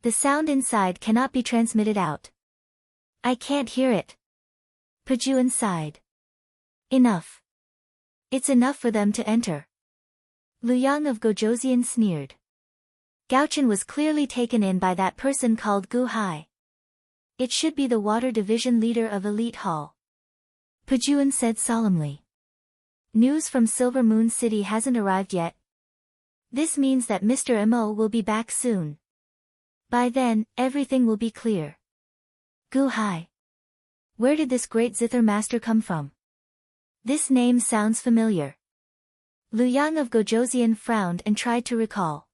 The sound inside cannot be transmitted out. I can't hear it. Pajuan sighed. Enough. It's enough for them to enter. Luyang of Gojoseon sneered. Gaochen was clearly taken in by that person called Gu Hai. It should be the water division leader of Elite Hall. Pajuan said solemnly. News from Silver Moon City hasn't arrived yet. This means that Mr. Mo will be back soon. By then, everything will be clear. Gu Hai. Where did this great zither master come from? This name sounds familiar. Luyang of Gojoseon frowned and tried to recall.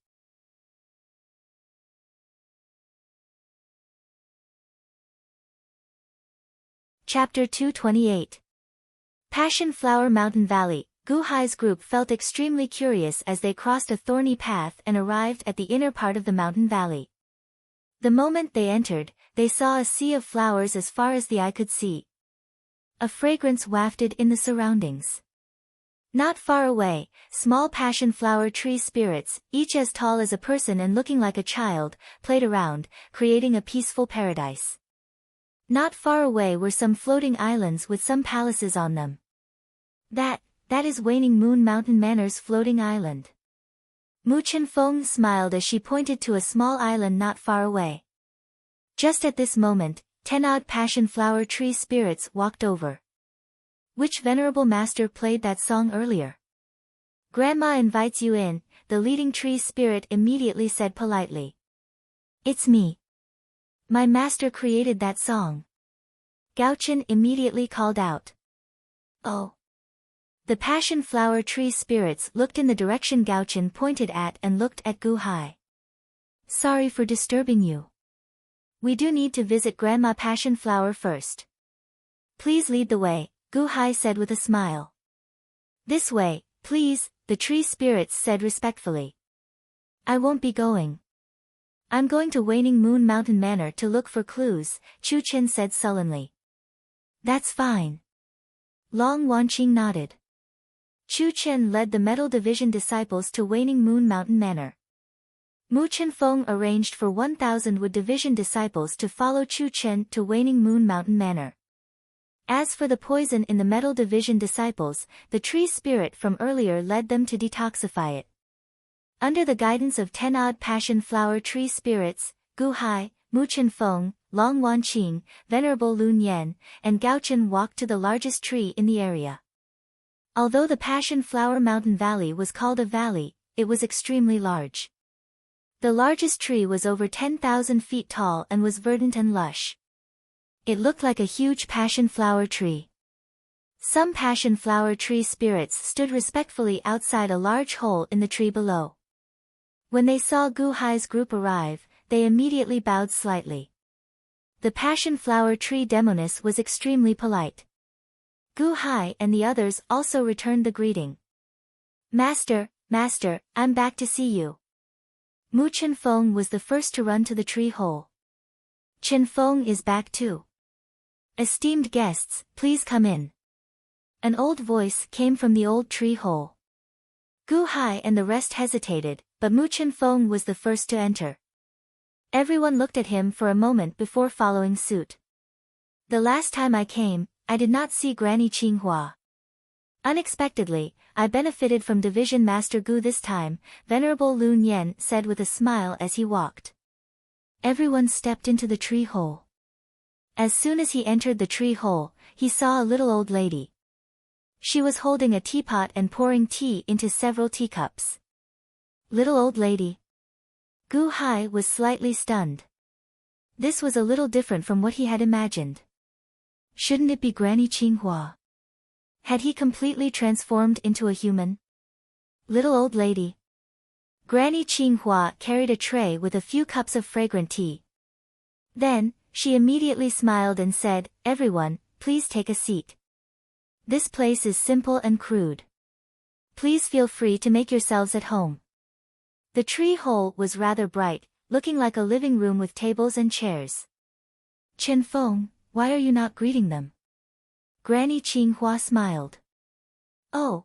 Chapter 228. Passion Flower Mountain Valley. Gu Hai's group felt extremely curious as they crossed a thorny path and arrived at the inner part of the mountain valley. The moment they entered, they saw a sea of flowers as far as the eye could see. A fragrance wafted in the surroundings. Not far away, small passion flower tree spirits, each as tall as a person and looking like a child, played around, creating a peaceful paradise. Not far away were some floating islands with some palaces on them. That is Waning Moon Mountain Manor's floating island. Mu Chenfeng smiled as she pointed to a small island not far away. Just at this moment, 10 odd passion flower tree spirits walked over. Which venerable master played that song earlier? Grandma invites you in, the leading tree spirit immediately said politely. It's me. My master created that song. Gaochen immediately called out. Oh. The passion flower tree spirits looked in the direction Gaochen pointed at and looked at Gu Hai. Sorry for disturbing you. We do need to visit Grandma Passion Flower first. Please lead the way, Gu Hai said with a smile. This way, please, the tree spirits said respectfully. I won't be going. I'm going to Waning Moon Mountain Manor to look for clues, Chu Chen said sullenly. That's fine. Long Wanqing nodded. Chu Chen led the Metal Division disciples to Waning Moon Mountain Manor. Mu Chenfeng arranged for 1,000 Wood Division disciples to follow Chu Chen to Waning Moon Mountain Manor. As for the poison in the Metal Division disciples, the tree spirit from earlier led them to detoxify it. Under the guidance of 10 odd passion flower tree spirits, Gu Hai, Mu Chenfeng, Long Wanqing, Venerable Lun Yan, and Gaochen walked to the largest tree in the area. Although the Passion Flower Mountain Valley was called a valley, it was extremely large. The largest tree was over 10,000 feet tall and was verdant and lush. It looked like a huge passion flower tree. Some passion flower tree spirits stood respectfully outside a large hole in the tree below. When they saw Gu Hai's group arrive, they immediately bowed slightly. The passion flower tree demoness was extremely polite. Gu Hai and the others also returned the greeting. Master, Master, I'm back to see you. Mu Chenfeng was the first to run to the tree hole. Chenfeng is back too. Esteemed guests, please come in. An old voice came from the old tree hole. Gu Hai and the rest hesitated, but Mu Chenfeng was the first to enter. Everyone looked at him for a moment before following suit. The last time I came, I did not see Granny Qinghua. Unexpectedly, I benefited from Division Master Gu this time, Venerable Lu Nian said with a smile as he walked. Everyone stepped into the tree hole. As soon as he entered the tree hole, he saw a little old lady. She was holding a teapot and pouring tea into several teacups. Little old lady. Gu Hai was slightly stunned. This was a little different from what he had imagined. Shouldn't it be Granny Qinghua? Had he completely transformed into a human? Little old lady. Granny Qinghua carried a tray with a few cups of fragrant tea. Then, she immediately smiled and said, "Everyone, please take a seat. This place is simple and crude. Please feel free to make yourselves at home." The tree hole was rather bright, looking like a living room with tables and chairs. Chenfeng, why are you not greeting them? Granny Qinghua smiled. Oh.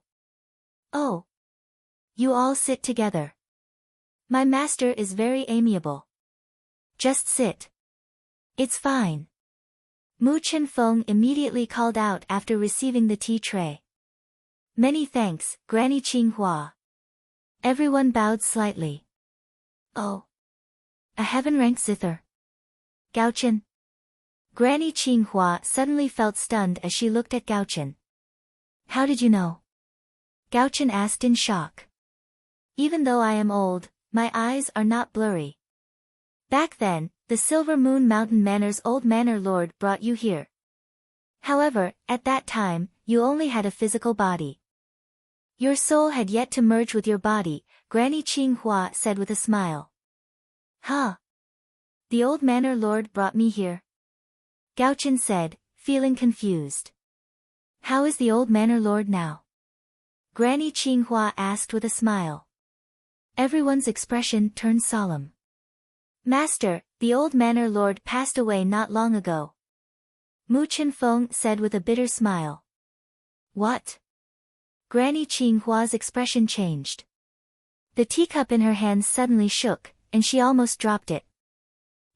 You all sit together. My master is very amiable. Just sit. It's fine. Mu Chenfeng immediately called out after receiving the tea tray. Many thanks, Granny Qinghua. Everyone bowed slightly. Oh. A heaven-ranked zither. Gaochen. Granny Qinghua suddenly felt stunned as she looked at Gaochen. How did you know? Gaochen asked in shock. Even though I am old, my eyes are not blurry. Back then, the Silver Moon Mountain Manor's old manor lord brought you here. However, at that time, you only had a physical body. Your soul had yet to merge with your body, Granny Qinghua said with a smile. Huh? The old manor lord brought me here? Gaochen said, feeling confused. How is the old manor lord now? Granny Qinghua asked with a smile. Everyone's expression turned solemn. Master, the old manor lord passed away not long ago. Mu Chenfeng said with a bitter smile. What? Granny Qinghua's expression changed. The teacup in her hand suddenly shook, and she almost dropped it.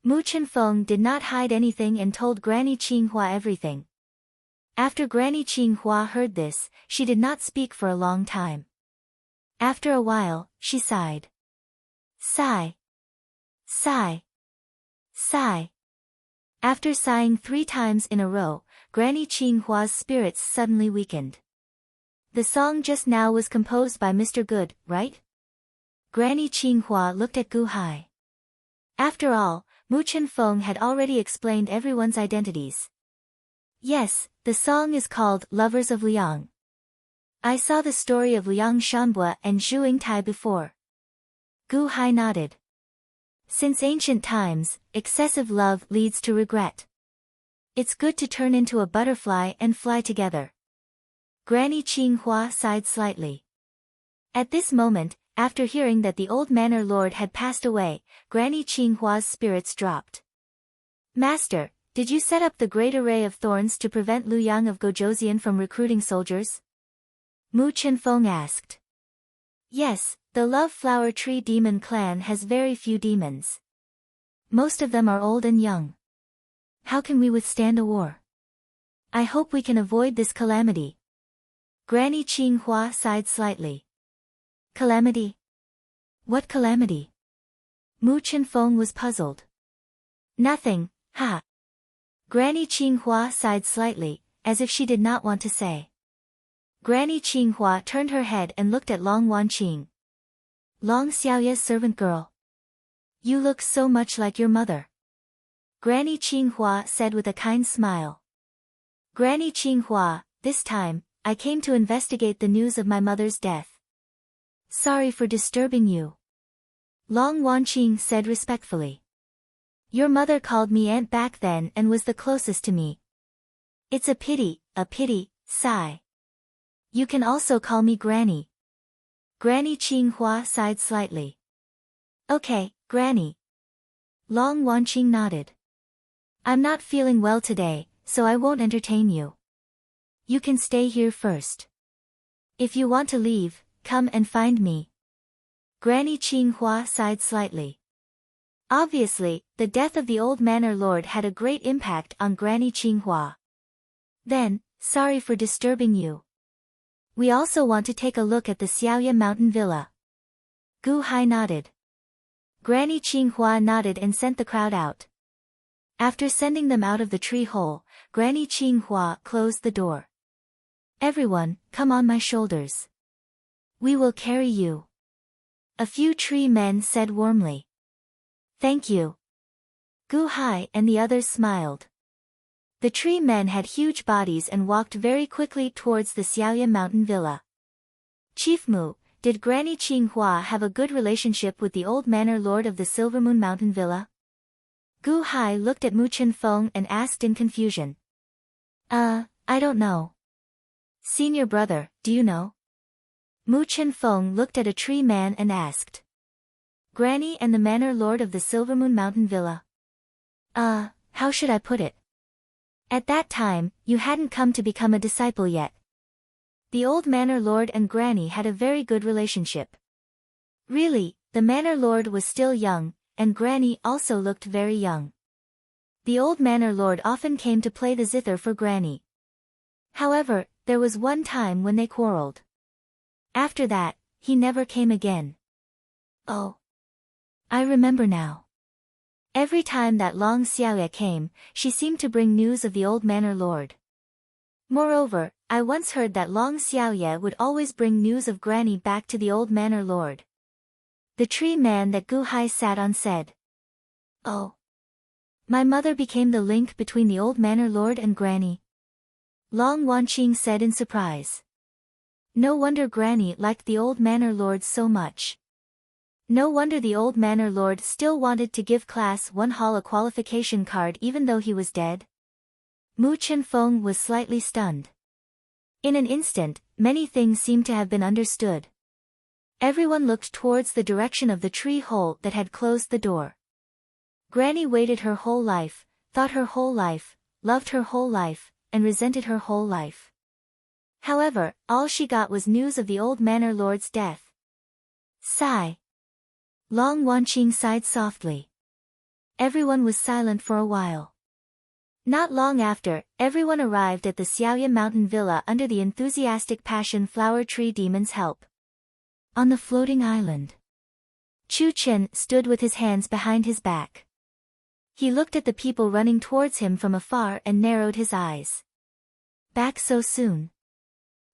Mu Chenfeng did not hide anything and told Granny Qinghua everything. After Granny Qinghua heard this, she did not speak for a long time. After a while, she sighed. Sigh. Sigh. Sigh. After sighing 3 times in a row, Granny Qinghua's spirits suddenly weakened. The song just now was composed by Mr. Good, right? Granny Qinghua looked at Gu Hai. After all, Mu Chenfeng had already explained everyone's identities. Yes, the song is called Lovers of Liang. I saw the story of Liang Shanbua and Zhu Yingtai before. Gu Hai nodded. Since ancient times, excessive love leads to regret. It's good to turn into a butterfly and fly together. Granny Qinghua sighed slightly. At this moment, after hearing that the old manor lord had passed away, Granny Qinghua's spirits dropped. Master, did you set up the great array of thorns to prevent Lu Yang of Gojoseon from recruiting soldiers? Mu Chenfeng asked. Yes, the Love Flower Tree Demon Clan has very few demons. Most of them are old and young. How can we withstand a war? I hope we can avoid this calamity. Granny Qinghua sighed slightly. Calamity? What calamity? Mu Chenfeng was puzzled. Nothing, ha. Granny Qinghua sighed slightly, as if she did not want to say. Granny Qinghua turned her head and looked at Long Wanqing. Long Xiaoye's servant girl. You look so much like your mother. Granny Qinghua said with a kind smile. Granny Qinghua, this time, I came to investigate the news of my mother's death. Sorry for disturbing you. Long Wanqing said respectfully. Your mother called me aunt back then and was the closest to me. It's a pity, sigh. You can also call me Granny. Granny Qinghua sighed slightly. Okay, Granny. Long Wanqing nodded. I'm not feeling well today, so I won't entertain you. You can stay here first. If you want to leave, come and find me. Granny Qinghua sighed slightly. Obviously, the death of the old manor lord had a great impact on Granny Qinghua. Then, sorry for disturbing you. We also want to take a look at the Xiaoya mountain villa. Gu Hai nodded. Granny Qinghua nodded and sent the crowd out. After sending them out of the tree hole, Granny Qinghua closed the door. Everyone, come on my shoulders. We will carry you. A few tree men said warmly. Thank you. Gu Hai and the others smiled. The tree men had huge bodies and walked very quickly towards the Xiaoya mountain villa. Chief Mu, did Granny Qinghua have a good relationship with the old manor lord of the Silvermoon Mountain Villa? Gu Hai looked at Mu Chenfeng and asked in confusion. I don't know. Senior brother, do you know? Mu Chenfeng looked at a tree man and asked. Granny and the manor lord of the Silvermoon Mountain Villa. How should I put it? At that time, you hadn't come to become a disciple yet. The old manor lord and Granny had a very good relationship. Really, the manor lord was still young, and Granny also looked very young. The old manor lord often came to play the zither for Granny. However, there was one time when they quarreled. After that, he never came again. Oh. I remember now. Every time that Long Xiaoya came, she seemed to bring news of the old manor lord. Moreover, I once heard that Long Xiaoya would always bring news of Granny back to the old manor lord. The tree man that Gu Hai sat on said. Oh. My mother became the link between the old manor lord and Granny. Long Wanqing said in surprise. No wonder Granny liked the old manor lord so much. No wonder the old manor lord still wanted to give Class 1 Hall a qualification card even though he was dead. Mu Chenfeng was slightly stunned. In an instant, many things seemed to have been understood. Everyone looked towards the direction of the tree hole that had closed the door. Granny waited her whole life, thought her whole life, loved her whole life, and resented her whole life. However, all she got was news of the old manor lord's death. Sigh. Long Wanqing sighed softly. Everyone was silent for a while. Not long after, everyone arrived at the Xiaoya mountain villa under the enthusiastic passion flower tree demon's help. On the floating island, Chu Chen stood with his hands behind his back. He looked at the people running towards him from afar and narrowed his eyes. Back so soon?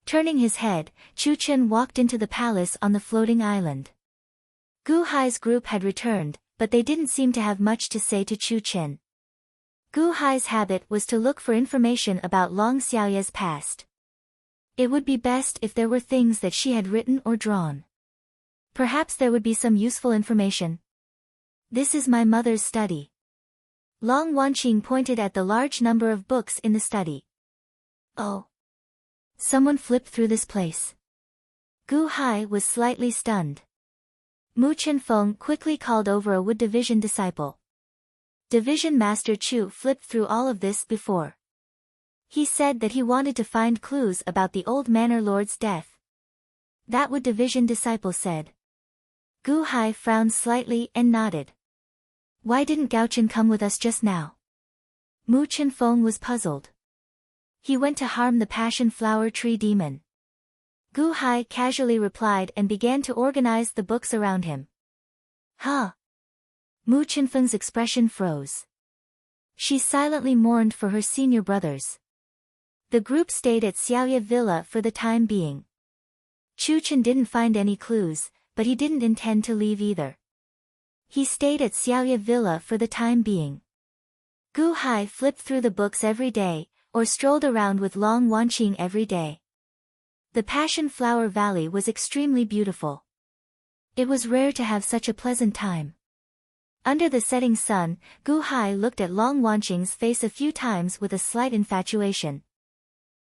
Turning his head, Chu Chen walked into the palace on the floating island. Gu Hai's group had returned, but they didn't seem to have much to say to Chu Chen. Gu Hai's habit was to look for information about Long Xiaoya's past. It would be best if there were things that she had written or drawn. Perhaps there would be some useful information. This is my mother's study. Long Wanqing pointed at the large number of books in the study. Oh. Someone flipped through this place. Gu Hai was slightly stunned. Mu Chenfeng quickly called over a Wood Division disciple. Division Master Chu flipped through all of this before. He said that he wanted to find clues about the old manor lord's death. That Wood Division disciple said. Gu Hai frowned slightly and nodded. Why didn't Gaochen come with us just now? Mu Chenfeng was puzzled. He went to harm the passion flower tree demon. Gu Hai casually replied and began to organize the books around him. Huh? Mu Chenfeng's expression froze. She silently mourned for her senior brothers. The group stayed at Xiaoya Villa for the time being. Chu Chen didn't find any clues, but he didn't intend to leave either. He stayed at Xiaoya Villa for the time being. Gu Hai flipped through the books every day, or strolled around with Long Wanqing every day. The Passion Flower Valley was extremely beautiful. It was rare to have such a pleasant time. Under the setting sun, Gu Hai looked at Long Wanqing's face a few times with a slight infatuation.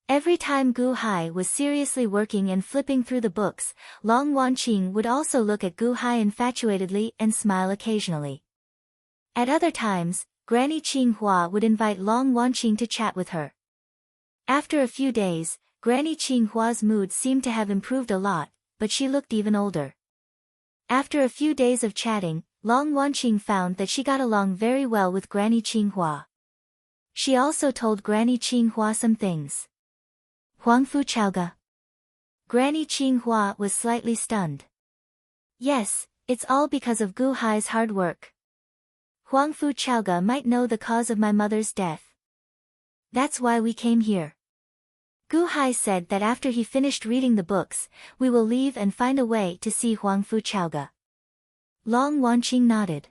Every time Gu Hai was seriously working and flipping through the books, Long Wanqing would also look at Gu Hai infatuatedly and smile occasionally. At other times, Granny Qinghua would invite Long Wanqing to chat with her. After a few days, Granny Qinghua's mood seemed to have improved a lot, but she looked even older. After a few days of chatting, Long Wanqing found that she got along very well with Granny Qinghua. She also told Granny Qinghua some things. Huangfu Chaoge. Granny Qinghua was slightly stunned. Yes, it's all because of Gu Hai's hard work. Huangfu Chaoge might know the cause of my mother's death. That's why we came here. Gu Hai said that after he finished reading the books, we will leave and find a way to see Huangfu Chaoge. Long Wanqing nodded.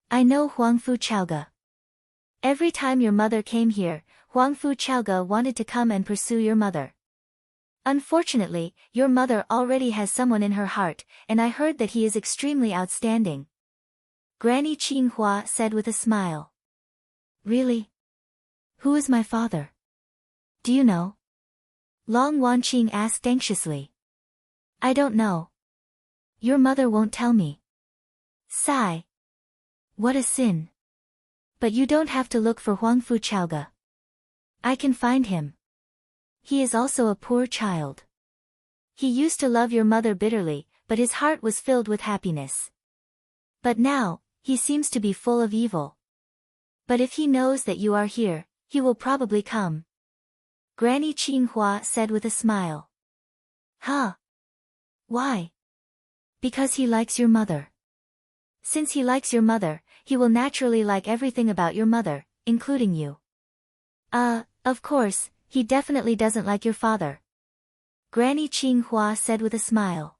I know Huangfu Chaoge. Every time your mother came here, Huangfu Chaoge wanted to come and pursue your mother. Unfortunately, your mother already has someone in her heart, and I heard that he is extremely outstanding. Granny Qinghua said with a smile. Really? Who is my father? Do you know? Long Wanqing asked anxiously. I don't know. Your mother won't tell me. Sigh. What a sin. But you don't have to look for Huangfu Chaoge. I can find him. He is also a poor child. He used to love your mother bitterly, but his heart was filled with happiness. But now, he seems to be full of evil. But if he knows that you are here, he will probably come. Granny Qinghua said with a smile. Huh? Why? Because he likes your mother. Since he likes your mother, he will naturally like everything about your mother, including you. Of course, he definitely doesn't like your father. Granny Qinghua said with a smile.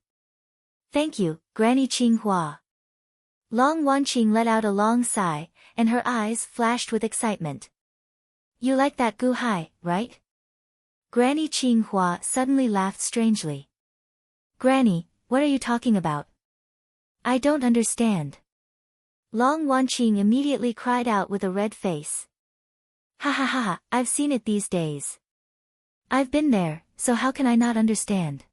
Thank you, Granny Qinghua. Long Wanqing let out a long sigh, and her eyes flashed with excitement. You like that Gu Hai, right? Granny Qinghua suddenly laughed strangely. Granny, what are you talking about? I don't understand. Long Wanqing immediately cried out with a red face. Ha ha ha ha, I've seen it these days. I've been there, so how can I not understand?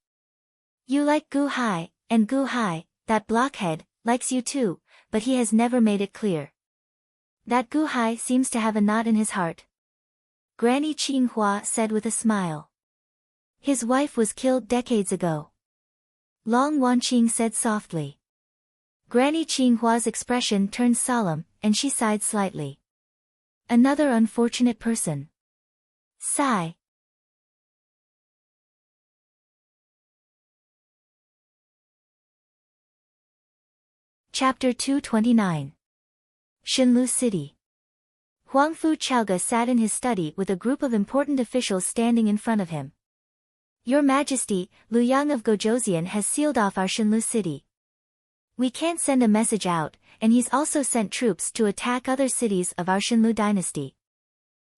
You like Gu Hai, and Gu Hai, that blockhead, likes you too, but he has never made it clear. That Gu Hai seems to have a knot in his heart. Granny Qinghua said with a smile. His wife was killed decades ago. Long Wanqing said softly. Granny Qinghua's expression turned solemn, and she sighed slightly. Another unfortunate person. Sigh. Chapter 229. Xinlu City. Huangfu Chaoge sat in his study with a group of important officials standing in front of him. Your Majesty, Liu Yang of Gojouzian has sealed off our Xinlu city. We can't send a message out, and he's also sent troops to attack other cities of our Xinlu dynasty.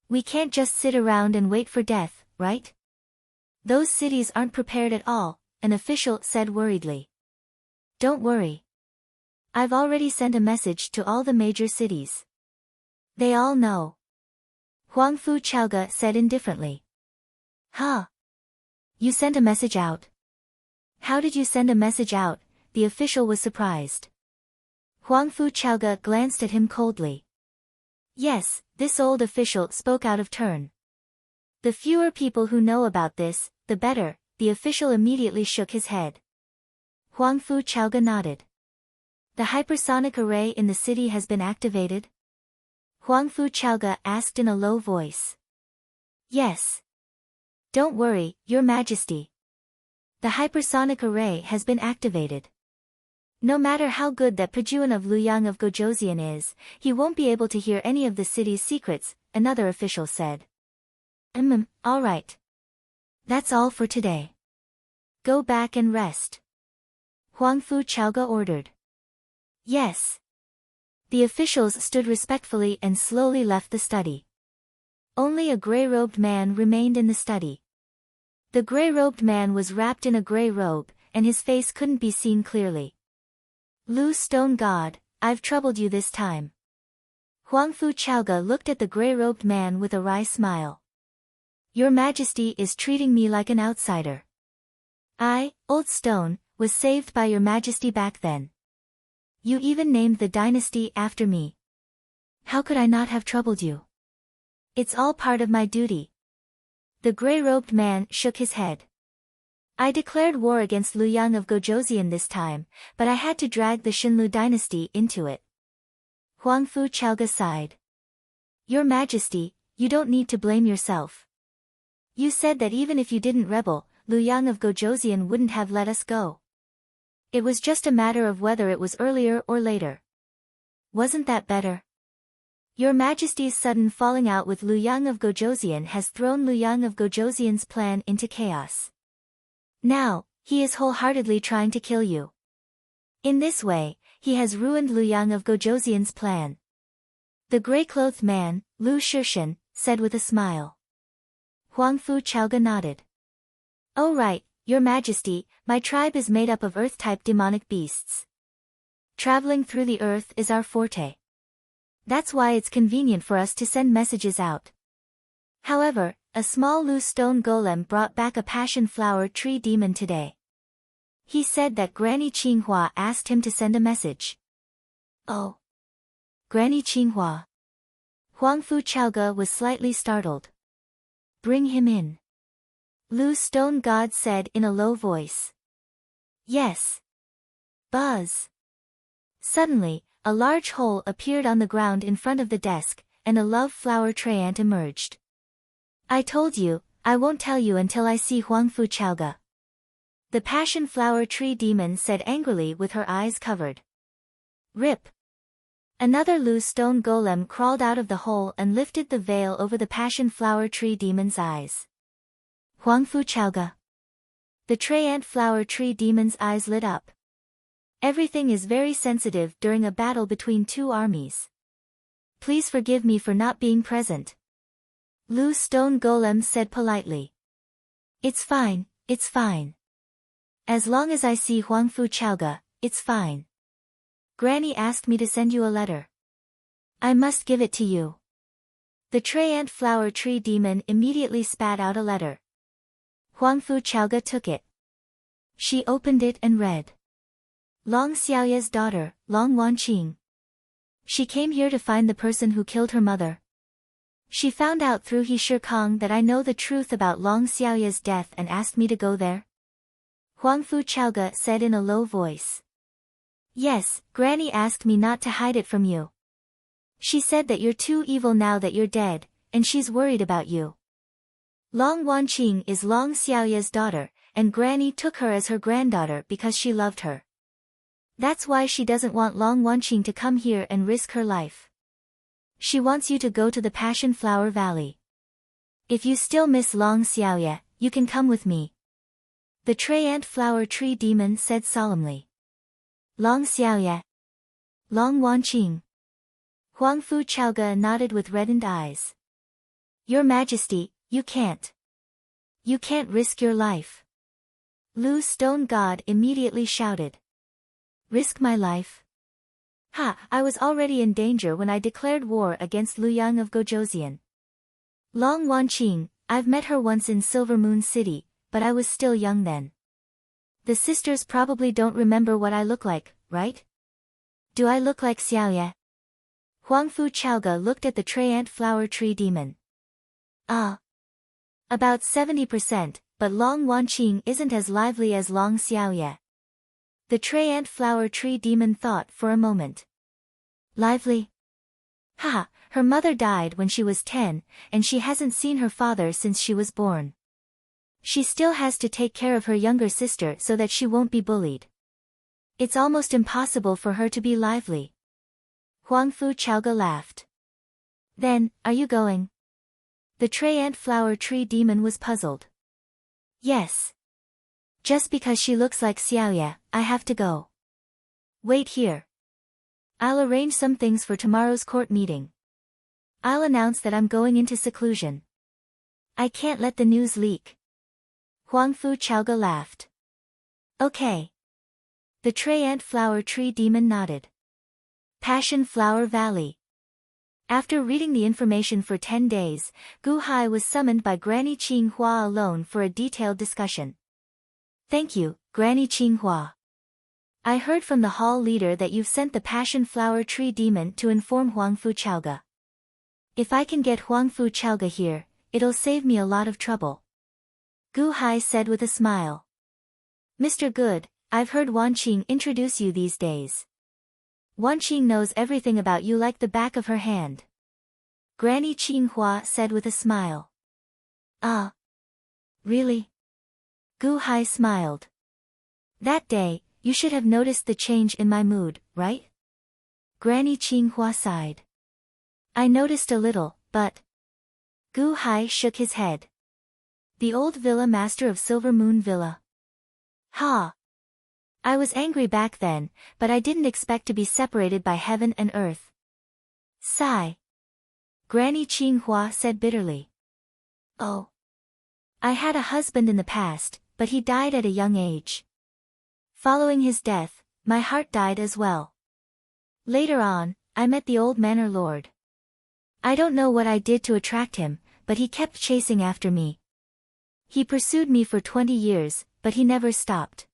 We can't just sit around and wait for death, right? Those cities aren't prepared at all, an official said worriedly. Don't worry. I've already sent a message to all the major cities. They all know. Huangfu Chaoge said indifferently. Huh? You sent a message out? How did you send a message out? The official was surprised. Huangfu Chaoge glanced at him coldly. Yes, this old official spoke out of turn. The fewer people who know about this, the better, the official immediately shook his head. Huangfu Chaoge nodded. The hypersonic array in the city has been activated? Huangfu Chaoge asked in a low voice. Yes. Don't worry, Your Majesty. The hypersonic array has been activated. No matter how good that Pejuan of Liu Yang of Gojouzian is, he won't be able to hear any of the city's secrets, another official said. All right. That's all for today. Go back and rest. Huangfu Chaoge ordered. Yes. The officials stood respectfully and slowly left the study. Only a gray-robed man remained in the study. The gray-robed man was wrapped in a gray robe, and his face couldn't be seen clearly. Lu Stone God, I've troubled you this time. Huangfu Chaoge looked at the gray-robed man with a wry smile. Your Majesty is treating me like an outsider. I, Old Stone, was saved by your Majesty back then. You even named the dynasty after me. How could I not have troubled you? It's all part of my duty. The gray-robed man shook his head. I declared war against Liu Yang of Gojoseon this time, but I had to drag the Xinlu dynasty into it. Huangfu Chaoga sighed. Your Majesty, you don't need to blame yourself. You said that even if you didn't rebel, Liu Yang of Gojoseon wouldn't have let us go. It was just a matter of whether it was earlier or later. Wasn't that better? Your Majesty's sudden falling out with Liu Yang of Gojoseon has thrown Liu Yang of Gojoseon's plan into chaos. Now, he is wholeheartedly trying to kill you. In this way, he has ruined Liu Yang of Gojoseon's plan. The gray-clothed man, Lu Shirshan, said with a smile. Huangfu Chaoga nodded. Oh right, Your Majesty, my tribe is made up of earth-type demonic beasts. Traveling through the earth is our forte. That's why it's convenient for us to send messages out. However, a small loose stone golem brought back a passion flower tree demon today. He said that Granny Qinghua asked him to send a message. Oh. Granny Qinghua. Huangfu Chaoga was slightly startled. Bring him in. Lu Stone God said in a low voice. Yes. Buzz. Suddenly, a large hole appeared on the ground in front of the desk, and a love flower treant emerged. I told you, I won't tell you until I see Huangfu Chaoga. The passion flower tree demon said angrily with her eyes covered. Rip. Another loose stone golem crawled out of the hole and lifted the veil over the passion flower tree demon's eyes. Huangfu Chaoga. The treant flower tree demon's eyes lit up. Everything is very sensitive during a battle between two armies. Please forgive me for not being present. Lu Stone Golem said politely. It's fine, it's fine. As long as I see Huangfu Chaoga, it's fine. Granny asked me to send you a letter. I must give it to you. The treant flower tree demon immediately spat out a letter. Huangfu Chaoga took it. She opened it and read. Long Xiaoye's daughter, Long Wanqing. She came here to find the person who killed her mother. She found out through He Shikong that I know the truth about Long Xiaoye's death and asked me to go there. Huangfu Chaoga said in a low voice. Yes, Granny asked me not to hide it from you. She said that you're too evil now that you're dead, and she's worried about you. Long Wanqing is Long Xiaoye's daughter, and Granny took her as her granddaughter because she loved her. That's why she doesn't want Long Wanqing to come here and risk her life. She wants you to go to the Passion Flower Valley. If you still miss Long Xiaoye, you can come with me. The treant flower tree demon said solemnly. Long Xiaoye. Long Wanqing. Huangfu Chaoga nodded with reddened eyes. Your Majesty, you can't. You can't risk your life. Lu Stone God immediately shouted. Risk my life? Ha, I was already in danger when I declared war against Liu Yang of Gojoseon. Long Wanqing, I've met her once in Silver Moon City, but I was still young then. The sisters probably don't remember what I look like, right? Do I look like Xiaoye? Huangfu Chaoga looked at the treant flower tree demon. About 70%, but Long Wanqing isn't as lively as Long Xiaoye. The treant flower tree demon thought for a moment. Lively? Haha, her mother died when she was 10, and she hasn't seen her father since she was born. She still has to take care of her younger sister so that she won't be bullied. It's almost impossible for her to be lively. Huangfu Chaoga laughed. Then, are you going? The treant flower tree demon was puzzled. Yes. Just because she looks like Xiaoye, I have to go. Wait here. I'll arrange some things for tomorrow's court meeting. I'll announce that I'm going into seclusion. I can't let the news leak. Huangfu Chaoga laughed. Okay. The treant flower tree demon nodded. Passion Flower Valley. After reading the information for 10 days, Gu Hai was summoned by Granny Qinghua alone for a detailed discussion. Thank you, Granny Qinghua. I heard from the hall leader that you've sent the passion flower tree demon to inform Huangfu Chaoga. If I can get Huangfu Chaoga here, it'll save me a lot of trouble. Gu Hai said with a smile. Mr. Good, I've heard Wanqing introduce you these days. Wanqing knows everything about you like the back of her hand. Granny Qinghua said with a smile. Ah. Really? Gu Hai smiled. That day, you should have noticed the change in my mood, right? Granny Qinghua sighed. I noticed a little, but... Gu Hai shook his head. The old villa master of Silver Moon Villa. Ha! I was angry back then, but I didn't expect to be separated by heaven and earth. Sigh. Granny Qinghua said bitterly. Oh. I had a husband in the past, but he died at a young age. Following his death, my heart died as well. Later on, I met the old manor lord. I don't know what I did to attract him, but he kept chasing after me. He pursued me for 20 years, but he never stopped.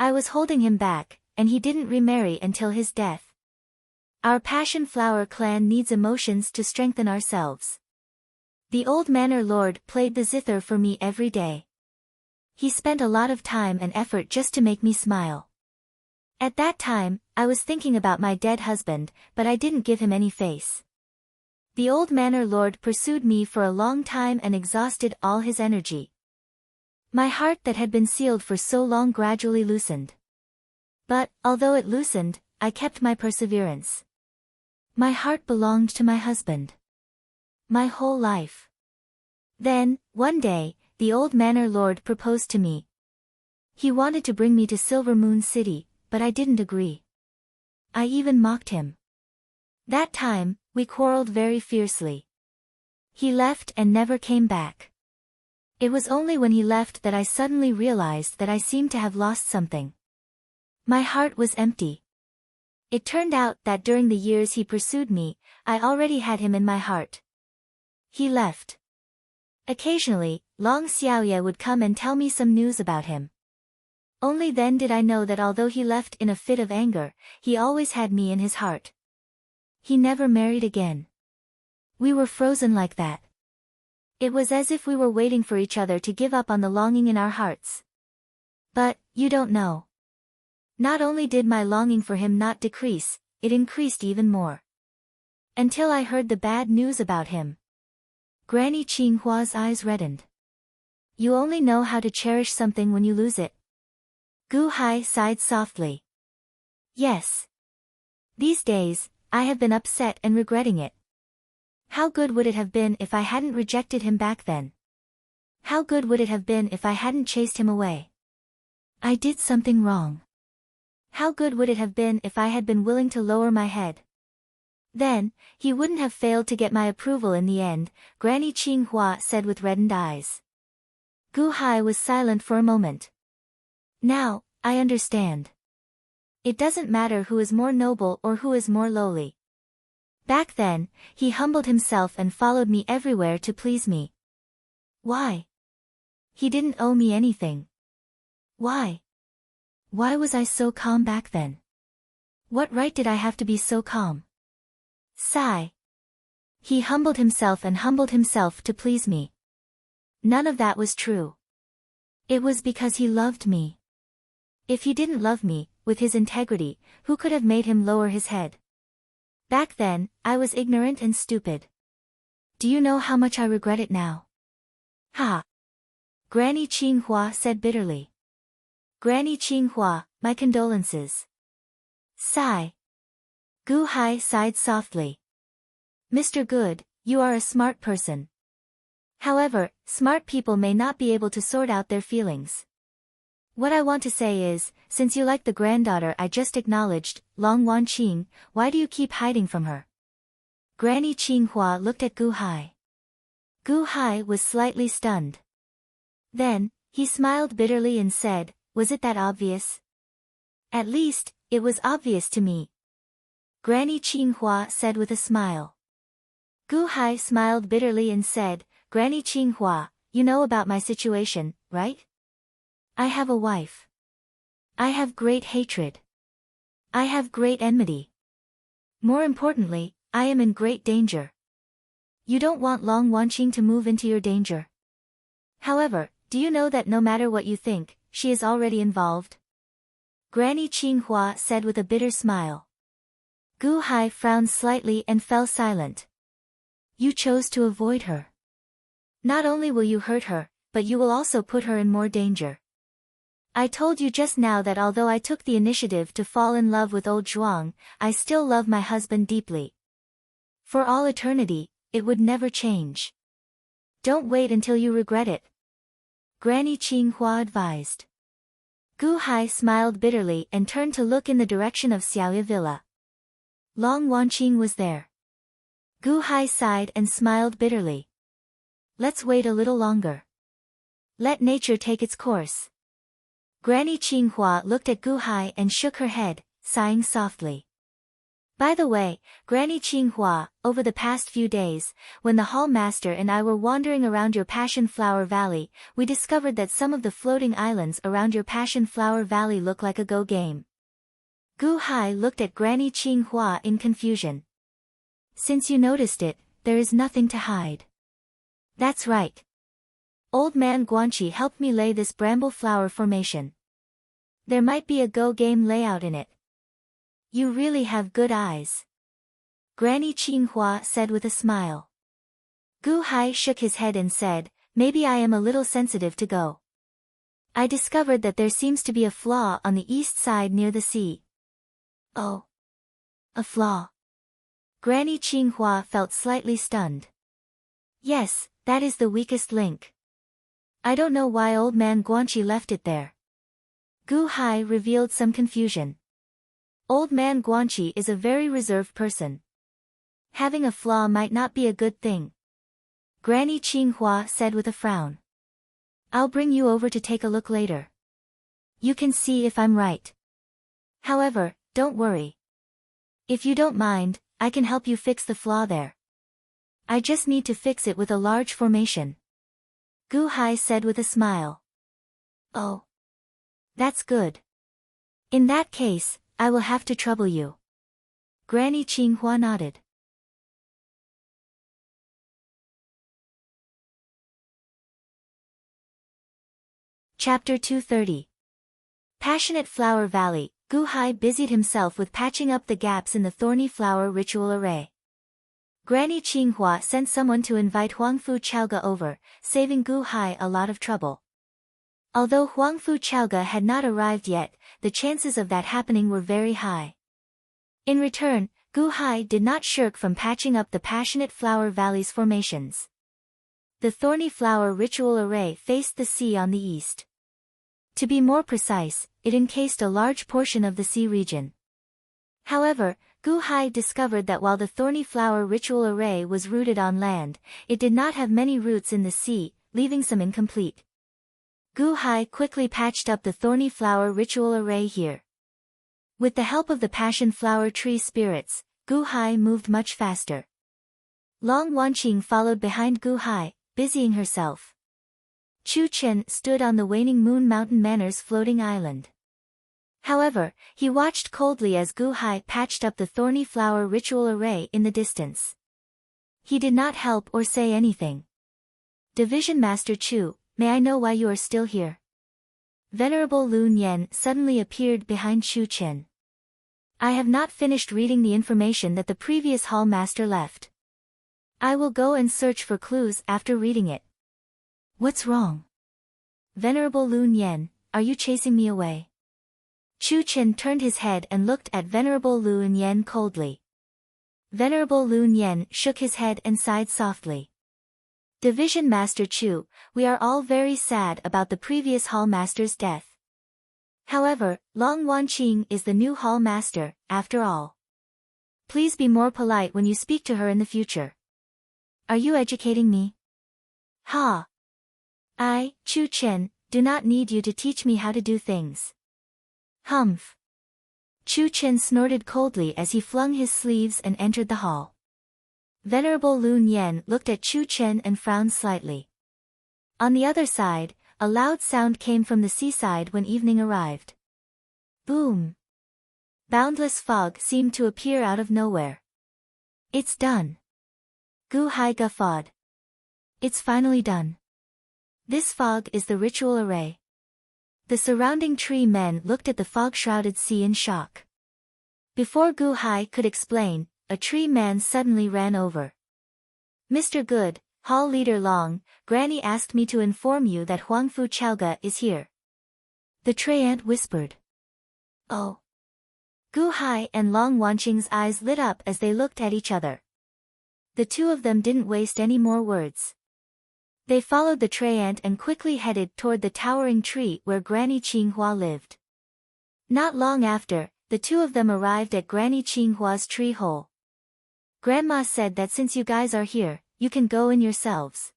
I was holding him back, and he didn't remarry until his death. Our passion flower clan needs emotions to strengthen ourselves. The old manor lord played the zither for me every day. He spent a lot of time and effort just to make me smile. At that time, I was thinking about my dead husband, but I didn't give him any face. The old manor lord pursued me for a long time and exhausted all his energy. My heart that had been sealed for so long gradually loosened. But, although it loosened, I kept my perseverance. My heart belonged to my husband. My whole life. Then, one day, the old manor lord proposed to me. He wanted to bring me to Silver Moon City, but I didn't agree. I even mocked him. That time, we quarreled very fiercely. He left and never came back. It was only when he left that I suddenly realized that I seemed to have lost something. My heart was empty. It turned out that during the years he pursued me, I already had him in my heart. He left. Occasionally, Long Xiaoye would come and tell me some news about him. Only then did I know that although he left in a fit of anger, he always had me in his heart. He never married again. We were frozen like that. It was as if we were waiting for each other to give up on the longing in our hearts. But, you don't know. Not only did my longing for him not decrease, it increased even more. Until I heard the bad news about him. Granny Qinghua's eyes reddened. You only know how to cherish something when you lose it. Gu Hai sighed softly. Yes. These days, I have been upset and regretting it. How good would it have been if I hadn't rejected him back then? How good would it have been if I hadn't chased him away? I did something wrong. How good would it have been if I had been willing to lower my head? Then, he wouldn't have failed to get my approval in the end, Granny Qinghua said with reddened eyes. Gu Hai was silent for a moment. Now, I understand. It doesn't matter who is more noble or who is more lowly. Back then, he humbled himself and followed me everywhere to please me. Why? He didn't owe me anything. Why? Why was I so calm back then? What right did I have to be so calm? Sigh. He humbled himself and humbled himself to please me. None of that was true. It was because he loved me. If he didn't love me, with his integrity, who could have made him lower his head? Back then, I was ignorant and stupid. Do you know how much I regret it now? Ha! Granny Qinghua said bitterly. Granny Qinghua, my condolences. Sigh. Gu Hai sighed softly. Mr. Good, you are a smart person. However, smart people may not be able to sort out their feelings. What I want to say is, since you like the granddaughter I just acknowledged, Long Wanqing, why do you keep hiding from her? Granny Qinghua looked at Gu Hai. Gu Hai was slightly stunned. Then, he smiled bitterly and said, was it that obvious? At least, it was obvious to me. Granny Qinghua said with a smile. Gu Hai smiled bitterly and said, Granny Qinghua, you know about my situation, right? I have a wife. I have great hatred. I have great enmity. More importantly, I am in great danger. You don't want Long Wanqing to move into your danger. However, do you know that no matter what you think, she is already involved? Granny Qinghua said with a bitter smile. Gu Hai frowned slightly and fell silent. You chose to avoid her. Not only will you hurt her, but you will also put her in more danger. I told you just now that although I took the initiative to fall in love with old Zhuang, I still love my husband deeply. For all eternity, it would never change. Don't wait until you regret it. Granny Qinghua advised. Gu Hai smiled bitterly and turned to look in the direction of Xiaoya Villa. Long Wanqing was there. Gu Hai sighed and smiled bitterly. Let's wait a little longer. Let nature take its course. Granny Qinghua looked at Gu Hai and shook her head, sighing softly. By the way, Granny Qinghua, over the past few days, when the hall master and I were wandering around your Passion Flower Valley, we discovered that some of the floating islands around your Passion Flower Valley look like a go game. Gu Hai looked at Granny Qinghua in confusion. Since you noticed it, there is nothing to hide. That's right. Old man Guanqi helped me lay this bramble flower formation. There might be a go game layout in it. You really have good eyes. Granny Qinghua said with a smile. Gu Hai shook his head and said, maybe I am a little sensitive to go. I discovered that there seems to be a flaw on the east side near the sea. Oh. A flaw. Granny Qinghua felt slightly stunned. Yes, that is the weakest link. I don't know why old man Guanqi left it there. Gu Hai revealed some confusion. Old man Guanqi is a very reserved person. Having a flaw might not be a good thing. Granny Qinghua said with a frown. I'll bring you over to take a look later. You can see if I'm right. However, don't worry. If you don't mind, I can help you fix the flaw there. I just need to fix it with a large formation. Gu Hai said with a smile. Oh. That's good. In that case, I will have to trouble you. Granny Qinghua nodded. Chapter 230. Passionate Flower Valley. Gu Hai busied himself with patching up the gaps in the thorny flower ritual array. Granny Qinghua sent someone to invite Huangfu Chaoga over, saving Gu Hai a lot of trouble. Although Huangfu Chaoga had not arrived yet, the chances of that happening were very high. In return, Gu Hai did not shirk from patching up the Passionate Flower Valley's formations. The thorny flower ritual array faced the sea on the east. To be more precise, it encased a large portion of the sea region. However, Gu Hai discovered that while the thorny flower ritual array was rooted on land, it did not have many roots in the sea, leaving some incomplete. Gu Hai quickly patched up the thorny flower ritual array here. With the help of the passion flower tree spirits, Gu Hai moved much faster. Long Wanqing followed behind Gu Hai, busying herself. Chu Chen stood on the waning moon mountain manor's floating island. However, he watched coldly as Gu Hai patched up the thorny flower ritual array in the distance. He did not help or say anything. Division Master Chu, may I know why you are still here? Venerable Lu Nian suddenly appeared behind Chu Chen. I have not finished reading the information that the previous hall master left. I will go and search for clues after reading it. What's wrong? Venerable Lu Nian, are you chasing me away? Chu Chen turned his head and looked at Venerable Lu Nian coldly. Venerable Lu Nian shook his head and sighed softly. Division Master Chu, we are all very sad about the previous hall master's death. However, Long Wanqing is the new hall master, after all. Please be more polite when you speak to her in the future. Are you educating me? Ha! I, Chu Chen, do not need you to teach me how to do things. Humph. Chu Chen snorted coldly as he flung his sleeves and entered the hall. Venerable Lu Nian looked at Chu Chen and frowned slightly. On the other side, a loud sound came from the seaside when evening arrived. Boom! Boundless fog seemed to appear out of nowhere. It's done. Gu Hai guffawed. It's finally done. This fog is the ritual array. The surrounding tree men looked at the fog-shrouded sea in shock. Before Gu Hai could explain, a tree man suddenly ran over. Mr. Good, Hall Leader Long, Granny asked me to inform you that Huangfu Chaoga is here. The tree ant whispered. Oh. Gu Hai and Long Wanqing's eyes lit up as they looked at each other. The two of them didn't waste any more words. They followed the tree ant and quickly headed toward the towering tree where Granny Qinghua lived. Not long after, the two of them arrived at Granny Qinghua's tree hole. Grandma said that since you guys are here, you can go in yourselves.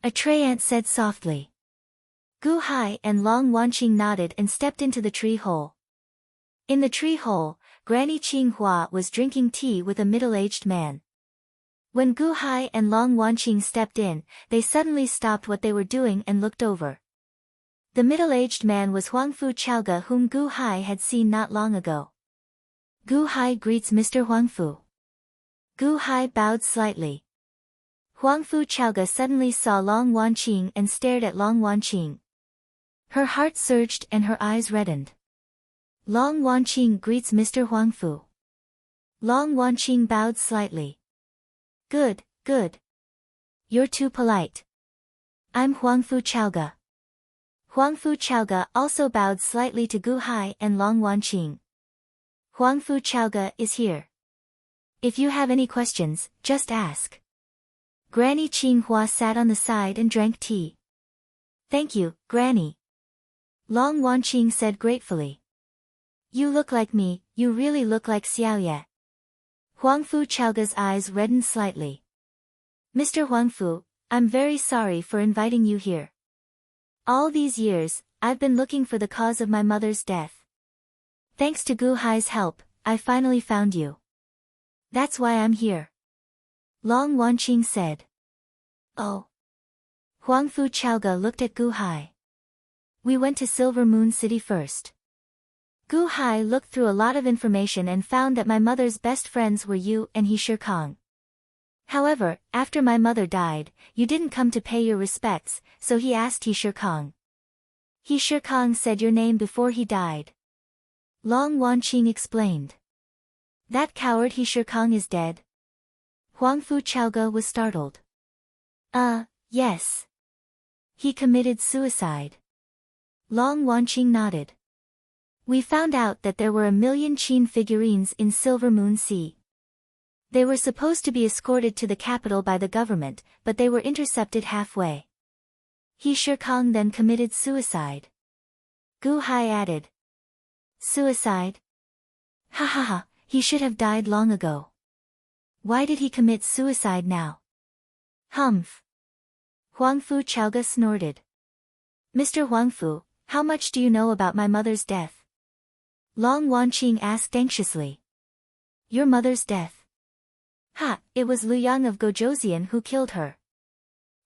A tree ant said softly. Gu Hai and Long Wanqing nodded and stepped into the tree hole. In the tree hole, Granny Qinghua was drinking tea with a middle-aged man. When Gu Hai and Long Wanqing stepped in, they suddenly stopped what they were doing and looked over. The middle-aged man was Huangfu Chaoga, whom Gu Hai had seen not long ago. Gu Hai greets Mr. Huangfu. Gu Hai bowed slightly. Huangfu Chaoga suddenly saw Long Wanqing and stared at Long Wanqing. Her heart surged and her eyes reddened. Long Wanqing greets Mr. Huangfu. Long Wanqing bowed slightly. Good, good. You're too polite. I'm Huangfu Chaoga. Huangfu Chaoga also bowed slightly to Gu Hai and Long Wanqing. Huangfu Chaoga is here. If you have any questions, just ask. Granny Qinghua sat on the side and drank tea. Thank you, Granny. Long Wanqing said gratefully. You look like me, you really look like Xiaoye. Huangfu Chaoga's eyes reddened slightly. Mr. Huangfu, I'm very sorry for inviting you here. All these years, I've been looking for the cause of my mother's death. Thanks to Gu Hai's help, I finally found you. That's why I'm here. Long Wanqing said. Oh. Huangfu Chaoga looked at Gu Hai. We went to Silver Moon City first. Gu Hai looked through a lot of information and found that my mother's best friends were you and He Shikang. However, after my mother died, you didn't come to pay your respects, so he asked He Shikang. He Shikang said your name before he died. Long Wanqing explained. That coward He Shikang is dead? Huangfu Chaoga was startled. Yes. He committed suicide. Long Wanqing nodded. We found out that there were 1,000,000 Qin figurines in Silver Moon Sea. They were supposed to be escorted to the capital by the government, but they were intercepted halfway. He Shikang then committed suicide. Gu Hai added. Suicide? Ha ha ha, he should have died long ago. Why did he commit suicide now? Humph. Huangfu Chaoga snorted. Mr. Huangfu, how much do you know about my mother's death? Long Wanqing asked anxiously. Your mother's death? Ha, it was Liu Yang of Gozhouzian who killed her.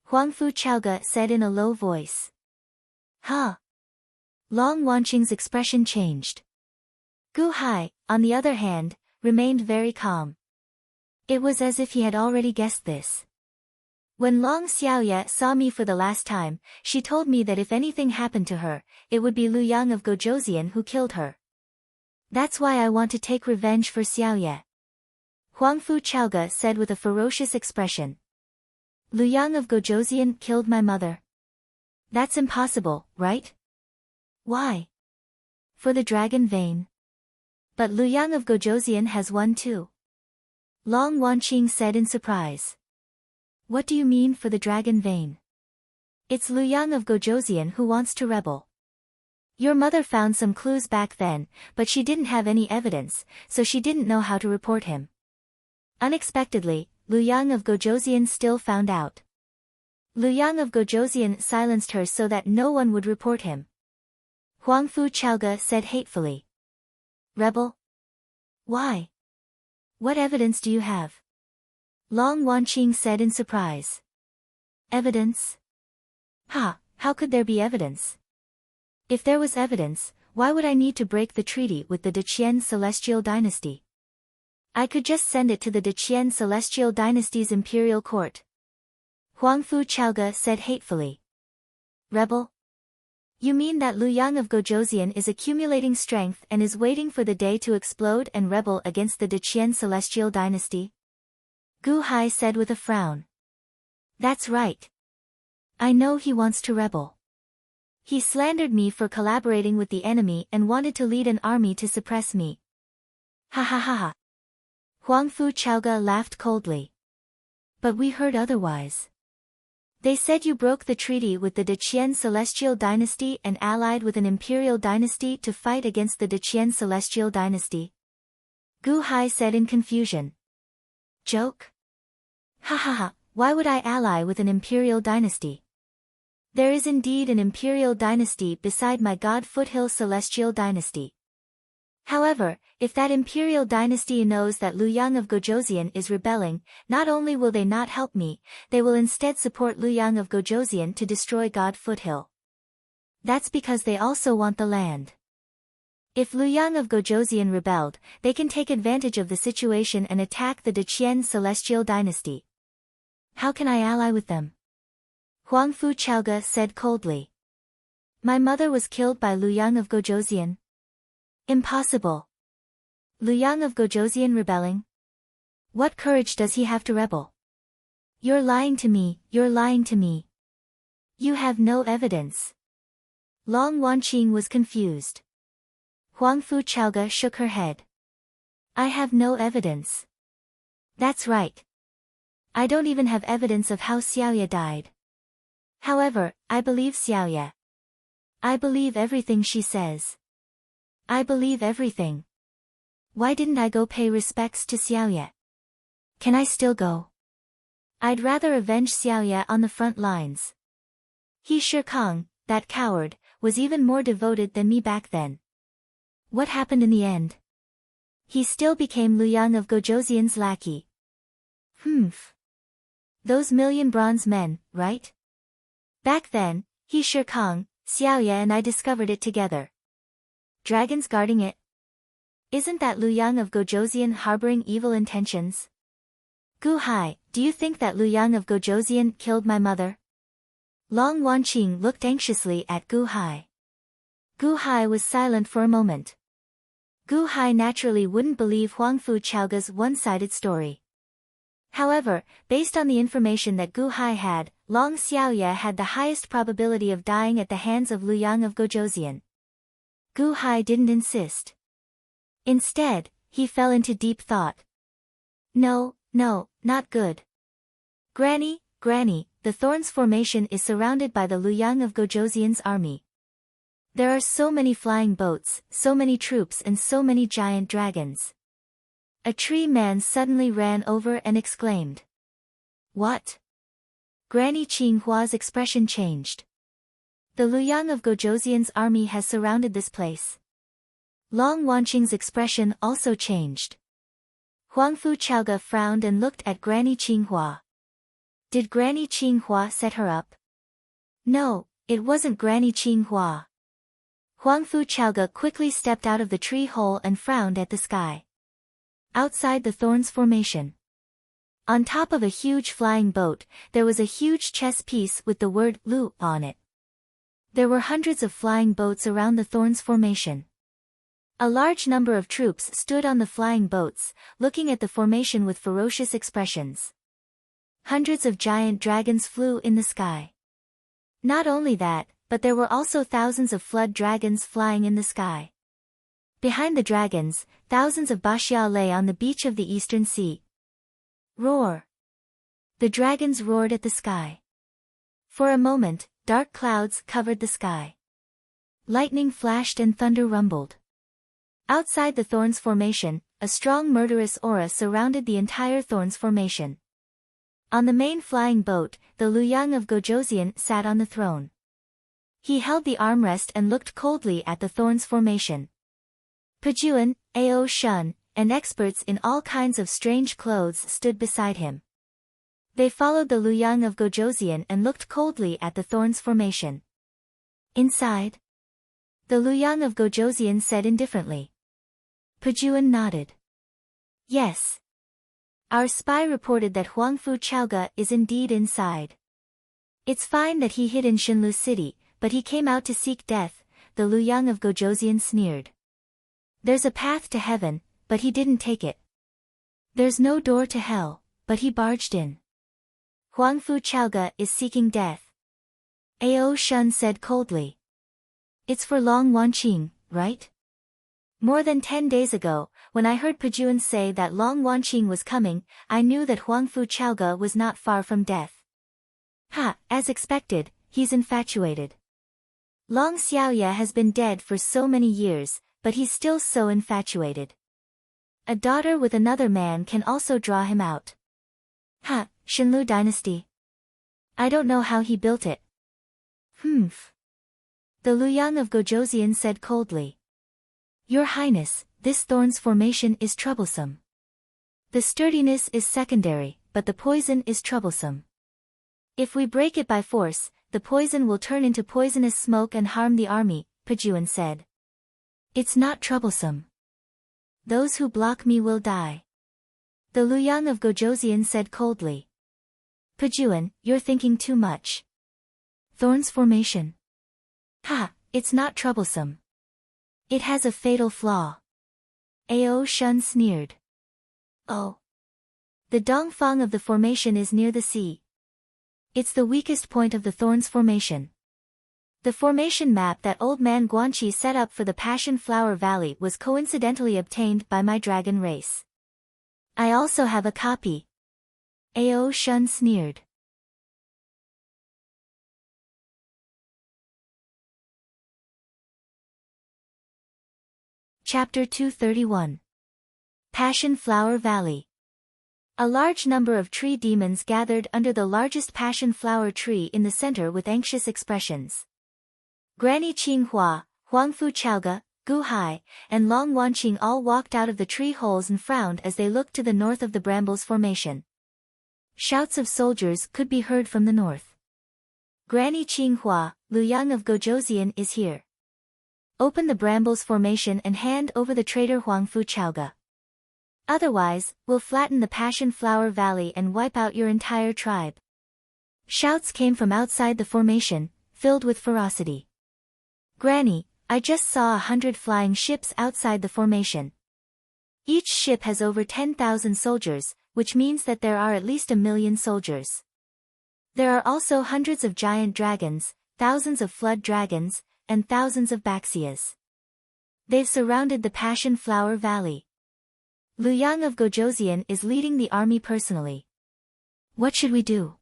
Huangfu Chaoga said in a low voice. Ha. Long Wanqing's expression changed. Gu Hai, on the other hand, remained very calm. It was as if he had already guessed this. When Long Xiaoye saw me for the last time, she told me that if anything happened to her, it would be Liu Yang of Gozhouzian who killed her. That's why I want to take revenge for Xiaoye. Huangfu Chaoga said with a ferocious expression. Liu Yang of Gozhouzian killed my mother. That's impossible, right? Why? For the dragon vein. But Liu Yang of Gozhouzian has one too. Long Wanqing said in surprise. What do you mean for the dragon vein? It's Liu Yang of Gozhouzian who wants to rebel. Your mother found some clues back then, but she didn't have any evidence, so she didn't know how to report him. Unexpectedly, Liu Yang of Gozhouzian still found out. Liu Yang of Gozhouzian silenced her so that no one would report him. Huangfu Chaoga said hatefully. Rebel? Why? What evidence do you have? Long Wanqing said in surprise. Evidence? How could there be evidence? If there was evidence, why would I need to break the treaty with the Deqian Celestial Dynasty? I could just send it to the Deqian Celestial Dynasty's imperial court. Huangfu Chaoge said hatefully. Rebel? You mean that Liu Yang of Gojoseon is accumulating strength and is waiting for the day to explode and rebel against the Deqian Celestial Dynasty? Gu Hai said with a frown. That's right. I know he wants to rebel. He slandered me for collaborating with the enemy and wanted to lead an army to suppress me. Ha ha ha ha. Huangfu Chaoge laughed coldly. But we heard otherwise. They said you broke the treaty with the Deqian Celestial Dynasty and allied with an imperial dynasty to fight against the Deqian Celestial Dynasty. Gu Hai said in confusion. Joke? Ha ha ha, why would I ally with an imperial dynasty? There is indeed an imperial dynasty beside my god Foothill Celestial Dynasty. However, if that imperial dynasty knows that Liu Yang of Gojoseon is rebelling, not only will they not help me, they will instead support Liu Yang of Gojoseon to destroy God Foothill. That's because they also want the land. If Liu Yang of Gojoseon rebelled, they can take advantage of the situation and attack the Deqian Celestial Dynasty. How can I ally with them? Huangfu Chaoge said coldly. My mother was killed by Liu Yang of Gojoseon. Impossible. Liu Yang of Gojoseon rebelling? What courage does he have to rebel? You're lying to me, you're lying to me. You have no evidence. Long Wanqing was confused. Huangfu Chaoge shook her head. I have no evidence. That's right. I don't even have evidence of how Xiaoye died. However, I believe Xiaoye. I believe everything she says. I believe everything. Why didn't I go pay respects to Xiaoye? Can I still go? I'd rather avenge Xiaoye on the front lines. He Shikang, that coward, was even more devoted than me back then. What happened in the end? He still became Liu Yang of Gojoseon's lackey. Those million bronze men, right? Back then, He Shikang, Xiaoye and I discovered it together. Dragons guarding it? Isn't that Liu Yang of Gojoseon harboring evil intentions? Gu Hai, do you think that Liu Yang of Gojoseon killed my mother? Long Wanqing looked anxiously at Gu Hai. Gu Hai was silent for a moment. Gu Hai naturally wouldn't believe Huangfu Chaoge's one-sided story. However, based on the information that Gu Hai had, Long Xiaoye had the highest probability of dying at the hands of Liu Yang of Gojoseon. Gu Hai didn't insist. Instead, he fell into deep thought. No, not good. Granny, the Thorns Formation is surrounded by the Liu Yang of Gojoseon's army. There are so many flying boats, so many troops and so many giant dragons. A tree man suddenly ran over and exclaimed. What? Granny Qinghua's expression changed. The Liu Yang of Gojoseon's army has surrounded this place. Long Wanqing's expression also changed. Huangfu Chaoge frowned and looked at Granny Qinghua. Did Granny Qinghua set her up? No, it wasn't Granny Qinghua. Huangfu Chaoge quickly stepped out of the tree hole and frowned at the sky. Outside the Thorns Formation. On top of a huge flying boat, there was a huge chess piece with the word Lu on it. There were hundreds of flying boats around the Thorns Formation. A large number of troops stood on the flying boats, looking at the formation with ferocious expressions. Hundreds of giant dragons flew in the sky. Not only that, but there were also thousands of flood dragons flying in the sky. Behind the dragons, thousands of Bashia lay on the beach of the Eastern Sea. Roar! The dragons roared at the sky. For a moment, dark clouds covered the sky. Lightning flashed and thunder rumbled. Outside the Thorns Formation, a strong murderous aura surrounded the entire Thorns Formation. On the main flying boat, the Liu Yang of Gojoseon sat on the throne. He held the armrest and looked coldly at the Thorns Formation. Pejuan, Ao Shun, and experts in all kinds of strange clothes stood beside him. They followed the Luyang of Gojoseon and looked coldly at the thorns formation. Inside? The Luyang of Gojoseon said indifferently. Pajuan nodded. Yes. Our spy reported that Huangfu Chaoga is indeed inside. It's fine that he hid in Shenlu City, but he came out to seek death, the Luyang of Gojoseon sneered. There's a path to heaven, but he didn't take it. There's no door to hell, but he barged in. Huangfu Chaoga is seeking death. Ao Shun said coldly. It's for Long Wanqing, right? More than 10 days ago, when I heard Pajuan say that Long Wanqing was coming, I knew that Huangfu Chaoga was not far from death. Ha, as expected, he's infatuated. Long Xiaoya has been dead for so many years, but he's still so infatuated. A daughter with another man can also draw him out. Ha, Shenlu dynasty. I don't know how he built it. Humph. The Luyang of Gojoseon said coldly. Your Highness, this thorns formation is troublesome. The sturdiness is secondary, but the poison is troublesome. If we break it by force, the poison will turn into poisonous smoke and harm the army, Pajuan said. It's not troublesome. Those who block me will die. The Luyang of Gojoseon said coldly. Pajuan, you're thinking too much. Thorns formation. Ha, it's not troublesome. It has a fatal flaw. Ao Shun sneered. Oh. The Dongfang of the formation is near the sea. It's the weakest point of the Thorns formation. The formation map that old man Guanqi set up for the Passion Flower Valley was coincidentally obtained by my dragon race. I also have a copy. Ao Shun sneered. Chapter 231. Passion Flower Valley. A large number of tree demons gathered under the largest passion flower tree in the center with anxious expressions. Granny Qinghua, Huangfu Chaoga, Gu Hai, and Long Wanqing all walked out of the tree holes and frowned as they looked to the north of the brambles formation. Shouts of soldiers could be heard from the north. Granny Qinghua, Luyang of Gojoseon is here. Open the brambles formation and hand over the traitor Huangfu Chaoga. Otherwise, we'll flatten the Passion Flower Valley and wipe out your entire tribe. Shouts came from outside the formation, filled with ferocity. Granny, I just saw 100 flying ships outside the formation. Each ship has over 10,000 soldiers, which means that there are at least 1 million soldiers. There are also hundreds of giant dragons, thousands of flood dragons, and thousands of Baxias. They've surrounded the Passion Flower Valley. Luyang of Gojoseon is leading the army personally. What should we do?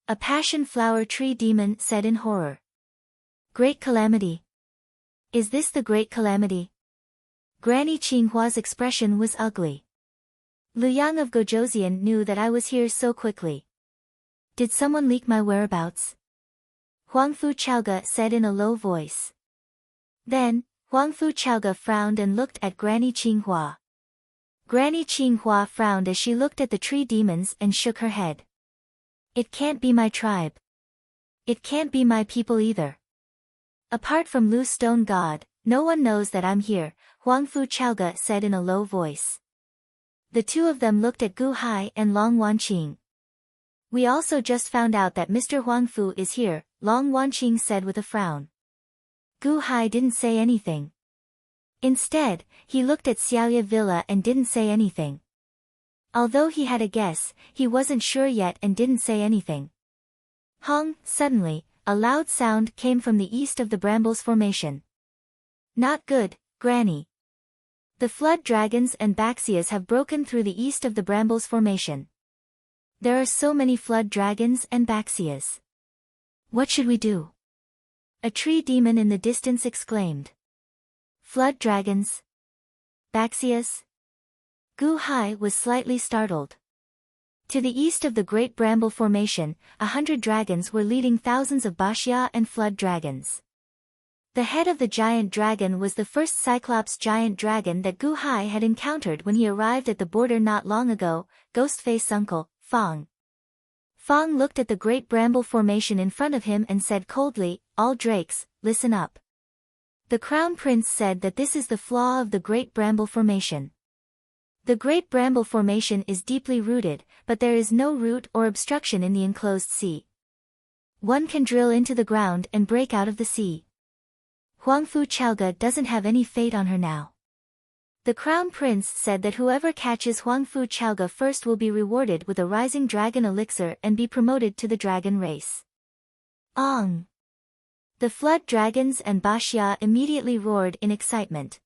A passion flower tree demon said in horror. Great calamity. Is this the great calamity? Granny Qinghua's expression was ugly. Luyang of Gojoseon knew that I was here so quickly. Did someone leak my whereabouts? Huangfu Chaoga said in a low voice. Then, Huangfu Chaoga frowned and looked at Granny Qinghua. Granny Qinghua frowned as she looked at the tree demons and shook her head. It can't be my tribe. It can't be my people either. Apart from Lu Stone God, no one knows that I'm here, Huangfu Chaoga said in a low voice. The two of them looked at Gu Hai and Long Wanqing. We also just found out that Mr. Huangfu is here, Long Wanqing said with a frown. Gu Hai didn't say anything. Instead, he looked at Xiaoya Villa and didn't say anything. Although he had a guess, he wasn't sure yet and didn't say anything. Hong, suddenly, a loud sound came from the east of the brambles formation. Not good, Granny. The flood dragons and Baxias have broken through the east of the brambles formation. There are so many flood dragons and Baxias. What should we do? A tree demon in the distance exclaimed. Flood dragons? Baxias? Gu Hai was slightly startled. To the east of the Great Bramble Formation, 100 dragons were leading thousands of Baxia and flood dragons. The head of the giant dragon was the first Cyclops giant dragon that Gu Hai had encountered when he arrived at the border not long ago, Ghostface Uncle, Fang. Fang looked at the great bramble formation in front of him and said coldly, "All drakes, listen up. The Crown Prince said that this is the flaw of the Great Bramble Formation. The Great Bramble Formation is deeply rooted, but there is no root or obstruction in the enclosed sea. One can drill into the ground and break out of the sea. Huangfu Chaoga doesn't have any fate on her now. The Crown Prince said that whoever catches Huangfu Chaoga first will be rewarded with a rising dragon elixir and be promoted to the dragon race." Ong! The flood dragons and Baxia immediately roared in excitement.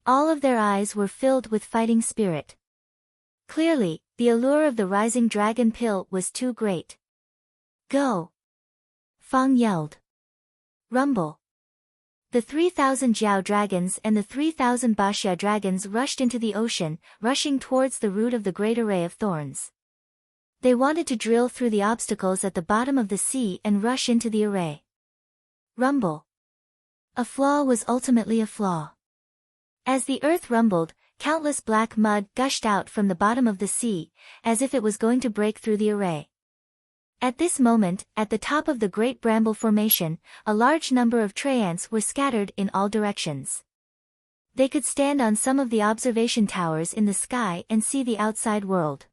All of their eyes were filled with fighting spirit. Clearly, the allure of the rising dragon pill was too great. "Go!" Fang yelled. Rumble! The 3,000 Jiao dragons and the 3,000 Baxia dragons rushed into the ocean, rushing towards the root of the great array of thorns. They wanted to drill through the obstacles at the bottom of the sea and rush into the array. Rumble! A flaw was ultimately a flaw. As the earth rumbled, countless black mud gushed out from the bottom of the sea, as if it was going to break through the array. At this moment, at the top of the Great Bramble Formation, a large number of Treants were scattered in all directions. They could stand on some of the observation towers in the sky and see the outside world.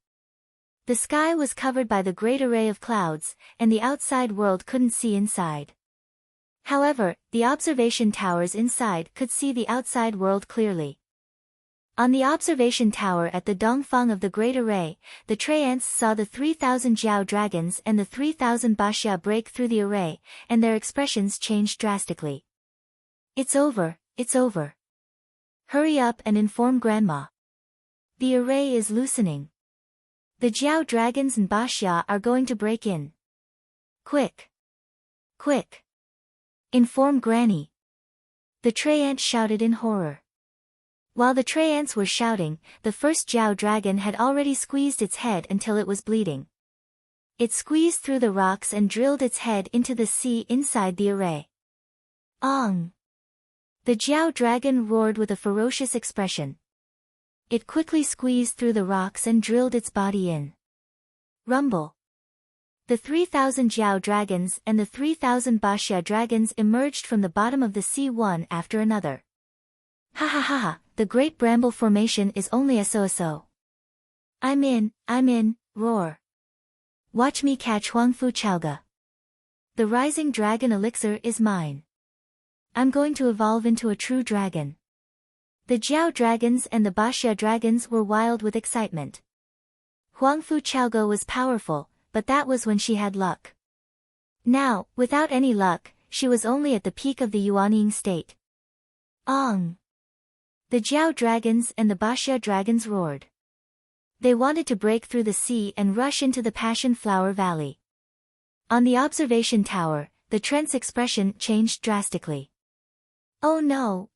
The sky was covered by the great array of clouds, and the outside world couldn't see inside. However, the observation towers inside could see the outside world clearly. On the observation tower at the Dongfang of the Great Array, the Treants saw the 3,000 Jiao dragons and the 3,000 Baxia break through the array, and their expressions changed drastically. "It's over, it's over. Hurry up and inform Grandma. The array is loosening. The Jiao dragons and Baxia are going to break in. Quick! Quick! Inform Granny." The Treants shouted in horror. While the Treants were shouting, the first Jiao dragon had already squeezed its head until it was bleeding. It squeezed through the rocks and drilled its head into the sea inside the array. Ong! The Jiao dragon roared with a ferocious expression. It quickly squeezed through the rocks and drilled its body in. Rumble! The 3,000 Jiao dragons and the 3,000 Baxia dragons emerged from the bottom of the sea one after another. "Ha ha ha ha, the Great Bramble Formation is only so. I'm in, roar. Watch me catch Huangfu Chaoga. The rising dragon elixir is mine. I'm going to evolve into a true dragon." The Jiao dragons and the Baxia dragons were wild with excitement. Huangfu Chaoga was powerful, but that was when she had luck. Now, without any luck, she was only at the peak of the Yuanying state. Ong! The Jiao dragons and the Baxia dragons roared. They wanted to break through the sea and rush into the Passion Flower Valley. On the observation tower, the Trent's expression changed drastically. "Oh no,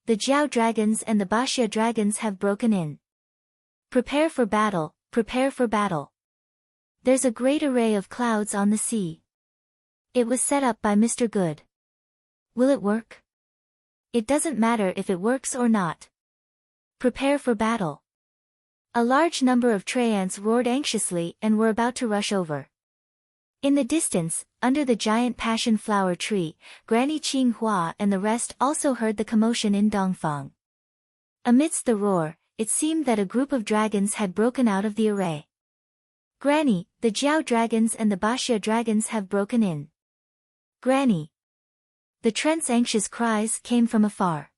the Jiao dragons and the Baxia dragons have broken in. Prepare for battle, prepare for battle. There's a great array of clouds on the sea. It was set up by Mr. Good. Will it work? It doesn't matter if it works or not. Prepare for battle." A large number of Treants roared anxiously and were about to rush over. In the distance, under the giant passion flower tree, Granny Qinghua and the rest also heard the commotion in Dongfang. Amidst the roar, it seemed that a group of dragons had broken out of the array. "Granny, the Jiao dragons and the Baxia dragons have broken in. Granny!" The Trent's anxious cries came from afar.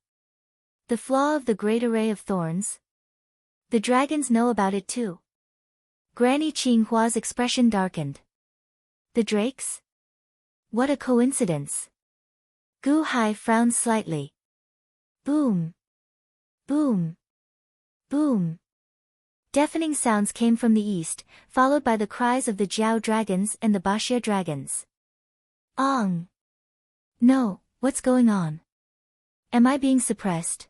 "The flaw of the great array of thorns? The dragons know about it too." Granny Qinghua's expression darkened. "The drakes? What a coincidence." Gu Hai frowned slightly. Boom! Boom! Boom! Deafening sounds came from the east, followed by the cries of the Jiao dragons and the Baxia dragons. Ong! No, what's going on? Am I being suppressed?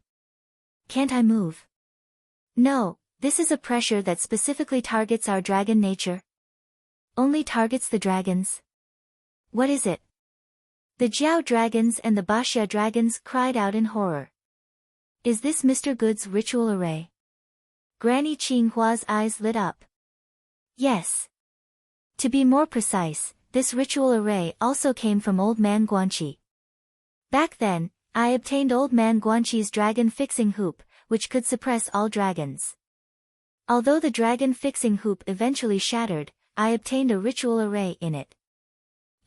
Can't I move? No, this is a pressure that specifically targets our dragon nature. Only targets the dragons. What is it? The Jiao dragons and the Baxia dragons cried out in horror. Is this Mr. Good's ritual array? Granny Qinghua's eyes lit up. Yes. To be more precise, this ritual array also came from Old Man Guanxi. Back then, I obtained Old Man Guanxi's dragon fixing hoop, which could suppress all dragons. Although the dragon fixing hoop eventually shattered, I obtained a ritual array in it.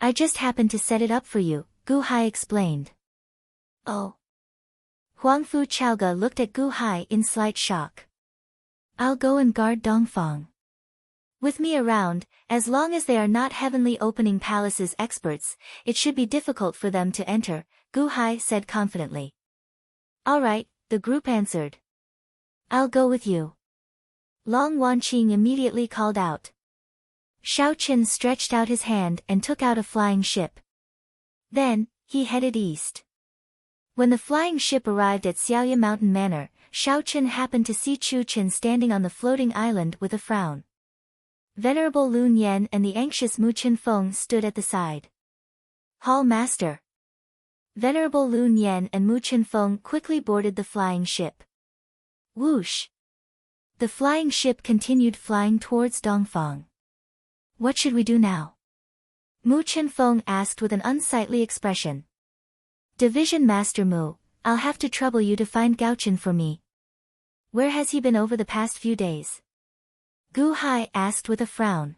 I just happened to set it up for you, Gu Hai explained. Oh. Huangfu Chaoga looked at Gu Hai in slight shock. I'll go and guard Dongfang. With me around, as long as they are not Heavenly Opening Palace's experts, it should be difficult for them to enter, Gu Hai said confidently. All right, the group answered. I'll go with you. Long Wanqing immediately called out. Shao Chen stretched out his hand and took out a flying ship. Then, he headed east. When the flying ship arrived at Xiaoya Mountain Manor, Shao Chen happened to see Chu Chen standing on the floating island with a frown. Venerable Lun Yan and the anxious Mu Qinfeng stood at the side. Hall Master. Venerable Lun Yan and Mu Qinfeng quickly boarded the flying ship. Whoosh! The flying ship continued flying towards Dongfang. What should we do now? Mu Qinfeng asked with an unsightly expression. Division Master Mu, I'll have to trouble you to find Gaochen for me. Where has he been over the past few days? Gu Hai asked with a frown.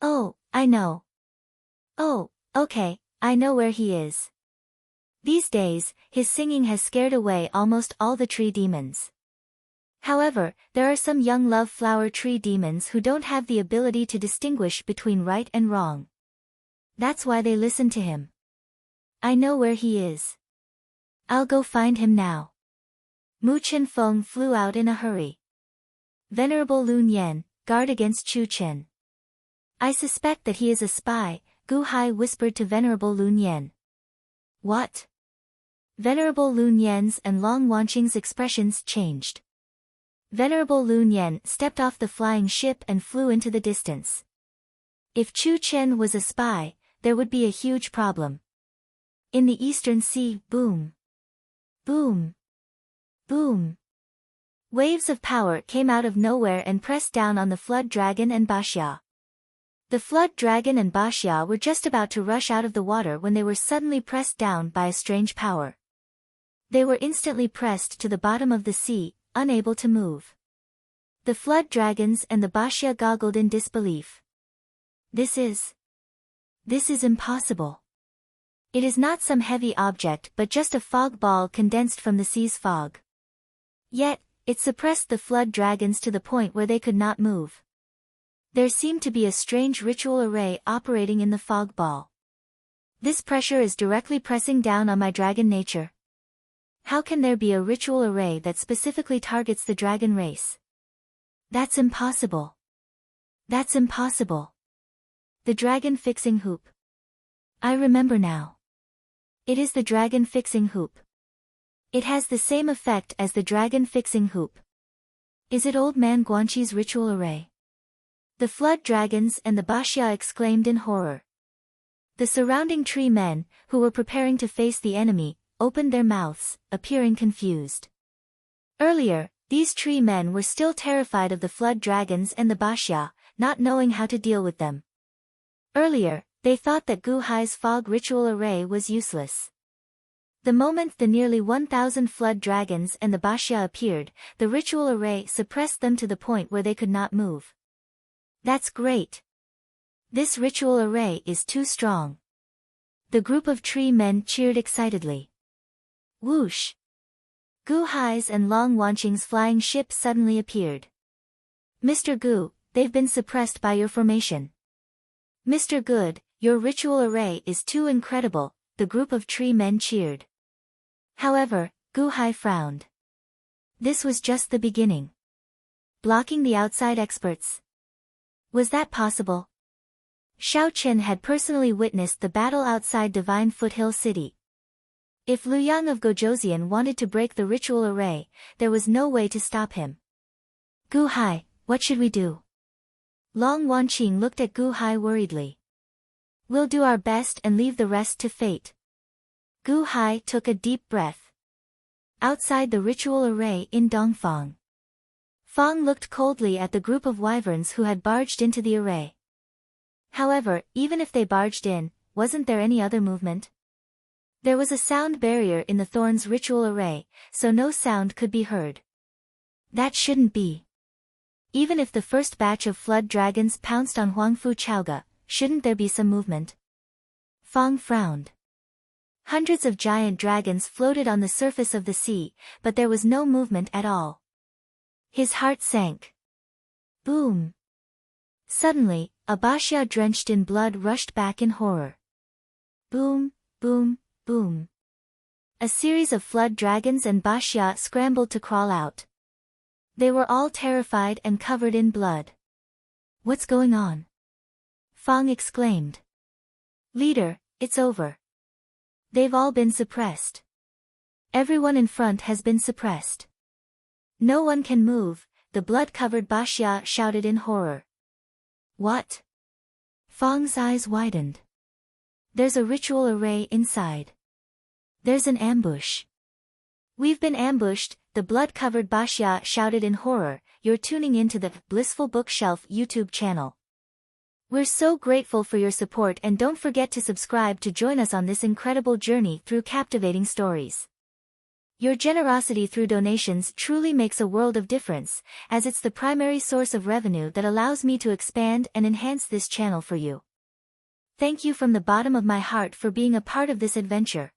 Oh, I know. Oh, okay, I know where he is. These days, his singing has scared away almost all the tree demons. However, there are some young love flower tree demons who don't have the ability to distinguish between right and wrong. That's why they listen to him. I know where he is. I'll go find him now. Mu Qinfeng flew out in a hurry. Venerable Lun Yan, guard against Chu Chen. I suspect that he is a spy, Gu Hai whispered to Venerable Lun Yan. What? Venerable Lun Yan's and Long Wanqing's expressions changed. Venerable Lun Yan stepped off the flying ship and flew into the distance. If Chu Chen was a spy, there would be a huge problem. In the Eastern Sea, boom. Boom. Boom. Waves of power came out of nowhere and pressed down on the Flood Dragon and Baxia. The Flood Dragon and Baxia were just about to rush out of the water when they were suddenly pressed down by a strange power. They were instantly pressed to the bottom of the sea, unable to move. The Flood Dragons and the Baxia goggled in disbelief. This is impossible. It is not some heavy object but just a fog ball condensed from the sea's fog. Yet, it suppressed the Flood Dragons to the point where they could not move. There seemed to be a strange ritual array operating in the fog ball. This pressure is directly pressing down on my dragon nature. How can there be a ritual array that specifically targets the dragon race? That's impossible. That's impossible. The dragon fixing hoop. I remember now. It is the dragon fixing hoop. It has the same effect as the dragon fixing hoop. Is it Old Man Guanxi's ritual array? The Flood Dragons and the Baxia exclaimed in horror. The surrounding tree men, who were preparing to face the enemy, opened their mouths, appearing confused. Earlier, these tree men were still terrified of the Flood Dragons and the Baxia, not knowing how to deal with them. Earlier, they thought that Gu Hai's fog ritual array was useless. The moment the nearly 1,000 Flood Dragons and the Baxia appeared, the ritual array suppressed them to the point where they could not move. That's great. This ritual array is too strong. The group of tree men cheered excitedly. Whoosh! Gu Hai's and Long Wanqing's flying ship suddenly appeared. Mr. Gu, they've been suppressed by your formation. Mr. Good, your ritual array is too incredible, the group of tree men cheered. However, Gu Hai frowned. This was just the beginning. Blocking the outside experts. Was that possible? Shao Chen had personally witnessed the battle outside Divine Foothill City. If Liu Yang of Gojoseon wanted to break the ritual array, there was no way to stop him. Gu Hai, what should we do? Long Wanqing looked at Gu Hai worriedly. We'll do our best and leave the rest to fate. Gu Hai took a deep breath. Outside the ritual array in Dongfang. Fang looked coldly at the group of wyverns who had barged into the array. However, even if they barged in, wasn't there any other movement? There was a sound barrier in the thorn's ritual array, so no sound could be heard. That shouldn't be. Even if the first batch of flood dragons pounced on Huangfu Chaoga, shouldn't there be some movement? Fang frowned. Hundreds of giant dragons floated on the surface of the sea, but there was no movement at all. His heart sank. Boom! Suddenly, a Baxia drenched in blood rushed back in horror. Boom, boom, boom. A series of flood dragons and Baxia scrambled to crawl out. They were all terrified and covered in blood. What's going on? Fang exclaimed. Leader, it's over. They've all been suppressed. Everyone in front has been suppressed. No one can move, the blood-covered Baxia shouted in horror. What? Fang's eyes widened. There's a ritual array inside. There's an ambush. We've been ambushed, the blood-covered Baxia shouted in horror. You're tuning into the Blissful Bookshelf YouTube channel. We're so grateful for your support, and don't forget to subscribe to join us on this incredible journey through captivating stories. Your generosity through donations truly makes a world of difference, as it's the primary source of revenue that allows me to expand and enhance this channel for you. Thank you from the bottom of my heart for being a part of this adventure.